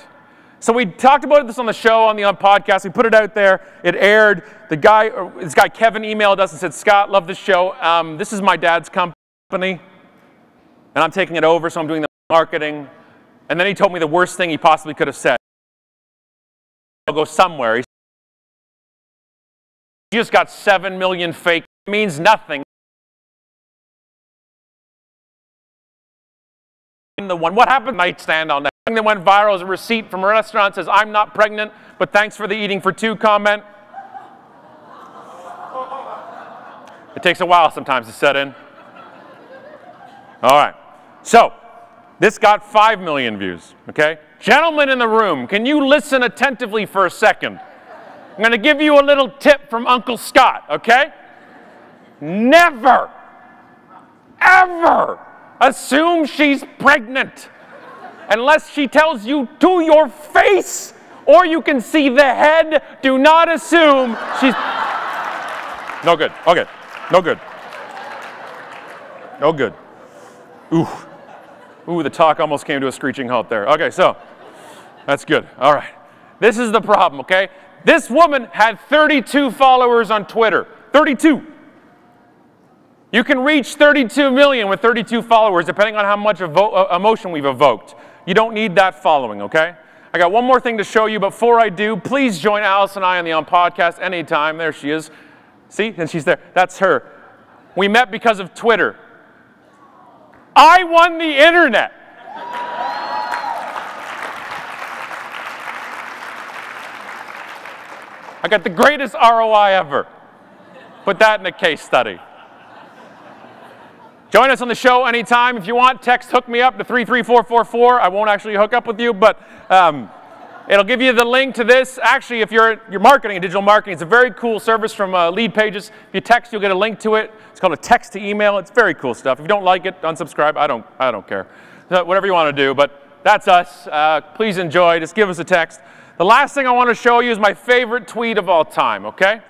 So we talked about this on the show, on the podcast. We put it out there. It aired. This guy Kevin emailed us and said, Scott, love this show. This is my dad's company, and I'm taking it over, so I'm doing the marketing. And then he told me the worst thing he possibly could have said. I'll go somewhere. He just got 7 million fake. It means nothing. What happened? Nightstand on that. The thing that went viral is a receipt from a restaurant that says, I'm not pregnant, but thanks for the eating for two comment. It takes a while sometimes to set in. All right. So, this got 5 million views, okay? Gentlemen in the room, can you listen attentively for a second? I'm going to give you a little tip from Uncle Scott, okay? Never, ever assume she's pregnant unless she tells you to your face, or you can see the head. Do not assume she's... No good. Okay. No good. No good. Ooh. Ooh, the talk almost came to a screeching halt there. Okay, so that's good. All right. This is the problem, okay? This woman had 32 followers on Twitter. 32. You can reach 32 million with 32 followers, depending on how much emotion we've evoked. You don't need that following, okay? I got one more thing to show you. Before I do, please join Alice and I on the podcast anytime. There she is. See? And she's there. That's her. We met because of Twitter. I won the internet. I got the greatest ROI ever. Put that in a case study. Join us on the show anytime. If you want, text hook me up to 33444. I won't actually hook up with you, but it'll give you the link to this. Actually, if you're marketing, digital marketing, it's a very cool service from Lead Pages. If you text, you'll get a link to it. It's called a text to email. It's very cool stuff. If you don't like it, unsubscribe. I don't care. So whatever you want to do, but that's us. Please enjoy. Just give us a text. The last thing I want to show you is my favorite tweet of all time, okay?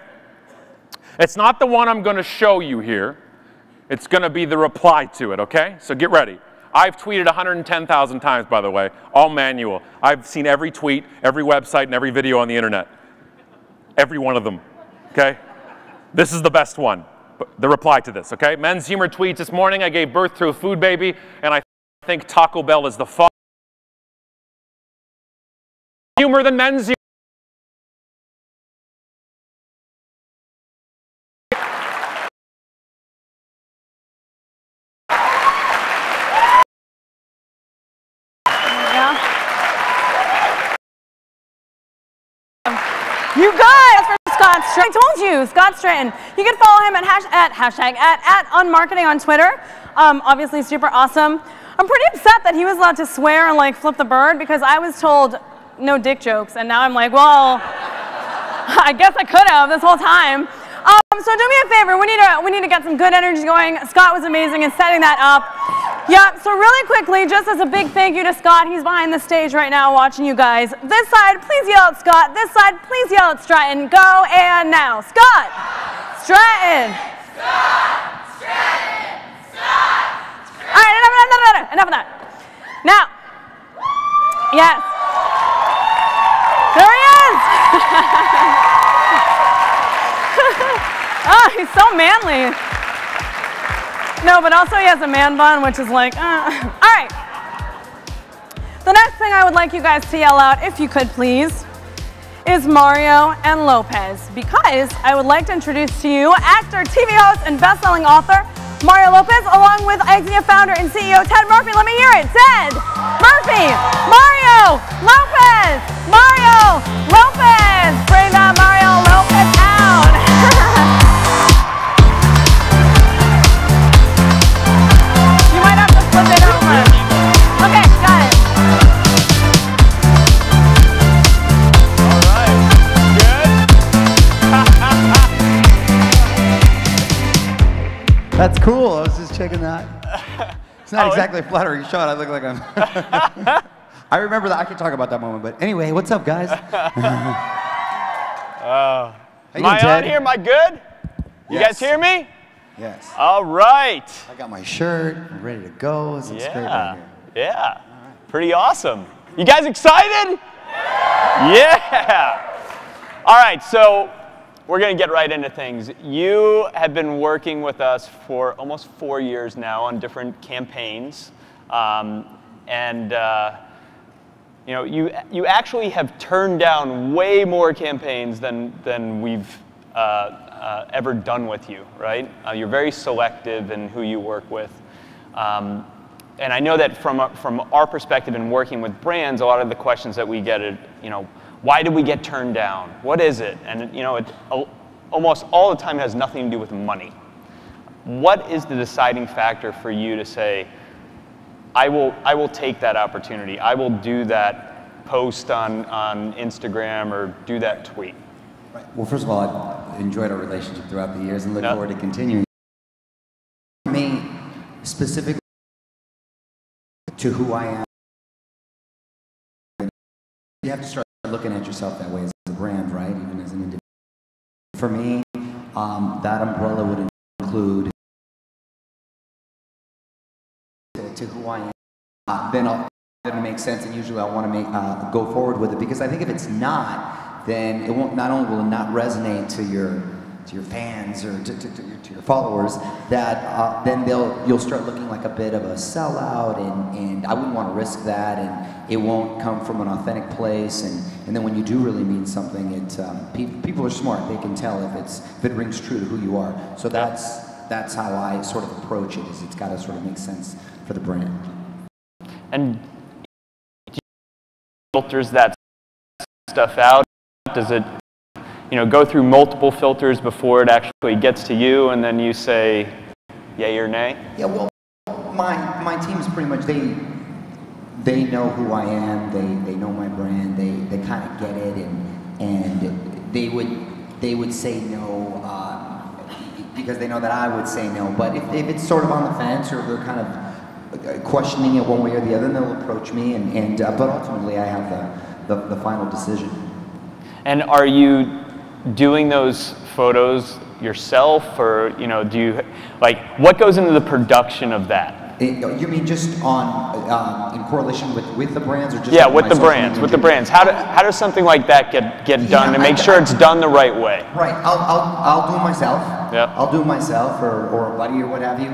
It's not the one I'm going to show you here. It's going to be the reply to it, okay? So get ready. I've tweeted 110,000 times, by the way, all manual. I've seen every tweet, every website, and every video on the internet. Every one of them, okay? This is the best one, the reply to this, okay? Men's Humor tweets, this morning I gave birth to a food baby, and I think Taco Bell is the father. Humor than Men's Humor. You guys, for Scott Stratton. I told you, Scott Stratton. You can follow him at @unmarketing on Twitter. Obviously, super awesome. I'm pretty upset that he was allowed to swear and like flip the bird because I was told no dick jokes, and now I'm like, well, I guess I could have this whole time. So do me a favor. We need to get some good energy going. Scott was amazing in setting that up. Yeah, so really quickly, just as a big thank you to Scott, he's behind the stage right now watching you guys. This side, please yell at Scott. This side, please yell at Stratton. Go, and now. Scott! Stratton! Scott! Stratton! Scott! All right, enough of that. Now, yes. There he is! Oh, he's so manly. No, but also he has a man bun, which is like, All right. The next thing I would like you guys to yell out, if you could please, is Mario and Lopez, because I would like to introduce to you actor, TV host, and best-selling author, Mario Lopez, along with IZEA founder and CEO Ted Murphy. Let me hear it. Ted Murphy, Mario Lopez, Mario Lopez. Bring that Mario Lopez out. You might have to flip it over. Okay, got it. That's cool. I was just checking that. It's not exactly a flattering shot. I look like I'm... I remember that. I can talk about that moment. But anyway, what's up, guys? Am doing, I on Ted? here? Am I good? You guys hear me? Yes. All right. I got my shirt. I'm ready to go. This looks great right here. Yeah. Pretty awesome. You guys excited? Yeah. All right, so we're going to get right into things. You have been working with us for almost 4 years now on different campaigns. You know, you actually have turned down way more campaigns than we've ever done with you, right? You're very selective in who you work with. And I know that from our perspective in working with brands, a lot of the questions that we get are, you know, why did we get turned down? What is it? And you know, it almost all the time has nothing to do with money. What is the deciding factor for you to say, I will take that opportunity. I will do that post on Instagram or do that tweet? Right. Well, first of all, I've enjoyed our relationship throughout the years and look forward to continuing. For me, specifically to who I am, you have to start looking at yourself that way as a brand, right? Even as an individual. For me, that umbrella would include to who I am. Then it makes sense, and usually I want to go forward with it, because I think if it's not, then it won't. Not only will it not resonate to your fans or to your followers, that then you'll start looking like a bit of a sellout, and I wouldn't want to risk that, and it won't come from an authentic place, and then when you do really mean something, people are smart. They can tell if it rings true to who you are. So that's how I sort of approach it. Is it's got to sort of make sense for the brand. And filters that stuff out? Does it, you know, go through multiple filters before it actually gets to you, and then you say yay or nay? Yeah, well, my team's pretty much, they know who I am, they know my brand, they kind of get it, and they would say no because they know that I would say no. But if it's sort of on the fence, or they're kind of questioning it one way or the other, then they'll approach me, but ultimately I have the final decision. And are you doing those photos yourself, or you know, do you what goes into the production of that? You mean just in correlation with the brands, or just with the brands? With the brands, how does something like that get done to make sure it's done the right way? Right, I'll do it myself. Yep. I'll do it myself, or a buddy or what have you.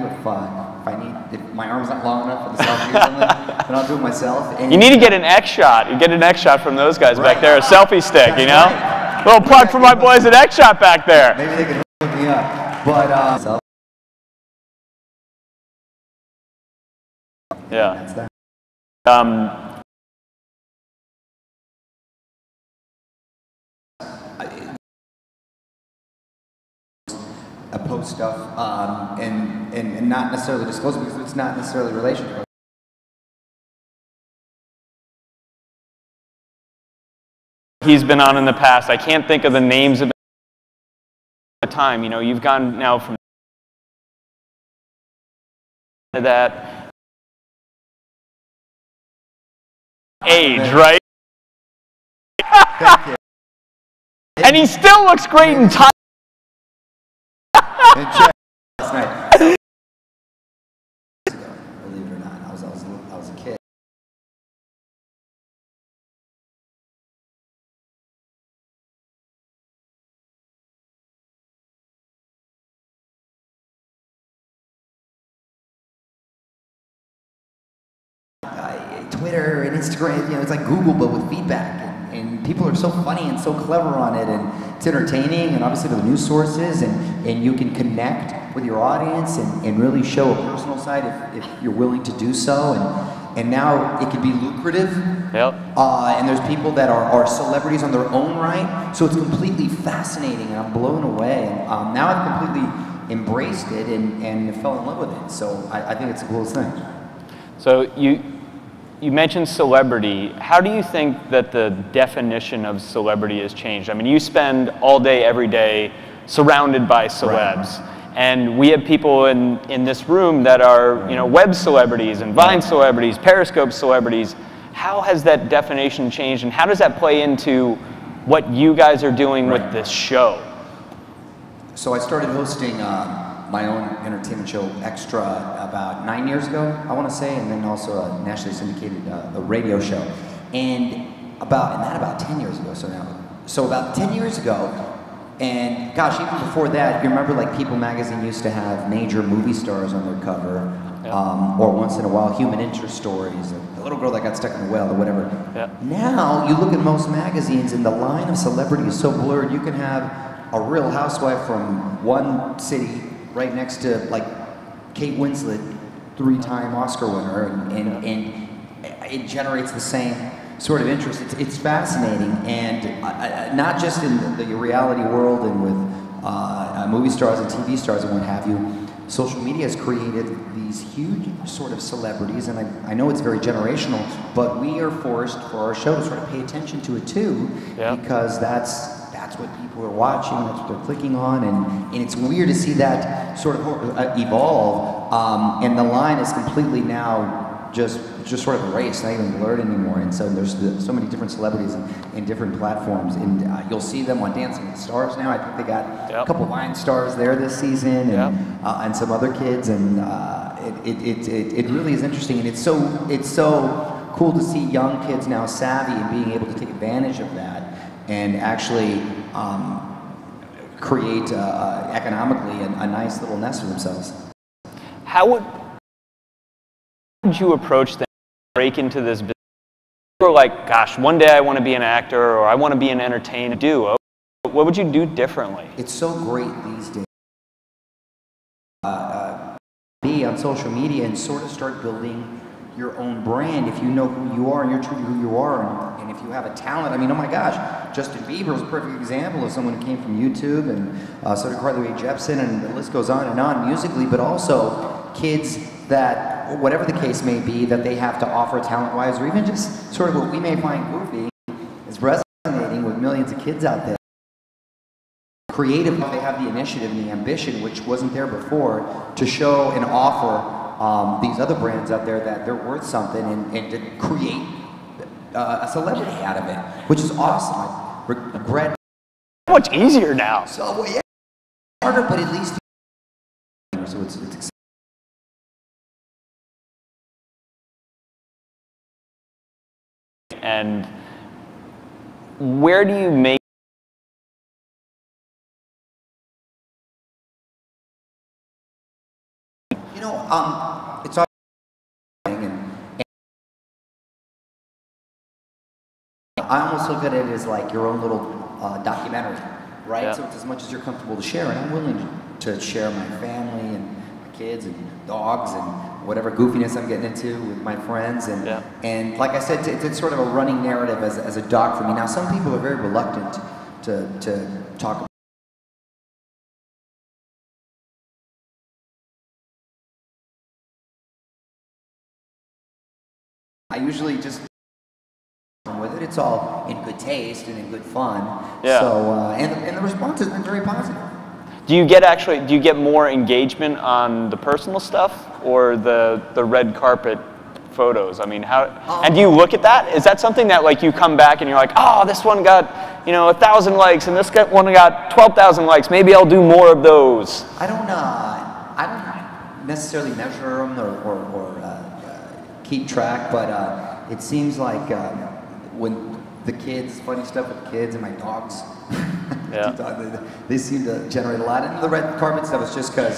If my arm's not long enough for the selfie or something, then I'll do it myself. And you need to get an X shot. You get an X shot from those guys back there, a selfie stick. That's you know, right. Little plug for my boys at X shot back there. Maybe they can hook me up, but yeah. That's that. Post stuff and not necessarily disclose it, because it's not necessarily relational. He's been on in the past. I can't think of the names of the time. You know, you've gone now from that. age, right? Thank you. And he still looks great in time. Last night. Believe it or not, I was a kid. Twitter and Instagram, you know, it's like Google but with feedback, and people are so funny and so clever on it, and it's entertaining, and obviously the news sources, and you can connect with your audience and really show a personal side if you're willing to do so, and now it can be lucrative. Yep. And there's people that are celebrities on their own right, so it's completely fascinating, and I'm blown away. And now I've completely embraced it and fell in love with it, so I think it's the coolest thing. So you mentioned celebrity. How do you think that the definition of celebrity has changed? I mean, you spend all day, every day surrounded by celebs. Right. And we have people in this room that are, you know, web celebrities and Vine celebrities, Periscope celebrities. How has that definition changed, and how does that play into what you guys are doing with this show? So I started hosting my own entertainment show, Extra, about 9 years ago, I want to say, and then also a nationally syndicated a radio show. And about 10 years ago, so about 10 years ago, and gosh, even before that, you remember like People magazine used to have major movie stars on their cover, or once in a while human interest stories, a little girl that got stuck in the well or whatever. Now, you look at most magazines and the line of celebrity is so blurred, you can have a real housewife from one city right next to like Kate Winslet, 3-time Oscar winner, and it generates the same sort of interest. It's fascinating, and not just in the reality world and with movie stars and TV stars and what have you. Social media has created these huge sort of celebrities, and I know it's very generational, but we are forced for our show to sort of pay attention to it too, because that's what people are watching, that's what they're clicking on, and it's weird to see that sort of evolve, and the line is completely now just sort of erased, not even blurred anymore, and so there's so many different celebrities in different platforms, and you'll see them on Dancing with the Stars now. I think they got a couple Vine stars there this season, and some other kids, and it really is interesting, and it's so cool to see young kids now savvy and being able to take advantage of that and actually create economically a nice little nest for themselves. How would you approach them, break into this business? Or like, gosh, one day I want to be an actor, or I want to be an entertainer. What would you do differently? It's so great these days. Be on social media and sort of start building your own brand if you know who you are and you're true to who you are, and if you have a talent. I mean, oh my gosh, Justin Bieber is a perfect example of someone who came from YouTube, and so did Carly Rae Jepsen, and the list goes on musically, but also kids that, whatever the case may be, that they have to offer talent-wise, or even just sort of what we may find goofy, is resonating with millions of kids out there. Creatively, they have the initiative and the ambition, which wasn't there before, to show and offer these other brands out there that they're worth something, and to create a celebrity out of it, which is awesome. I regret. So much easier now. So well, yeah, harder, but at least so it's exciting. And where do you make? You know, it's all and I almost look at it as like your own little documentary, right? Yeah. So it's as much as you're comfortable to share, and I'm willing to share my family and my kids and dogs and whatever goofiness I'm getting into with my friends, and like I said, it's sort of a running narrative as a doc for me. Now, some people are very reluctant to talk about. I usually just with it. It's all in good taste and in good fun. Yeah. So and the response has been very positive. Do you get more engagement on the personal stuff or the red carpet photos? I mean, how, and do you look at that? Is that something that like you come back and you're like, oh, this one got, you know, 1,000 likes and this one got 12,000 likes. Maybe I'll do more of those. I don't necessarily measure them or keep track, but it seems like when the kids, funny stuff with kids and my dogs, yeah. they seem to generate a lot. And the red carpet stuff is just because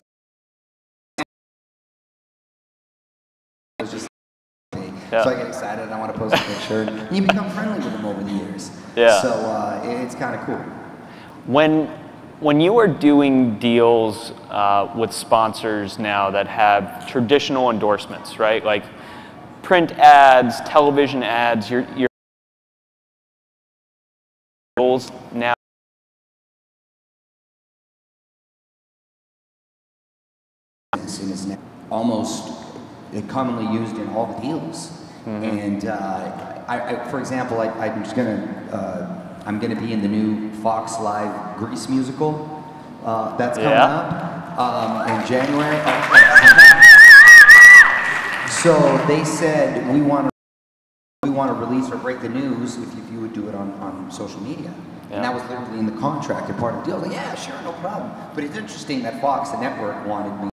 so I get excited and I want to post a picture. And you become friendly with them over the years. Yeah. So it's kind of cool. When you are doing deals with sponsors now that have traditional endorsements, right? Like print ads, television ads, your goals now. Is almost commonly used in all the deals. And for example, I'm just I'm gonna be in the new Fox Live Grease musical that's coming up in January. So they said we want to release or break the news if you would do it on social media. And that was literally in the contract and part of the deal. I was like, yeah, sure, no problem. But it's interesting that Fox, the network, wanted me.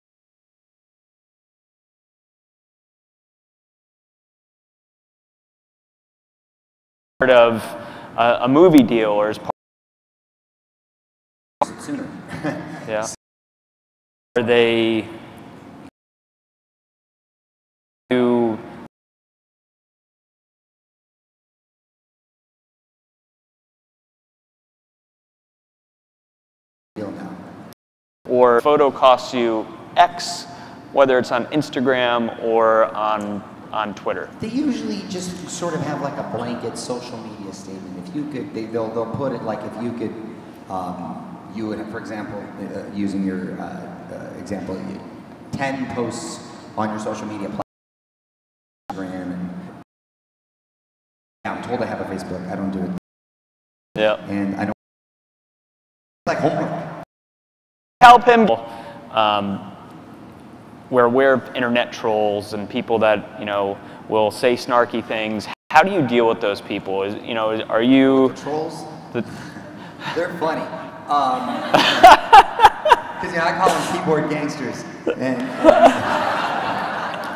Part of a movie deal or as part sooner. Yeah. Are they do or photo costs you X, whether it's on Instagram or on Twitter? They usually just sort of have like a blanket social media statement. If you could, they'll put it like if you could, you would, for example, using your example, 10 posts on your social media platform. And I'm told I have a Facebook. I don't do it. Yeah. And I don't like homework. Help him. We're aware of internet trolls and people that, you know, will say snarky things. How do you deal with those people? Are you the trolls? They're funny. Because I call them keyboard gangsters, and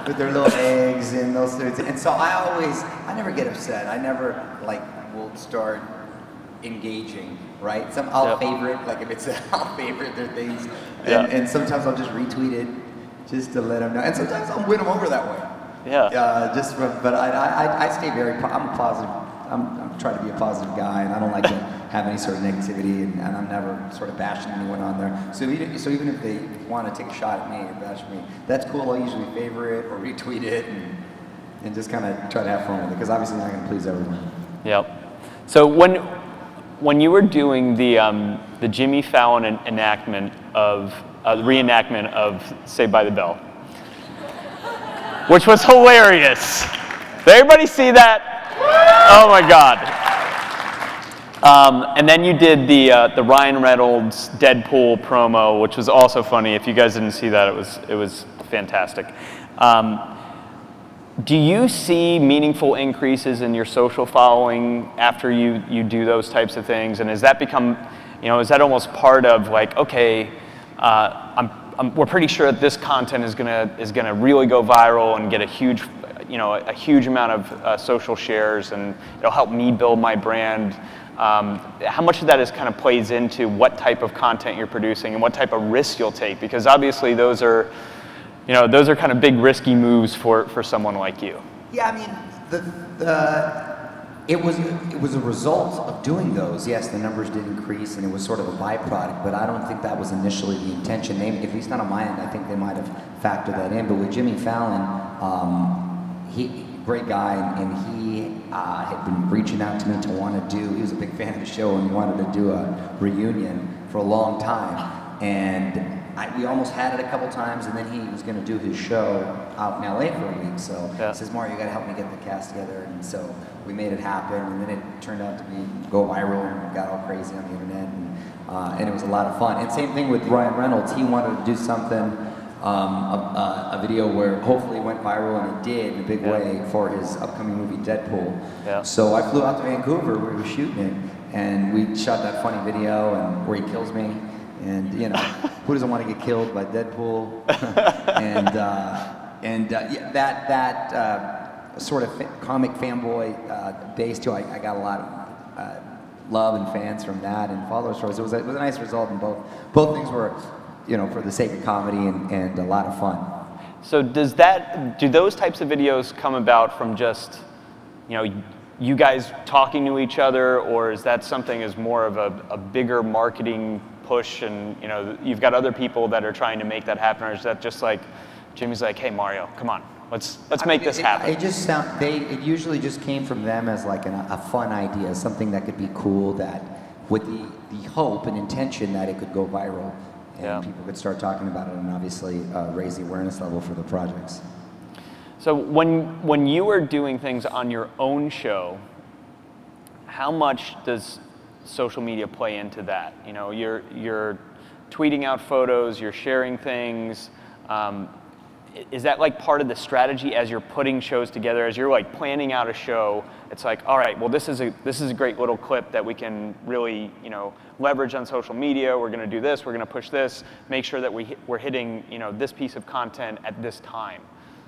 with their little eggs and those things. And so I never get upset. I never will start engaging. Right? I'll favorite, like if it's I'll favorite their things, and sometimes I'll just retweet it. Just to let them know, and sometimes I'll win them over that way. Yeah. But I stay very. I'm a positive. I'm trying to be a positive guy, and I don't like to have any sort of negativity, and I'm never sort of bashing anyone on there. So even if they want to take a shot at me or bash me, that's cool. I'll usually favorite or retweet it, and just kind of try to have fun with it, because obviously I'm not going to please everyone. Yep. So when you were doing the Jimmy Fallon reenactment of Saved by the Bell, which was hilarious. Did everybody see that? Oh my God. And then you did the Ryan Reynolds Deadpool promo, which was also funny. If you guys didn't see that, it was fantastic. Do you see meaningful increases in your social following after you do those types of things? And has that become, is that almost part of like, okay, we're pretty sure that this content is gonna really go viral and get a huge amount of social shares, and it'll help me build my brand. How much of that is kind of plays into what type of content you're producing and what type of risks you'll take? Because obviously those are kind of big risky moves for someone like you. Yeah, I mean, it was a result of doing those. Yes, the numbers did increase, and it was sort of a byproduct. But I don't think that was initially the intention. At least not on my end. I think they might have factored that in. But with Jimmy Fallon, great guy, and he had been reaching out to me to want to do. He was a big fan of the show and wanted to do a reunion for a long time. And we almost had it a couple times, and then he was going to do his show out in LA for a week. So he says, Mario, you got to help me get the cast together. And so we made it happen, and then it turned out to go viral and got all crazy on the internet, and it was a lot of fun. And same thing with Ryan Reynolds. He wanted to do something a video where hopefully it went viral, and it did in a big way for his upcoming movie Deadpool. Yeah. So I flew out to Vancouver, we were shooting it, and we shot that funny video and where he kills me. And you know, who doesn't want to get killed by Deadpool? Yeah, that sort of comic fanboy base too. I got a lot of love and fans from that and followers from it. It was a nice result, and both things were, you know, for the sake of comedy and a lot of fun. So do those types of videos come about from just, you know, you guys talking to each other, or is that something as more of a bigger marketing push, and you know, you've got other people that are trying to make that happen, or is that just like Jimmy's like, hey Mario, come on, let's make this happen? It usually just came from them as like a fun idea, something that could be cool, that with the hope and intention that it could go viral and people could start talking about it, and obviously raise the awareness level for the projects. So when you were doing things on your own show, how much does social media play into that? You know, you're tweeting out photos, you're sharing things. Is that like part of the strategy as you're putting shows together, as you're like planning out a show? It's like, all right, well, this is a great little clip that we can really, you know, leverage on social media. We're going to do this. We're going to push this. Make sure that we're hitting, you know, this piece of content at this time.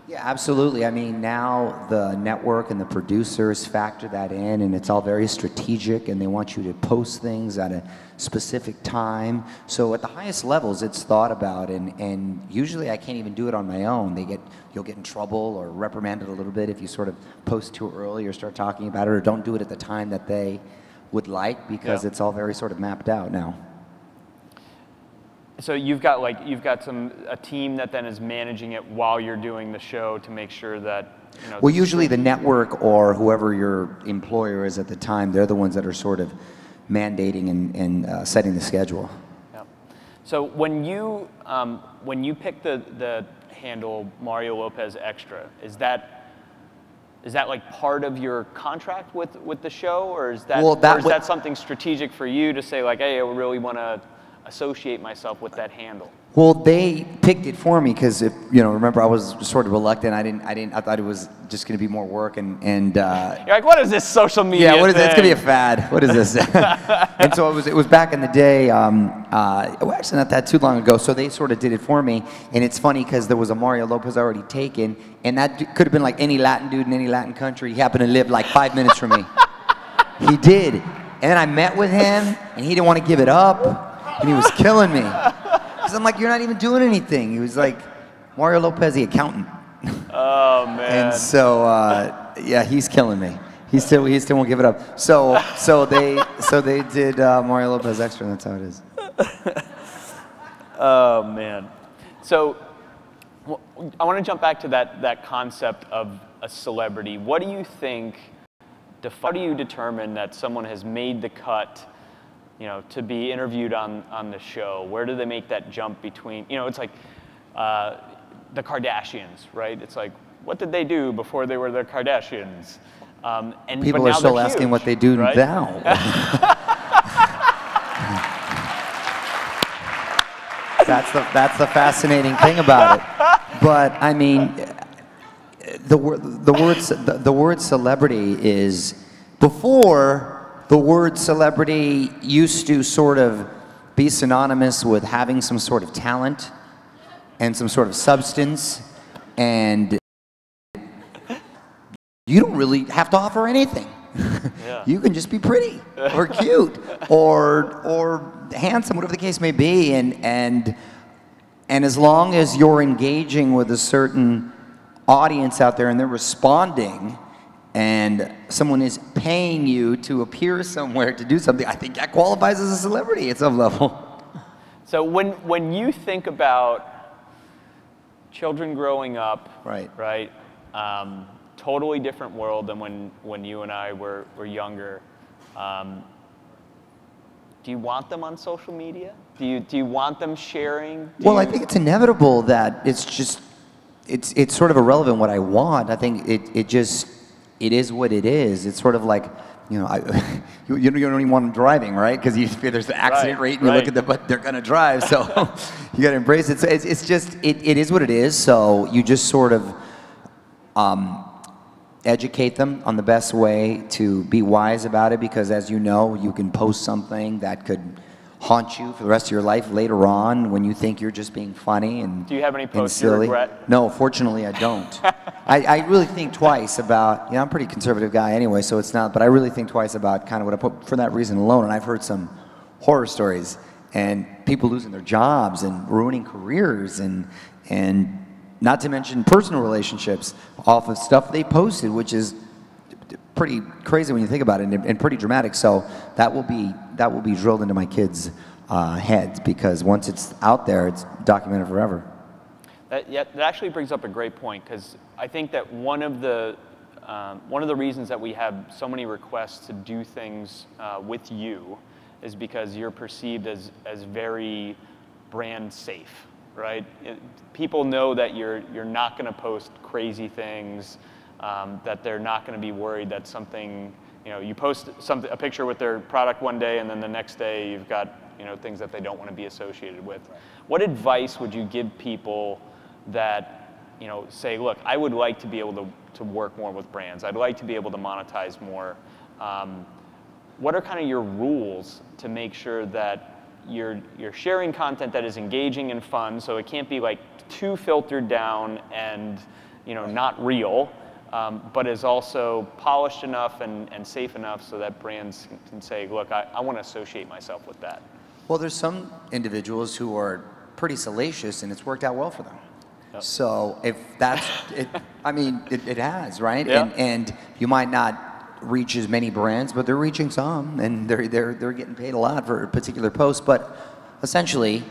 Yeah, absolutely. I mean, now the network and the producers factor that in, and it's all very strategic, and they want you to post things at a specific time. So at the highest levels, it's thought about, and usually I can't even do it on my own. You'll get in trouble or reprimanded a little bit if you sort of post too early or start talking about it, or don't do it at the time that they would like, because it's all very sort of mapped out now. So you've got a team that then is managing it while you're doing the show to make sure that, you know. Well, usually the network or whoever your employer is at the time, they're the ones that are sort of mandating and setting the schedule. Yep. So when you pick the handle Mario Lopez Extra, is that like part of your contract with the show, or is that something strategic for you to say like, hey, I really want to associate myself with that handle? Well, they picked it for me because, you know, remember I was sort of reluctant. I thought it was just going to be more work, and you're like, what is this social media? Yeah, what is thing? It's going to be a fad. What is this? And so it was back in the day. Well, actually not that too long ago. So they sort of did it for me, and it's funny because there was a Mario Lopez already taken, and that could have been like any Latin dude in any Latin country. He happened to live like 5 minutes from me. He did, and then I met with him, and he didn't want to give it up. And he was killing me. Because I'm like, you're not even doing anything. He was like, Mario Lopez, the accountant. Oh, man. And so, yeah, he's killing me. He still won't give it up. So they did Mario Lopez Extra, and that's how it is. Oh, man. So I want to jump back to that concept of a celebrity. What do you think, how do you determine that someone has made the cut, you know, to be interviewed on the show? Where do they make that jump between, you know, it's like the Kardashians, right? It's like, what did they do before they were the Kardashians? And people are still asking what they do now. That's the fascinating thing about it. But I mean, the word celebrity is, before, the word celebrity used to sort of be synonymous with having some sort of talent and some sort of substance, and you don't really have to offer anything. Yeah. You can just be pretty or cute or handsome, whatever the case may be, and as long as you're engaging with a certain audience out there and they're responding, and someone is paying you to appear somewhere to do something, I think that qualifies as a celebrity at some level. So when you think about children growing up, right, totally different world than when you and I were younger. Do you want them on social media? Do you want them sharing? I think it's inevitable that it's sort of irrelevant what I want. I think it is what it is. It's sort of like you don't even want them driving, right? Because you feel there's an accident rate, and you look at them, but they're gonna drive. So you gotta embrace it. So it's just it is what it is. So you just sort of educate them on the best way to be wise about it, because as you know, you can post something that could haunt you for the rest of your life later on when you think you're just being funny and Do you have any and posts you silly. regret? No, fortunately I don't. I really think twice about, I'm a pretty conservative guy anyway, so it's not, but I really think twice about kind of what I put for that reason alone. And I've heard some horror stories and people losing their jobs and ruining careers and not to mention personal relationships off of stuff they posted, which is pretty crazy when you think about it, and pretty dramatic. So that will be drilled into my kids' heads, because once it's out there, it's documented forever. That actually brings up a great point, because I think that one of the reasons that we have so many requests to do things with you is because you're perceived as very brand safe, right? People know that you're not going to post crazy things, that they're not going to be worried that something, you post a picture with their product one day and then the next day you've got, things that they don't want to be associated with. What advice would you give people that, say, look, I would like to be able to work more with brands. I'd like to be able to monetize more. What are kind of your rules to make sure that you're sharing content that is engaging and fun, so it can't be like too filtered down and not real, but is also polished enough and safe enough so that brands can say, look, I want to associate myself with that? Well, there's some individuals who are pretty salacious and it's worked out well for them. Yep. So if that's it, I mean, it has, right? Yep. And you might not reach as many brands, but they're reaching some, and they're getting paid a lot for a particular post. But essentially,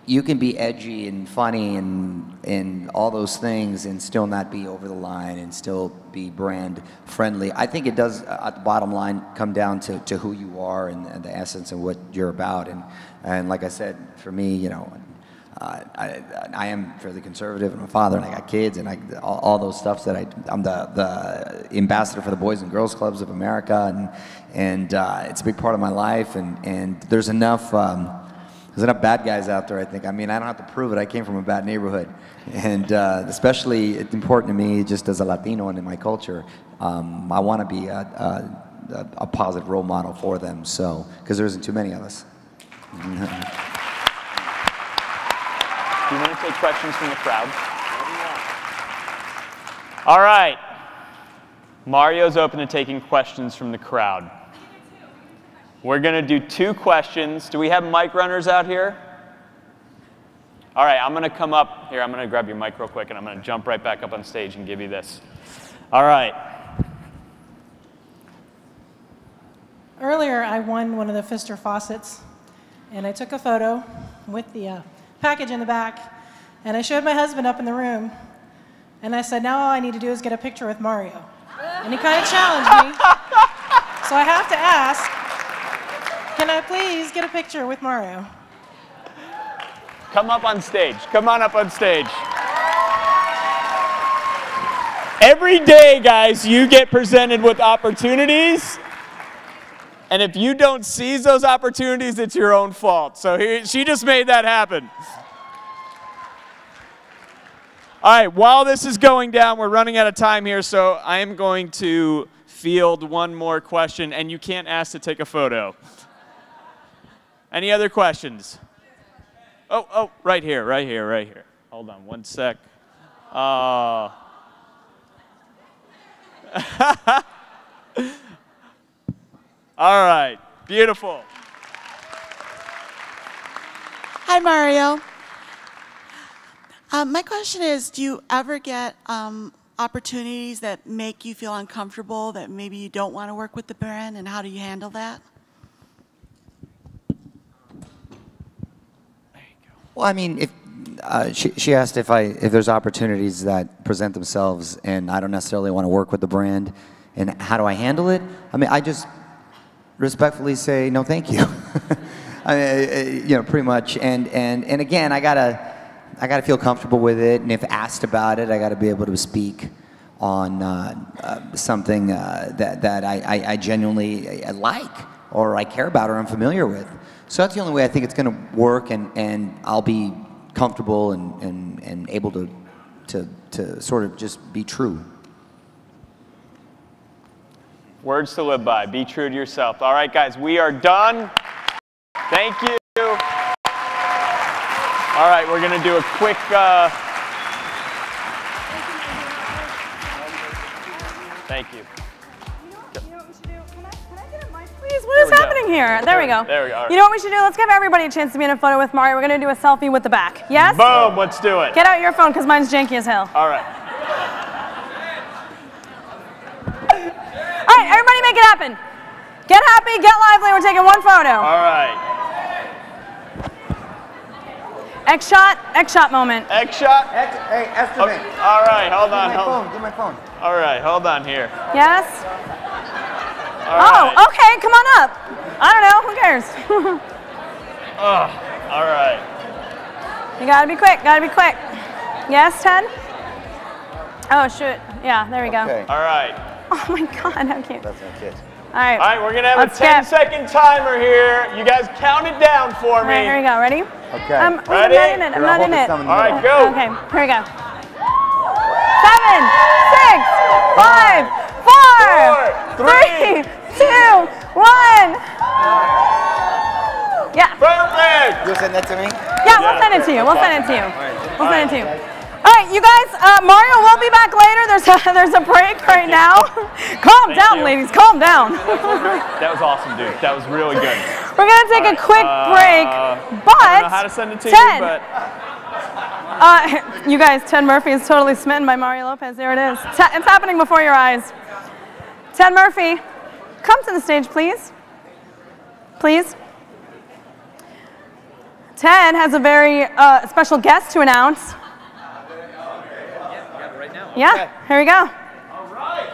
you can be edgy and funny and all those things and still not be over the line and still be brand friendly. I think it does, at the bottom line, come down to who you are and the essence of what you're about. And like I said, for me, I am fairly conservative. I'm a father and I got kids and all those stuffs that I'm the ambassador for the Boys and Girls Clubs of America, and it's a big part of my life, and there's enough bad guys out there, I think. I mean, I don't have to prove it. I came from a bad neighborhood, and especially it's important to me, just as a Latino and in my culture, I want to be a positive role model for them, so, because there isn't too many of us. Do you want to take questions from the crowd? All right. Mario's open to taking questions from the crowd. We're going to do 2 questions. Do we have mic runners out here? All right, I'm going to come up here. I'm going to grab your mic real quick, and I'm going to jump right back up on stage and give you this. All right. Earlier, I won one of the Pfister faucets, and I took a photo with the package in the back, and I showed my husband up in the room, and I said, now all I need to do is get a picture with Mario. And he kind of challenged me, so I have to ask, can I please get a picture with Mario? Come up on stage. Come on up on stage. Every day, guys, you get presented with opportunities. And if you don't seize those opportunities, it's your own fault. So she just made that happen. All right, while this is going down, we're running out of time here, so I am going to field one more question, and you can't ask to take a photo. Any other questions? Oh, right here. Hold on one sec. All right, beautiful. Hi, Mario. My question is, do you ever get opportunities that make you feel uncomfortable, that maybe you don't want to work with the brand, and how do you handle that? Well, I mean, if she asked if there's opportunities that present themselves and I don't necessarily want to work with the brand, and how do I handle it? I mean, I just respectfully say no, thank you. I mean, pretty much. And again, I gotta feel comfortable with it, and if asked about it, I gotta be able to speak something that I genuinely like, or I care about, or I'm familiar with. So that's the only way I think it's going to work, and I'll be comfortable and able to sort of just be true. Words to live by. Be true to yourself. All right, guys, we are done. Thank you. All right, we're going to do a quick... Thank you. Please, what is happening here? There we go. There we go. You know what we should do? Let's give everybody a chance to be in a photo with Mario. We're going to do a selfie with the back. Yes? Boom, let's do it. Get out your phone because mine's janky as hell. All right. All right, everybody make it happen. Get happy, get lively. We're taking one photo. All right. X shot moment. X shot? Hey, Esteban. Okay. All right, hold on. Give my phone. All right, hold on here. Yes? All right. Okay, come on up. I don't know, who cares? All right. You gotta be quick, Yes, Ted? Oh, shoot. Yeah, there we go. Okay. All right. Oh my God, how cute. That's my kid. All right. All right, we're going to have a 10-second timer here. You guys count it down for me. All right, here we go. Ready? Okay. Ready? I'm not in it. All right, go. Okay, here we go. 7, 6, 5, 4, 3, 2, 1. Yeah. Perfect. You'll send that to me? Yeah, we'll send it to you. We'll send it to you. We'll send it to you. All right, you guys, Mario will be back later. There's a break right now. Calm down, ladies. Calm down. That was awesome, dude. That was really good. We're going to take a quick break, but I don't know how to send it to Ted, you, but... you guys, Ted Murphy is totally smitten by Mario Lopez. There it is. It's happening before your eyes. Ted Murphy, come to the stage, please. Please. Ted has a very special guest to announce. Yeah, here we go. All right.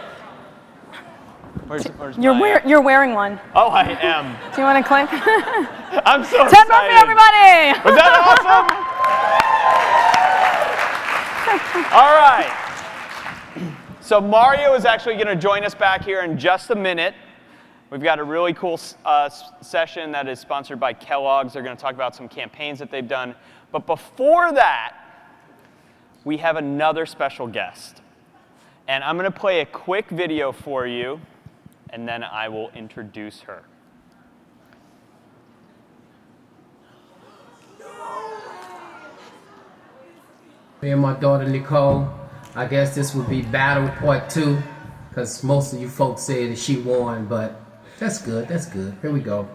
Where's You're wearing one. Oh, I am. Do you want to click? I'm so excited. Ted Murphy, everybody! Was that awesome? All right. So Mario is actually going to join us back here in just a minute. We've got a really cool session that is sponsored by Kellogg's. They're going to talk about some campaigns that they've done. But before that, we have another special guest. And I'm going to play a quick video for you, and then I will introduce her. Me and my daughter Nicole, I guess this would be battle part 2, because most of you folks said that she won, but that's good, that's good. Here we go.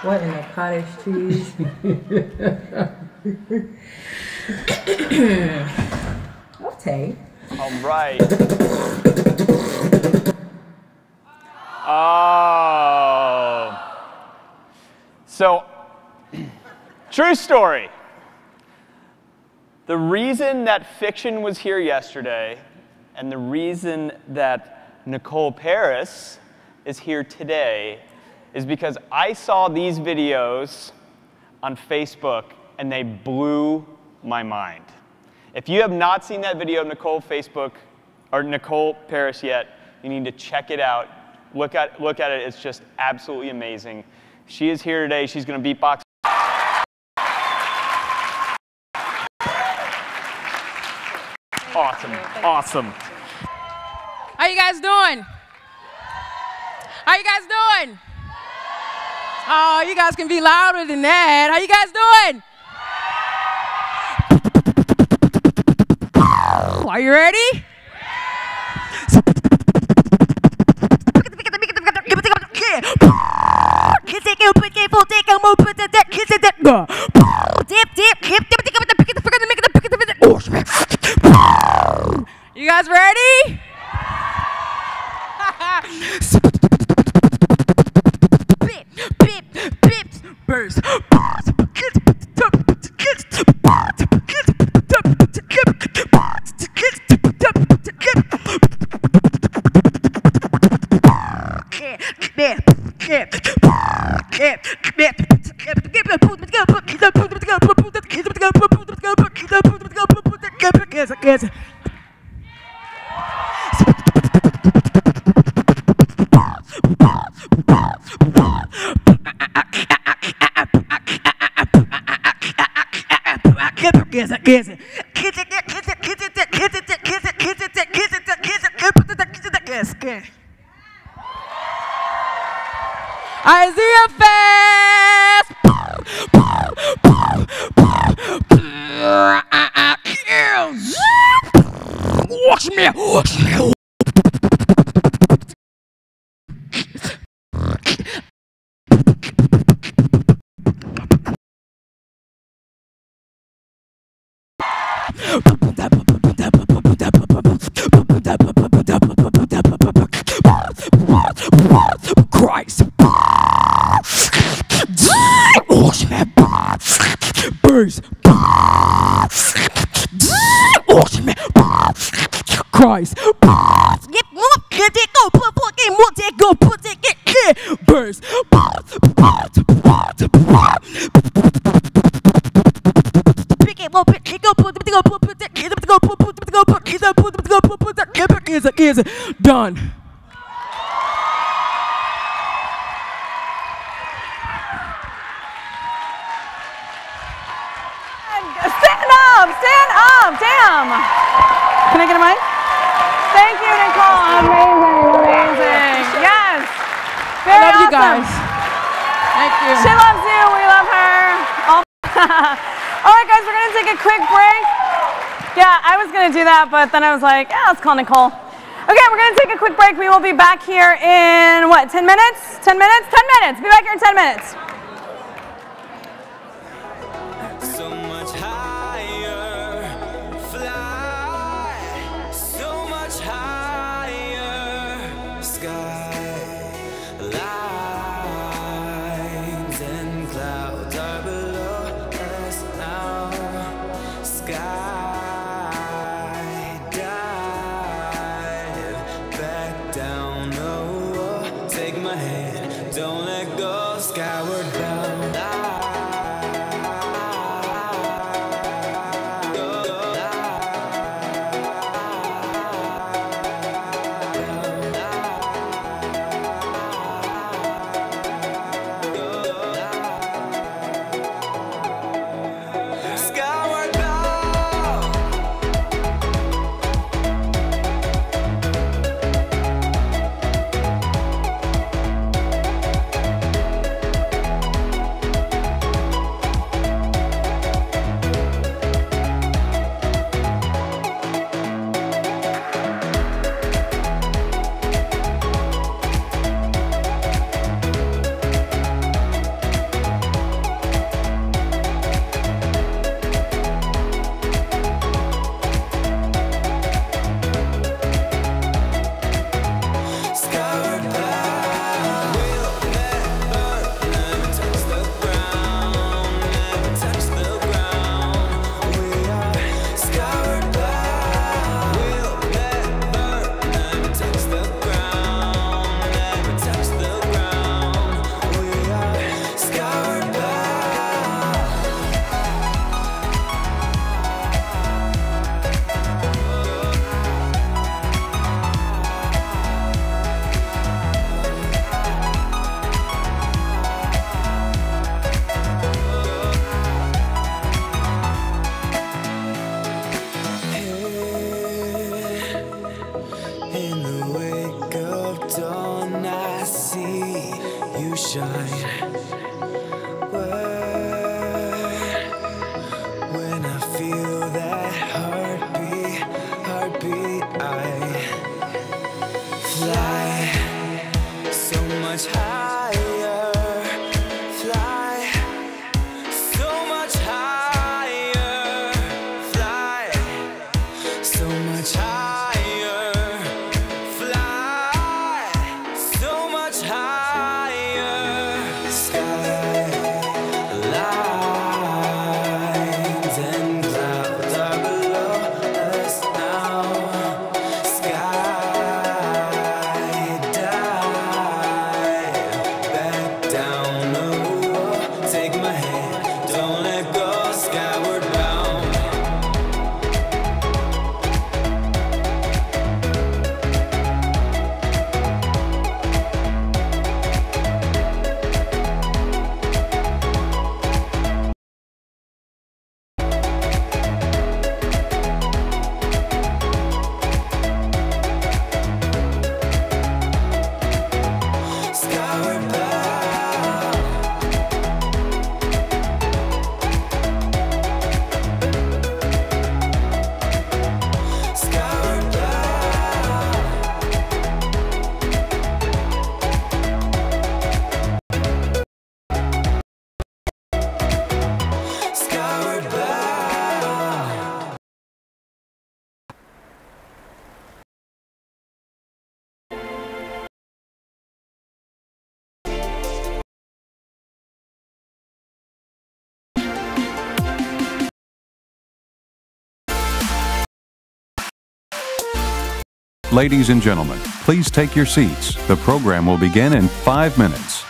What in the cottage cheese? Okay. All right. Oh. So, true story. The reason that Fiction was here yesterday, and the reason that Nicole Paris is here today, is because I saw these videos on Facebook and they blew my mind. If you have not seen that video of Nicole Paris yet, you need to check it out. Look at it. It's just absolutely amazing. She is here today. She's going to beatbox. Awesome. Awesome. How you guys doing? How you guys doing? Oh, you guys can be louder than that. How you guys doing? Are you ready? guys ready? Burst. IZEAFest! Watch me! Christ! Burst! Christ! Burst! Done. Stand up! Stand up! Damn! Can I get a mic? Thank you, Nicole. Amazing. Yes. Very I love you awesome. guys. Thank you. She loves you. We love her. All right, guys, we're going to take a quick break. Yeah, I was going to do that, but then I was like, yeah, let's call Nicole. Okay, we're going to take a quick break. We will be back here in, what, 10 minutes? 10 minutes? 10 minutes. Be back here in 10 minutes. So much higher, fly so much higher, skylines and clouds are below us now, sky dive back down, oh, take my hand, don't let go, skyward Ladies and gentlemen, please take your seats. The program will begin in 5 minutes.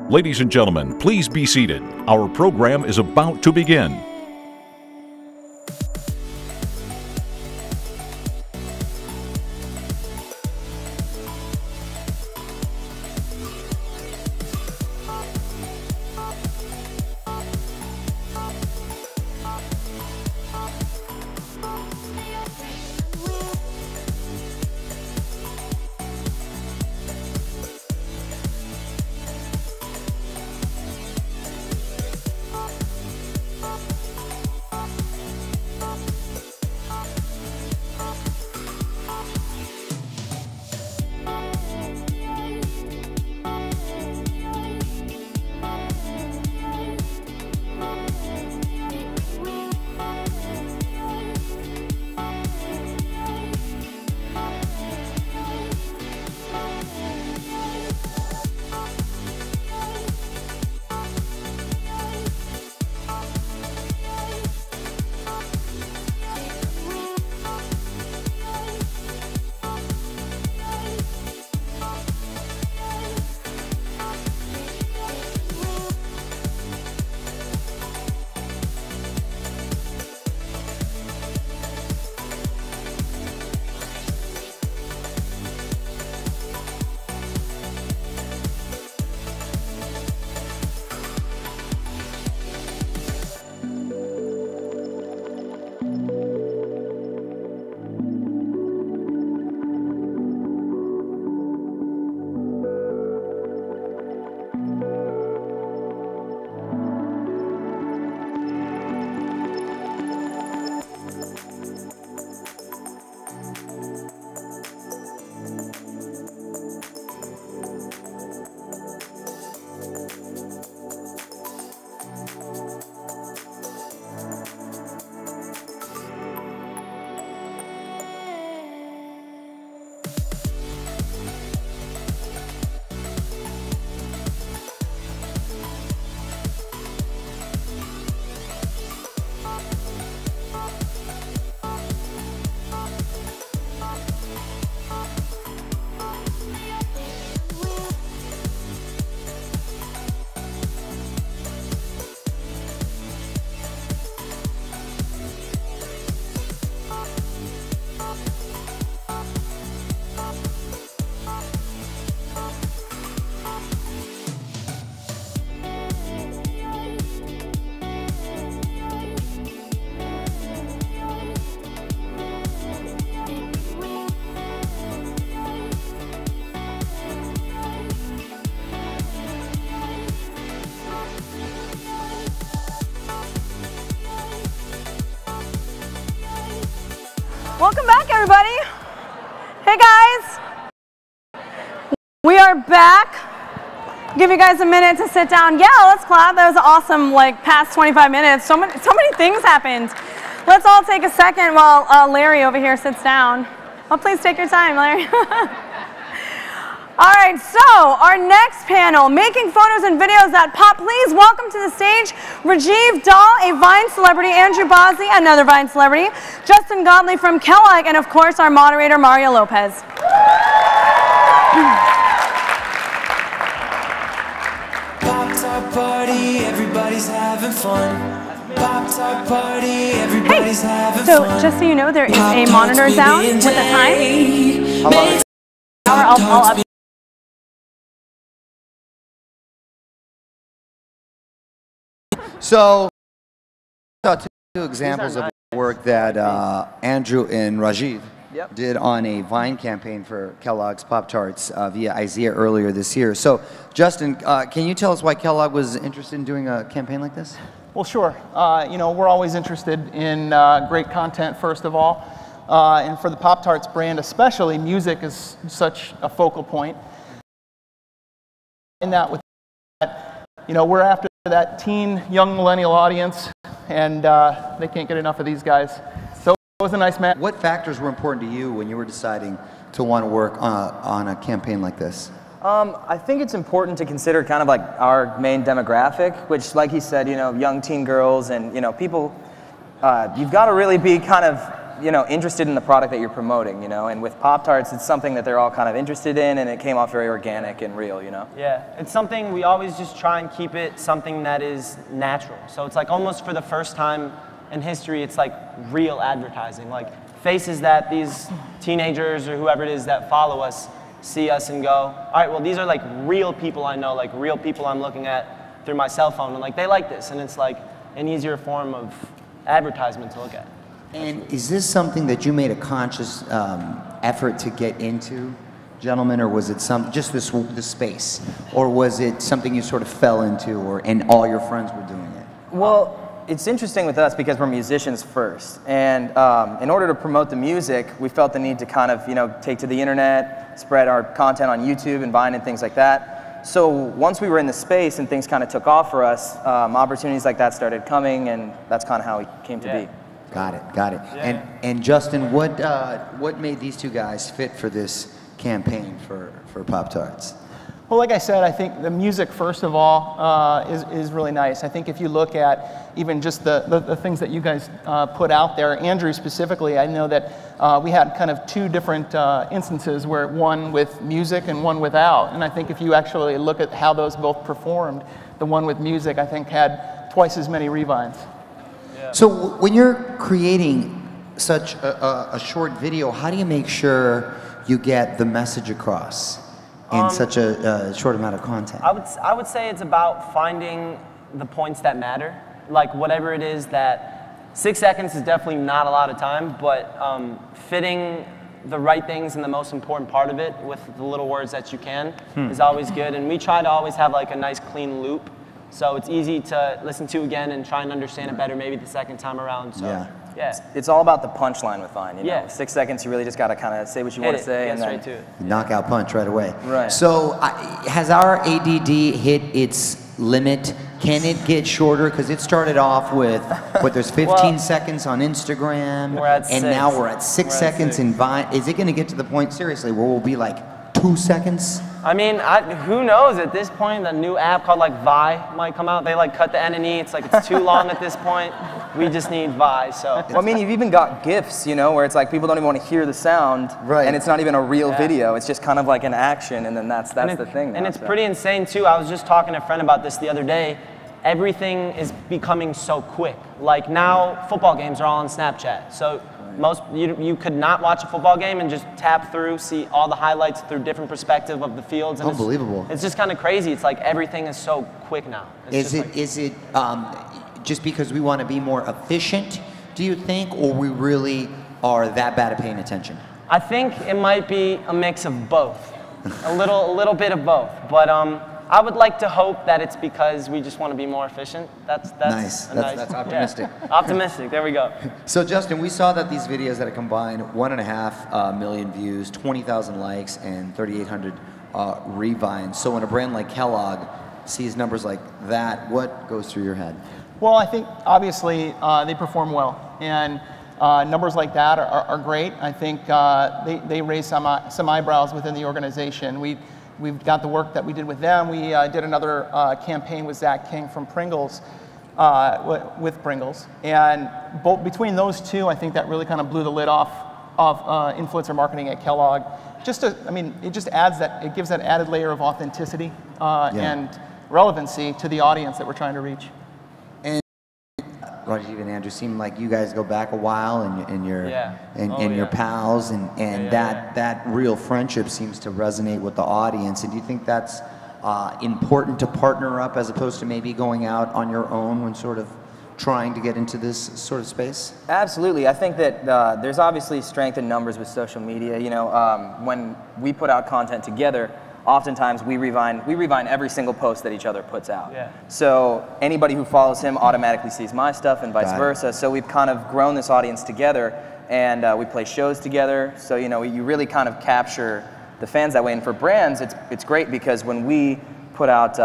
Ladies and gentlemen, please be seated. Our program is about to begin. everybody. Hey guys. We are back. Give you guys a minute to sit down. Yeah, let's clap. That was awesome, like past 25 minutes. So many things happened. Let's all take a second while Larry over here sits down. Oh, please take your time, Larry. All right, so our next panel, making photos and videos that pop. Please welcome to the stage Rajiv Dahl, a Vine celebrity, Andrew Bosley, another Vine celebrity, Justin Godley from Kellogg, and of course our moderator, Mario Lopez. Pop-Tart party, everybody's having fun. Pop-Tart party, everybody's having So fun. just so you know, there is a monitor down with the time. I'll up. So, I saw two examples of work that Andrew and Rajiv did on a Vine campaign for Kellogg's Pop-Tarts via IZEA earlier this year. So, Justin, can you tell us why Kellogg was interested in doing a campaign like this? Well, sure. You know, we're always interested in great content, first of all. And for the Pop-Tarts brand especially, music is such a focal point. In that, with that, you know, we're after that teen, young millennial audience, and they can't get enough of these guys. So it was a nice match. What factors were important to you when you were deciding to want to work on a campaign like this? I think it's important to consider kind of like our main demographic, which, like he said, you know, young teen girls and, you know, people, you've got to really be kind of, you know, interested in the product that you're promoting, you know, and with Pop-Tarts, it's something that they're all kind of interested in, and it came off very organic and real, you know? Yeah, it's something we always just try and keep it something that is natural. So it's like almost for the first time in history, it's like real advertising, like faces that these teenagers or whoever it is that follow us see us and go, all right, well, these are like real people I know, like real people I'm looking at through my cell phone, and like they like this, and it's like an easier form of advertisement to look at. And is this something that you made a conscious effort to get into, gentlemen, or was it just this space, or was it something you sort of fell into, and all your friends were doing it? Well, it's interesting with us because we're musicians first, and in order to promote the music, we felt the need to kind of, you know, take to the internet, spread our content on YouTube and Vine and things like that. So once we were in the space and things kind of took off for us, opportunities like that started coming, and that's kind of how it came to be. Got it, got it. Yeah. And Justin, what made these two guys fit for this campaign for Pop-Tarts? Well, like I said, I think the music, first of all, is really nice. I think if you look at even just the things that you guys put out there, Andrew specifically, I know that we had kind of two different instances, where one with music and one without. And I think if you actually look at how those both performed, the one with music, I think, had twice as many rewinds. So when you're creating such a short video, how do you make sure you get the message across in such a short amount of content? I would say it's about finding the points that matter. Like whatever it is that 6 seconds is definitely not a lot of time, but fitting the right things in the most important part of it with the little words that you can is always good. And we try to always have like a nice clean loop. So it's easy to listen to again and try and understand it better maybe the second time around. So, yeah. It's all about the punchline with Vine, you know? Yeah. 6 seconds, you really just got to kind of say what you want to say. And then straight to it. Knockout punch right away. Right. So has our ADD hit its limit? Can it get shorter? Because it started off with, there's 15 seconds on Instagram, and now we're at 6 seconds in Vine. Is it going to get to the point, seriously, where we'll be like 2 seconds? I mean, who knows? At this point, the new app called like Vi might come out. They like cut the N and E. It's like it's too long at this point. We just need Vi. So. Well, I mean, you've even got GIFs, you know, where it's like people don't even want to hear the sound, and it's not even a real video. It's just kind of like an action, and then that's the thing. And it's pretty insane too. I was just talking to a friend about this the other day. Everything is becoming so quick. Like now, football games are all on Snapchat. So. You could not watch a football game and just tap through, see all the highlights through different perspective of the fields. And Unbelievable. It's just kind of crazy. It's like everything is so quick now. Is it just because we want to be more efficient, do you think, or we really are that bad at paying attention? I think it might be a mix of both, a little bit of both. But I would like to hope that it's because we just want to be more efficient. That's Nice. a That's optimistic. Yeah. Optimistic. There we go. So Justin, we saw that these videos that combined 1.5 million views, 20,000 likes, and 3,800 revines. So when a brand like Kellogg sees numbers like that, what goes through your head? Well, I think obviously they perform well, and numbers like that are great. I think they raise some eyebrows within the organization. We've got the work that we did with them. We did another campaign with Zach King from Pringles, with Pringles, and between those two, I think that really kind of blew the lid off of influencer marketing at Kellogg. It just adds that, it gives that added layer of authenticity and relevancy to the audience that we're trying to reach. And Rajiv and Andrew, seem like you guys go back a while, and you're pals, and that real friendship seems to resonate with the audience. And do you think that's important to partner up as opposed to maybe going out on your own when sort of trying to get into this sort of space? Absolutely. I think that there's obviously strength in numbers with social media. You know, when we put out content together, oftentimes we revine every single post that each other puts out. Yeah. So anybody who follows him automatically sees my stuff and vice versa. So we've kind of grown this audience together, and we play shows together. So you know, you really kind of capture the fans that way. And for brands, it's great because when we put out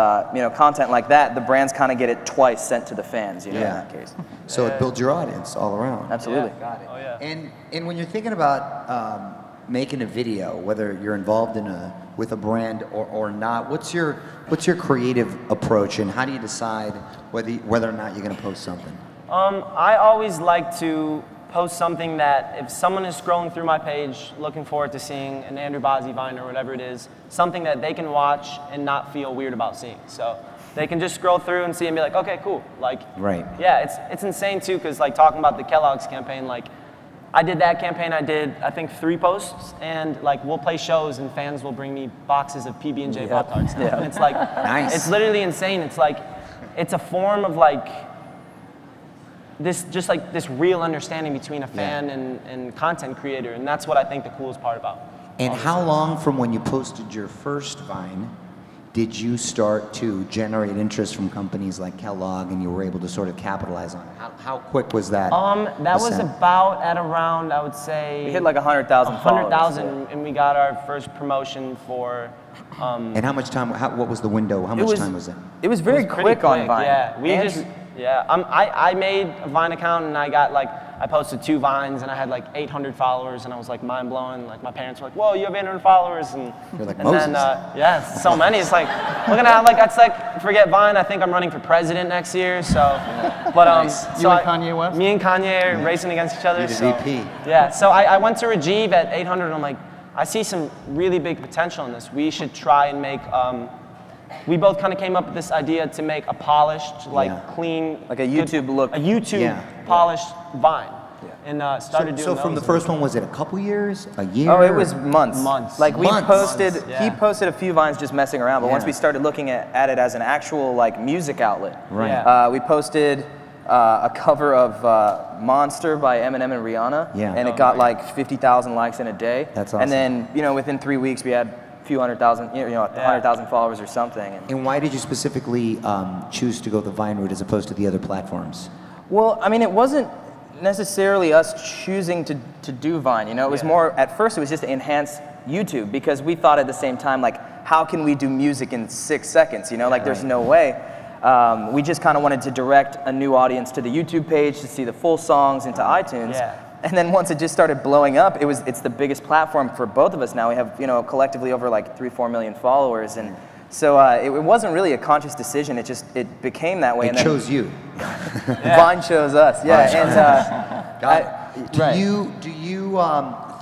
content like that, the brands kind of get it twice sent to the fans. You know, in that case. So it builds your audience all around. Absolutely. Got it. Oh yeah. And when you're thinking about making a video, whether you're involved with a brand or not, what's your creative approach, and how do you decide whether or not you're going to post something? I always like to post something that if someone is scrolling through my page looking forward to seeing an Andrew Bozzi Vine or whatever it is, something that they can watch and not feel weird about seeing. So they can just scroll through and see and be like, okay, cool. Like, right. Yeah, it's insane too, because like talking about the Kellogg's campaign, like I did that campaign, I did, I think 3 posts, and like we'll play shows and fans will bring me boxes of PB&J Pop-Tarts. Yeah. And it's like, nice. It's literally insane. It's like, it's a form of like, this real understanding between a fan and content creator, and that's what I think the coolest part about. And how long from when you posted your first Vine did you start to generate interest from companies like Kellogg, and you were able to sort of capitalize on it? How quick was that? That was about at around, I would say, we hit like 100,000 followers. 100,000, and we got our first promotion for. And how much time? What was the window? How much time was it? It was very quick on Vine. Yeah, I made a Vine account, and I got like, I posted 2 Vines, and I had like 800 followers, and I was like mind blown. Like my parents were like, "Whoa, you have 800 followers!" And you're like, and Moses. then so many. It's like, look at how it's like, forget Vine. I think I'm running for president next year. So, but Nice. You and Kanye West? Me and Kanye are racing against each other. You're the so, VP. Yeah. So I went to Rajiv at 800, and I'm like, I see some really big potential in this. We should try and make. We both kind of came up with this idea to make a polished, clean, like a YouTube look, a YouTube polished Vine, and started doing. So from the first one, was it a couple years, a year? Oh, it was months. Months. Like we posted, Yeah. he posted a few Vines just messing around, but once Yeah. we started looking at it as an actual like music outlet, Right. Yeah. we posted a cover of Monster by Eminem and Rihanna, and it got like 50,000 likes in a day. That's awesome. And then within 3 weeks we had a few 100,000 followers or something. And why did you specifically choose to go the Vine route as opposed to the other platforms? Well, I mean, it wasn't necessarily us choosing to do Vine. It was more, at first it was just to enhance YouTube, because we thought at the same time, like, how can we do music in 6 seconds? Like, there's no way. We just kind of wanted to direct a new audience to the YouTube page to see the full songs into iTunes. Yeah. And then once it just started blowing up, it's the biggest platform for both of us now. We have, collectively over like 3-4 million followers, and so it wasn't really a conscious decision. It became that way. It chose you. Vine chose us. Yeah. And do you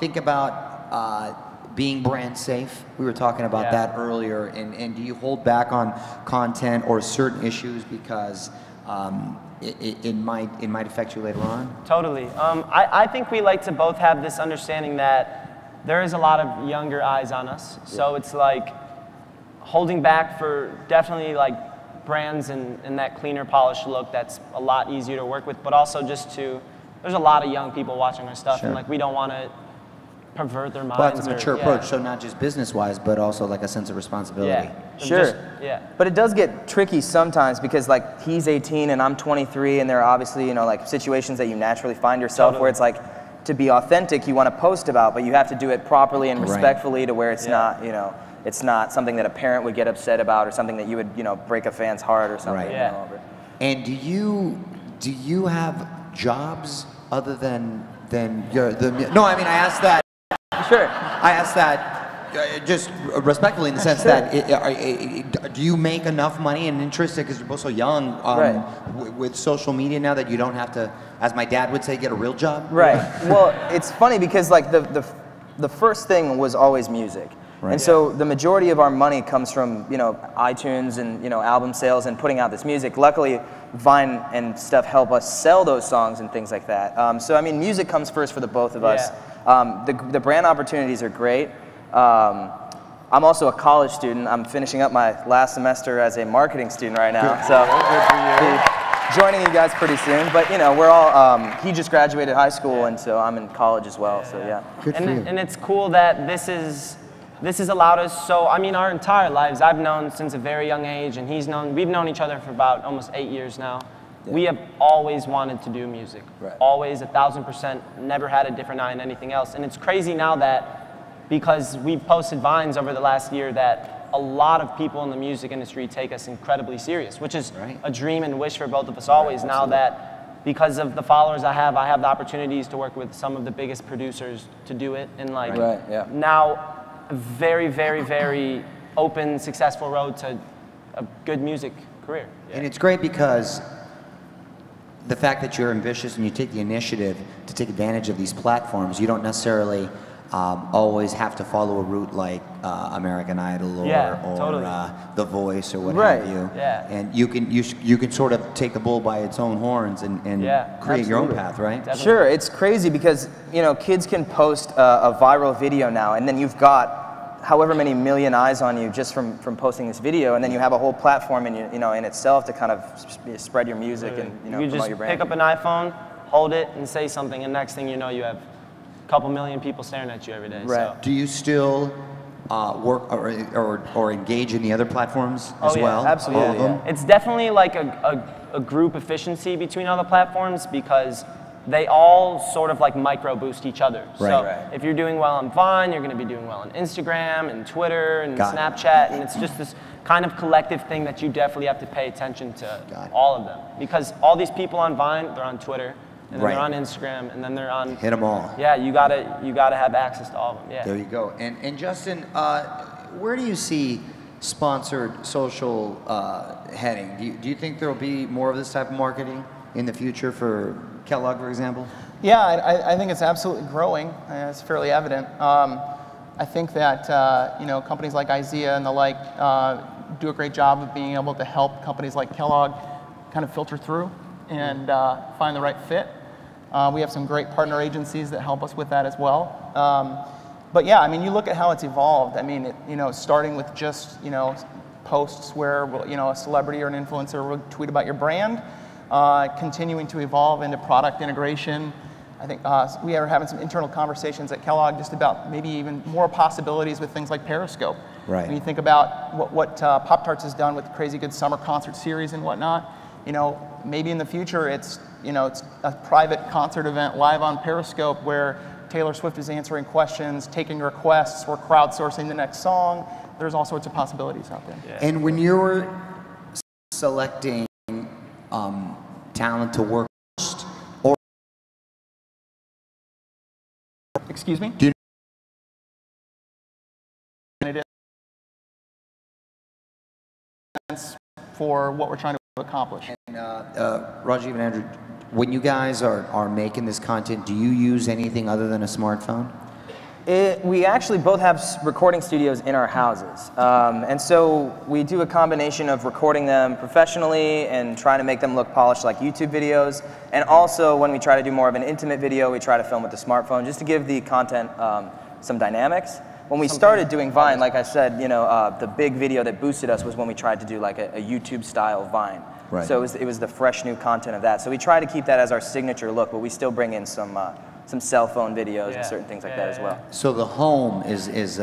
think about being brand safe? We were talking about that earlier, and do you hold back on content or certain issues because it might affect you later on? Totally. I think we like to both have this understanding that there is a lot of younger eyes on us. So it's like holding back for definitely like brands in that cleaner, polished look that's a lot easier to work with, but also just there's a lot of young people watching our stuff, and like we don't want to pervert their minds. Well, it's a mature or, yeah. approach, so not just business-wise, but also like a sense of responsibility. Sure. Yeah. But it does get tricky sometimes because like he's 18 and I'm 23, and there are obviously, you know, like situations that you naturally find yourself where it's like, to be authentic, you want to post about, but you have to do it properly and respectfully to where it's not, you know, it's not something that a parent would get upset about or something that you would, you know, break a fan's heart or something. Right. You know, over. And do you have jobs other than no, I mean, I asked that. Sure. I asked that just respectfully in the sense that do you make enough money and interest because you're both so young with social media now that you don't have to, as my dad would say, get a real job? Right. Well, it's funny because like the first thing was always music. Right. And so the majority of our money comes from, you know, iTunes and, you know, album sales and putting out this music. Luckily, Vine and stuff help us sell those songs and things like that. So, I mean, music comes first for the both of us. The brand opportunities are great. I'm also a college student. I'm finishing up my last semester as a marketing student right now. So I'll be joining you guys pretty soon. But, you know, we're all, he just graduated high school, and so I'm in college as well. So, yeah. And it's cool that this has allowed us, so I mean our entire lives, I've known since a very young age, and we've known each other for about almost 8 years now. Yeah. We have always wanted to do music. Right. Always, 1,000%, never had a different eye in anything else. And it's crazy now that, because we've posted Vines over the last year, that a lot of people in the music industry take us incredibly serious, which is a dream and wish for both of us always. Now that, because of the followers I have the opportunities to work with some of the biggest producers to do it. And like, now, a very, very, very open, successful road to a good music career. And it's great because the fact that you're ambitious and you take the initiative to take advantage of these platforms, you don't necessarily always have to follow a route like American Idol or The Voice or what have you. Yeah. And you can sort of take the bull by its own horns and create your own path, right? Definitely. Sure, it's crazy because, you know, kids can post a viral video now, and then you've got however many million eyes on you just from posting this video, and then you have a whole platform in itself to kind of spread your music and promote your brand. Pick up an iPhone, hold it, and say something, and next thing you know, you have a couple million people staring at you every day. Right. So. Do you still work or engage in the other platforms as well? Absolutely. All of them? It's definitely like a group efficiency between all the platforms because they all sort of like micro boost each other. So if you're doing well on Vine, you're going to be doing well on Instagram and Twitter and Snapchat, and it's just this kind of collective thing that you definitely have to pay attention to all of them, because all these people on Vine, they're on Twitter, and then they're on Instagram, and then they're on. Hit them all. Yeah, you gotta have access to all of them. Yeah. There you go. And Justin, where do you see sponsored social heading? Do you think there will be more of this type of marketing in the future for Kellogg, for example? Yeah, I think it's absolutely growing. It's fairly evident. I think that companies like IZEA and the like do a great job of being able to help companies like Kellogg kind of filter through and find the right fit. We have some great partner agencies that help us with that as well. But yeah, I mean, you look at how it's evolved. I mean, starting with just posts where a celebrity or an influencer will tweet about your brand, continuing to evolve into product integration. I think we are having some internal conversations at Kellogg just about maybe even more possibilities with things like Periscope. Right. When you think about what Pop-Tarts has done with the Crazy Good Summer Concert Series and whatnot, maybe in the future it's a private concert event live on Periscope where Taylor Swift is answering questions, taking requests, we're crowdsourcing the next song. There's all sorts of possibilities out there. Yeah. And when you're selecting talent to work first, or excuse me? Do you for what we're trying to accomplish. And Rajiv and Andrew, when you guys are making this content, do you use anything other than a smartphone? We actually both have recording studios in our houses. And so we do a combination of recording them professionally and trying to make them look polished like YouTube videos. And also when we try to do more of an intimate video, we try to film with the smartphone just to give the content some dynamics. When we started doing Vine, like I said, the big video that boosted us was when we tried to do like a YouTube style Vine. Right. So it was the fresh new content of that. So we try to keep that as our signature look, but we still bring in some some cell phone videos and certain things like that as well. So the home is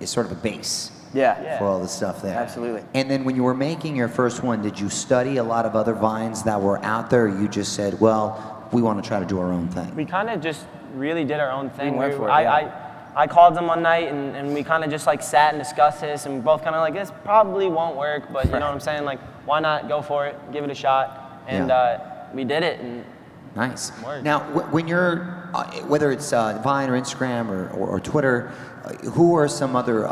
sort of a base. Yeah. For all the stuff there. Absolutely. And then when you were making your first one, did you study a lot of other vines that were out there, or you just said, well, we want to try to do our own thing? We kind of just really did our own thing. We went for it, I called them one night and we kind of just like sat and discussed this, and we both kind of like, this probably won't work, but you know what I'm saying? Like, why not go for it, give it a shot? And we did it. And nice. Now, when you're, whether it's Vine or Instagram or Twitter, who are some other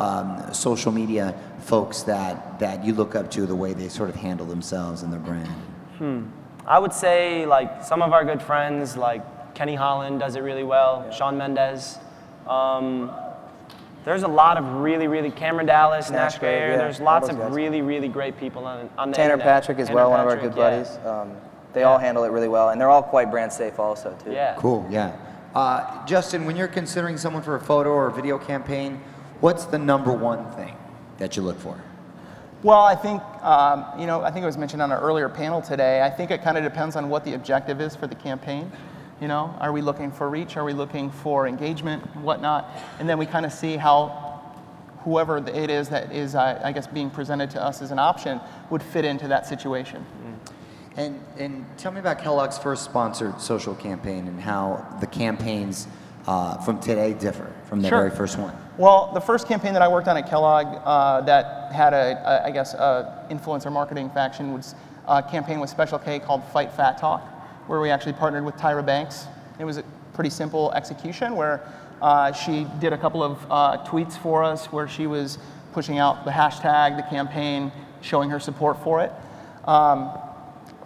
social media folks that you look up to, the way they sort of handle themselves and their brand? I would say like some of our good friends, like Kenny Holland does it really well, Shawn Mendes. There's a lot of really, Cameron Dallas, Nash Bayer, there's lots of really great people on the Tanner internet. Patrick as well, one of our good buddies. They all handle it really well, and they're all quite brand safe also, too. Yeah. Cool, yeah. Justin, when you're considering someone for a photo or a video campaign, what's the #1 thing that you look for? Well, I think, you know, I think it was mentioned on an earlier panel today, I think it kind of depends on what the objective is for the campaign. You know, are we looking for reach? Are we looking for engagement and whatnot? And then we kind of see how whoever it is that is, I guess, being presented to us as an option would fit into that situation. And tell me about Kellogg's first sponsored social campaign and how the campaigns from today differ from the very first one. Well, the first campaign that I worked on at Kellogg that had I guess, influencer marketing faction was a campaign with Special K called Fight Fat Talk, where we actually partnered with Tyra Banks. It was a pretty simple execution where she did a couple of tweets for us where she was pushing out the hashtag, the campaign, showing her support for it.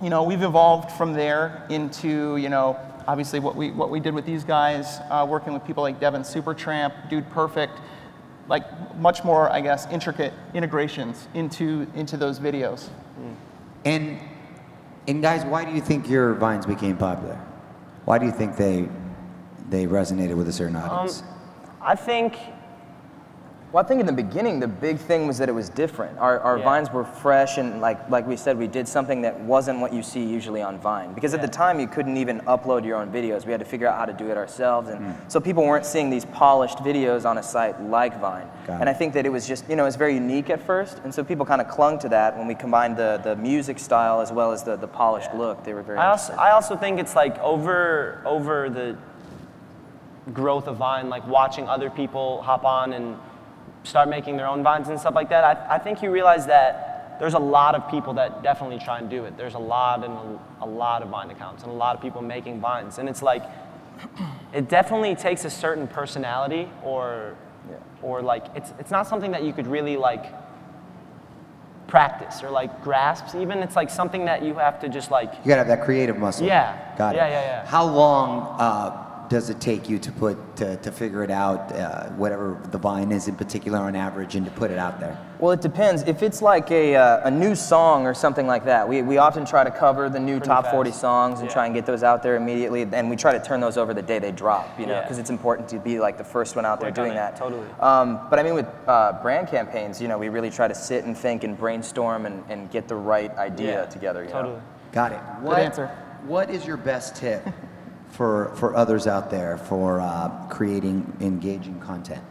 You know, we've evolved from there into, you know, obviously what we did with these guys, working with people like Devin Supertramp, Dude Perfect, like much more, I guess, intricate integrations into those videos. And guys, why do you think your Vines became popular? Why do you think they resonated with a certain audience? I think in the beginning, the big thing was that it was different. Our Vines were fresh, and like we said, we did something that wasn't what you see usually on Vine. Because at the time, you couldn't even upload your own videos. We had to figure out how to do it ourselves. And so people weren't seeing these polished videos on a site like Vine. And I think that it was just, you know, it was very unique at first. And so people kind of clung to that when we combined the music style as well as the polished look. They were very I also think it's like over the growth of Vine, like watching other people hop on and start making their own Vines and stuff like that, I think you realize that there's a lot of people that definitely try and do it. There's a lot of Vine accounts and a lot of people making Vines. And it's like, it definitely takes a certain personality or like, it's not something that you could really like practice or like grasp even. It's like something that you have to just like. You gotta have that creative muscle. Yeah. Got it. Yeah. How long does it take you to figure it out, whatever the Vine is in particular on average, and to put it out there? Well, it depends. If it's like a new song or something like that, we often try to cover the new top 40 songs and try and get those out there immediately, and we try to turn those over the day they drop, you know, because it's important to be like the first one out there doing that. Totally. But I mean, with brand campaigns, you know, we really try to sit and think and brainstorm and get the right idea together. You know? Got it. Good answer. What is your best tip for others out there for creating engaging content?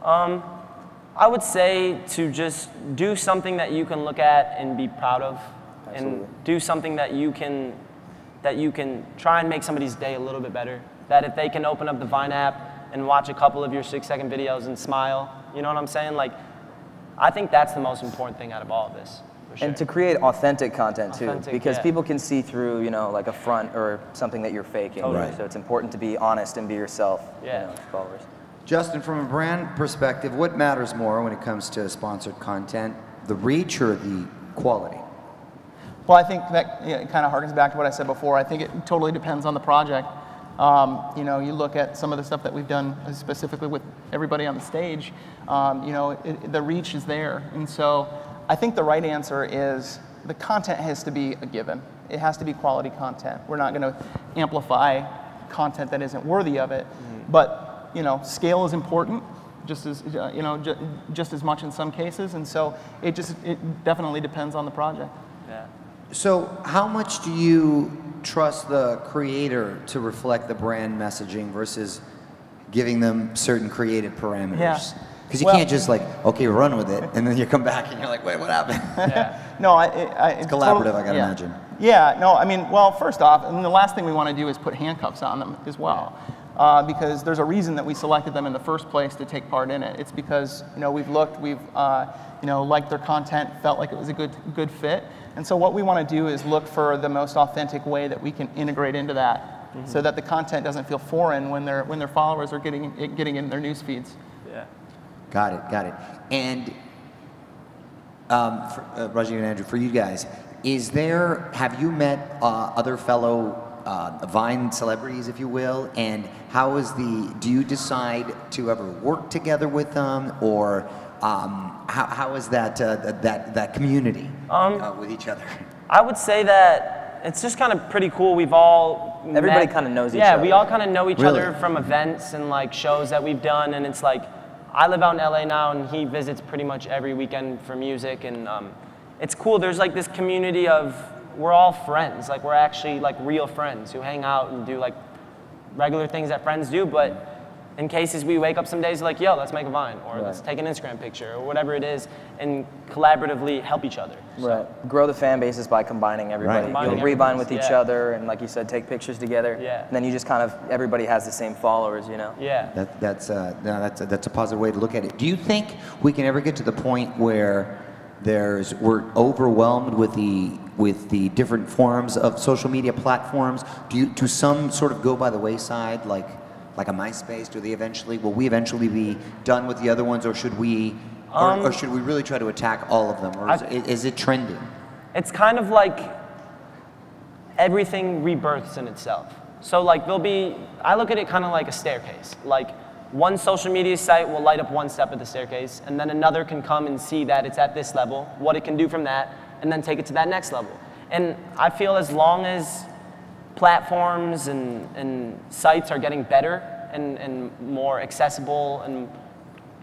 I would say to just do something that you can look at and be proud of. Absolutely. And do something that you can try and make somebody's day a little bit better. That if they can open up the Vine app and watch a couple of your 6-second videos and smile, you know what I'm saying? Like, I think that's the most important thing out of all of this. Sure. And to create authentic content too, because people can see through, you know, like a front or something that you're faking. Totally. Right. So it's important to be honest and be yourself. Yeah. You know, to followers. Justin, from a brand perspective, what matters more when it comes to sponsored content, the reach or the quality? Well, I think that kind of harkens back to what I said before. I think it totally depends on the project. You know, you look at some of the stuff that we've done specifically with everybody on the stage, you know, the reach is there. And so I think the right answer is the content has to be a given. It has to be quality content. We're not going to amplify content that isn't worthy of it. But, you know, scale is important, just as, you know, just as much in some cases. And so it definitely depends on the project. Yeah. So how much do you trust the creator to reflect the brand messaging versus giving them certain creative parameters? Yeah. Because you Well- can't just like, okay, run with it, and then you come back and you're like, wait, what happened? No, it's collaborative, I gotta yeah. imagine. Yeah, no, I mean, well, first off, and the last thing we want to do is put handcuffs on them as well. Because there's a reason that we selected them in the first place to take part in it. It's because, you know, we've looked, we've, you know, liked their content, felt like it was a good fit. And so what we want to do is look for the most authentic way that we can integrate into that, so that the content doesn't feel foreign when their followers are getting in their news feeds. Yeah. Got it. And Rajiv and Andrew, for you guys, have you met other fellow Vine celebrities, if you will, and do you decide to ever work together with them, or how is that community with each other? I would say that it's just kind of pretty cool. We've all Everybody kind of knows each other. Yeah, we all kind of know each Really? other from events and like shows that we've done, and it's like I live out in LA now, and he visits pretty much every weekend for music, and it's cool. There's like this community of we're all friends. Like we're actually like real friends who hang out and do like regular things that friends do, but in cases we wake up some days like, yo, let's make a Vine, or let's take an Instagram picture, or whatever it is, and collaboratively help each other. Right. Grow the fan bases by combining everybody. Right. You'll Combining revine with everybody, each yeah. other, and like you said, take pictures together. Yeah. And then you just kind of, everybody has the same followers, you know? Yeah. That's a positive way to look at it. Do you think we can ever get to the point where we're overwhelmed with the different forms of social media platforms? Do some sort of go by the wayside, like a MySpace? Will we eventually be done with the other ones, or should we really try to attack all of them, or is it trending? It's kind of like everything rebirths in itself. So like I look at it kind of like a staircase. Like one social media site will light up one step of the staircase, and then another can come and see that it's at this level, what it can do from that, and then take it to that next level. And I feel as long as platforms and sites are getting better and more accessible and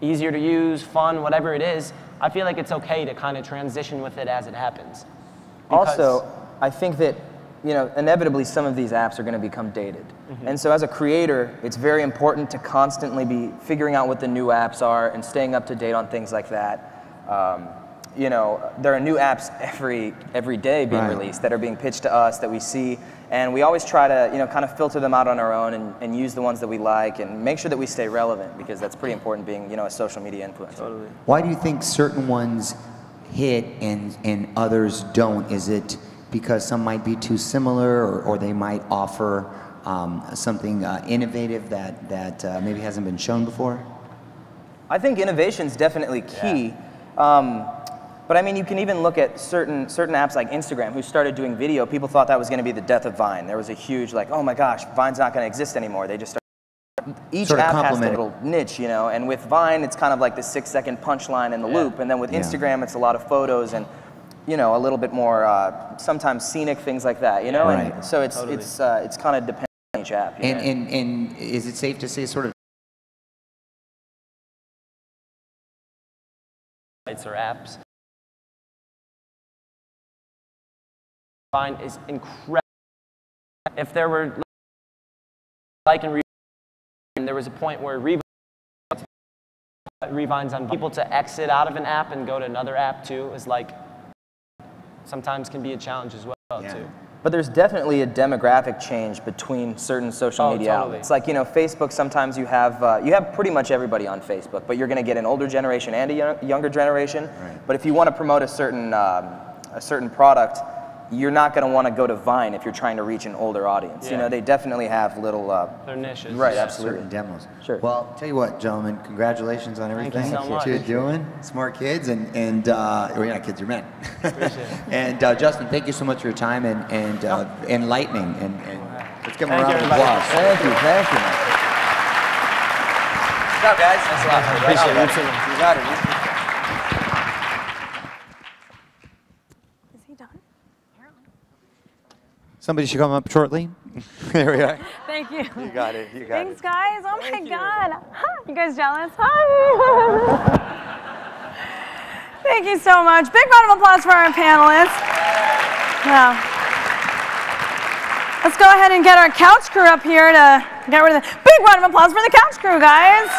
easier to use, fun, whatever it is, I feel like it's okay to kind of transition with it as it happens. Also, I think that, you know, inevitably some of these apps are going to become dated. And so as a creator, it's very important to constantly be figuring out what the new apps are and staying up to date on things like that. You know, there are new apps every day being released that are being pitched to us that we see, and we always try to, you know, kind of filter them out on our own and use the ones that we like and make sure that we stay relevant, because that's pretty important being, you know, a social media influencer. Totally. Why do you think certain ones hit and others don't? Is it because some might be too similar, or they might offer something innovative that maybe hasn't been shown before? I think innovation's definitely key. But I mean, you can even look at certain apps like Instagram, who started doing video. People thought that was going to be the death of Vine. There was a huge like, oh my gosh, Vine's not going to exist anymore. They just started. Each app has a little niche, you know. And with Vine, it's kind of like the 6-second punchline in the loop. And then with Instagram, it's a lot of photos and, you know, a little bit more sometimes scenic things like that, you know. Right. And so it's kind of dependent on each app. You know? And is it safe to say sort of Sites or apps. Vine is incredible. If there were like and there was a point where revines on people to exit out of an app and go to another app too is like sometimes can be a challenge as well too. But there's definitely a demographic change between certain social media outlets. Like, you know, Facebook, sometimes you have pretty much everybody on Facebook, but you're going to get an older generation and a younger generation. Right. But if you want to promote a certain product, you're not going to want to go to Vine if you're trying to reach an older audience. Yeah. You know, they definitely have little their niches. Right, Yeah. absolutely. certain demos? Sure. Well, tell you what, gentlemen, congratulations on everything you so much. that you're doing. Smart kids and well, you're not kids, you're men. Appreciate it. And Justin, thank you so much for your time and enlightening. And let's give him a Thank round you, of everybody. applause. Thank you. Good job, guys. Thanks a lot. Appreciate it. You got it. Is he done? Somebody should come up shortly. There we are. Thank you. You got it. You got Thanks, guys. Oh my God. Hi. You guys jealous? Hi. Thank you so much. Big round of applause for our panelists. Yeah. Let's go ahead and get our couch crew up here to get rid of the big round of applause for the couch crew, guys.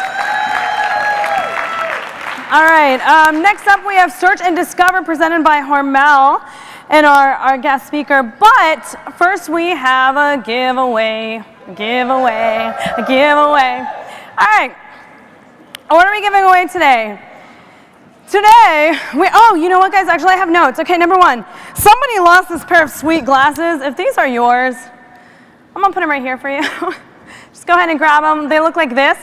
All right, next up we have Search and Discover presented by Hormel and our guest speaker. But first we have a giveaway. All right, what are we giving away today? Today, oh, you know what, guys? Actually, I have notes. Okay, number one, somebody lost this pair of sweet glasses. If these are yours, I'm gonna put them right here for you. Just go ahead and grab them. They look like this.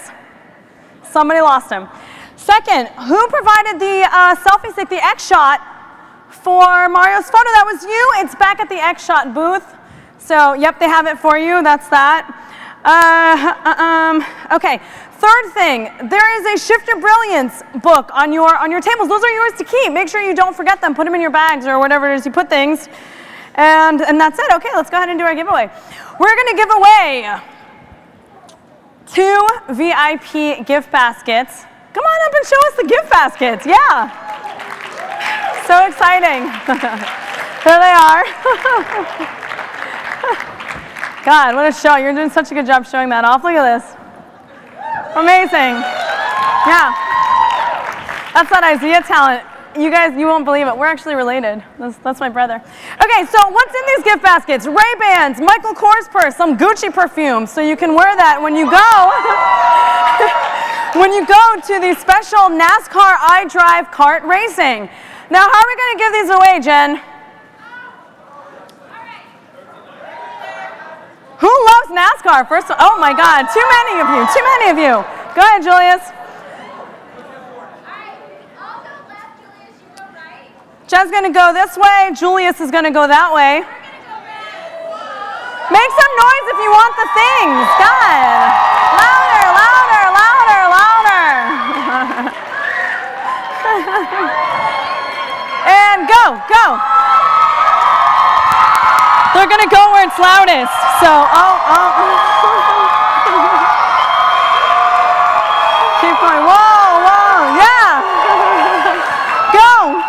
Somebody lost them. Second, who provided the selfie stick, the X-Shot for Mario's photo? That was you. It's back at the X-Shot booth. So, yep, they have it for you. That's that. Okay. Third thing, there is a Shift Your Brilliance book on your tables. Those are yours to keep. Make sure you don't forget them. Put them in your bags or whatever it is you put things. And that's it. Okay, let's go ahead and do our giveaway. We're going to give away 2 VIP gift baskets. Come on up and show us the gift baskets. Yeah. So exciting. Here they are. God, what a show. You're doing such a good job showing that off. Look at this. Amazing. Yeah. That's that IZEA talent. You guys, you won't believe it. We're actually related. That's my brother. Okay, so what's in these gift baskets? Ray-Bans, Michael Kors purse, some Gucci perfume, so you can wear that when you go. When you go to the special NASCAR iDrive kart racing. Now, how are we going to give these away, Jen? Who loves NASCAR? First, oh my God, too many of you, too many of you. Go ahead, Julius. Jen's gonna go this way, Julius is gonna go that way. Make some noise if you want the things, God. Louder, louder, louder, louder. And go, go. They're gonna go where it's loudest. So, keep going. Whoa, whoa, yeah. Go.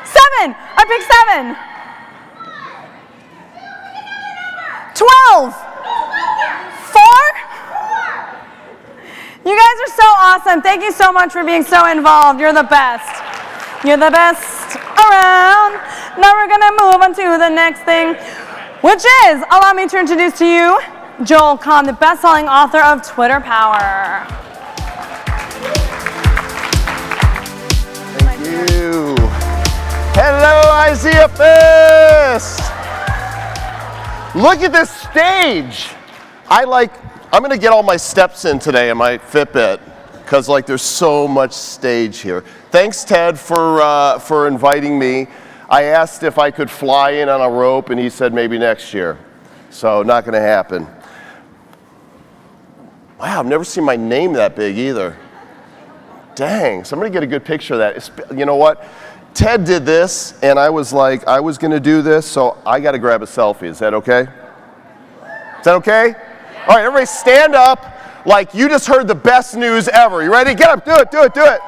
7. I picked 7. 12. 4. You guys are so awesome. Thank you so much for being so involved. You're the best. You're the best around. Now we're gonna move on to the next thing, which is, allow me to introduce to you Joel Kahn, the best-selling author of Twitter Power. Thank you. Hello, IZEAFest. Look at this stage. I'm gonna get all my steps in today in my Fitbit, because there's so much stage here. Thanks, Ted, for inviting me. I asked if I could fly in on a rope, and he said maybe next year. So not going to happen. Wow, I've never seen my name that big either. Dang, somebody get a good picture of that. You know what? Ted did this, and I was like, I was going to do this, so I got to grab a selfie. Is that okay? Is that okay? All right, everybody stand up like you just heard the best news ever. You ready? Get up, do it, do it, do it.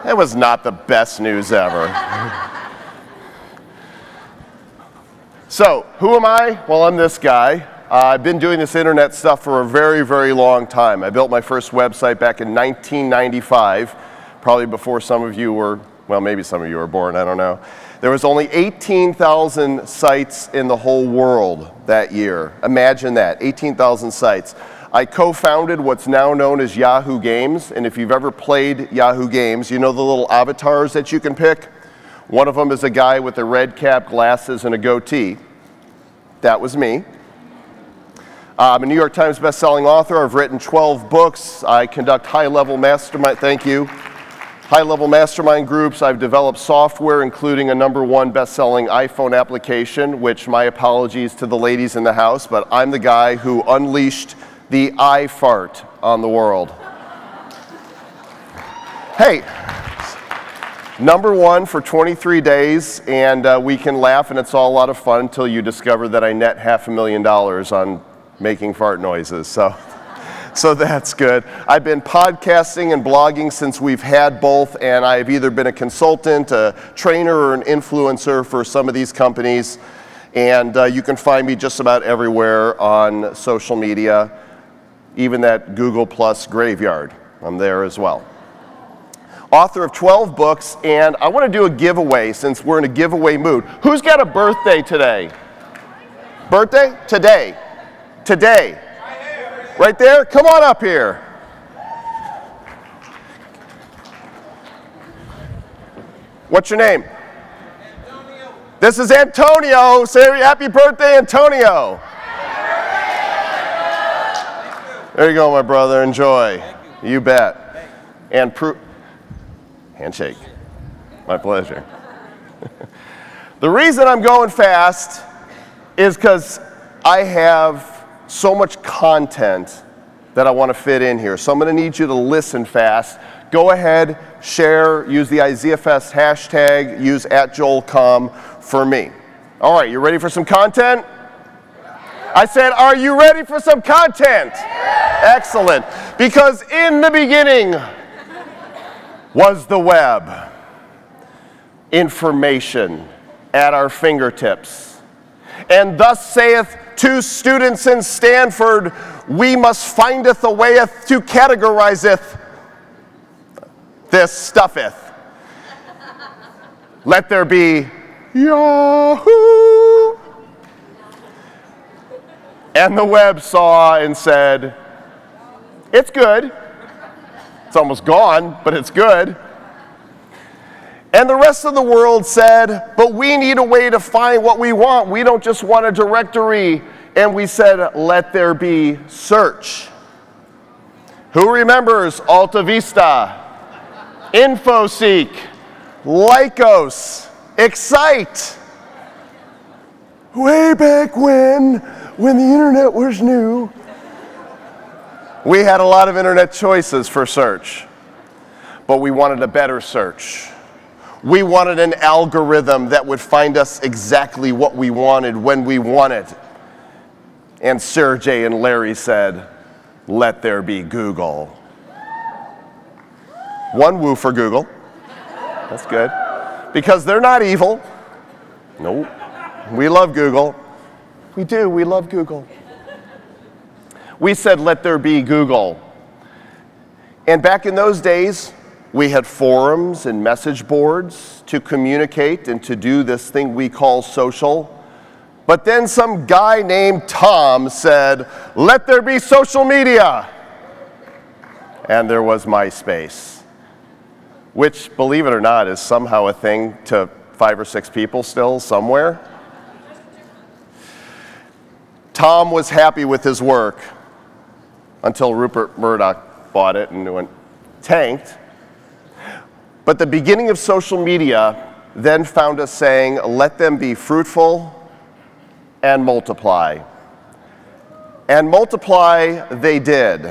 That was not the best news ever. So, who am I? Well, I'm this guy. I've been doing this internet stuff for a very, very long time. I built my first website back in 1995, probably before some of you were, well, maybe some of you were born, I don't know. There was only 18,000 sites in the whole world that year. Imagine that, 18,000 sites. I co-founded what's now known as Yahoo Games, and if you've ever played Yahoo Games, you know the little avatars that you can pick? One of them is a guy with a red cap, glasses, and a goatee. That was me. I'm a New York Times best-selling author. I've written 12 books. I conduct high-level mastermind, thank you, high-level mastermind groups. I've developed software, including a #1 best-selling iPhone application, which my apologies to the ladies in the house, but I'm the guy who unleashed the iFart on the world. Hey, #1 for 23 days, and we can laugh, and it's all a lot of fun until you discover that I net $500,000 on making fart noises. So So that's good. I've been podcasting and blogging since we've had both, and I've either been a consultant, a trainer, or an influencer for some of these companies. And you can find me just about everywhere on social media, even that Google Plus graveyard. I'm there as well. Author of 12 books, and I want to do a giveaway since we're in a giveaway mood. Who's got a birthday today? Birthday? Today. Today. Right there? Come on up here. What's your name? Antonio. This is Antonio. Say happy birthday, Antonio. There you go, my brother. Enjoy. You bet. And handshake. My pleasure. The reason I'm going fast is because I have so much content that I want to fit in here. So I'm going to need you to listen fast. Go ahead, share, use the IZEAFest hashtag, use @JoelComm for me. All right, you ready for some content? I said, are you ready for some content? Excellent. Because in the beginning was the web. Information at our fingertips. And thus saith two students in Stanford, we must findeth a wayeth to categorizeth this stuffeth. Let there be Yahoo! And the web saw and said, it's good. It's almost gone, but it's good. And the rest of the world said, but we need a way to find what we want. We don't just want a directory. And we said, let there be search. Who remembers Alta Vista, InfoSeek, Lycos, Excite? Way back when the internet was new. We had a lot of internet choices for search, but we wanted a better search. We wanted an algorithm that would find us exactly what we wanted when we wanted. And Sergey and Larry said, let there be Google. One woo for Google. That's good. Because they're not evil. Nope. We love Google. We do. We love Google. We said, let there be Google. And back in those days, we had forums and message boards to communicate and to do this thing we call social. But then some guy named Tom said, let there be social media. And there was MySpace, which, believe it or not, is somehow a thing to 5 or 6 people still somewhere. Tom was happy with his work until Rupert Murdoch bought it and it went tanked. But the beginning of social media then found us saying, let them be fruitful and multiply. And multiply they did.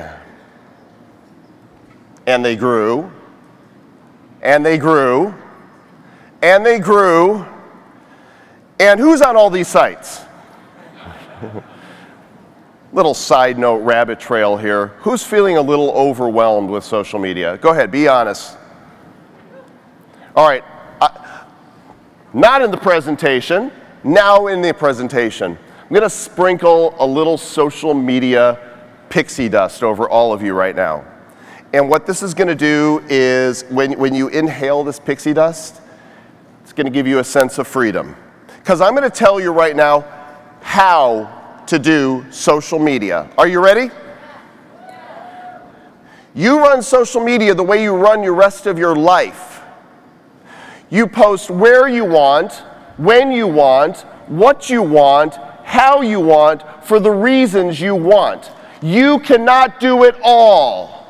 And they grew, and they grew, and they grew. And who's on all these sites? Little side note, rabbit trail here. Who's feeling a little overwhelmed with social media? Go ahead, be honest. All right, not in the presentation, now in the presentation. I'm going to sprinkle a little social media pixie dust over all of you right now. And what this is going to do is, when you inhale this pixie dust, it's going to give you a sense of freedom. Because I'm going to tell you right now how to do social media. Are you ready? You run social media the way you run your rest of your life. You post where you want, when you want, what you want, how you want, for the reasons you want. You cannot do it all.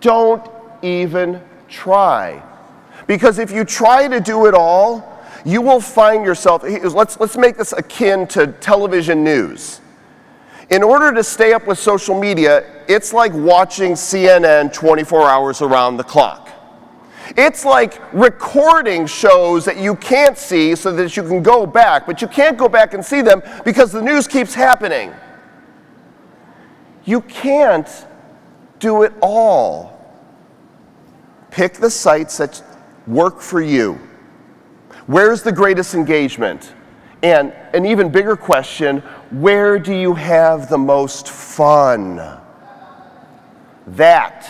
Don't even try. Because if you try to do it all, you will find yourself, let's make this akin to television news. In order to stay up with social media, it's like watching CNN 24 hours around the clock. It's like recording shows that you can't see so that you can go back, but you can't go back and see them because the news keeps happening. You can't do it all. Pick the sites that work for you. Where's the greatest engagement? And an even bigger question, where do you have the most fun? That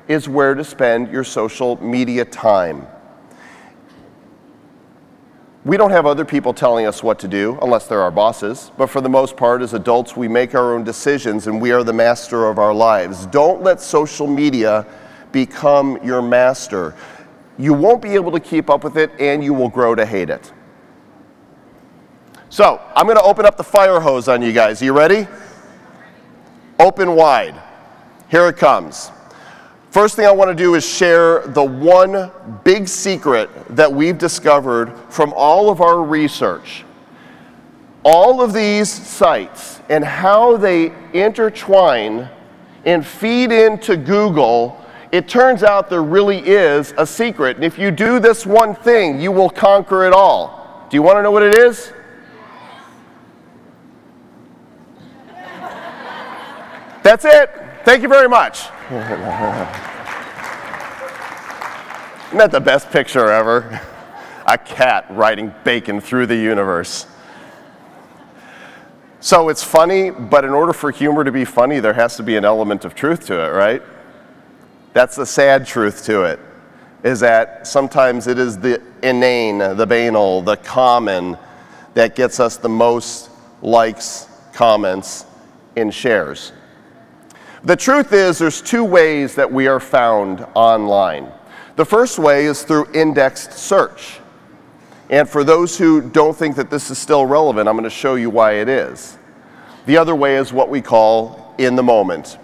is where to spend your social media time. We don't have other people telling us what to do, unless they're our bosses. But for the most part, as adults, we make our own decisions and we are the master of our lives. Don't let social media become your master. You won't be able to keep up with it and you will grow to hate it. So, I'm going to open up the fire hose on you guys. Are you ready? Open wide. Here it comes. First thing I want to do is share the one big secret that we've discovered from all of our research. All of these sites and how they intertwine and feed into Google, it turns out there really is a secret. And if you do this one thing, you will conquer it all. Do you want to know what it is? That's it. Thank you very much. Isn't that the best picture ever? A cat riding bacon through the universe. So it's funny, but in order for humor to be funny, there has to be an element of truth to it, right? That's the sad truth to it, is that sometimes it is the inane, the banal, the common that gets us the most likes, comments, and shares. The truth is, there's two ways that we are found online. The first way is through indexed search. And for those who don't think that this is still relevant, I'm going to show you why it is. The other way is what we call in the moment,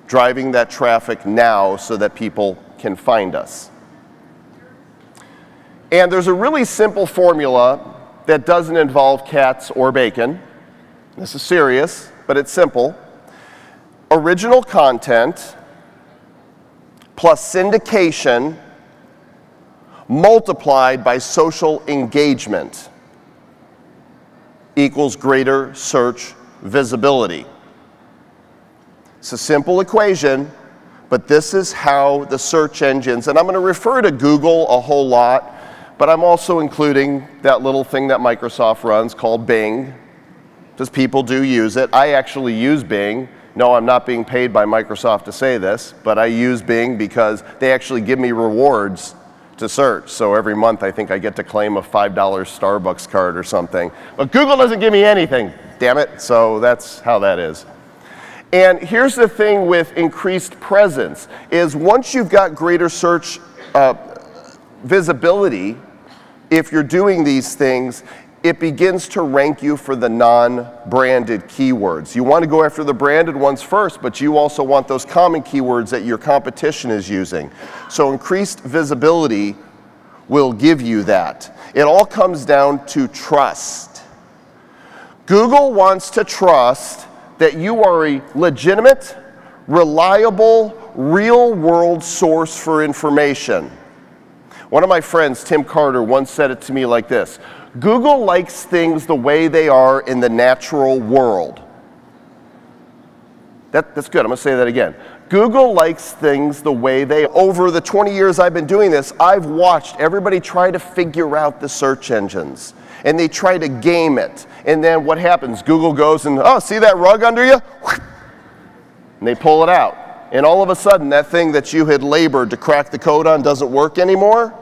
driving that traffic now so that people can find us. And there's a really simple formula that doesn't involve cats or bacon. This is serious, but it's simple. Original content plus syndication multiplied by social engagement equals greater search visibility. It's a simple equation, but this is how the search engines, and I'm going to refer to Google a whole lot, but I'm also including that little thing that Microsoft runs called Bing, because people do use it. I actually use Bing. No, I'm not being paid by Microsoft to say this, but I use Bing because they actually give me rewards to search. So every month I think I get to claim a $5 Starbucks card or something. But Google doesn't give me anything, damn it. So that's how that is. And here's the thing with increased presence, is once you've got greater search visibility, if you're doing these things, it begins to rank you for the non-branded keywords. You want to go after the branded ones first, but you also want those common keywords that your competition is using. So increased visibility will give you that. It all comes down to trust. Google wants to trust that you are a legitimate, reliable, real-world source for information. One of my friends, Tim Carter, once said it to me like this: Google likes things the way they are in the natural world. That's good. I'm going to say that again. Google likes things the way they are. Over the 20 years I've been doing this, I've watched everybody try to figure out the search engines. And they try to game it. And then what happens? Google goes and, oh, see that rug under you? And they pull it out. And all of a sudden, that thing that you had labored to crack the code on doesn't work anymore.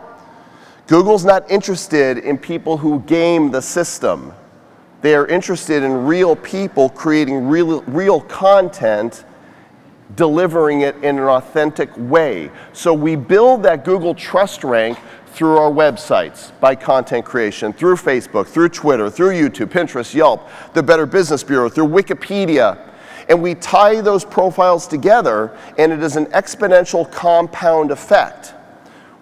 Google's not interested in people who game the system. They are interested in real people creating real content, delivering it in an authentic way. So we build that Google trust rank through our websites, by content creation, through Facebook, through Twitter, through YouTube, Pinterest, Yelp, the Better Business Bureau, through Wikipedia. And we tie those profiles together, and it is an exponential compound effect,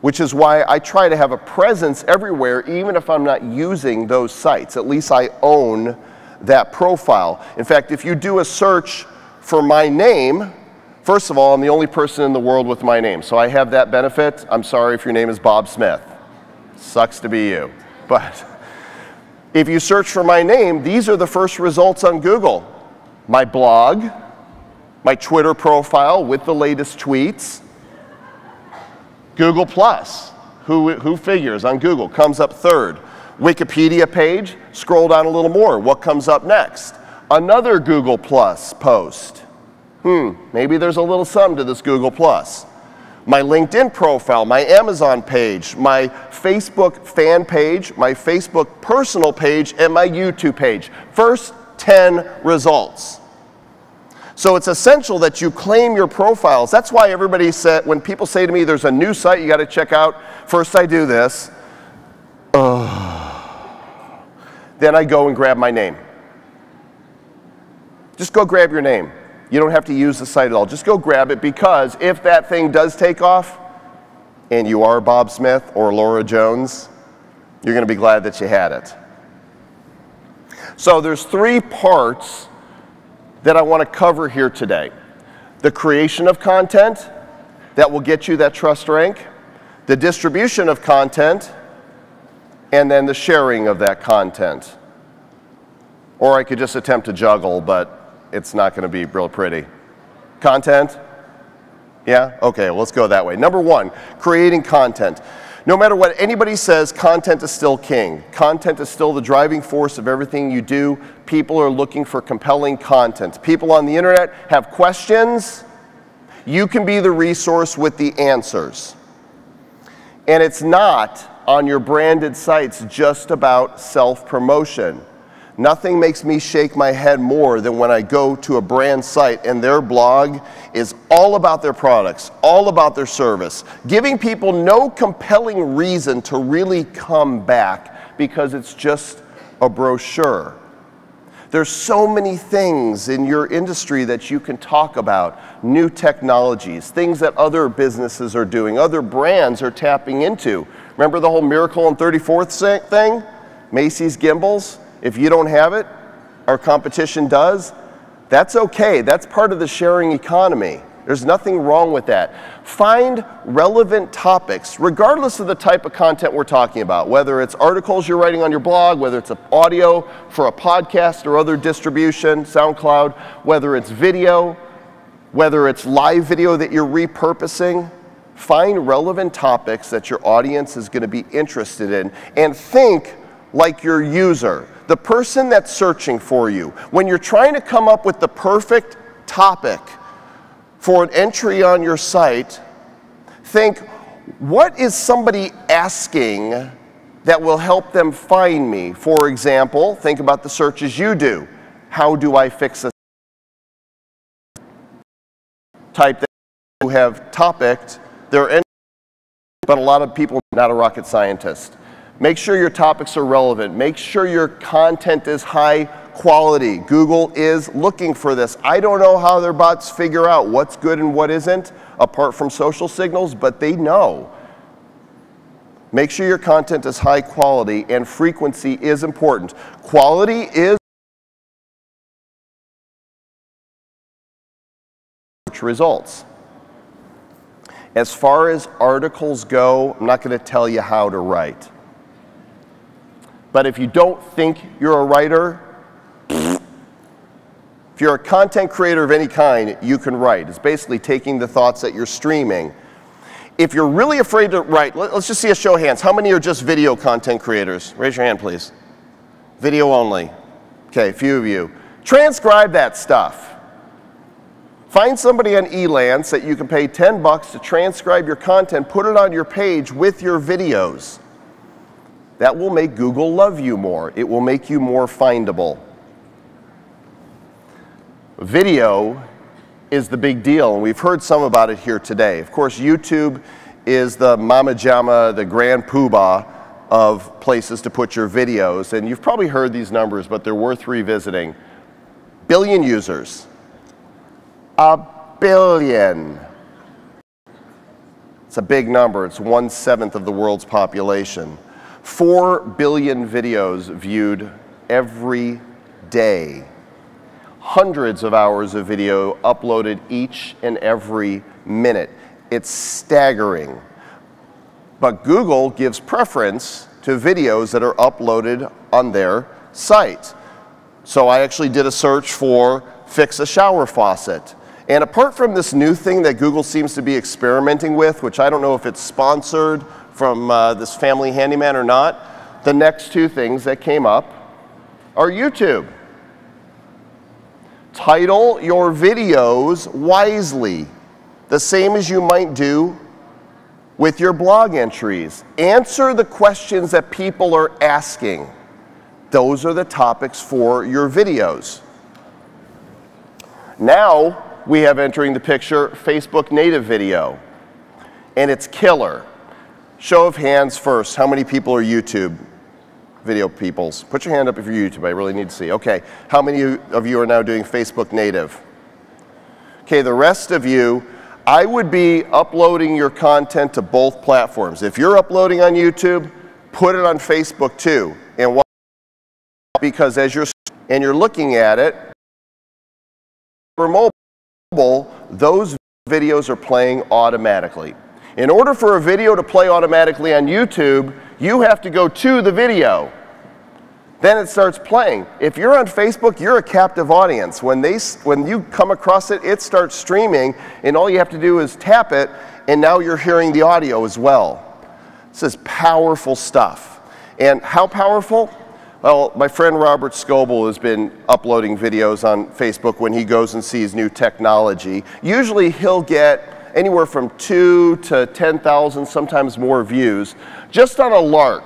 which is why I try to have a presence everywhere, even if I'm not using those sites. At least I own that profile. In fact, if you do a search for my name, first of all, I'm the only person in the world with my name, so I have that benefit. I'm sorry if your name is Bob Smith. Sucks to be you. But if you search for my name, these are the first results on Google. My blog, my Twitter profile with the latest tweets. Google Plus, who figures on Google, comes up third. Wikipedia page, scroll down a little more. What comes up next? Another Google Plus post. Maybe there's a little something to this Google Plus. My LinkedIn profile, my Amazon page, my Facebook fan page, my Facebook personal page, and my YouTube page. First 10 results. So it's essential that you claim your profiles. That's why everybody said, when people say to me, there's a new site you got to check out, first I do this. Then I go and grab my name. Just go grab your name. You don't have to use the site at all. Just go grab it, because if that thing does take off and you are Bob Smith or Laura Jones, you're going to be glad that you had it. So there's 3 parts that I want to cover here today. The creation of content that will get you that trust rank, the distribution of content, and then the sharing of that content. Or I could just attempt to juggle, but it's not going to be real pretty. Content? Yeah? Okay, well, let's go that way. Number 1, creating content. No matter what anybody says, content is still king. Content is still the driving force of everything you do. People are looking for compelling content. People on the internet have questions. You can be the resource with the answers. And it's not on your branded sites just about self-promotion. Nothing makes me shake my head more than when I go to a brand site and their blog is all about their products, all about their service, giving people no compelling reason to really come back because it's just a brochure. There's so many things in your industry that you can talk about, new technologies, things that other businesses are doing, other brands are tapping into. Remember the whole Miracle on 34th thing? Macy's gimbals? If you don't have it, our competition does, that's okay. That's part of the sharing economy. There's nothing wrong with that. Find relevant topics, regardless of the type of content we're talking about, whether it's articles you're writing on your blog, whether it's audio for a podcast or other distribution, SoundCloud, whether it's video, whether it's live video that you're repurposing. Find relevant topics that your audience is going to be interested in, and think like your user, the person that's searching for you. When you're trying to come up with the perfect topic for an entry on your site, think, what is somebody asking that will help them find me? For example, think about the searches you do. How do I fix a type that you have topicked their entry, but a lot of people are not a rocket scientist. Make sure your topics are relevant. Make sure your content is high quality. Google is looking for this. I don't know how their bots figure out what's good and what isn't, apart from social signals, but they know. Make sure your content is high quality, and frequency is important. Quality is results. As far as articles go, I'm not going to tell you how to write. But if you don't think you're a writer, if you're a content creator of any kind, you can write. It's basically taking the thoughts that you're streaming. If you're really afraid to write, let's just see a show of hands. How many are just video content creators? Raise your hand, please. Video only. Okay, a few of you. Transcribe that stuff. Find somebody on Elance that you can pay $10 to transcribe your content, put it on your page with your videos. That will make Google love you more. It will make you more findable. Video is the big deal, and we've heard some about it here today. Of course, YouTube is the mama jamma, the grand poobah of places to put your videos, and you've probably heard these numbers, but they're worth revisiting. Billion users. 1 billion. It's a big number. It's 1/7 of the world's population. 4 billion videos viewed every day. Hundreds of hours of video uploaded each and every minute. It's staggering. But Google gives preference to videos that are uploaded on their site. So I actually did a search for fix a shower faucet. And apart from this new thing that Google seems to be experimenting with, which I don't know if it's sponsored from this family handyman or not, the next two things that came up are YouTube. Title your videos wisely, the same as you might do with your blog entries. Answer the questions that people are asking. Those are the topics for your videos. Now we have entering the picture Facebook native video, and it's killer. Show of hands first. How many people are YouTube video peoples? Put your hand up if you're YouTube. I really need to see. Okay, how many of you are now doing Facebook native? Okay, the rest of you, I would be uploading your content to both platforms. If you're uploading on YouTube, put it on Facebook too. And why? Because as you're looking at it, for mobile, those videos are playing automatically. In order for a video to play automatically on YouTube, you have to go to the video. Then it starts playing. If you're on Facebook, you're a captive audience. When you come across it, it starts streaming, and all you have to do is tap it, and now you're hearing the audio as well. This is powerful stuff. And how powerful? Well, my friend Robert Scoble has been uploading videos on Facebook when he goes and sees new technology. Usually he'll get anywhere from 2 to 10,000, sometimes more views, just on a lark.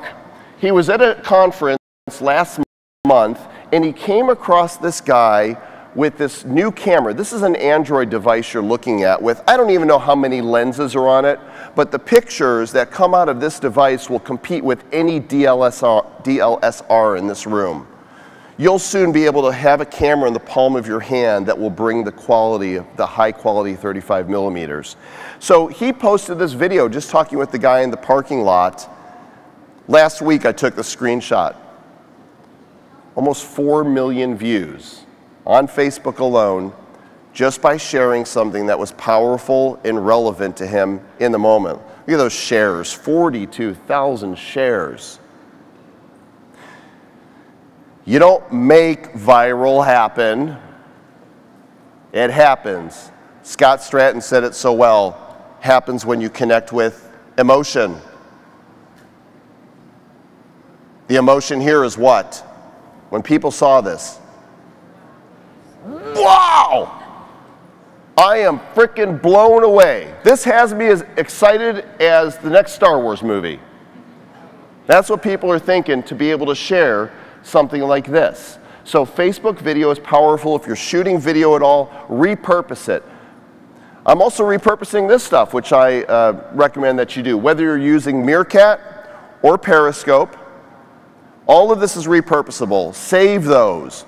He was at a conference last month, and he came across this guy with this new camera. This is an Android device you're looking at with, I don't even know how many lenses are on it, but the pictures that come out of this device will compete with any DLSR in this room. You'll soon be able to have a camera in the palm of your hand that will bring the quality, the high quality 35 millimeters. So he posted this video just talking with the guy in the parking lot. Last week I took the screenshot. Almost 4 million views on Facebook alone just by sharing something that was powerful and relevant to him in the moment. Look at those shares, 42,000 shares. You don't make viral happen. It happens. Scott Stratton said it so well. Happens when you connect with emotion. The emotion here is what? When people saw this, wow! I am freaking blown away. This has me as excited as the next Star Wars movie. That's what people are thinking, to be able to share something like this. So Facebook video is powerful. If you're shooting video at all, repurpose it. I'm also repurposing this stuff, which I recommend that you do. Whether you're using Meerkat or Periscope, all of this is repurposable. Save those.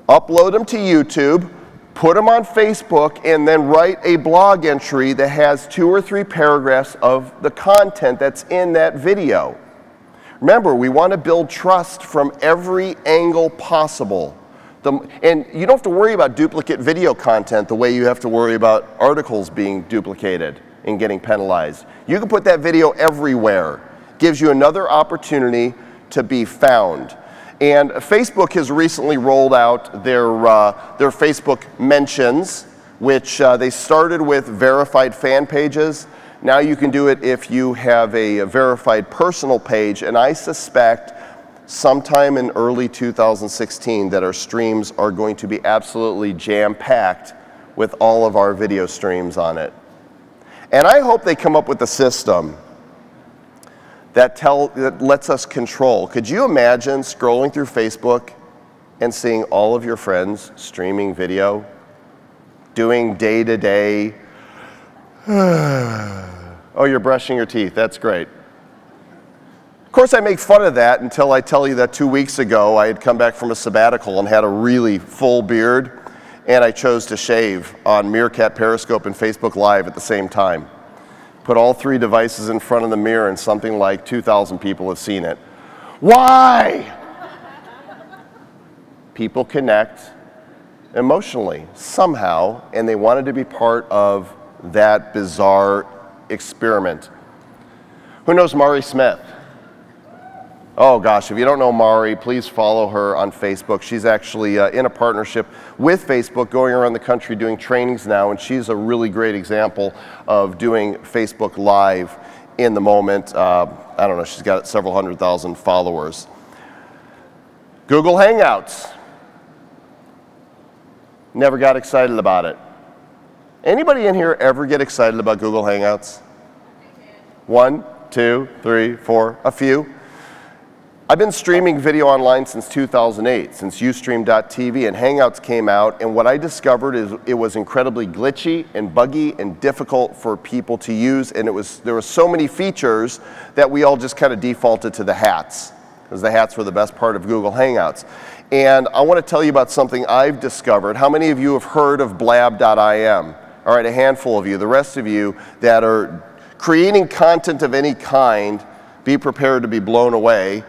Upload them to YouTube, put them on Facebook, and then write a blog entry that has 2 or 3 paragraphs of the content that's in that video. Remember, we want to build trust from every angle possible. And you don't have to worry about duplicate video content the way you have to worry about articles being duplicated and getting penalized. You can put that video everywhere. Gives you another opportunity to be found. And Facebook has recently rolled out their Facebook mentions, which they started with verified fan pages. Now you can do it if you have a verified personal page, and I suspect sometime in early 2016 that our streams are going to be absolutely jam-packed with all of our video streams on it. And I hope they come up with a system that lets us control. Could you imagine scrolling through Facebook and seeing all of your friends streaming video, doing day-to-day, oh, you're brushing your teeth, that's great. Of course, I make fun of that until I tell you that 2 weeks ago I had come back from a sabbatical and had a really full beard, and I chose to shave on Meerkat, Periscope, and Facebook Live at the same time. Put all 3 devices in front of the mirror, and something like 2,000 people have seen it. Why? People connect emotionally somehow, and they wanted to be part of that bizarre experiment. Who knows Mari Smith? Oh gosh, if you don't know Mari, please follow her on Facebook. She's actually in a partnership with Facebook, going around the country doing trainings now, and she's a really great example of doing Facebook Live in the moment. I don't know, she's got several 100,000 followers. Google Hangouts. Never got excited about it. Anybody in here ever get excited about Google Hangouts? 1, 2, 3, 4, a few. I've been streaming video online since 2008, since Ustream.tv, and Hangouts came out, and what I discovered is it was incredibly glitchy and buggy and difficult for people to use, and there were so many features that we all just kind of defaulted to the hats, because the hats were the best part of Google Hangouts. And I want to tell you about something I've discovered. How many of you have heard of blab.im? All right, a handful of you. The rest of you that are creating content of any kind, be prepared to be blown away.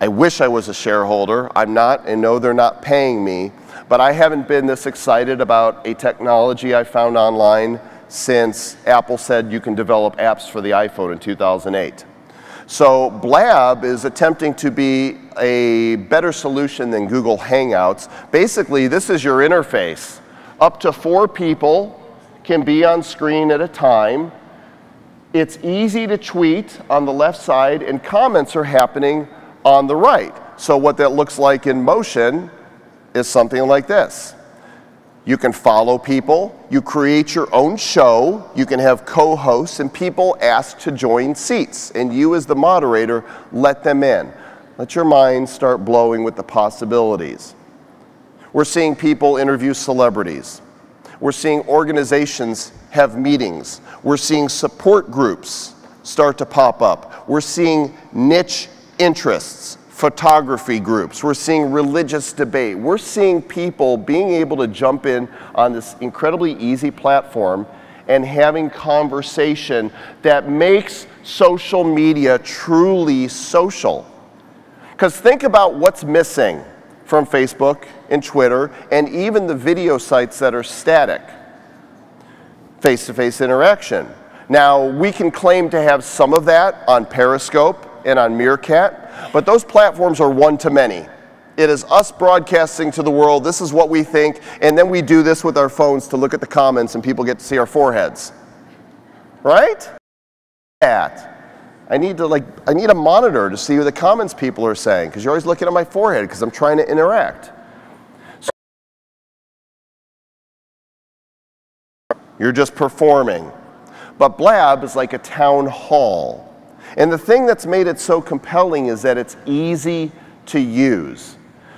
I wish I was a shareholder. I'm not, and no, they're not paying me. But I haven't been this excited about a technology I found online since Apple said you can develop apps for the iPhone in 2008. So Blab is attempting to be a better solution than Google Hangouts. Basically, this is your interface. Up to 4 people can be on screen at a time. It's easy to tweet on the left side, and comments are happening on the right. So what that looks like in motion is something like this. You can follow people, you create your own show, you can have co-hosts, and people ask to join seats, and you as the moderator let them in. Let your mind start blowing with the possibilities. We're seeing people interview celebrities. We're seeing organizations have meetings. We're seeing support groups start to pop up. We're seeing niche interests, photography groups. We're seeing religious debate. We're seeing people being able to jump in on this incredibly easy platform and having conversation that makes social media truly social. Because think about what's missing from Facebook and Twitter and even the video sites that are static. Face-to-face interaction. Now, we can claim to have some of that on Periscope and on Meerkat, but those platforms are one-to-many. It is us broadcasting to the world, this is what we think, and then we do this with our phones to look at the comments and people get to see our foreheads. Right? I need a monitor to see what the comments people are saying, because you're always looking at my forehead because I'm trying to interact. So you're just performing. But Blab is like a town hall. And the thing that's made it so compelling is that it's easy to use.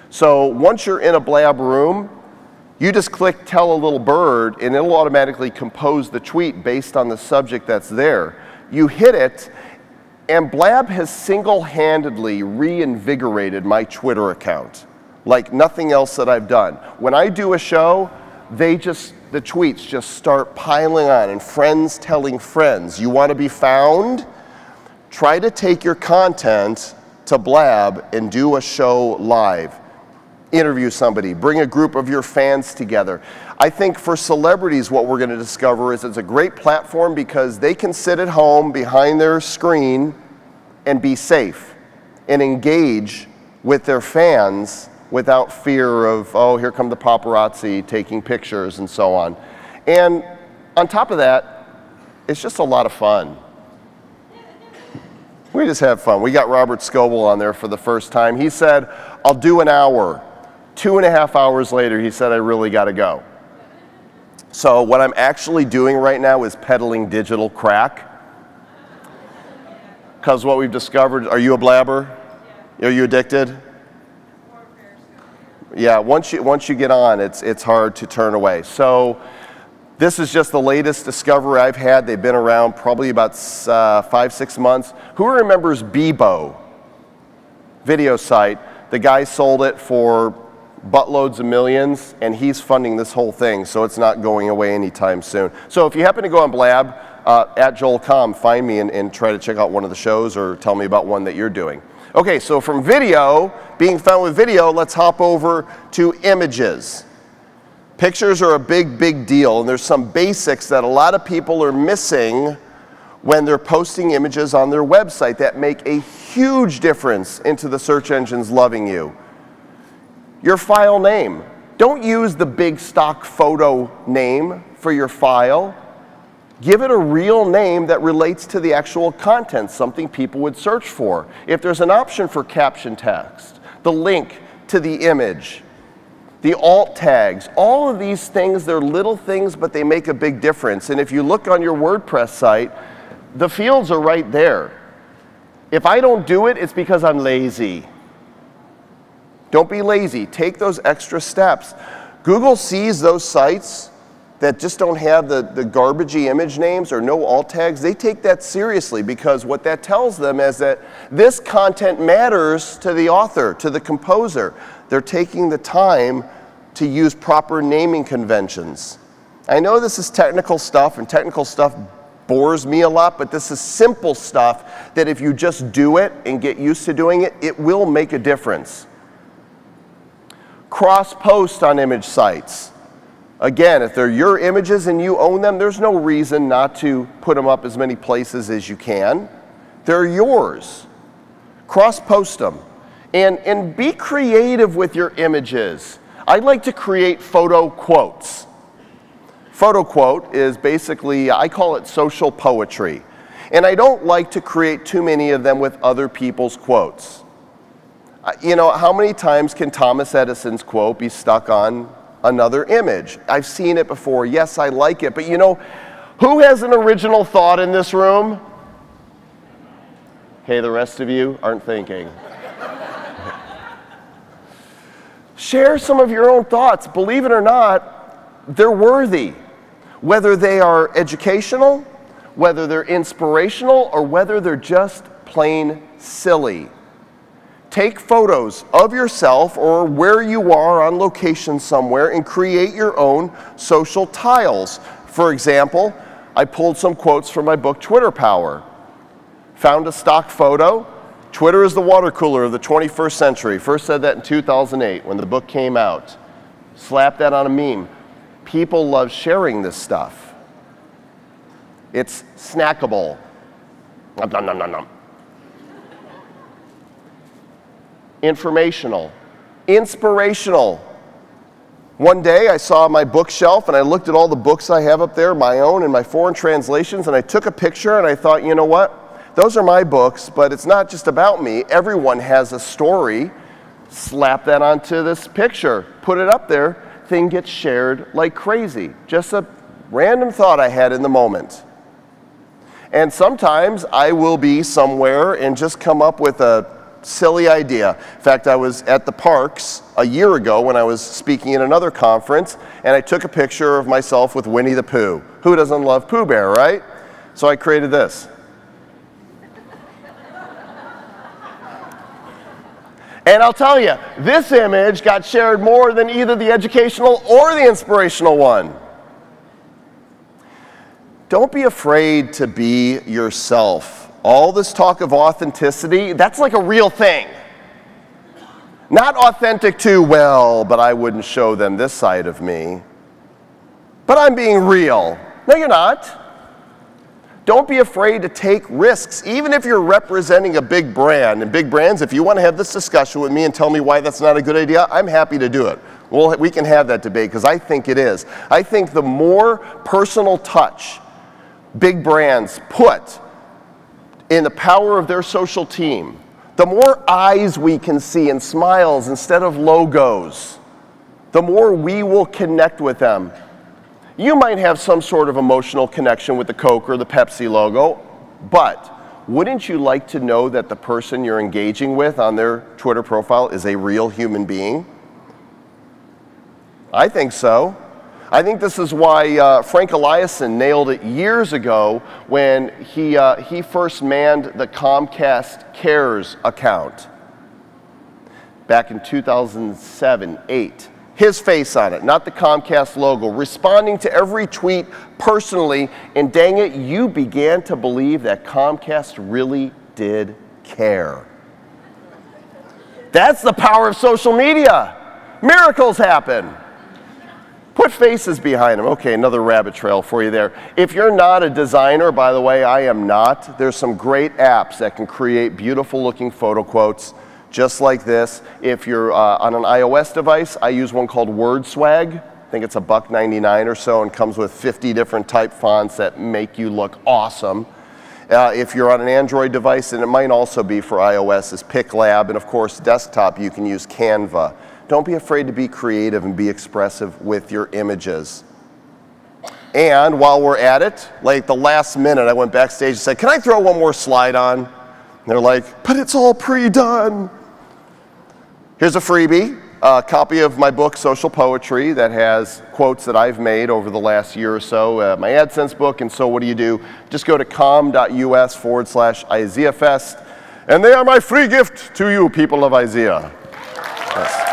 So once you're in a Blab room, you just click Tell a Little Bird, and it'll automatically compose the tweet based on the subject that's there. You hit it, and Blab has single-handedly reinvigorated my Twitter account like nothing else that I've done. When I do a show, the tweets just start piling on, and friends telling friends, you want to be found? Try to take your content to Blab and do a show live. Interview somebody, bring a group of your fans together. I think for celebrities, what we're going to discover is it's a great platform because they can sit at home behind their screen and be safe and engage with their fans without fear of, oh, here come the paparazzi taking pictures and so on. And on top of that, it's just a lot of fun. We just have fun. We got Robert Scoble on there for the first time. He said, I'll do an hour. 2.5 hours later, he said, I really got to go. So what I'm actually doing right now is peddling digital crack. Because what we've discovered, are you a blabber? Are you addicted? Yeah, once you get on, it's hard to turn away. So this is just the latest discovery I've had. They've been around probably about 5-6 months. Who remembers Bebo? Video site. The guy sold it for buttloads of millions, and he's funding this whole thing, so it's not going away anytime soon. So if you happen to go on Blab, at JoelCom, find me and try to check out one of the shows or tell me about one that you're doing. Okay, so from video, being found with video, let's hop over to images. Pictures are a big, big deal, and there's some basics that a lot of people are missing when they're posting images on their website that make a huge difference into the search engines loving you. Your file name. Don't use the big stock photo name for your file. Give it a real name that relates to the actual content, something people would search for. If there's an option for caption text, the link to the image, the alt tags, all of these things, they're little things, but they make a big difference. And if you look on your WordPress site, the fields are right there. If I don't do it, it's because I'm lazy. Don't be lazy. Take those extra steps. Google sees those sites that just don't have the garbagey image names or no alt tags. They take that seriously, because what that tells them is that this content matters to the author, to the composer. They're taking the time to use proper naming conventions. I know this is technical stuff, and technical stuff bores me a lot, but this is simple stuff that if you just do it and get used to doing it, it will make a difference. Cross-post on image sites. Again, if they're your images and you own them, there's no reason not to put them up as many places as you can. They're yours. Cross-post them. And be creative with your images. I like to create photo quotes. Photo quote is basically, I call it social poetry. And I don't like to create too many of them with other people's quotes. You know, how many times can Thomas Edison's quote be stuck on another image? I've seen it before. Yes, I like it. But you know, who has an original thought in this room? Okay, the rest of you aren't thinking. Share some of your own thoughts. Believe it or not, they're worthy. Whether they are educational, whether they're inspirational, or whether they're just plain silly. Take photos of yourself or where you are on location somewhere and create your own social tiles. For example, I pulled some quotes from my book, Twitter Power. Found a stock photo. Twitter is the water cooler of the 21st century. First said that in 2008 when the book came out. Slap that on a meme. People love sharing this stuff. It's snackable. Nom, nom, nom, nom, nom. Informational. Inspirational. One day I saw my bookshelf and I looked at all the books I have up there, my own and my foreign translations, and I took a picture and I thought, you know what? Those are my books, but it's not just about me. Everyone has a story. Slap that onto this picture. Put it up there. Thing gets shared like crazy. Just a random thought I had in the moment. And sometimes I will be somewhere and just come up with a silly idea. In fact, I was at the parks a year ago when I was speaking at another conference, and I took a picture of myself with Winnie the Pooh. Who doesn't love Pooh Bear, right? So I created this. And I'll tell you, this image got shared more than either the educational or the inspirational one. Don't be afraid to be yourself. All this talk of authenticity, that's like a real thing. Not authentic to, well, but I wouldn't show them this side of me. But I'm being real. No, you're not. Don't be afraid to take risks, even if you're representing a big brand. And big brands, if you want to have this discussion with me and tell me why that's not a good idea, I'm happy to do it. Well, we can have that debate because I think it is. I think the more personal touch big brands put in the power of their social team, the more eyes we can see and smiles instead of logos, the more we will connect with them. You might have some sort of emotional connection with the Coke or the Pepsi logo, but wouldn't you like to know that the person you're engaging with on their Twitter profile is a real human being? I think so. I think this is why Frank Eliason nailed it years ago when he first manned the Comcast Cares account back in 2007-8. His face on it, not the Comcast logo, responding to every tweet personally, and dang it, you began to believe that Comcast really did care. That's the power of social media. Miracles happen. Put faces behind them. Okay, another rabbit trail for you there. If you're not a designer, by the way, I am not, there's some great apps that can create beautiful looking photo quotes just like this. If you're on an iOS device, I use one called WordSwag. I think it's $1.99 or so and comes with 50 different type fonts that make you look awesome. If you're on an Android device, and it might also be for iOS, is PicLab, and of course desktop you can use Canva. Don't be afraid to be creative and be expressive with your images. And while we're at it, like the last minute I went backstage and said, can I throw one more slide on? And they're like, but it's all pre-done. Here's a freebie, a copy of my book, Social Poetry, that has quotes that I've made over the last year or so, my AdSense book, and so what do you do? Just go to com.us/IZEAFest, and they are my free gift to you, people of IZEA. Yes.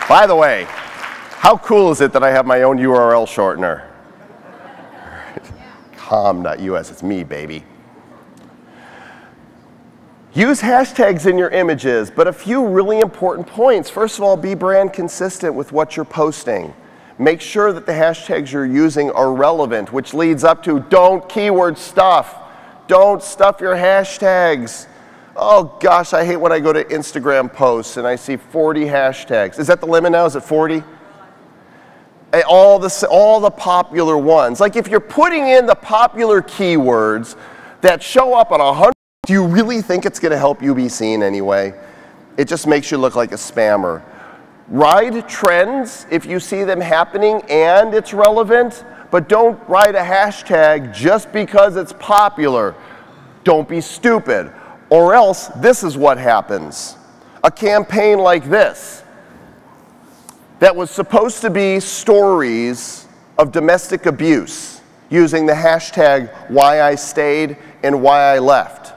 By the way, how cool is it that I have my own URL shortener? com.us, it's me, baby. Use hashtags in your images, but a few really important points. First of all, be brand consistent with what you're posting. Make sure that the hashtags you're using are relevant, which leads up to don't keyword stuff. Don't stuff your hashtags. Oh gosh, I hate when I go to Instagram posts and I see 40 hashtags. Is that the limit now? Is it 40? All the popular ones. Like if you're putting in the popular keywords that show up on 100, do you really think it's going to help you be seen anyway? It just makes you look like a spammer. Ride trends if you see them happening and it's relevant, but don't ride a hashtag just because it's popular. Don't be stupid. Or else, this is what happens. A campaign like this that was supposed to be stories of domestic abuse using the hashtag why I stayed and why I left.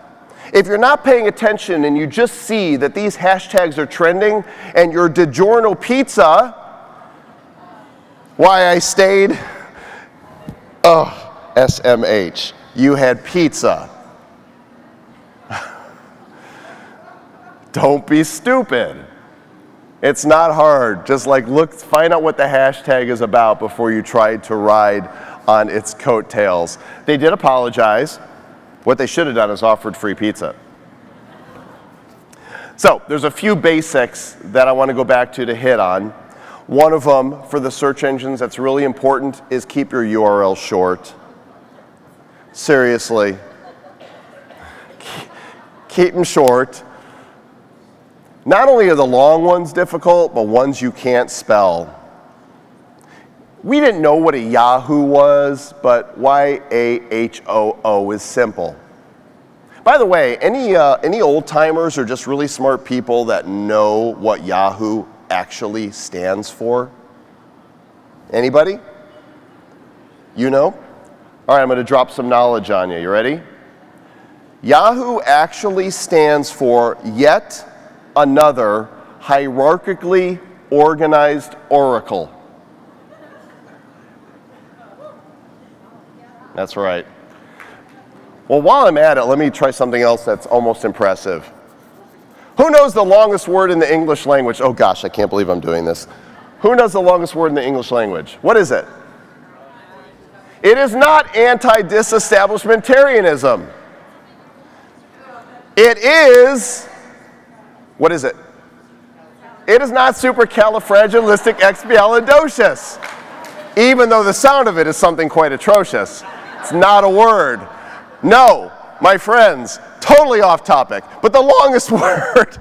If you're not paying attention and you just see that these hashtags are trending and your DiGiorno pizza, why I stayed, oh, SMH, you had pizza. Don't be stupid. It's not hard. Just like look, find out what the hashtag is about before you try to ride on its coattails. They did apologize. What they should have done is offered free pizza. So there's a few basics that I want to go back to hit on. One of them for the search engines that's really important is keep your URL short. Seriously. Keep them short. Not only are the long ones difficult, but ones you can't spell. We didn't know what a Yahoo was, but YAHOO is simple. By the way, any old timers or just really smart people that know what Yahoo actually stands for? Anybody? You know? All right, I'm going to drop some knowledge on you. You ready? Yahoo actually stands for Yet Another Hierarchically Organized Oracle. That's right. Well, while I'm at it, let me try something else that's almost impressive. Who knows the longest word in the English language? Oh gosh, I can't believe I'm doing this. Who knows the longest word in the English language? What is it? It is not anti-disestablishmentarianism. It is, what is it? It is not supercalifragilisticexpialidocious, even though the sound of it is something quite atrocious. It's not a word. No, my friends, totally off topic, but the longest word,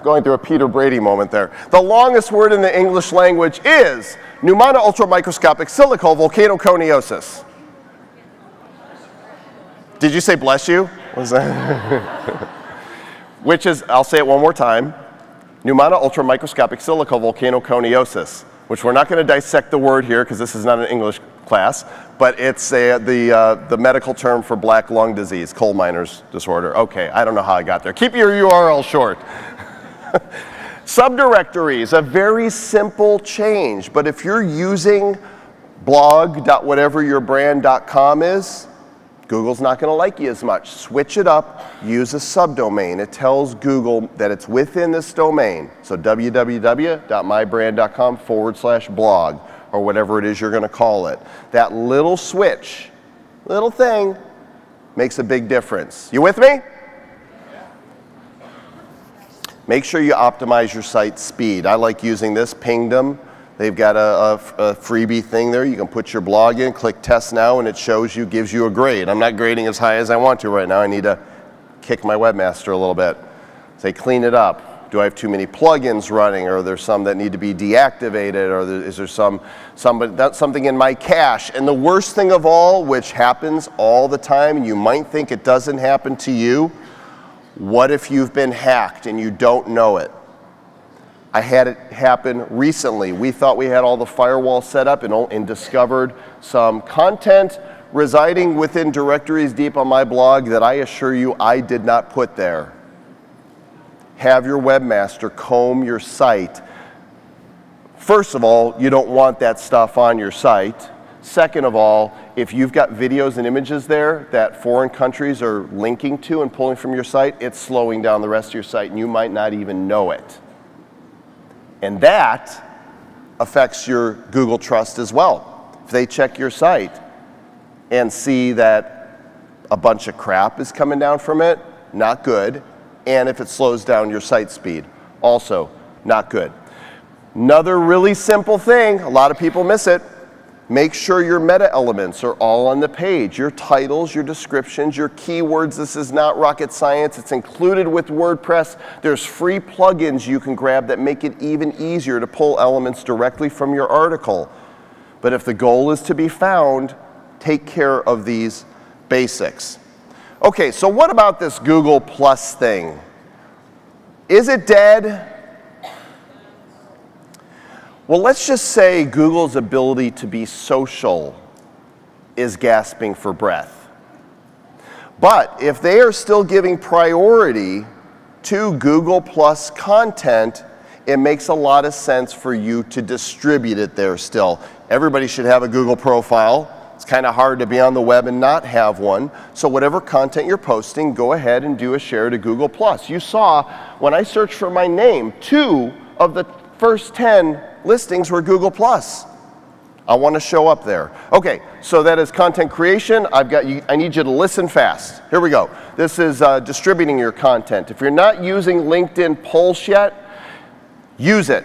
going through a Peter Brady moment there, the longest word in the English language is pneumona ultramicroscopic silicovolcanoconiosis. Did you say bless you? What was that? Which is, I'll say it one more time, pneumona ultramicroscopic silicovolcanoconiosis, which we're not going to dissect the word here because this is not an English class, but it's the medical term for black lung disease, coal miners disorder. Okay, I don't know how I got there. Keep your URL short. Subdirectories, a very simple change, but if you're using blog.whateveryourbrand.com is, Google's not going to like you as much. Switch it up, use a subdomain. It tells Google that it's within this domain. So www.mybrand.com/blog or whatever it is you're going to call it. That little switch, little thing, makes a big difference. You with me? Make sure you optimize your site speed. I like using this, Pingdom. They've got a freebie thing there. You can put your blog in, click test now, and it shows you, gives you a grade. I'm not grading as high as I want to right now. I need to kick my webmaster a little bit. Say, clean it up. Do I have too many plugins running? Or are there some that need to be deactivated? Or is there something in my cache? And the worst thing of all, which happens all the time, and you might think it doesn't happen to you, what if you've been hacked and you don't know it? I had it happen recently. We thought we had all the firewall set up and discovered some content residing within directories deep on my blog that I assure you I did not put there. Have your webmaster comb your site. First of all, you don't want that stuff on your site. Second of all, if you've got videos and images there that foreign countries are linking to and pulling from your site, it's slowing down the rest of your site and you might not even know it. And that affects your Google trust as well. If they check your site and see that a bunch of crap is coming down from it, not good. And if it slows down your site speed, also not good. Another really simple thing, a lot of people miss it. Make sure your meta elements are all on the page. Your titles, your descriptions, your keywords. This is not rocket science. It's included with WordPress. There's free plugins you can grab that make it even easier to pull elements directly from your article. But if the goal is to be found, take care of these basics. Okay, so what about this Google Plus thing? Is it dead? Well, let's just say Google's ability to be social is gasping for breath. But if they are still giving priority to Google Plus content, it makes a lot of sense for you to distribute it there still. Everybody should have a Google profile. It's kind of hard to be on the web and not have one. So whatever content you're posting, go ahead and do a share to Google Plus. You saw when I searched for my name, 2 of the first 10 listings were Google Plus. I want to show up there. Okay, so that is content creation. I need you to listen fast. Here we go. This is distributing your content. If you're not using LinkedIn Pulse yet, use it.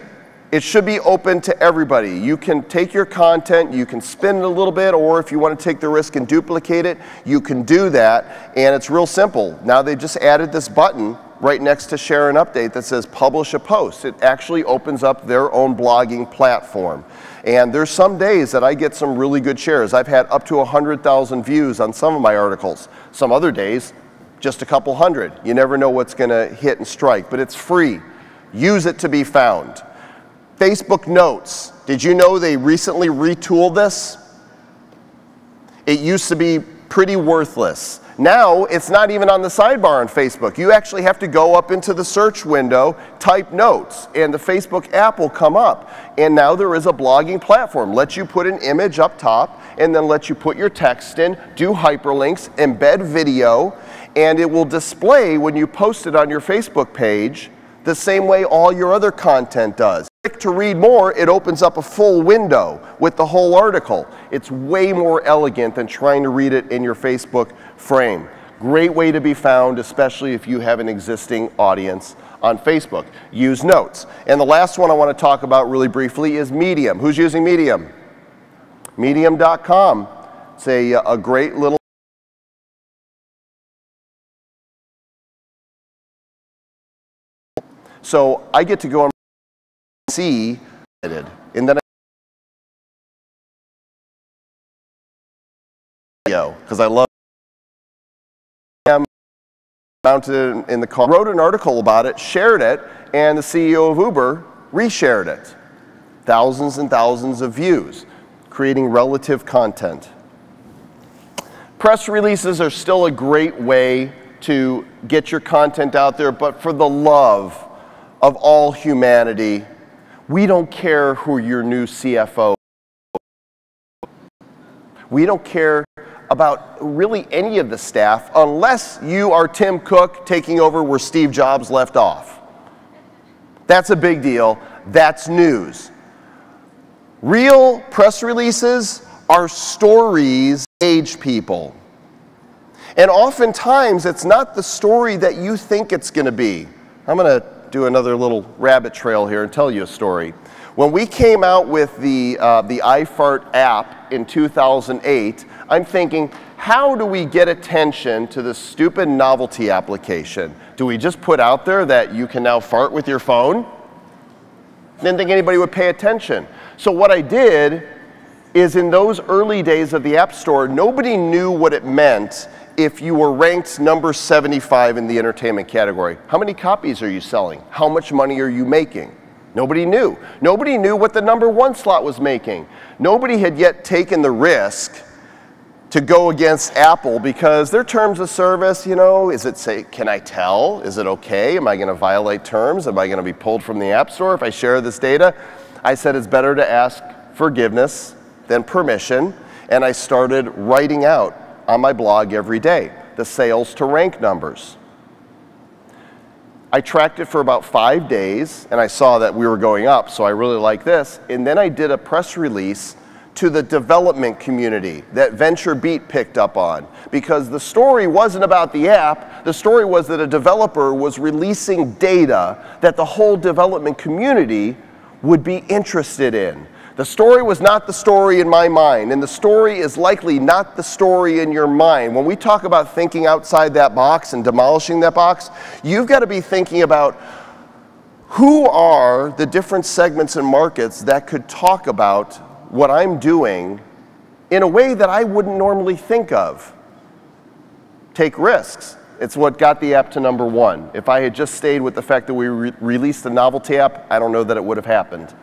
It should be open to everybody. You can take your content, you can spin it a little bit, or if you want to take the risk and duplicate it, you can do that. And it's real simple. Now they just added this button right next to share an update that says publish a post. It actually opens up their own blogging platform. And there's some days that I get some really good shares. I've had up to 100,000 views on some of my articles. Some other days, just a couple hundred. You never know what's going to hit and strike, but it's free. Use it to be found. Facebook Notes. Did you know they recently retooled this? It used to be pretty worthless. Now, it's not even on the sidebar on Facebook. You actually have to go up into the search window, type notes, and the Facebook app will come up. And now there is a blogging platform. Lets you put an image up top, and then lets you put your text in, do hyperlinks, embed video, and it will display when you post it on your Facebook page the same way all your other content does. Click to read more, it opens up a full window with the whole article. It's way more elegant than trying to read it in your Facebook frame. Great way to be found, especially if you have an existing audience on Facebook. Use Notes. And the last one I want to talk about really briefly is Medium. Who's using Medium? Medium.com. It's a great little so I get to go and see it, and then because I love mounted it in the car, wrote an article about it, shared it, and the CEO of Uber reshared it. Thousands and thousands of views, creating relative content. Press releases are still a great way to get your content out there, but for the love of all humanity, we don't care who your new CFO is. We don't care about really any of the staff unless you are Tim Cook taking over where Steve Jobs left off. That's a big deal. That's news. Real press releases are stories that engage people. And oftentimes, it's not the story that you think it's going to be. I'm going to do another little rabbit trail here and tell you a story. When we came out with the iFart app in 2008, I'm thinking, how do we get attention to this stupid novelty application? Do we just put out there that you can now fart with your phone? Didn't think anybody would pay attention. So what I did is in those early days of the App Store, nobody knew what it meant if you were ranked number 75 in the entertainment category. How many copies are you selling? How much money are you making? Nobody knew. Nobody knew what the number 1 slot was making. Nobody had yet taken the risk to go against Apple because their terms of service, you know, is it say, can I tell? Is it okay? Am I going to violate terms? Am I going to be pulled from the App Store if I share this data? I said it's better to ask forgiveness than permission, and I started writing out on my blog every day the sales to rank numbers. I tracked it for about 5 days, and I saw that we were going up, so I really like this. And then I did a press release to the development community that VentureBeat picked up on. Because the story wasn't about the app, the story was that a developer was releasing data that the whole development community would be interested in. The story was not the story in my mind, and the story is likely not the story in your mind. When we talk about thinking outside that box and demolishing that box, you've got to be thinking about who are the different segments and markets that could talk about what I'm doing in a way that I wouldn't normally think of. Take risks. It's what got the app to number 1. If I had just stayed with the fact that we released the novelty app, I don't know that it would have happened.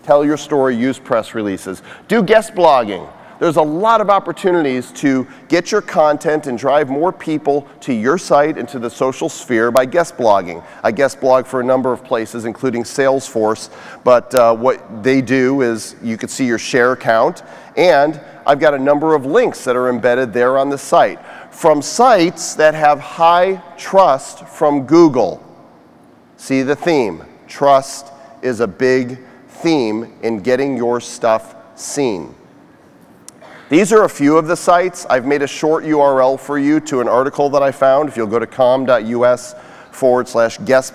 Tell your story, use press releases. Do guest blogging. There's a lot of opportunities to get your content and drive more people to your site and to the social sphere by guest blogging. I guest blog for a number of places, including Salesforce, but what they do is you can see your share count, and I've got a number of links that are embedded there on the site from sites that have high trust from Google. See the theme. Trust is a big theme in getting your stuff seen. These are a few of the sites. I've made a short URL for you to an article that I found. If you'll go to com.us/guest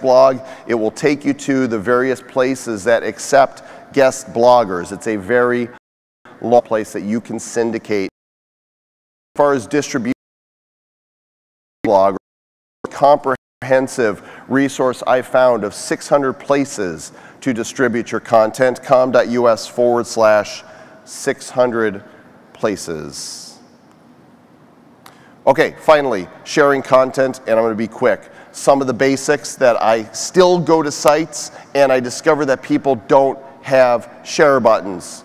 blog, it will take you to the various places that accept guest bloggers. It's a very long place that you can syndicate. As far as distribution, blog, comprehensive resource I found of 600 places to distribute your content, com.us/600 places. Okay, finally, sharing content, and I'm going to be quick. Some of the basics that I still go to sites and I discover that people don't have share buttons.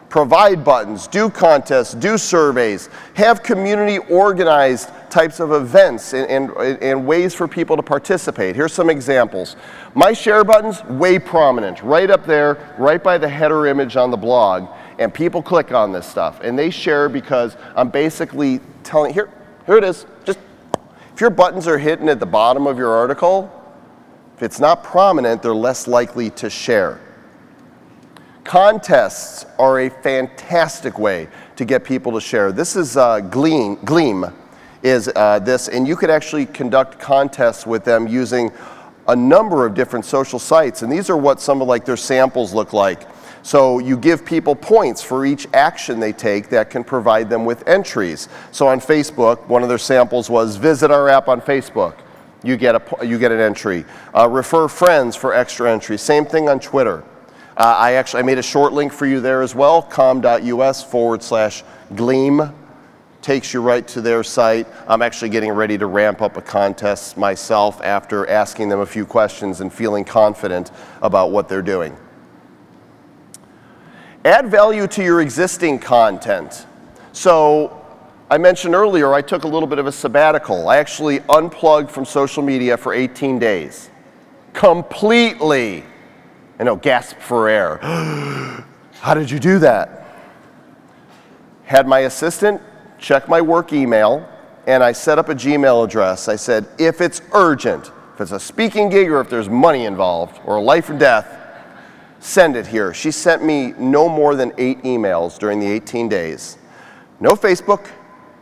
Provide buttons, do contests, do surveys, have community organized types of events and ways for people to participate. Here's some examples. My share button's way prominent, right up there, right by the header image on the blog. And people click on this stuff, and they share because I'm basically telling, here it is. Just, if your buttons are hidden at the bottom of your article, if it's not prominent, they're less likely to share. Contests are a fantastic way to get people to share. This is Gleam is this, and you could actually conduct contests with them using a number of different social sites, and these are what some of like their samples look like. So you give people points for each action they take that can provide them with entries. So on Facebook, one of their samples was visit our app on Facebook. You get an entry. Refer friends for extra entries. Same thing on Twitter. I made a short link for you there as well, com.us/Gleam. Takes you right to their site. I'm actually getting ready to ramp up a contest myself after asking them a few questions and feeling confident about what they're doing. Add value to your existing content. So I mentioned earlier I took a little bit of a sabbatical. I actually unplugged from social media for 18 days. Completely. I know, gasp for air. How did you do that? Had my assistant check my work email, and I set up a Gmail address. I said, if it's urgent, if it's a speaking gig or if there's money involved or life or death, send it here. She sent me no more than 8 emails during the 18 days. No Facebook,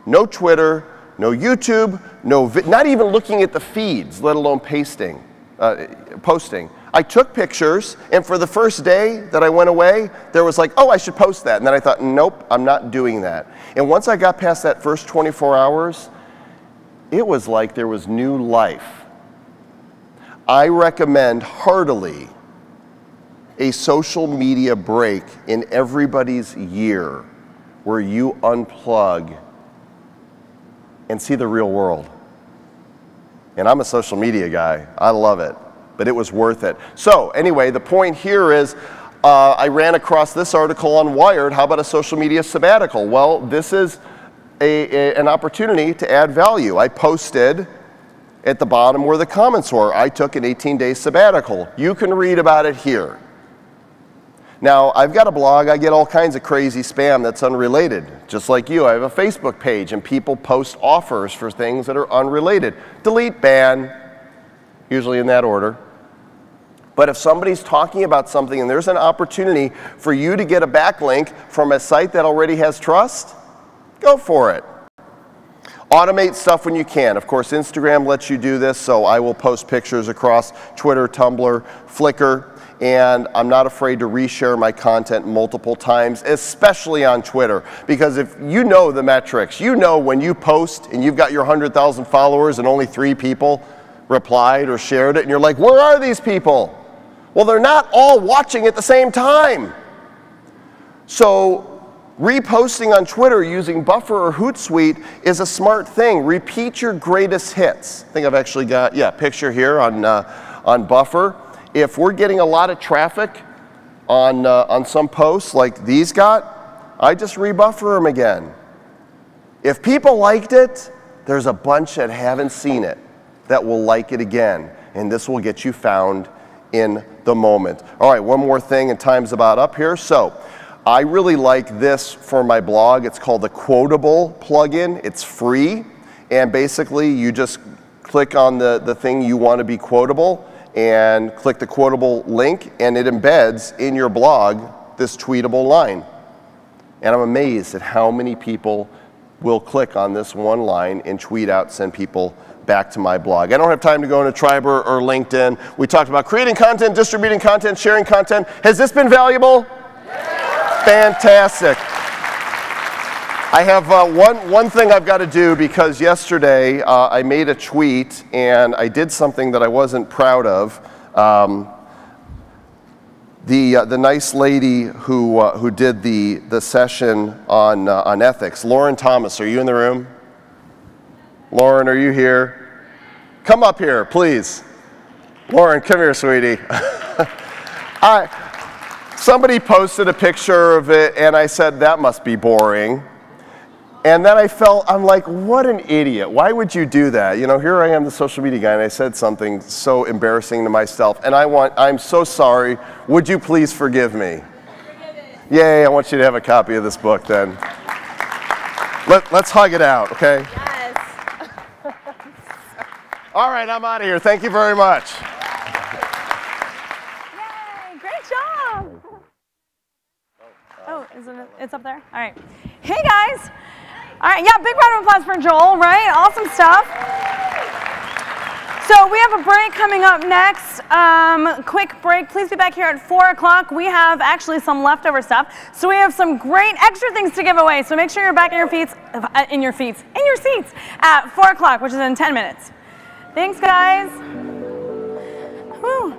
no Twitter, no YouTube, not even looking at the feeds, let alone posting. I took pictures, and for the first day that I went away, there was like, oh, I should post that. And then I thought, nope, I'm not doing that. And once I got past that first 24 hours, it was like there was new life. I recommend heartily a social media break in everybody's year where you unplug and see the real world. And I'm a social media guy. I love it, but it was worth it. So anyway, the point here is I ran across this article on Wired. How about a social media sabbatical? Well, this is an opportunity to add value. I posted at the bottom where the comments were. I took an 18-day sabbatical. You can read about it here. Now, I've got a blog. I get all kinds of crazy spam that's unrelated. Just like you, I have a Facebook page, and people post offers for things that are unrelated. Delete, ban, usually in that order. But if somebody's talking about something and there's an opportunity for you to get a backlink from a site that already has trust, go for it. Automate stuff when you can. Of course, Instagram lets you do this, so I will post pictures across Twitter, Tumblr, Flickr, and I'm not afraid to reshare my content multiple times, especially on Twitter. Because if you know the metrics, you know when you post and you've got your 100,000 followers and only 3 people replied or shared it, and you're like, where are these people? Well, they're not all watching at the same time. So reposting on Twitter using Buffer or Hootsuite is a smart thing. Repeat your greatest hits. I think I've actually got, yeah, a picture here on Buffer. If we're getting a lot of traffic on some posts like these got, I just rebuffer them again. If people liked it, there's a bunch that haven't seen it that will like it again, and this will get you found in the moment. All right, one more thing, and time's about up here. So I really like this for my blog. It's called the Quotable plugin. It's free, and basically you just click on the thing you want to be quotable and click the quotable link, and it embeds in your blog this tweetable line. And I'm amazed at how many people will click on this one line and tweet out, send people back to my blog. I don't have time to go into Tribe or LinkedIn. We talked about creating content, distributing content, sharing content. Has this been valuable? Fantastic. I have one thing I've got to do, because yesterday I made a tweet and I did something that I wasn't proud of. The nice lady who did the session on ethics, Lauren Thomas, are you in the room? Lauren, are you here? Come up here, please. Lauren, come here, sweetie. Somebody posted a picture of it, and I said, that must be boring. And then I'm like, what an idiot. Why would you do that? You know, here I am, the social media guy, and I said something so embarrassing to myself. And I'm so sorry. Would you please forgive me? Yay, I want you to have a copy of this book then. Let's hug it out, okay? Yes. All right, I'm out of here. Thank you very much. Yay, great job. Oh, it's up there? All right. Hey, guys. All right, yeah, big round of applause for Joel, right? Awesome stuff. So we have a break coming up next. Quick break. Please be back here at 4 o'clock. We have actually some leftover stuff. So we have some great extra things to give away. So make sure you're back in your seats at 4 o'clock, which is in 10 minutes. Thanks, guys. Whew.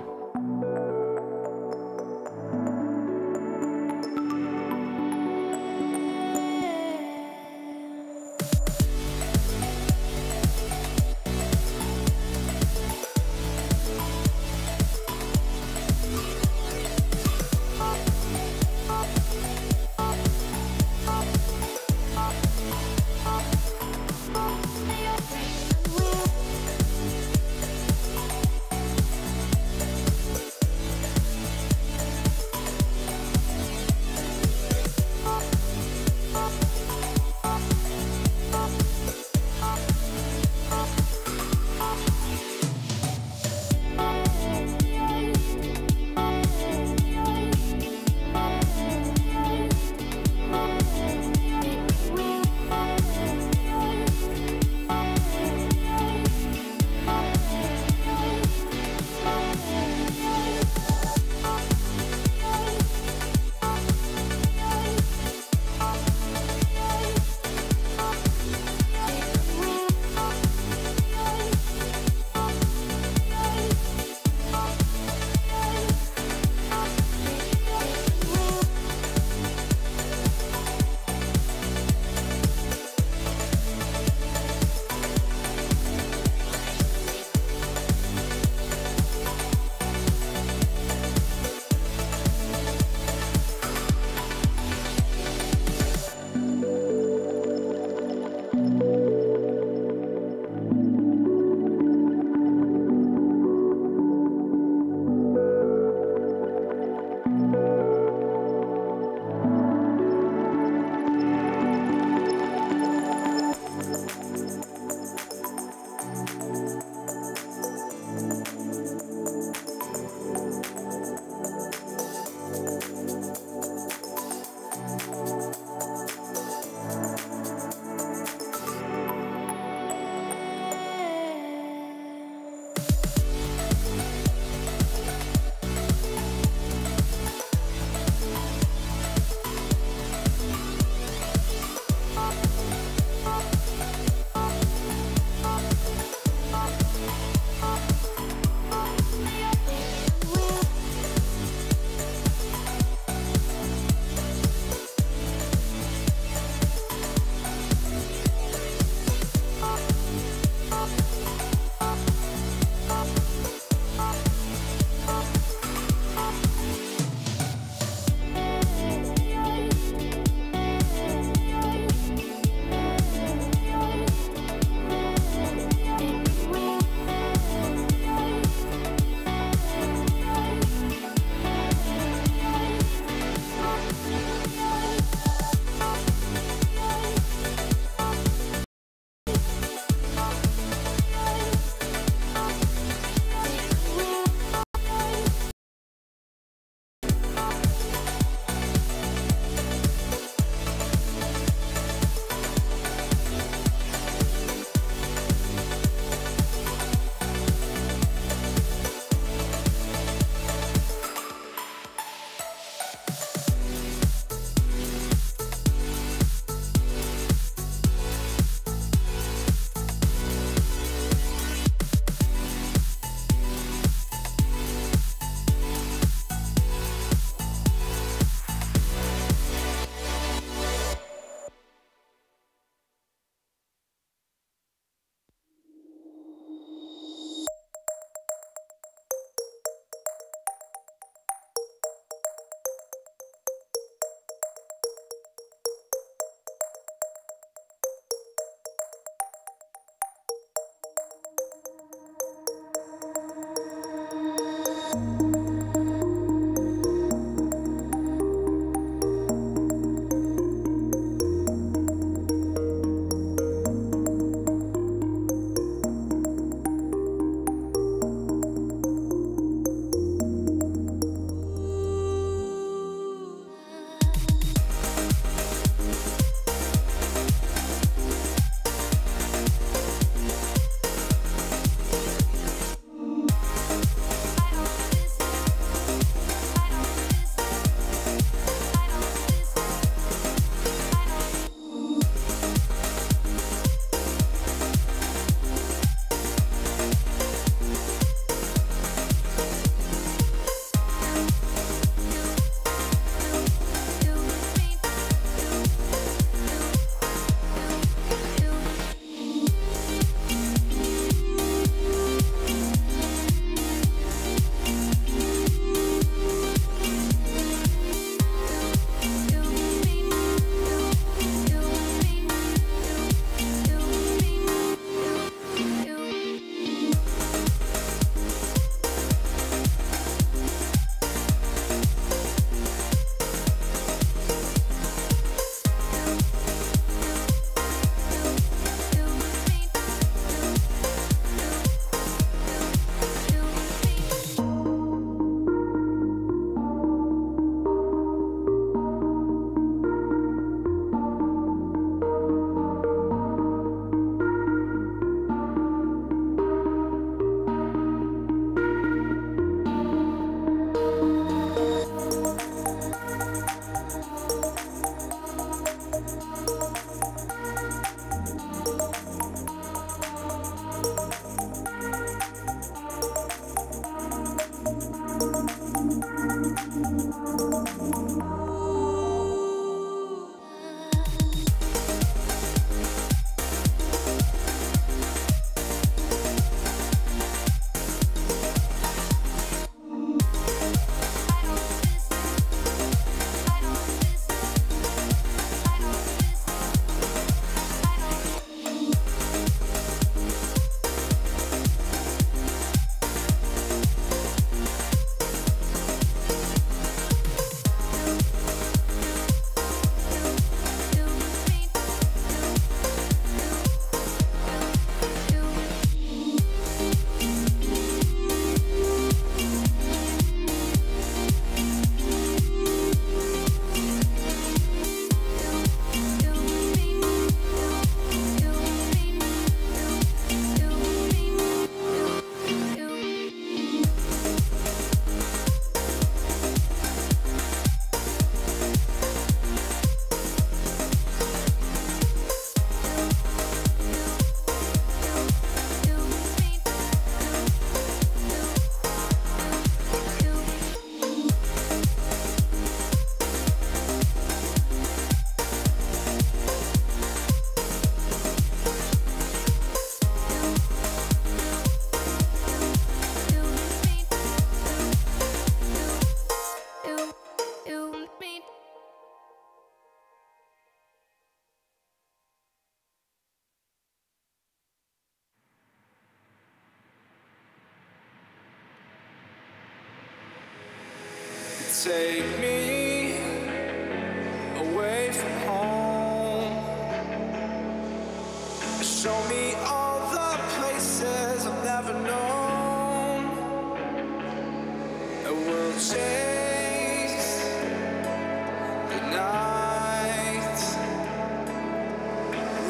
take me away from home. Show me all the places I've never known. And we'll chase the night,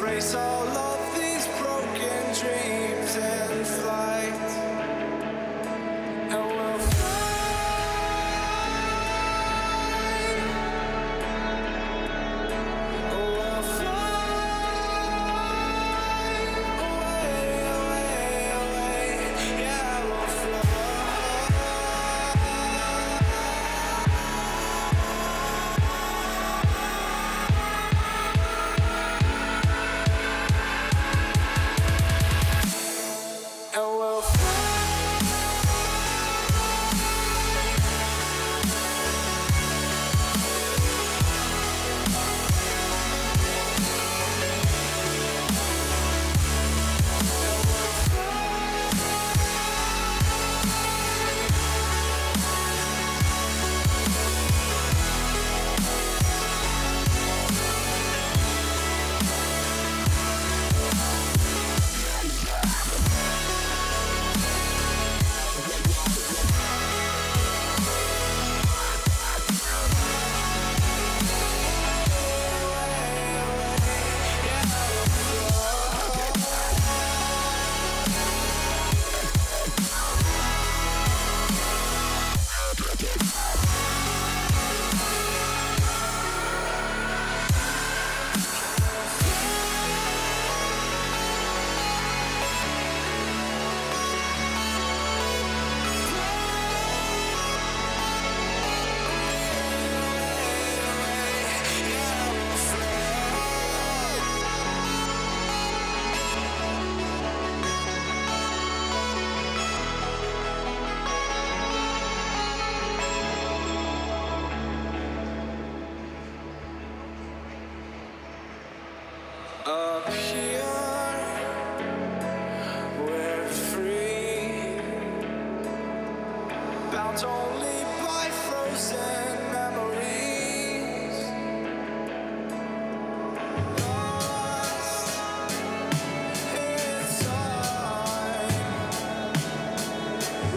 race all of these broken dreams in flight. And we'll up here, we're free, bound only by frozen memories, lost in time,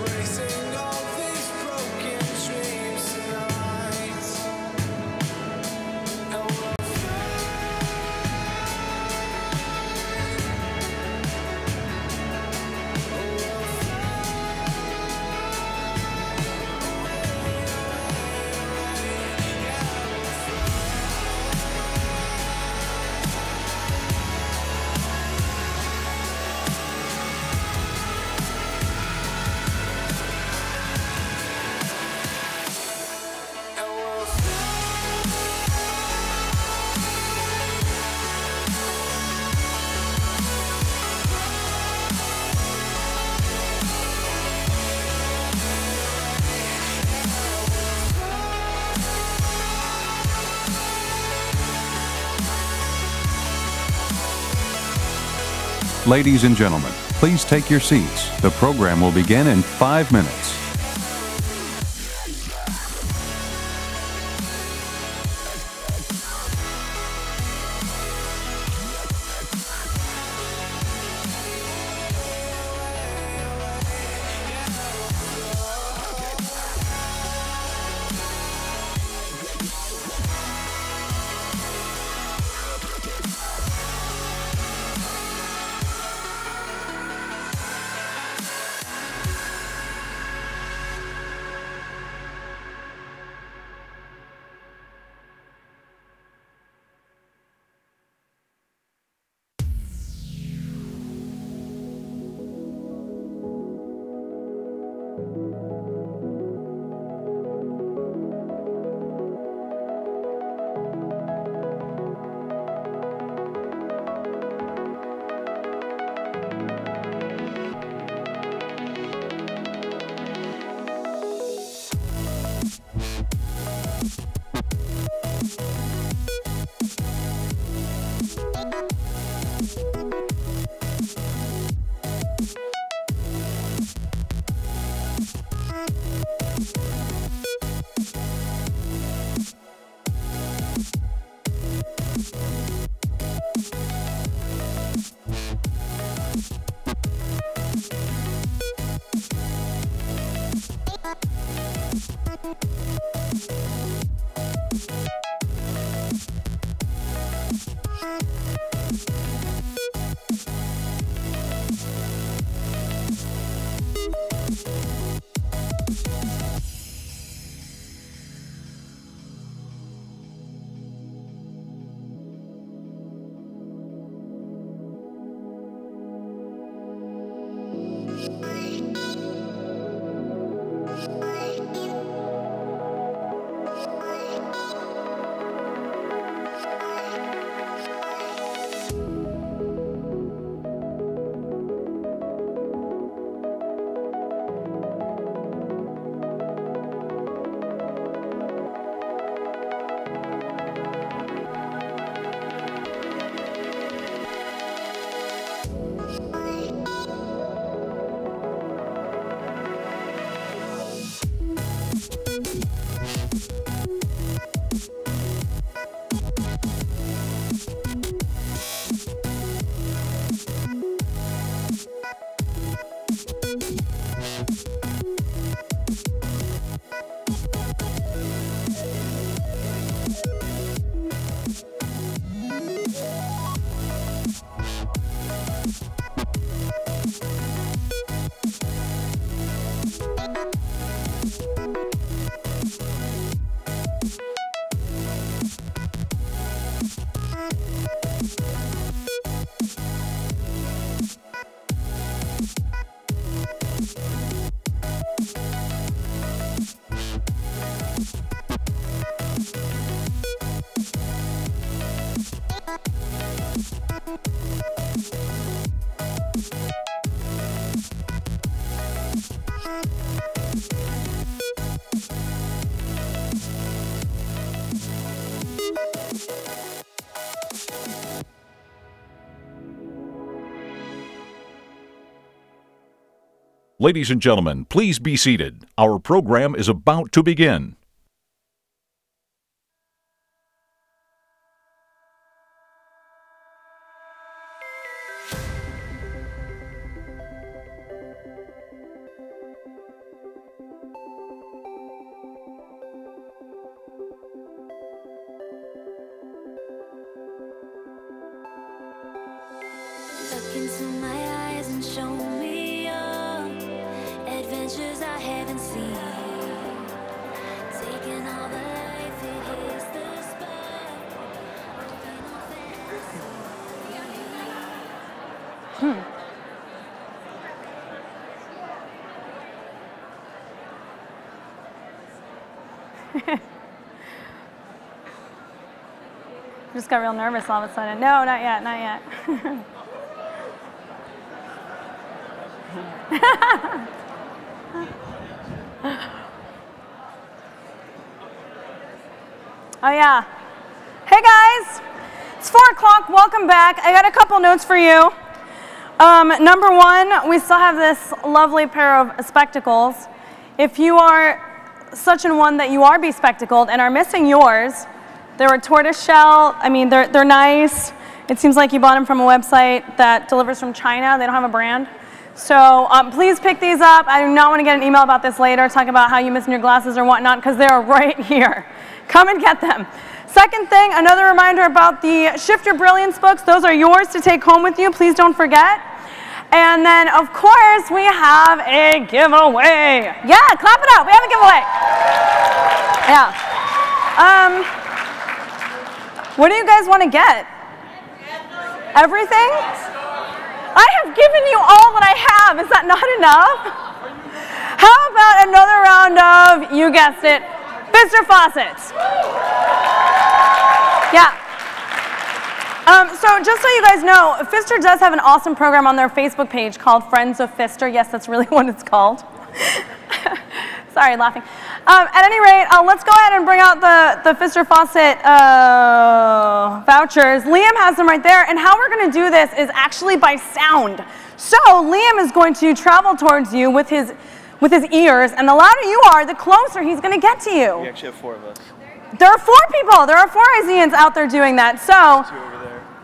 racing all these broken dreams tonight. And we'll Ladies and gentlemen, please take your seats. The program will begin in 5 minutes. Ladies and gentlemen, please be seated. Our program is about to begin. Look into my eyes and show me your adventures I haven't seen. Taking all the life, it hits the spot. Open up fantasy. Just got real nervous all of a sudden. No, not yet, not yet. Oh yeah. Hey guys, it's 4 o'clock, welcome back. I got a couple notes for you. Number one, we still have this lovely pair of spectacles. If you are such an one that you are bespectacled and are missing yours, they're a tortoise shell. I mean, they're nice. It seems like you bought them from a website that delivers from China. They don't have a brand. So please pick these up. I do not want to get an email about this later, talking about how you're missing your glasses or whatnot, because they're right here. Come and get them. Second thing, another reminder about the Shift Your Brilliance books. Those are yours to take home with you. Please don't forget. And then, of course, we have a giveaway. Yeah, clap it up. We have a giveaway. Yeah. What do you guys want to get? Everything? I have given you all that I have. Is that not enough? How about another round of, you guessed it, Pfister faucets? Yeah. So just so you guys know, Pfister does have an awesome program on their Facebook page called Friends of Pfister. Yes, that's really what it's called. Sorry, laughing. At any rate, let's go ahead and bring out the Pfister faucet vouchers. Liam has them right there, and how we're going to do this is actually by sound. So Liam is going to travel towards you with his ears, and the louder you are, the closer he's going to get to you. We actually have 4 of us. There are 4 people. There are 4 IZEANs out there doing that. So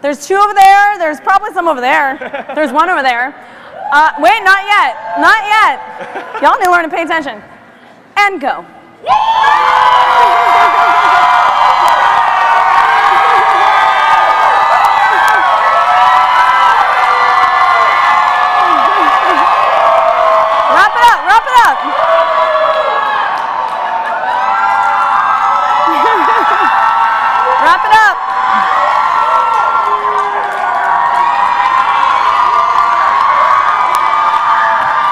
there's 2 over there. There's probably some over there. There's 1 over there. Wait, not yet. Not yet. Y'all need to learn to pay attention. And go. Wrap it up, wrap it up. Wrap it up.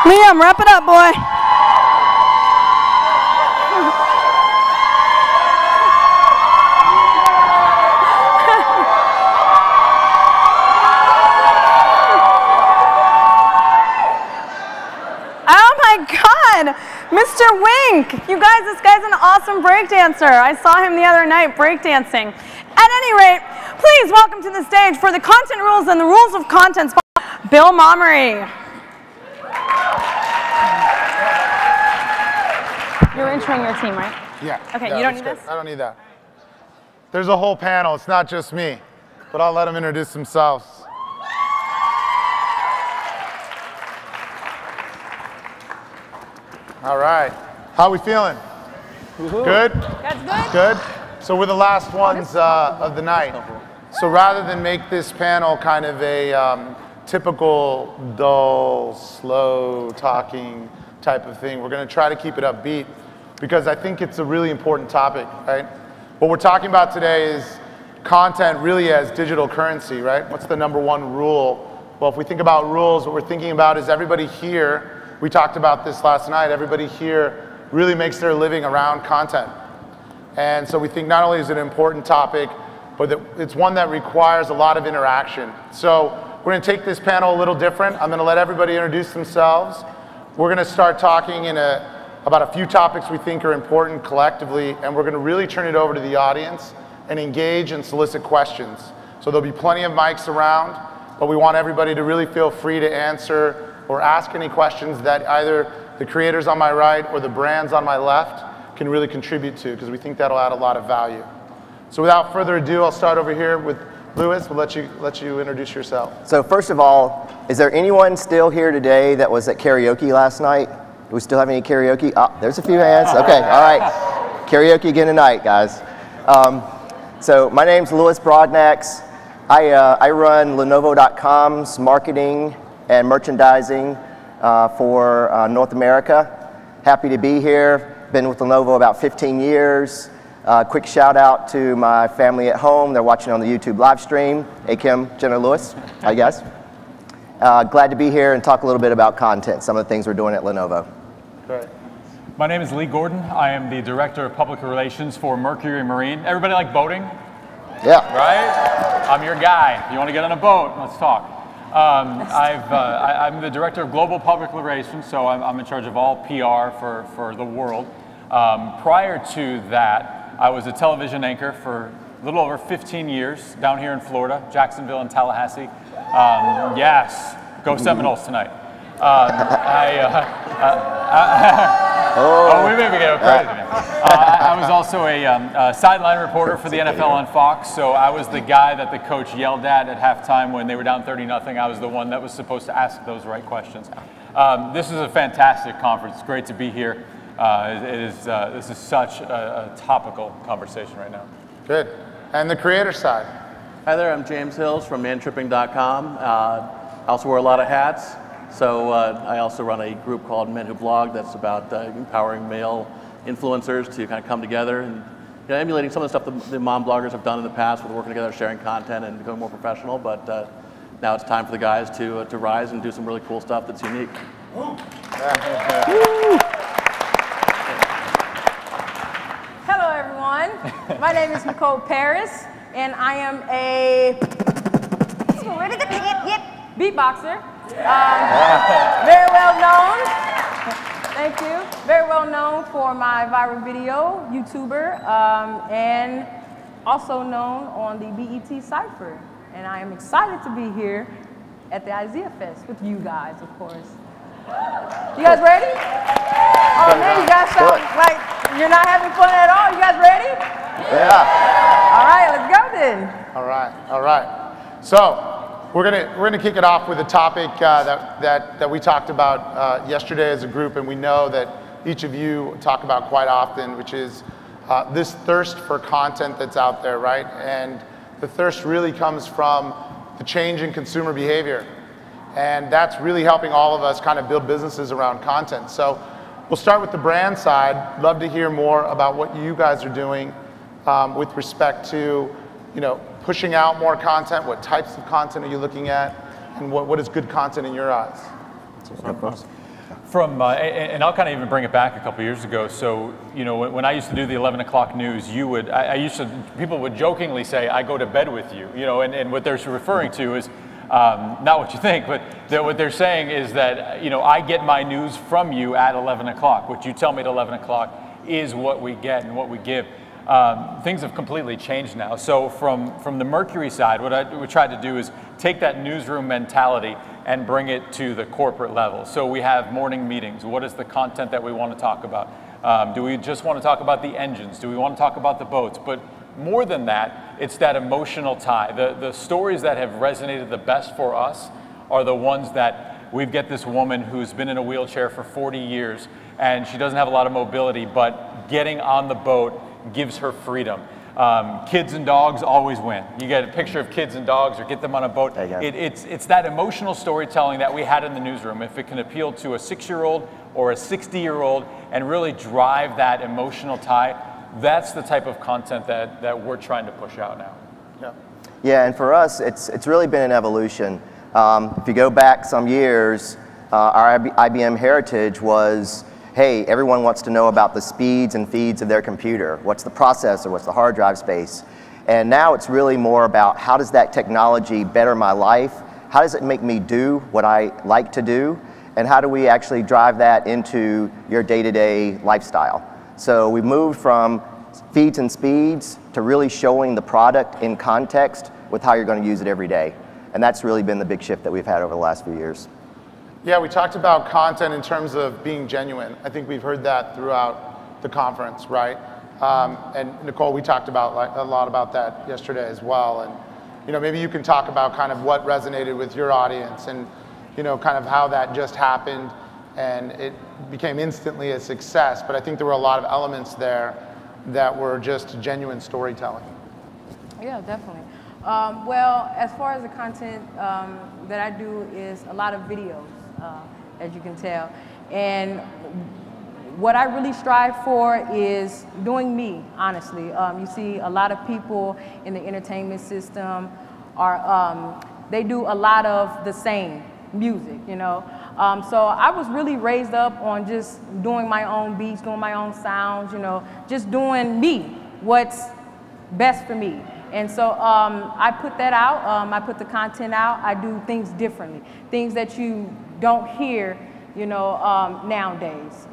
Liam, wrap it up, boy. Mr. Wink! You guys, this guy's an awesome breakdancer. I saw him the other night breakdancing. At any rate, please welcome to the stage for the content rules and the rules of content, Bill Momery. You're introing your team, right? Yeah. Okay, yeah, you don't need good. this? I don't need that. There's a whole panel. It's not just me, but I'll let them introduce themselves. All right. How are we feeling? Good? That's good. Good? So we're the last ones of the night. So rather than make this panel kind of a typical, dull, slow talking type of thing, we're going to try to keep it upbeat because I think it's a really important topic, right? What we're talking about today is content really as digital currency, right? What's the #1 rule? Well, if we think about rules, what we're thinking about is everybody here, we talked about this last night, everybody here really makes their living around content. And so we think not only is it an important topic, but it's one that requires a lot of interaction. So we're going to take this panel a little different. I'm going to let everybody introduce themselves. We're going to start talking about a few topics we think are important collectively, and we're going to really turn it over to the audience and engage and solicit questions. So there'll be plenty of mics around, but we want everybody to really feel free to answer or ask any questions that either the creators on my right or the brands on my left can really contribute to, because we think that'll add a lot of value. So without further ado, I'll start over here with Louis. We'll let you introduce yourself. So first of all, is there anyone still here today that was at karaoke last night? Do we still have any karaoke? Oh, there's a few hands. Okay, all right. Karaoke again tonight, guys. So my name's Louis Broadnax. I run Lenovo.com's marketing and merchandising for North America. Happy to be here. Been with Lenovo about 15 years. Quick shout out to my family at home. They're watching on the YouTube live stream. Hey Kim, Jenna Lewis, hi guys. Glad to be here and talk a little bit about content, some of the things we're doing at Lenovo. Great. My name is Lee Gordon. I am the Director of Public Relations for Mercury Marine. Everybody like boating? Yeah. Right? I'm your guy. You want to get on a boat? Let's talk. I'm the Director of Global Public Relations, so I'm in charge of all PR for the world. Prior to that, I was a television anchor for a little over 15 years down here in Florida, Jacksonville and Tallahassee. Yes, go Seminoles tonight. We may be getting crazy. I was also a sideline reporter for the NFL on Fox, so I was the guy that the coach yelled at halftime when they were down 30-0. I was the one that was supposed to ask those right questions. This is a fantastic conference. It's great to be here. This is such a topical conversation right now. Good. And the creator side. Hi there, I'm James Hills from mantripping.com. I also wear a lot of hats. So I also run a group called Men Who Blog that's about empowering male influencers to kind of come together and emulating some of the stuff the mom bloggers have done in the past with working together, sharing content and becoming more professional. But now it's time for the guys to rise and do some really cool stuff that's unique. Hello, everyone. My name is Nicole Paris, and I am a beatboxer. Very well known. Thank you. Very well known for my viral video, YouTuber, and also known on the BET Cypher. And I am excited to be here at the IZEAFest with you guys, of course. You guys ready? Oh man, you guys sound like you're not having fun at all. You guys ready? Yeah. All right, let's go then. All right, all right. So we're gonna kick it off with a topic that we talked about yesterday as a group, and we know that each of you talk about quite often, which is this thirst for content that's out there, right? And the thirst really comes from the change in consumer behavior. And that's really helping all of us kind of build businesses around content. So we'll start with the brand side. Love to hear more about what you guys are doing with respect to, pushing out more content. What types of content are you looking at? And what is good content in your eyes? And I'll kind of even bring it back a couple years ago. So, when I used to do the 11 o'clock news, people would jokingly say, I go to bed with you, and what they're referring to is, not what you think, but what they're saying is that, I get my news from you at 11 o'clock. What you tell me at 11 o'clock is what we get and what we give. Things have completely changed now. So from the Mercury side, what we tried to do is take that newsroom mentality and bring it to the corporate level. So we have morning meetings. What is the content that we want to talk about? Do we just want to talk about the engines? Do we want to talk about the boats? But more than that, it's that emotional tie. The stories that have resonated the best for us are the ones that we've got this woman who's been in a wheelchair for 40 years and she doesn't have a lot of mobility, but getting on the boat gives her freedom. Kids and dogs always win. You get a picture of kids and dogs or get them on a boat. It's that emotional storytelling that we had in the newsroom. If it can appeal to a 6-year-old or a 60-year-old and really drive that emotional tie, that's the type of content that we're trying to push out now. Yeah, and for us, it's really been an evolution. If you go back some years, our IBM heritage was, hey, everyone wants to know about the speeds and feeds of their computer. What's the processor? What's the hard drive space? And now it's really more about how does that technology better my life? How does it make me do what I like to do? And how do we actually drive that into your day-to-day lifestyle? So we moved from feeds and speeds to really showing the product in context with how you're going to use it every day. And that's really been the big shift that we've had over the last few years. Yeah, we talked about content in terms of being genuine. I think we've heard that throughout the conference, right? And Nicole, we talked about a lot about that yesterday as well. And maybe you can talk about kind of what resonated with your audience and kind of how that just happened and it became instantly a success. But I think there were a lot of elements there that were just genuine storytelling. Yeah, definitely. Well, as far as the content that I do is a lot of videos, as you can tell. And what I really strive for is doing me, honestly. You see a lot of people in the entertainment system they do a lot of the same music, So I was really raised up on just doing my own beats, doing my own sounds, just doing me, what's best for me. And so I put that out, I put the content out, I do things differently, things that you don't hear, nowadays.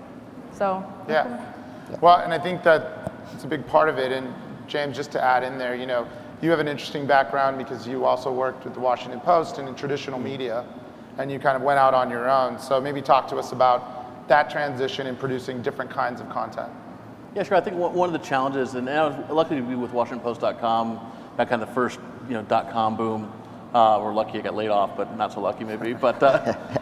So. Yeah, well, and I think that it's a big part of it. And James, just to add in there, you have an interesting background because you also worked with the Washington Post and in traditional media, and you kind of went out on your own. So maybe talk to us about that transition in producing different kinds of content. Yeah, sure. I think one of the challenges, and I was lucky to be with WashingtonPost.com, that kind of the first .com boom. We're lucky I got laid off, but not so lucky maybe. But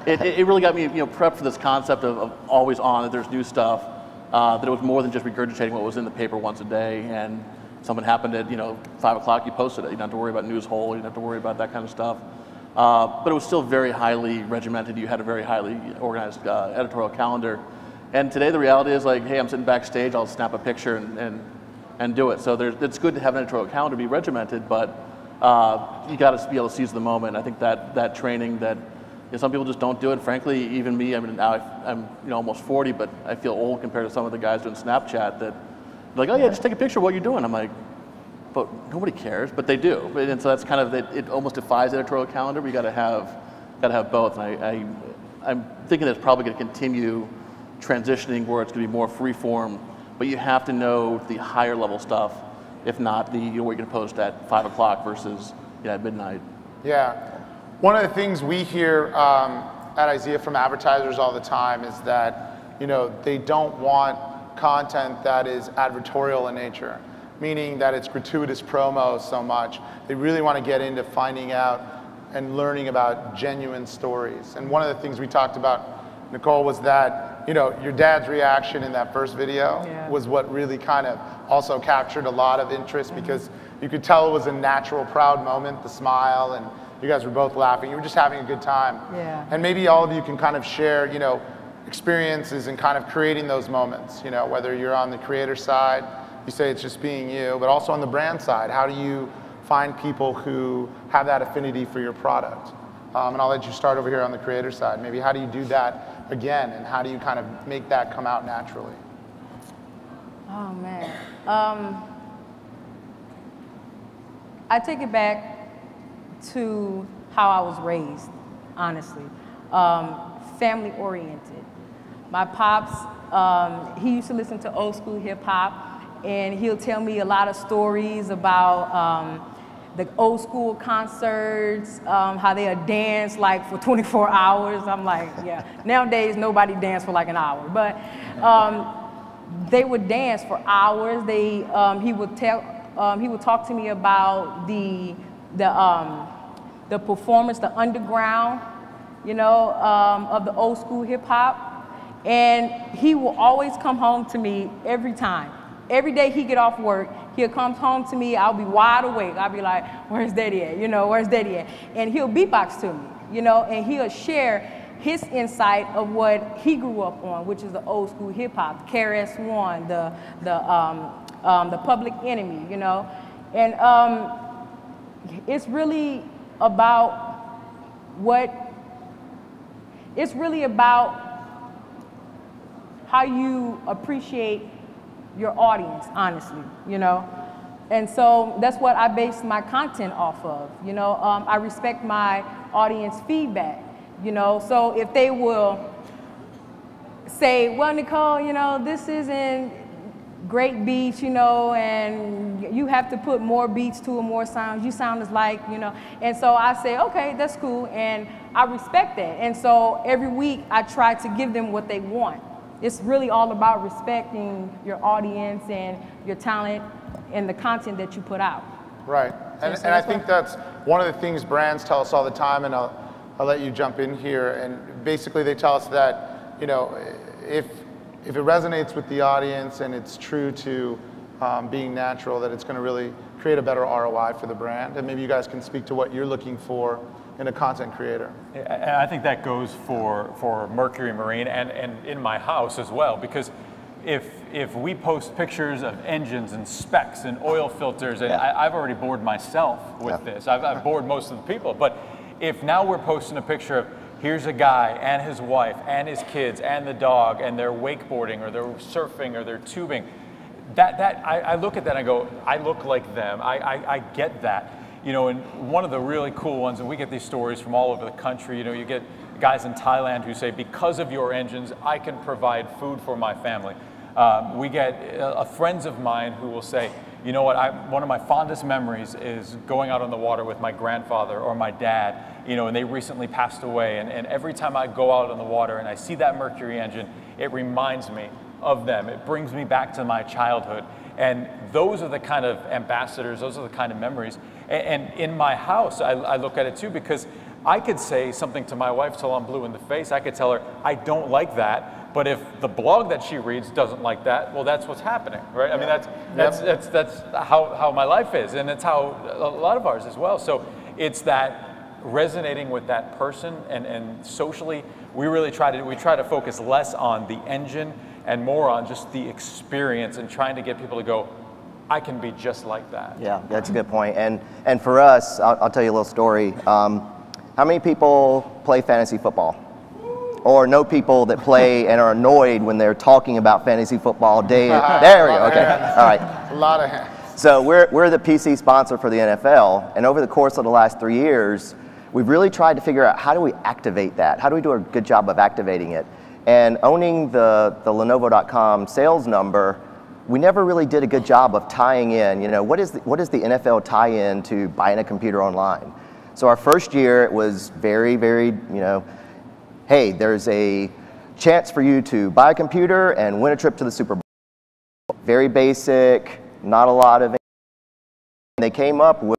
it really got me prepped for this concept of always on, that there's new stuff, that it was more than just regurgitating what was in the paper once a day. And something happened at 5 o'clock, you posted it. You didn't have to worry about news hole, you didn't have to worry about that kind of stuff. But it was still very highly regimented. You had a very highly organized editorial calendar. And today the reality is like, hey, I'm sitting backstage, I'll snap a picture and do it. So it's good to have an editorial calendar be regimented, but you got to be able to seize the moment. I think that training that some people just don't do it. Frankly, even me, I mean, now I'm almost 40, but I feel old compared to some of the guys doing Snapchat that like, oh yeah, just take a picture of what you're doing. I'm like, but nobody cares, but they do. And so that's kind of, it almost defies editorial calendar, but you got to have both. And I'm thinking that's probably going to continue transitioning where it's going to be more free form, but you have to know the higher level stuff, if not the, what you're going to post at 5 o'clock versus at midnight. Yeah. One of the things we hear at IZEA from advertisers all the time is that, they don't want content that is advertorial in nature, meaning that it's gratuitous promo so much. They really want to get into finding out and learning about genuine stories. And one of the things we talked about, Nicole, was that, your dad's reaction in that first video was what really kind of also captured a lot of interest because you could tell it was a natural, proud moment, the smile, and you guys were both laughing. You were just having a good time. Yeah. And maybe all of you can kind of share, experiences in kind of creating those moments, whether you're on the creator side, you say it's just being you, but also on the brand side, how do you find people who have that affinity for your product? And I'll let you start over here on the creator side. Maybe how do you do that again, and how do you kind of make that come out naturally? Oh man. I take it back to how I was raised, honestly. Family oriented. My pops, he used to listen to old school hip hop, and he'll tell me a lot of stories about the old school concerts, how they'll dance like for 24 hours. I'm like, yeah. Nowadays, nobody dance for like an hour, but they would dance for hours. He would talk to me about the performance, the underground, of the old school hip hop. And he will always come home to me every time. Every day he get off work, he'll come home to me, I'll be wide awake. I'll be like, where's Daddy at? Where's Daddy at? And he'll beatbox to me, and he'll share his insight of what he grew up on, which is the old school hip hop, KRS-One, the Public Enemy, And it's really about how you appreciate your audience, honestly, And so that's what I base my content off of. You know, I respect my audience feedback. You know, so if they will say, well, Nicole, you know, this isn't great beats, you know, and you have to put more beats to it, more sounds. You sound as like, you know. And so I say, okay, that's cool, and I respect that. And so every week I try to give them what they want. It's really all about respecting your audience and your talent and the content that you put out. Right, and I think that's one of the things brands tell us all the time, and I'll let you jump in here. And basically they tell us that, you know, if it resonates with the audience and it's true to being natural, that it's going to really create a better ROI for the brand. And maybe you guys can speak to what you're looking for in a content creator. I think that goes for Mercury Marine and in my house as well, because if we post pictures of engines and specs and oil filters, and I've already bored myself with this. I've bored most of the people. But if now we're posting a picture of here's a guy and his wife and his kids and the dog and they're wakeboarding or they're surfing or they're tubing, I look at that and I go, I look like them. I get that. You know, and one of the really cool ones, and we get these stories from all over the country, you know, you get guys in Thailand who say, because of your engines, I can provide food for my family. We get friends of mine who will say, you know what, one of my fondest memories is going out on the water with my grandfather or my dad, you know, and they recently passed away. And every time I go out on the water and I see that Mercury engine, it reminds me of them. It brings me back to my childhood. And those are the kind of ambassadors, those are the kind of memories. And in my house, I look at it too, because I could say something to my wife till I'm blue in the face. I could tell her, I don't like that. But if the blog that she reads doesn't like that, well, that's what's happening, right? I mean, that's how my life is, and it's how a lot of ours as well. So it's that resonating with that person, and socially, we try to focus less on the engine and more on just the experience and trying to get people to go, I can be just like that. Yeah, that's a good point. And for us, I'll tell you a little story. How many people play fantasy football? Or know people that play and are annoyed when they're talking about fantasy football day? There we go, okay, all right. A lot of hands. So we're the PC sponsor for the NFL, and over the course of the last 3 years, we've really tried to figure out how do we activate that? How do we do a good job of activating it? And owning the Lenovo.com sales number, we never really did a good job of tying in, you know, what is the NFL tie-in to buying a computer online? So our first year, it was very, very, you know, hey, there's a chance for you to buy a computer and win a trip to the Super Bowl. Very basic, not a lot of. They came up with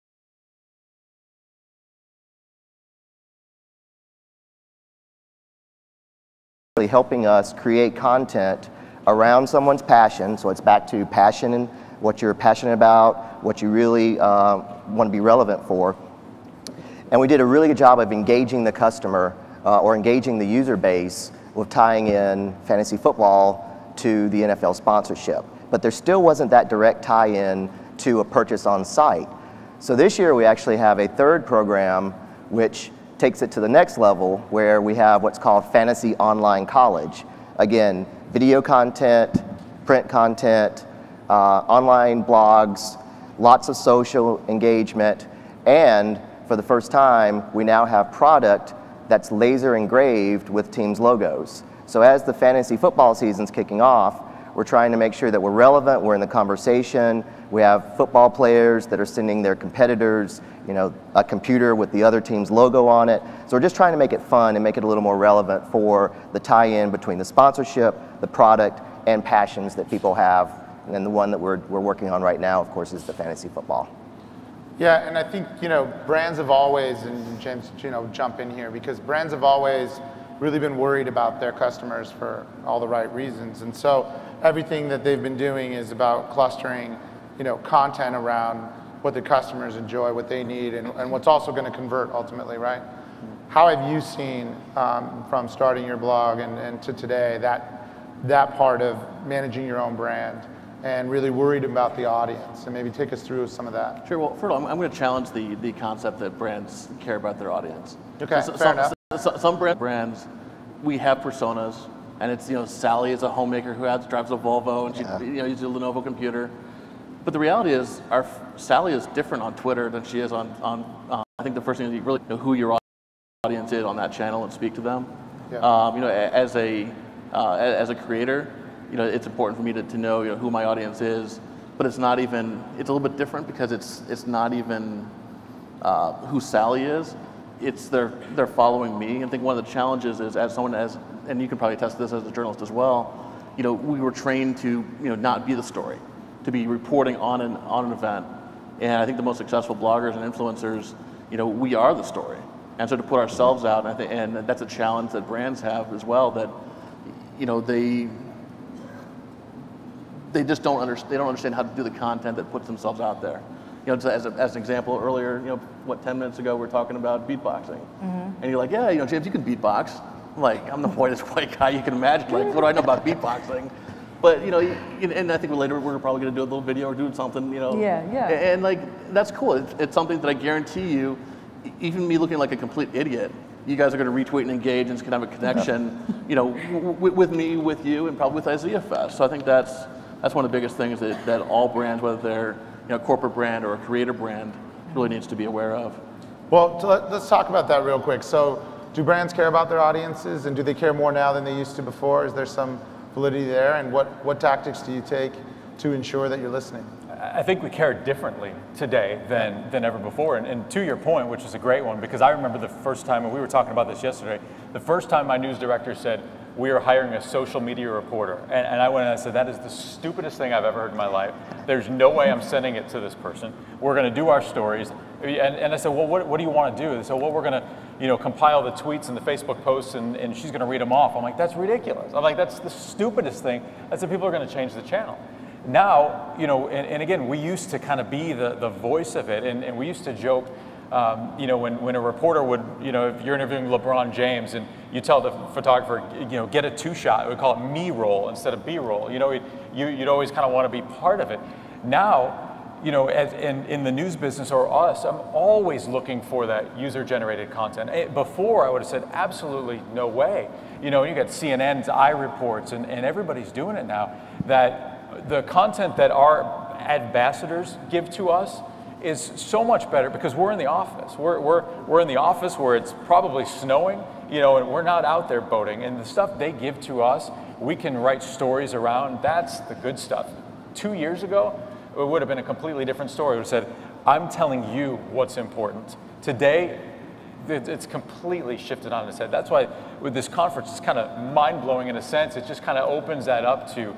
helping us create content around someone's passion. So it's back to passion and what you're passionate about, what you really want to be relevant for. And we did a really good job of engaging the customer or engaging the user base with tying in fantasy football to the NFL sponsorship. But there still wasn't that direct tie-in to a purchase on site. So this year we actually have a third program which takes it to the next level, where we have what's called Fantasy Online College. Again, video content, print content, online blogs, lots of social engagement, and for the first time, we now have product that's laser engraved with teams' logos. So as the fantasy football season's kicking off, we're trying to make sure that we're relevant, we're in the conversation. We have football players that are sending their competitors, you know, a computer with the other team's logo on it. So we're just trying to make it fun and make it a little more relevant for the tie-in between the sponsorship, the product, and passions that people have. And then the one that we're working on right now, of course, is the fantasy football. Yeah, and I think, you know, brands have always, and James, you know, jump in here, because brands have always really been worried about their customers for all the right reasons. And so everything that they've been doing is about clustering, you know, content around what the customers enjoy, what they need, and what's also going to convert ultimately, right? How have you seen from starting your blog and to today that part of managing your own brand and really worried about the audience? And maybe take us through some of that. Sure. Well, first of all, I'm going to challenge the concept that brands care about their audience. Okay, fair enough. Some brands, we have personas, and it's, you know, Sally is a homemaker who drives a Volvo, and she, you know, uses a Lenovo computer. But the reality is, Sally is different on Twitter than she is on I think the first thing is you really know who your audience is on that channel and speak to them. Yeah. You know, as a creator, you know, it's important for me to know, you know, who my audience is. But it's not even, it's a little bit different because it's not even who Sally is. It's they're following me. I think one of the challenges is as someone and you can probably attest to this as a journalist as well, you know, we were trained to, you know, not be the story, to be reporting on an event. And I think the most successful bloggers and influencers, you know, we are the story. And so to put ourselves out, and that's a challenge that brands have as well, that, you know, they just don't understand how to do the content that puts themselves out there. You know, as an example, earlier, you know, 10 minutes ago, we were talking about beatboxing. And you're like, yeah, you know, James, you can beatbox. I'm like, I'm the whitest white guy you can imagine. Like, what do I know about beatboxing? But, you know, and I think later we're probably going to do a little video or do something, you know. Yeah, yeah. And like, that's cool. It's something that I guarantee you, even me looking like a complete idiot, you guys are going to retweet and engage and it's going to have a connection, you know, with me, with you, and probably with IZEAFest. So I think that's one of the biggest things that all brands, whether they're, you know, a corporate brand or a creator brand, really needs to be aware of. Well, let's talk about that real quick. So do brands care about their audiences, and do they care more now than they used to before? Is there some validity there? And what tactics do you take to ensure that you're listening? I think we care differently today than ever before. And to your point, which is a great one, because I remember the first time, and we were talking about this yesterday, the first time my news director said, we are hiring a social media reporter. And I went and I said, that is the stupidest thing I've ever heard in my life. There's no way I'm sending it to this person. We're going to do our stories. And I said, well, what do you want to do? They said, well, we're going to, you know, compile the tweets and the Facebook posts and she's going to read them off. I'm like, that's ridiculous. I'm like, that's the stupidest thing. I said, people are going to change the channel. Now, you know, and again, we used to kind of be the voice of it, and we used to joke, you know, when a reporter would, you know, if you're interviewing LeBron James and you tell the photographer, you know, get a two-shot, we call it me-roll instead of B-roll. You know, you'd always kind of want to be part of it. Now, you know, in the news business or us, I'm always looking for that user-generated content. Before, I would have said, absolutely no way. You know, you got CNN's iReports, and everybody's doing it now, that the content that our ambassadors give to us is so much better because we're in the office. We're in the office where it's probably snowing, you know, and we're not out there boating. And the stuff they give to us, we can write stories around. That's the good stuff. 2 years ago, it would have been a completely different story. It would have said, I'm telling you what's important. Today, it's completely shifted on its head. That's why with this conference, it's kind of mind-blowing in a sense. It just kind of opens that up to,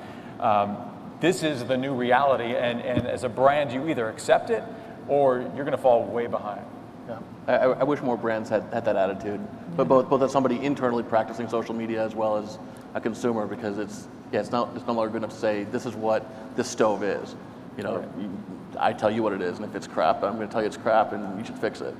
this is the new reality, and as a brand, you either accept it or you're going to fall way behind. Yeah. I wish more brands had that attitude, but both as somebody internally practicing social media as well as a consumer, because it's no longer good enough to say this is what this stove is. You know, I tell you what it is, and if it's crap, I'm going to tell you it's crap, and you should fix it.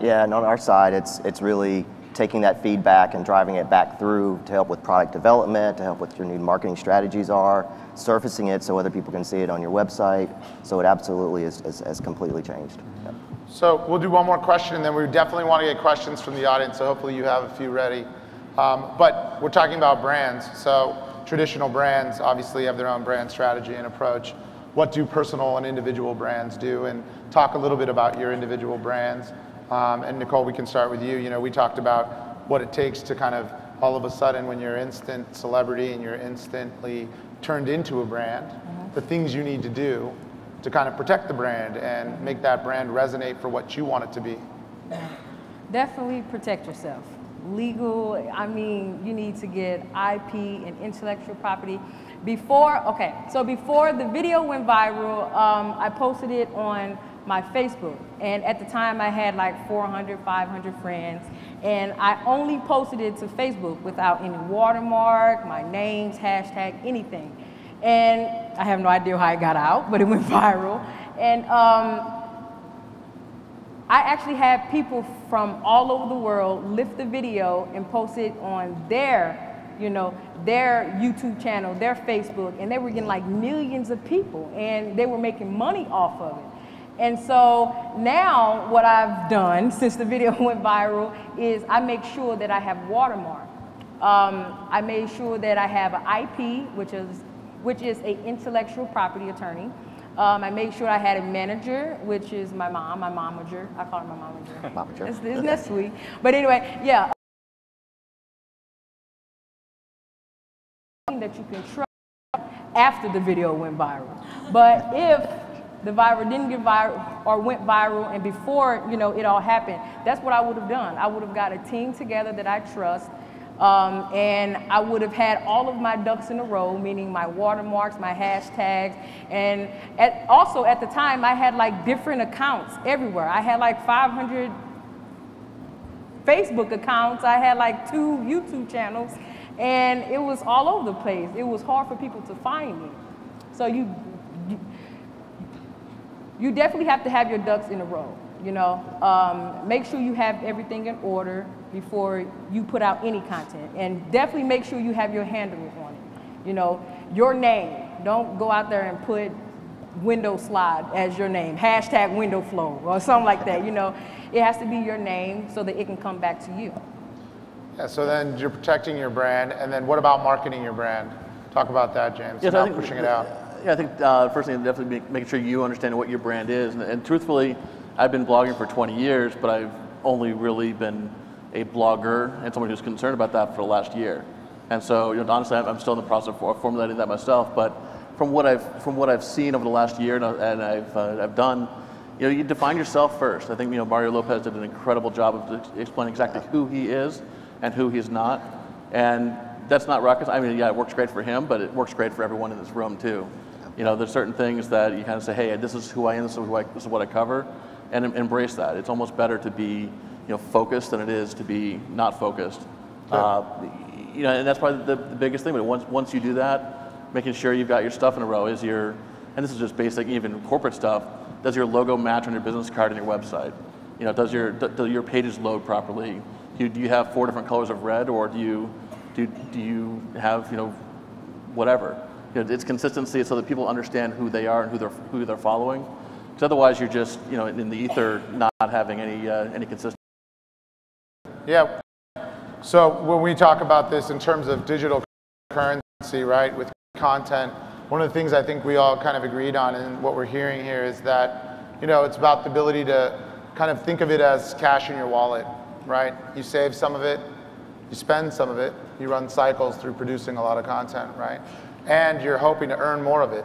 Yeah, and on our side, it's really taking that feedback and driving it back through to help with product development, to help with your new marketing strategies are, surfacing it so other people can see it on your website. So it absolutely has completely changed. Yep. So we'll do one more question, and then we definitely want to get questions from the audience, so hopefully you have a few ready. But we're talking about brands. So traditional brands obviously have their own brand strategy and approach. What do personal and individual brands do? And talk a little bit about your individual brands. And Nicole, we can start with you. You know, we talked about what it takes to kind of all of a sudden when you're instant celebrity and you're instantly turned into a brand, the things you need to do to kind of protect the brand and make that brand resonate for what you want it to be. Definitely protect yourself. Legal, I mean, you need to get IP and intellectual property. Before the video went viral, I posted it on my Facebook, and at the time I had like 400, 500 friends, and I only posted it to Facebook without any watermark, my names, hashtag, anything. And I have no idea how it got out, but it went viral. And I actually had people from all over the world lift the video and post it on their, you know, their YouTube channel, their Facebook, and they were getting like millions of people, and they were making money off of it. And so now what I've done since the video went viral is I make sure that I have watermark. I made sure that I have an IP, which is an intellectual property attorney. I made sure I had a manager, which is my mom, my momager. I call her my momager. Momager. Isn't that sweet? But anyway, yeah. That you can trust after the video went viral. But if the viral didn't get viral or went viral and before, you know, it all happened, that's what I would have done. I would have got a team together that I trust. And I would have had all of my ducks in a row, meaning my watermarks, my hashtags, and also at the time I had like different accounts everywhere. I had like 500 Facebook accounts, I had like 2 YouTube channels, and it was all over the place. It was hard for people to find me. So you definitely have to have your ducks in a row. You know, make sure you have everything in order before you put out any content, and definitely make sure you have your handle on it. You know, your name. Don't go out there and put window slide as your name, hashtag window flow or something like that. You know, it has to be your name so that it can come back to you. Yeah, so then you're protecting your brand, and then what about marketing your brand? Talk about that, James, Yes, about pushing it out. Yeah, I think first thing, definitely making sure you understand what your brand is. And truthfully, I've been blogging for 20 years, but I've only really been a blogger and someone who's concerned about that for the last year. And so, you know, honestly, I'm still in the process of formulating that myself. But from what I've seen over the last year and I've done, you know, you define yourself first. I think, you know, Mario Lopez did an incredible job of explaining exactly who he is and who he's not. And that's not rocket science. I mean, yeah, it works great for him, but it works great for everyone in this room too. You know, there's certain things that you kind of say, hey, this is who I am, this is what I cover, and embrace that. It's almost better to be, you know, focused than it is to be not focused. You know, and that's probably the biggest thing. But once you do that, making sure you've got your stuff in a row is and this is just basic, even corporate stuff. Does your logo match on your business card and your website? You know, do your pages load properly? Do you have 4 different colors of red, or do you have, you know, whatever? You know, it's consistency so that people understand who they are and who they're following. Because otherwise, you're just, you know, in the ether, not having any consistency. Yeah. So when we talk about this in terms of digital currency, right, with content, one of the things I think we all kind of agreed on, and what we're hearing here, is that, you know, it's about the ability to kind of think of it as cash in your wallet, right? You save some of it, you spend some of it, you run cycles through producing a lot of content, right? And you're hoping to earn more of it.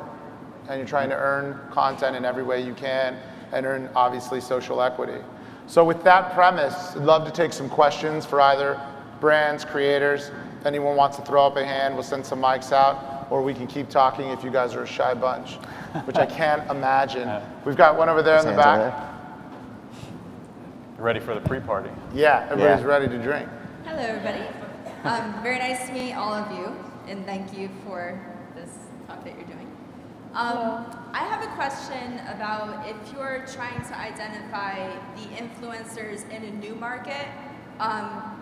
And you're trying to earn content in every way you can and earn, obviously, social equity. So with that premise, I'd love to take some questions for either brands, creators. If anyone wants to throw up a hand, we'll send some mics out, or we can keep talking if you guys are a shy bunch, which I can't imagine. We've got one over there in the back. Ready for the pre-party? Yeah, everybody's ready to drink. Hello, everybody. Very nice to meet all of you, and thank you for this talk that you're doing. I have a question about if you're trying to identify the influencers in a new market,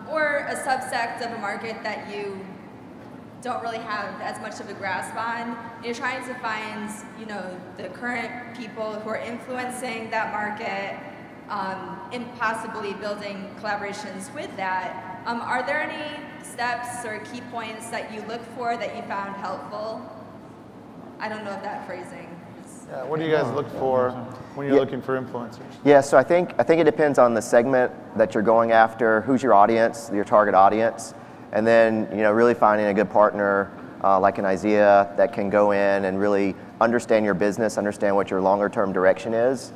or a subsect of a market that you don't really have as much of a grasp on. You're trying to find, you know, the current people who are influencing that market, and possibly building collaborations with that. Are there any steps or key points that you look for that you found helpful? I don't know if that phrasing is... Yeah, what do you guys look for when you're looking for influencers? Yeah, so I think it depends on the segment that you're going after, who's your audience, your target audience, and then, you know, really finding a good partner like an IZEA that can go in and really understand your business, understand what your longer term direction is,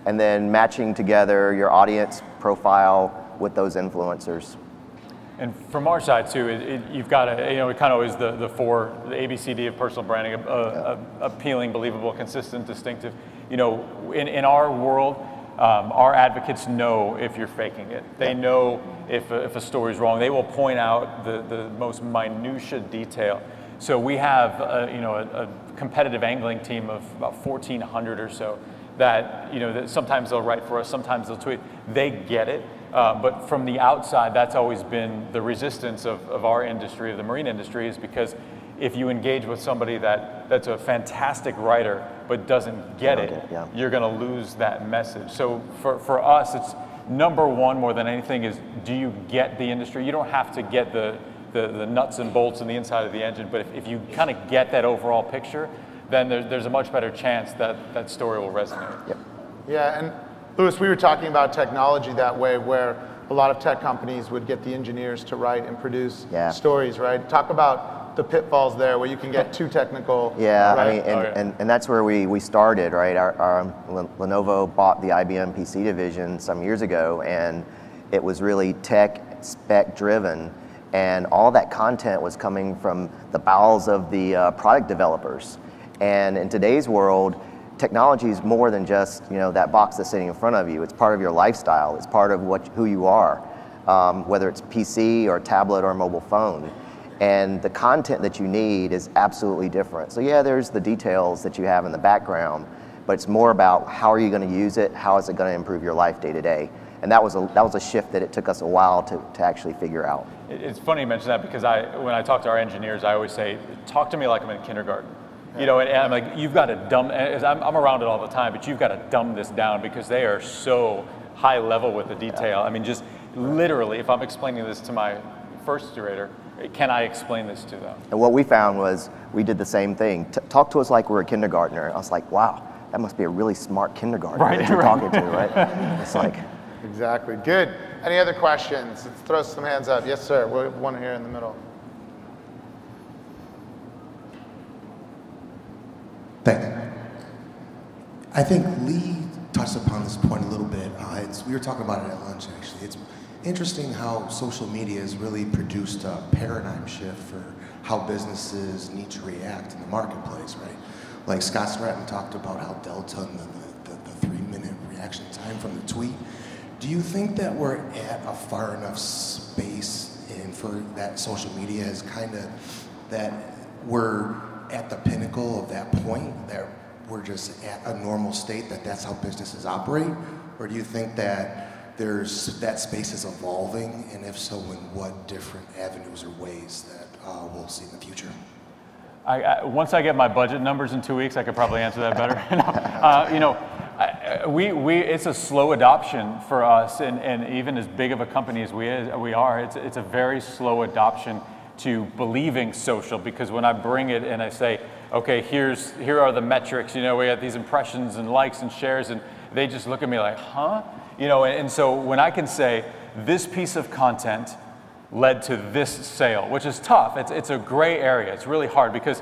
and then matching together your audience profile with those influencers. And from our side too, you've got to, you know, it kind of is the ABCD of personal branding, appealing, believable, consistent, distinctive. You know, in our world, our advocates know if you're faking it. They know if a story's wrong. They will point out the most minutia detail. So we have, you know, a competitive angling team of about 1,400 or so that, you know, that sometimes they'll write for us, sometimes they'll tweet. They get it. But from the outside, that's always been the resistance of our industry, of the marine industry, is because if you engage with somebody that's a fantastic writer but doesn't get it, you're going to lose that message. So for us, it's number one more than anything is, do you get the industry? You don't have to get the nuts and bolts and the inside of the engine, but if you kind of get that overall picture, then there's a much better chance that that story will resonate. Yep. Yeah, and Louis, we were talking about technology that way, where a lot of tech companies would get the engineers to write and produce stories, right? Talk about the pitfalls there where you can get too technical. Yeah, right? I mean, and that's where we started, right? Our Lenovo bought the IBM PC division some years ago, and it was really tech spec driven, and all that content was coming from the bowels of the product developers. And in today's world, technology is more than just that box that's sitting in front of you. It's part of your lifestyle. It's part of who you are, whether it's PC or tablet or mobile phone. And the content that you need is absolutely different. So yeah, there's the details that you have in the background, but it's more about how are you going to use it, how is it going to improve your life day to day. And that was a shift that it took us a while to actually figure out. It's funny you mention that because when I talk to our engineers, I always say, talk to me like I'm in kindergarten. And I'm like, you've got to dumb, I'm around it all the time, but you've got to dumb this down because they are so high level with the detail. I mean, just literally, if I'm explaining this to my first grader, can I explain this to them? And what we found was we did the same thing. Talk to us like we're a kindergartner. I was like, wow, that must be a really smart kindergartner that you're talking to, right? It's like. Exactly, good. Any other questions? Let's throw some hands up. Yes, sir, one here in the middle. Thanks. I think Lee touched upon this point a little bit. We were talking about it at lunch, actually. It's interesting how social media has really produced a paradigm shift for how businesses need to react in the marketplace, right? Like Scott Stratton talked about how Delta and the 3-minute reaction time from the tweet. Do you think that we're at a far enough space and for that social media is kind of that we're at the pinnacle of that point, that we're just at a normal state, that's how businesses operate? Or do you think that that space is evolving, and if so, in what different avenues or ways that we'll see in the future? Once I get my budget numbers in 2 weeks, I could probably answer that better. It's a slow adoption for us, and even as big of a company as we are, it's a very slow adoption to believing social, because when I bring it and I say, okay, here are the metrics, we have these impressions and likes and shares, and they just look at me like, huh? And so when I can say, this piece of content led to this sale, which is tough. It's a gray area. It's really hard because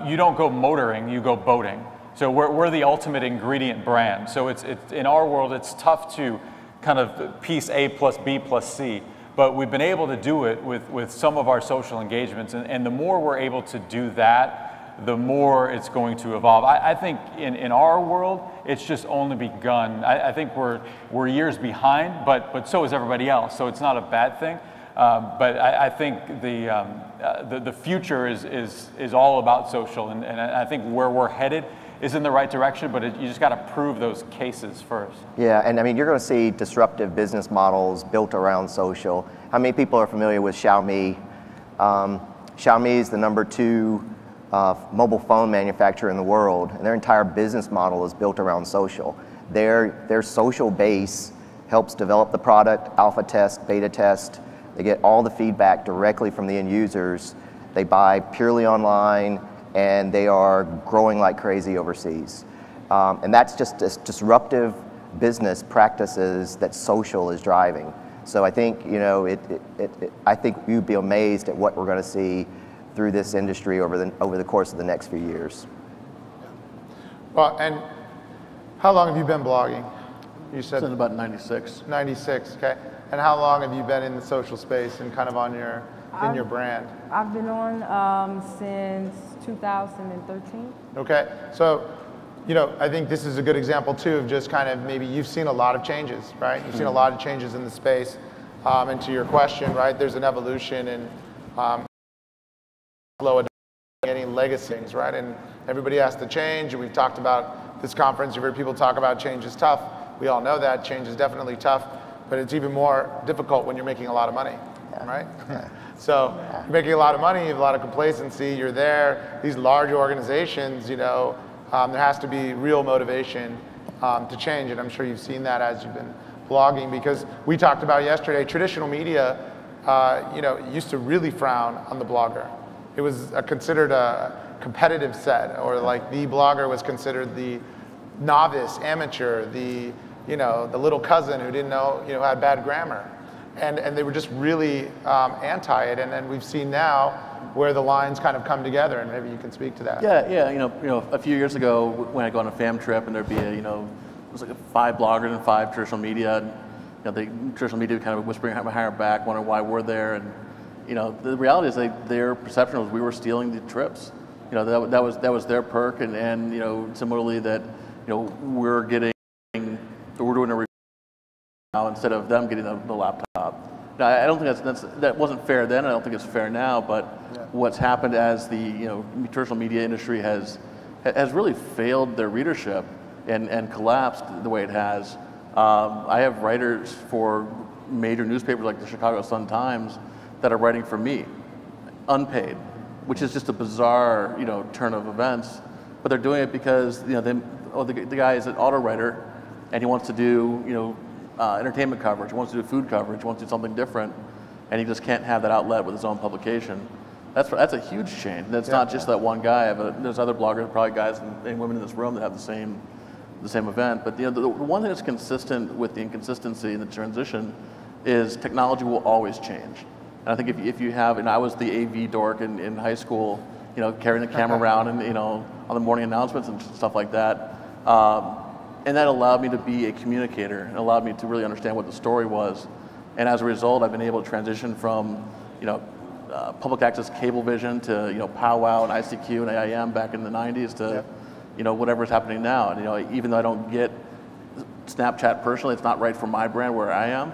you don't go motoring, you go boating. So we're the ultimate ingredient brand. So it's in our world, it's tough to kind of piece A plus B plus C. But we've been able to do it with some of our social engagements. And the more we're able to do that, the more it's going to evolve. I think in our world, it's just only begun. I think we're years behind, but so is everybody else. So it's not a bad thing. But I think the future is all about social. And I think where we're headed is in the right direction, but you just got to prove those cases first. Yeah, and I mean, you're going to see disruptive business models built around social. How many people are familiar with Xiaomi? Xiaomi is the #2 mobile phone manufacturer in the world, and their entire business model is built around social. Their social base helps develop the product, alpha test, beta test. They get all the feedback directly from the end users. They buy purely online, and they are growing like crazy overseas. And that's just disruptive business practices that social is driving. So I think, I think you'd be amazed at what we're going to see through this industry over the course of the next few years. Well, and how long have you been blogging? You said Since about 96. 96, okay. And how long have you been in the social space and kind of on your brand? I've been on since 2013. Okay, so I think this is a good example too of just kind of maybe you've seen a lot of changes, right? You've seen a lot of changes in the space. And to your question, right, there's an evolution and slow adoption, any legacy things, right? And everybody has to change. And we've talked about this conference. You've heard people talk about change is tough. We all know that change is definitely tough, but it's even more difficult when you're making a lot of money, right? So you're making a lot of money, you have a lot of complacency, you're there. These large organizations, there has to be real motivation to change, and I'm sure you've seen that as you've been blogging, because we talked about yesterday, traditional media, used to really frown on the blogger. It was considered a competitive set, or like the blogger was considered the novice, amateur, the the little cousin who didn't know, had bad grammar, and they were just really anti it. And then we've seen now where the lines kind of come together, and maybe you can speak to that. Yeah. A few years ago when I go on a fam trip and there'd be it was like 5 bloggers and 5 traditional media. And, the traditional media kind of whispering behind our back, wondering why we're there, and the reality is their perception was we were stealing the trips. That was their perk, and similarly that we're doing a review now instead of them getting the laptop. Now, I don't think that wasn't fair then. I don't think it's fair now. But what's happened as the traditional media industry has really failed their readership and collapsed the way it has. I have writers for major newspapers like the Chicago Sun-Times that are writing for me, unpaid, which is just a bizarre turn of events. But they're doing it because the guy is an auto writer, and he wants to do entertainment coverage, he wants to do food coverage, he wants to do something different, and he just can't have that outlet with his own publication. That's a huge change. That's not just that one guy. There's other bloggers, probably guys and women in this room that have the same event. But the one thing that's consistent with the inconsistency and the transition is technology will always change. And I think if you have, and I was the AV dork in high school, carrying the camera around and on the morning announcements and stuff like that. And that allowed me to be a communicator and allowed me to really understand what the story was. And as a result, I've been able to transition from, public access Cablevision to, Powwow and ICQ and AIM back in the 90s to, whatever's happening now. And, even though I don't get Snapchat personally, it's not right for my brand where I am.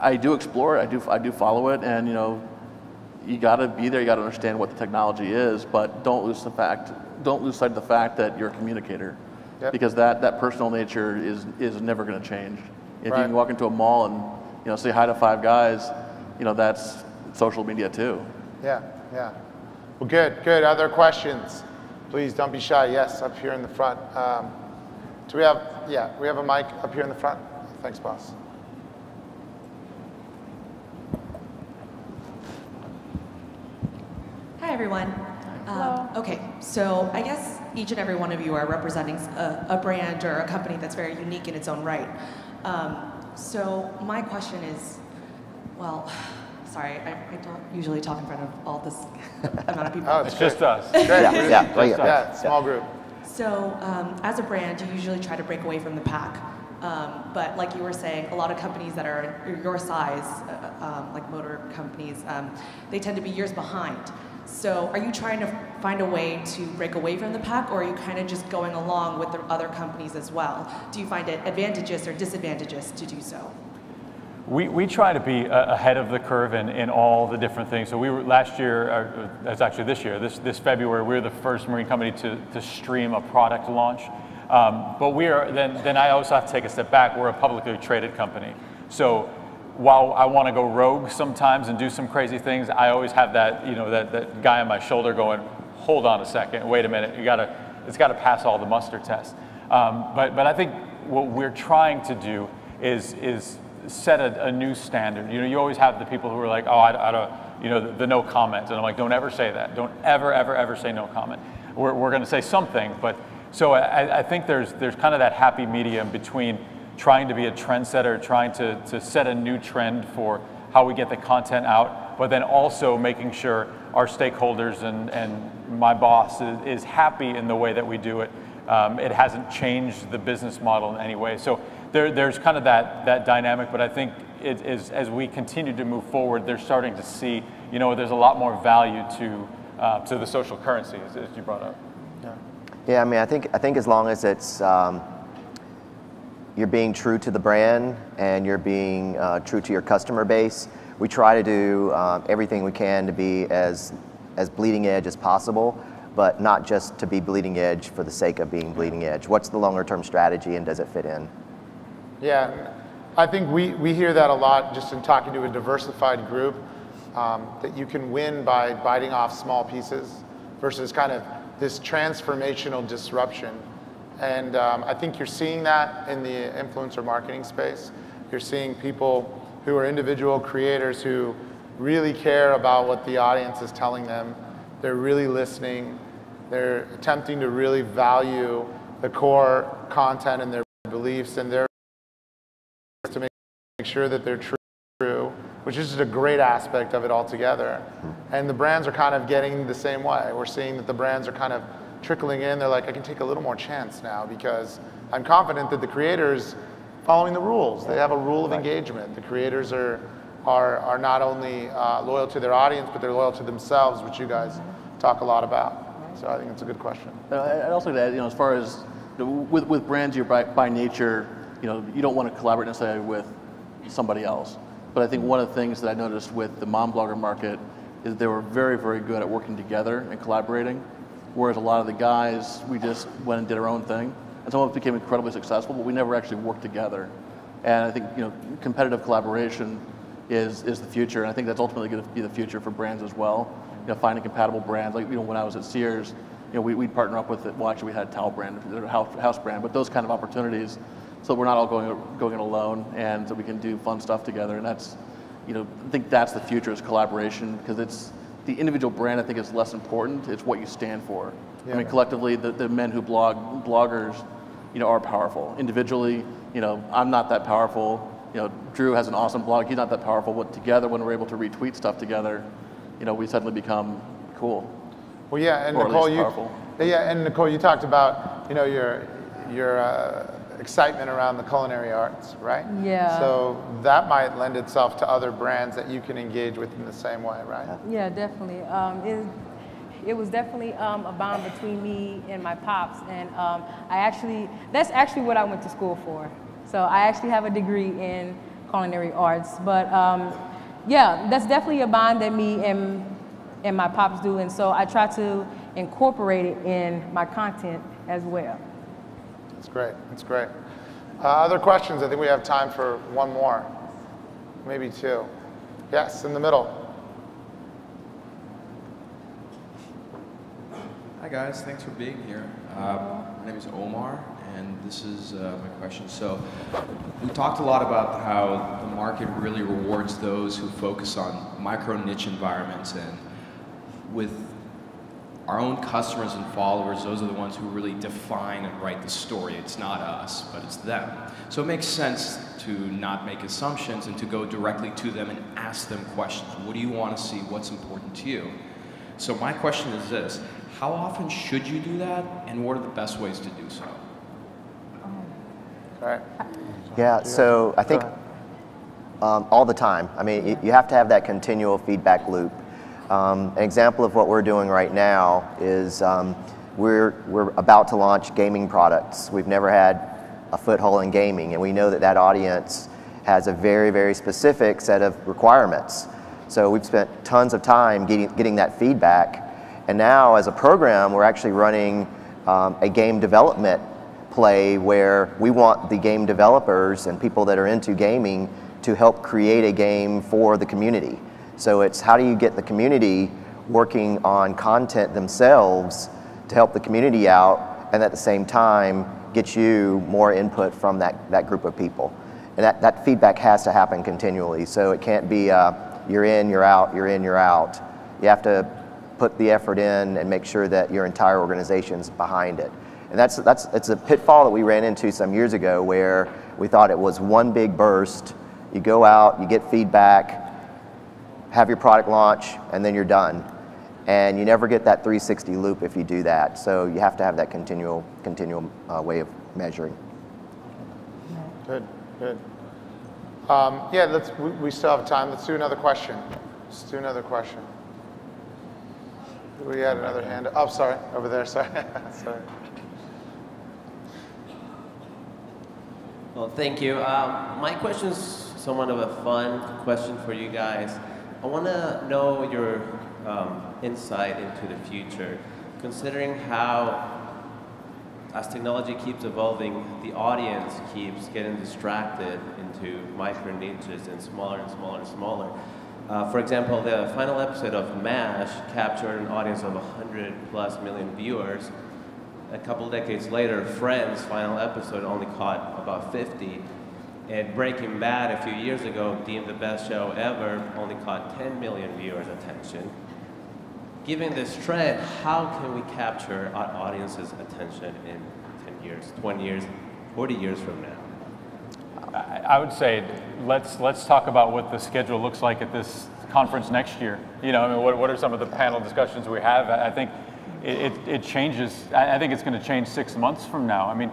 I do explore it. I do follow it. And, you got to be there. You got to understand what the technology is, but don't lose sight of the fact that you're a communicator. Yep. Because that personal nature is never going to change. If you can walk into a mall and say hi to 5 guys, that's social media too. Yeah. Well, good. Other questions? Please don't be shy. Yes, up here in the front. We have a mic up here in the front. Thanks, boss. Hi, everyone. Okay, so I guess each and every one of you are representing a brand or a company that's very unique in its own right. So my question is, well, sorry, I don't usually talk in front of all this amount of people. Oh, it's just us. Small group. So as a brand, you usually try to break away from the pack. But like you were saying, a lot of companies that are your size, like motor companies, they tend to be years behind. So are you trying to find a way to break away from the pack, or are you kind of just going along with the other companies as well? Do you find it advantageous or disadvantageous to do so? We try to be ahead of the curve in all the different things. So we were last year, that's actually this year, this February, we were the first marine company to stream a product launch. But we are, then I also have to take a step back, we're a publicly traded company. So while I want to go rogue sometimes and do some crazy things, I always have that, that guy on my shoulder going, hold on a second, wait a minute, it's got to pass all the muster tests. But I think what we're trying to do is set a new standard. You always have the people who are like, oh, I don't, the no comment, and I'm like, don't ever say that. Don't ever say no comment. We're going to say something, but so I think there's kind of that happy medium between trying to be a trendsetter, trying to set a new trend for how we get the content out, but then also making sure our stakeholders and my boss is happy in the way that we do it. It hasn't changed the business model in any way. So there's kind of that dynamic, but I think as we continue to move forward, they're starting to see, there's a lot more value to the social currency, as you brought up. Yeah, I mean, I think as long as it's you're being true to the brand and you're being true to your customer base, we try to do everything we can to be as bleeding edge as possible, but not just to be bleeding edge for the sake of being bleeding edge. What's the longer term strategy and does it fit in? Yeah, I think we hear that a lot just in talking to a diversified group, that you can win by biting off small pieces versus kind of this transformational disruption. And I think you're seeing that in the influencer marketing space. You're seeing people who are individual creators who really care about what the audience is telling them. They're really listening. They're attempting to really value the core content and their beliefs and their to make sure that they're true, which is just a great aspect of it altogether. And the brands are kind of getting the same way. We're seeing that the brands are kind of trickling in. They're like, I can take a little more chance now because I'm confident that the creators following the rules. They have a rule of engagement. The creators are not only loyal to their audience, but they're loyal to themselves, which you guys talk a lot about. So I think it's a good question. I'd also like to add, as far as with brands, you're by nature, you don't want to collaborate necessarily with somebody else. But I think one of the things that I noticed with the mom blogger market is they were very, very good at working together and collaborating, whereas a lot of the guys, we just went and did our own thing. And some of us became incredibly successful, but we never actually worked together. And I think competitive collaboration is the future, and I think that's ultimately going to be the future for brands as well. Finding compatible brands. Like when I was at Sears, we'd partner up with it. Well, actually, we had a towel brand, a house brand, but those kind of opportunities, so we're not all going it alone, and so we can do fun stuff together. And that's, I think that's the future is collaboration, because it's the individual brand. I think is less important. It's what you stand for. Yeah. I mean, collectively, the men who bloggers, are powerful. Individually, I'm not that powerful. Drew has an awesome blog. He's not that powerful. But together, when we're able to retweet stuff together, we suddenly become cool. Well, yeah, and Nicole, you talked about your excitement around the culinary arts, right? Yeah. So that might lend itself to other brands that you can engage with in the same way, right? Yeah, definitely. It was definitely a bond between me and my pops, and that's actually what I went to school for. So I actually have a degree in culinary arts, but yeah, that's definitely a bond that me and my pops do, and so I try to incorporate it in my content as well. That's great. That's great. Other questions? I think we have time for one more, maybe two. Yes, in the middle. Hi guys, thanks for being here. My name is Omar, and this is my question. So, we talked a lot about how the market really rewards those who focus on micro niche environments, and with our own customers and followers, those are the ones who really define and write the story. It's not us, but it's them. So it makes sense to not make assumptions and to go directly to them and ask them questions. What do you want to see? What's important to you? So my question is this: how often should you do that, and what are the best ways to do so? Right. Yeah, so I think all the time. I mean, you have to have that continual feedback loop. An example of what we're doing right now is we're about to launch gaming products. We've never had a foothold in gaming, and we know that audience has a very, very specific set of requirements. So we've spent tons of time getting that feedback. And now, as a program, we're actually running a game development play where we want the game developers and people that are into gaming to help create a game for the community. So it's how do you get the community working on content themselves to help the community out, and at the same time get you more input from that group of people. And that feedback has to happen continually. So it can't be you're in, you're out, you're in, you're out. You have to put the effort in and make sure that your entire organization's behind it. And it's a pitfall that we ran into some years ago where we thought it was one big burst. You go out, you get feedback, have your product launch, and then you're done. And you never get that 360 loop if you do that. So you have to have that continual way of measuring. Good, good. Yeah, we still have time. Let's do another question. Let's do another question. We had another hand. Oh, sorry, over there. Sorry. Sorry. Well, thank you. My question is somewhat of a fun question for you guys. I want to know your insight into the future, considering how, as technology keeps evolving, the audience keeps getting distracted into micro niches and smaller and smaller and smaller. For example, the final episode of MASH captured an audience of 100+ million viewers. A couple decades later, Friends' final episode only caught about 50. And Breaking Bad a few years ago, deemed the best show ever, only caught 10 million viewers' attention. given this trend, how can we capture our audience's attention in 10 years, 20 years, 40 years from now? I would say let's talk about what the schedule looks like at this conference next year. You know, I mean, what are some of the panel discussions we have? I think it changes. I think it's going to change 6 months from now. I mean,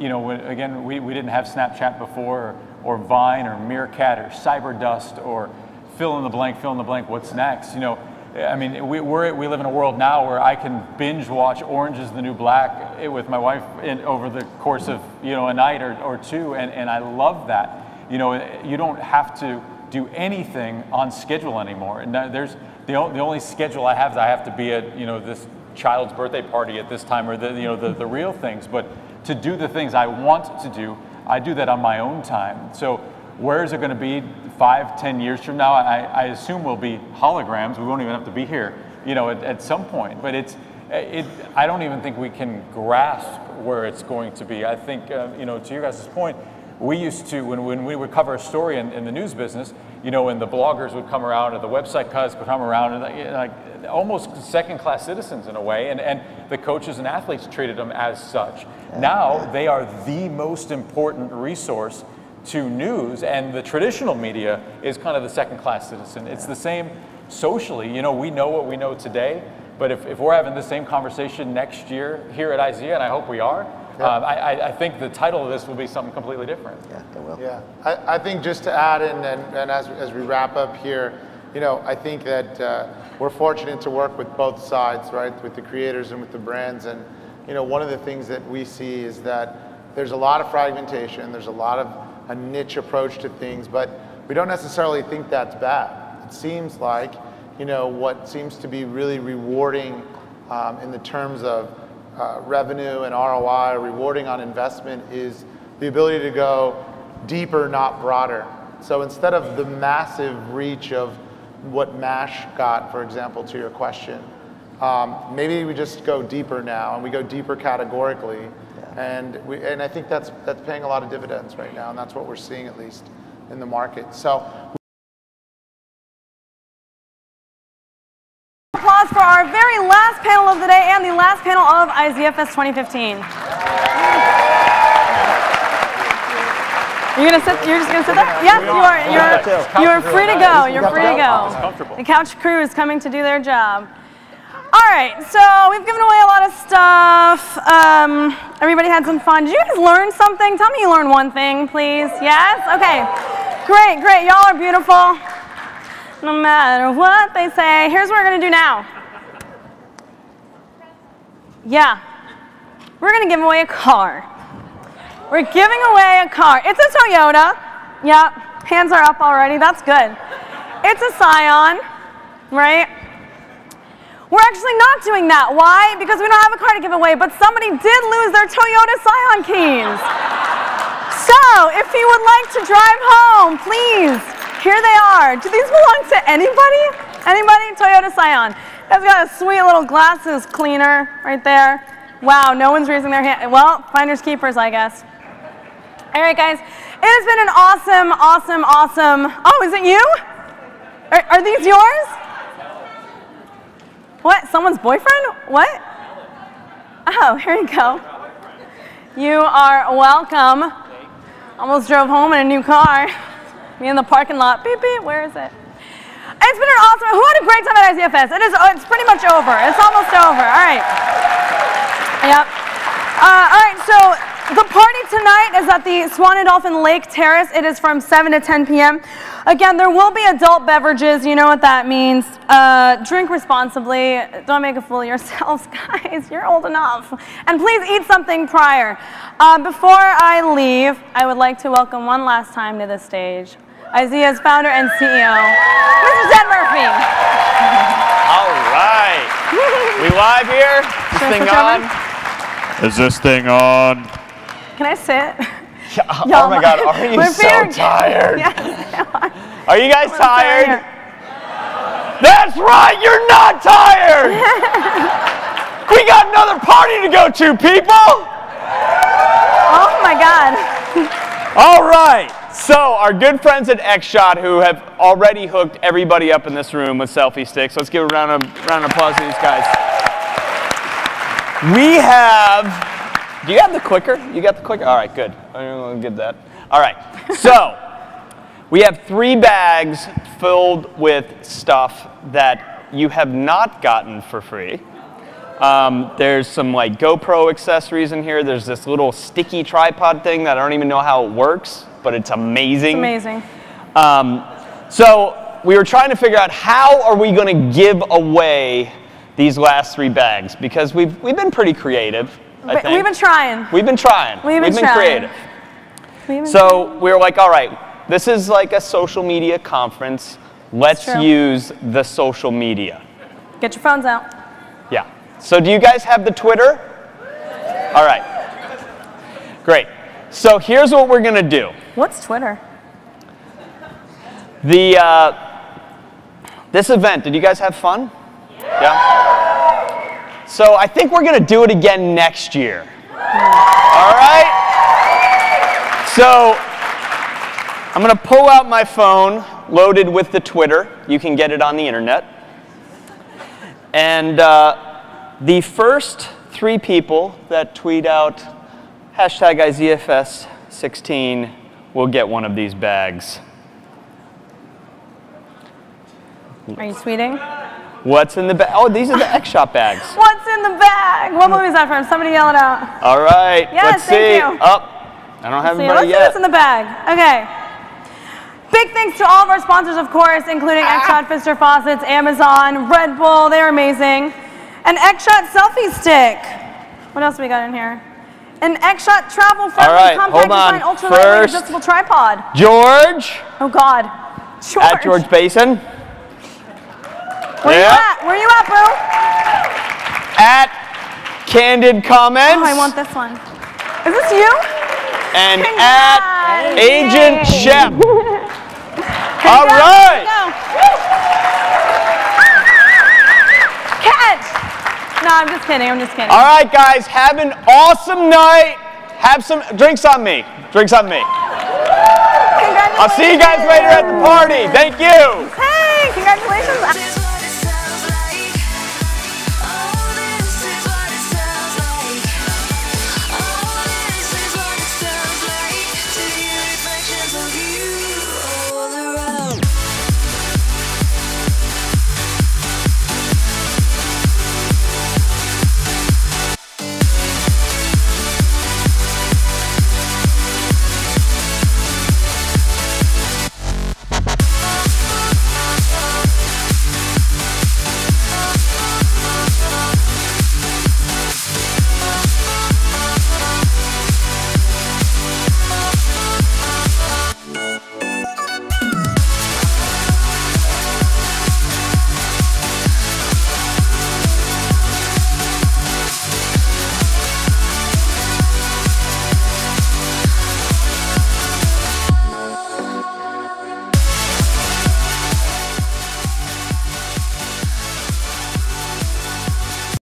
you know, again, we didn't have Snapchat before, or Vine, or Meerkat, or Cyberdust, or fill in the blank, what's next? You know, I mean, we live in a world now where I can binge watch Orange is the New Black with my wife over the course of, you know, a night or two, and I love that. You know, you don't have to do anything on schedule anymore. And there's the only schedule I have is I have to be at, you know, this child's birthday party at this time, or the real things. But to do the things I want to do, I do that on my own time. So where is it going to be 5, 10 years from now? I assume we'll be holograms. We won't even have to be here, you know, at some point. But I don't even think we can grasp where it's going to be. I think, you know, to your guys' point, we used to, when we would cover a story in the news business, you know, and the bloggers would come around, or the website guys would come around, and like almost second-class citizens in a way, and the coaches and athletes treated them as such. Now they are the most important resource to news, and the traditional media is kind of the second-class citizen. It's the same socially. You know, we know what we know today, but if we're having the same conversation next year here at IZEA, and I hope we are, I think the title of this will be something completely different. Yeah, it will. Yeah, I think just to add in, and as we wrap up here, you know, I think that we're fortunate to work with both sides, right, with the creators and with the brands. And, you know, one of the things that we see is that there's a lot of fragmentation, there's a lot of a niche approach to things, but we don't necessarily think that's bad. It seems like, you know, what seems to be really rewarding in the terms of revenue and ROI, rewarding on investment, is the ability to go deeper, not broader. So instead of the massive reach of what MASH got, for example, to your question, maybe we just go deeper now, and we go deeper categorically, and I think that's paying a lot of dividends right now, and that's what we're seeing, at least in the market. So. Applause for our very last panel of the day and the last panel of IZEAFest 2015. You're just gonna sit there? Yes, you are free to go. You're free to go. The couch crew is coming to do their job. All right, so we've given away a lot of stuff. Everybody had some fun. Did you guys learn something? Tell me you learned one thing, please. Yes? Okay. Great. Y'all are beautiful. No matter what they say. Here's what we're going to do now. Yeah. We're going to give away a car. We're giving away a car. It's a Toyota. Yeah. Hands are up already. That's good. It's a Scion, right? We're actually not doing that. Why? Because we don't have a car to give away, but somebody did lose their Toyota Scion keys. So, if you would like to drive home, please, here they are. Do these belong to anybody? Anybody? Toyota Scion. It's got a sweet little glasses cleaner right there. Wow, no one's raising their hand. Well, finders keepers, I guess. All right, guys. It has been an awesome. Oh, is it you? Are these yours? What? Someone's boyfriend? What? Oh, here you go. You are welcome. Almost drove home in a new car. Me in the parking lot. Beep, beep. Where is it? It's been an awesome. Who had a great time at IZEAFest? It's pretty much over. It's almost over. All right. Yep. All right. So the party tonight is at the Swan and Dolphin Lake Terrace. It is from 7 to 10 p.m. Again, there will be adult beverages. You know what that means. Drink responsibly. Don't make a fool of yourselves, guys. You're old enough. And please eat something prior. Before I leave, I would like to welcome one last time to the stage IZEA's founder and CEO, Mr. Ted Murphy. All right. We live here? Is this thing on? Is this thing on? Can I sit? Oh my God, are you so tired? Yes, are you guys tired? That's right, you're not tired! We got another party to go to, people! Oh my God. All right. So our good friends at XShot who have already hooked everybody up in this room with selfie sticks. Let's give a round of applause to these guys. We have, do you have the clicker? You got the clicker? All right, good. I'm going to get that. All right, so we have 3 bags filled with stuff that you have not gotten for free. There's some like GoPro accessories in here. There's this little sticky tripod thing that I don't even know how it works, but it's amazing. It's amazing. So we were trying to figure out how are we going to give away these last 3 bags, because we've been pretty creative, I think. We've been trying. We've been trying. We've been creative. So we were like, all right, this is like a social media conference. Let's use the social media. Get your phones out. Yeah. So do you guys have the Twitter? All right. Great. So here's what we're going to do. What's Twitter? This event, did you guys have fun? Yeah? So I think we're going to do it again next year. All right? So I'm going to pull out my phone loaded with the Twitter. You can get it on the internet. And the first 3 people that tweet out hashtag IZEAFest16 will get one of these bags. Are you tweeting? What's in the bag? Oh, these are the XShot bags. What's in the bag? What movie is that from? Somebody yell it out. All right. Yes, let's see. thank you. Oh, I don't have Let's anybody see yet. what's in the bag. Okay. Big thanks to all of our sponsors, of course, including XShot Pfister Faucets, Amazon, Red Bull. They're amazing. An XShot selfie stick. What else we got in here? An XShot travel-friendly, compact design, ultra-lightweight adjustable tripod. George. Oh God. George. At George Basin. Where you at? Where you at, bro? At Candid Comments. Oh, I want this one. Is this you? And at Agent Shep. All right. Catch. No, I'm just kidding. I'm just kidding. All right, guys. Have an awesome night. Have some drinks on me. Drinks on me. I'll see you guys later at the party. Thank you.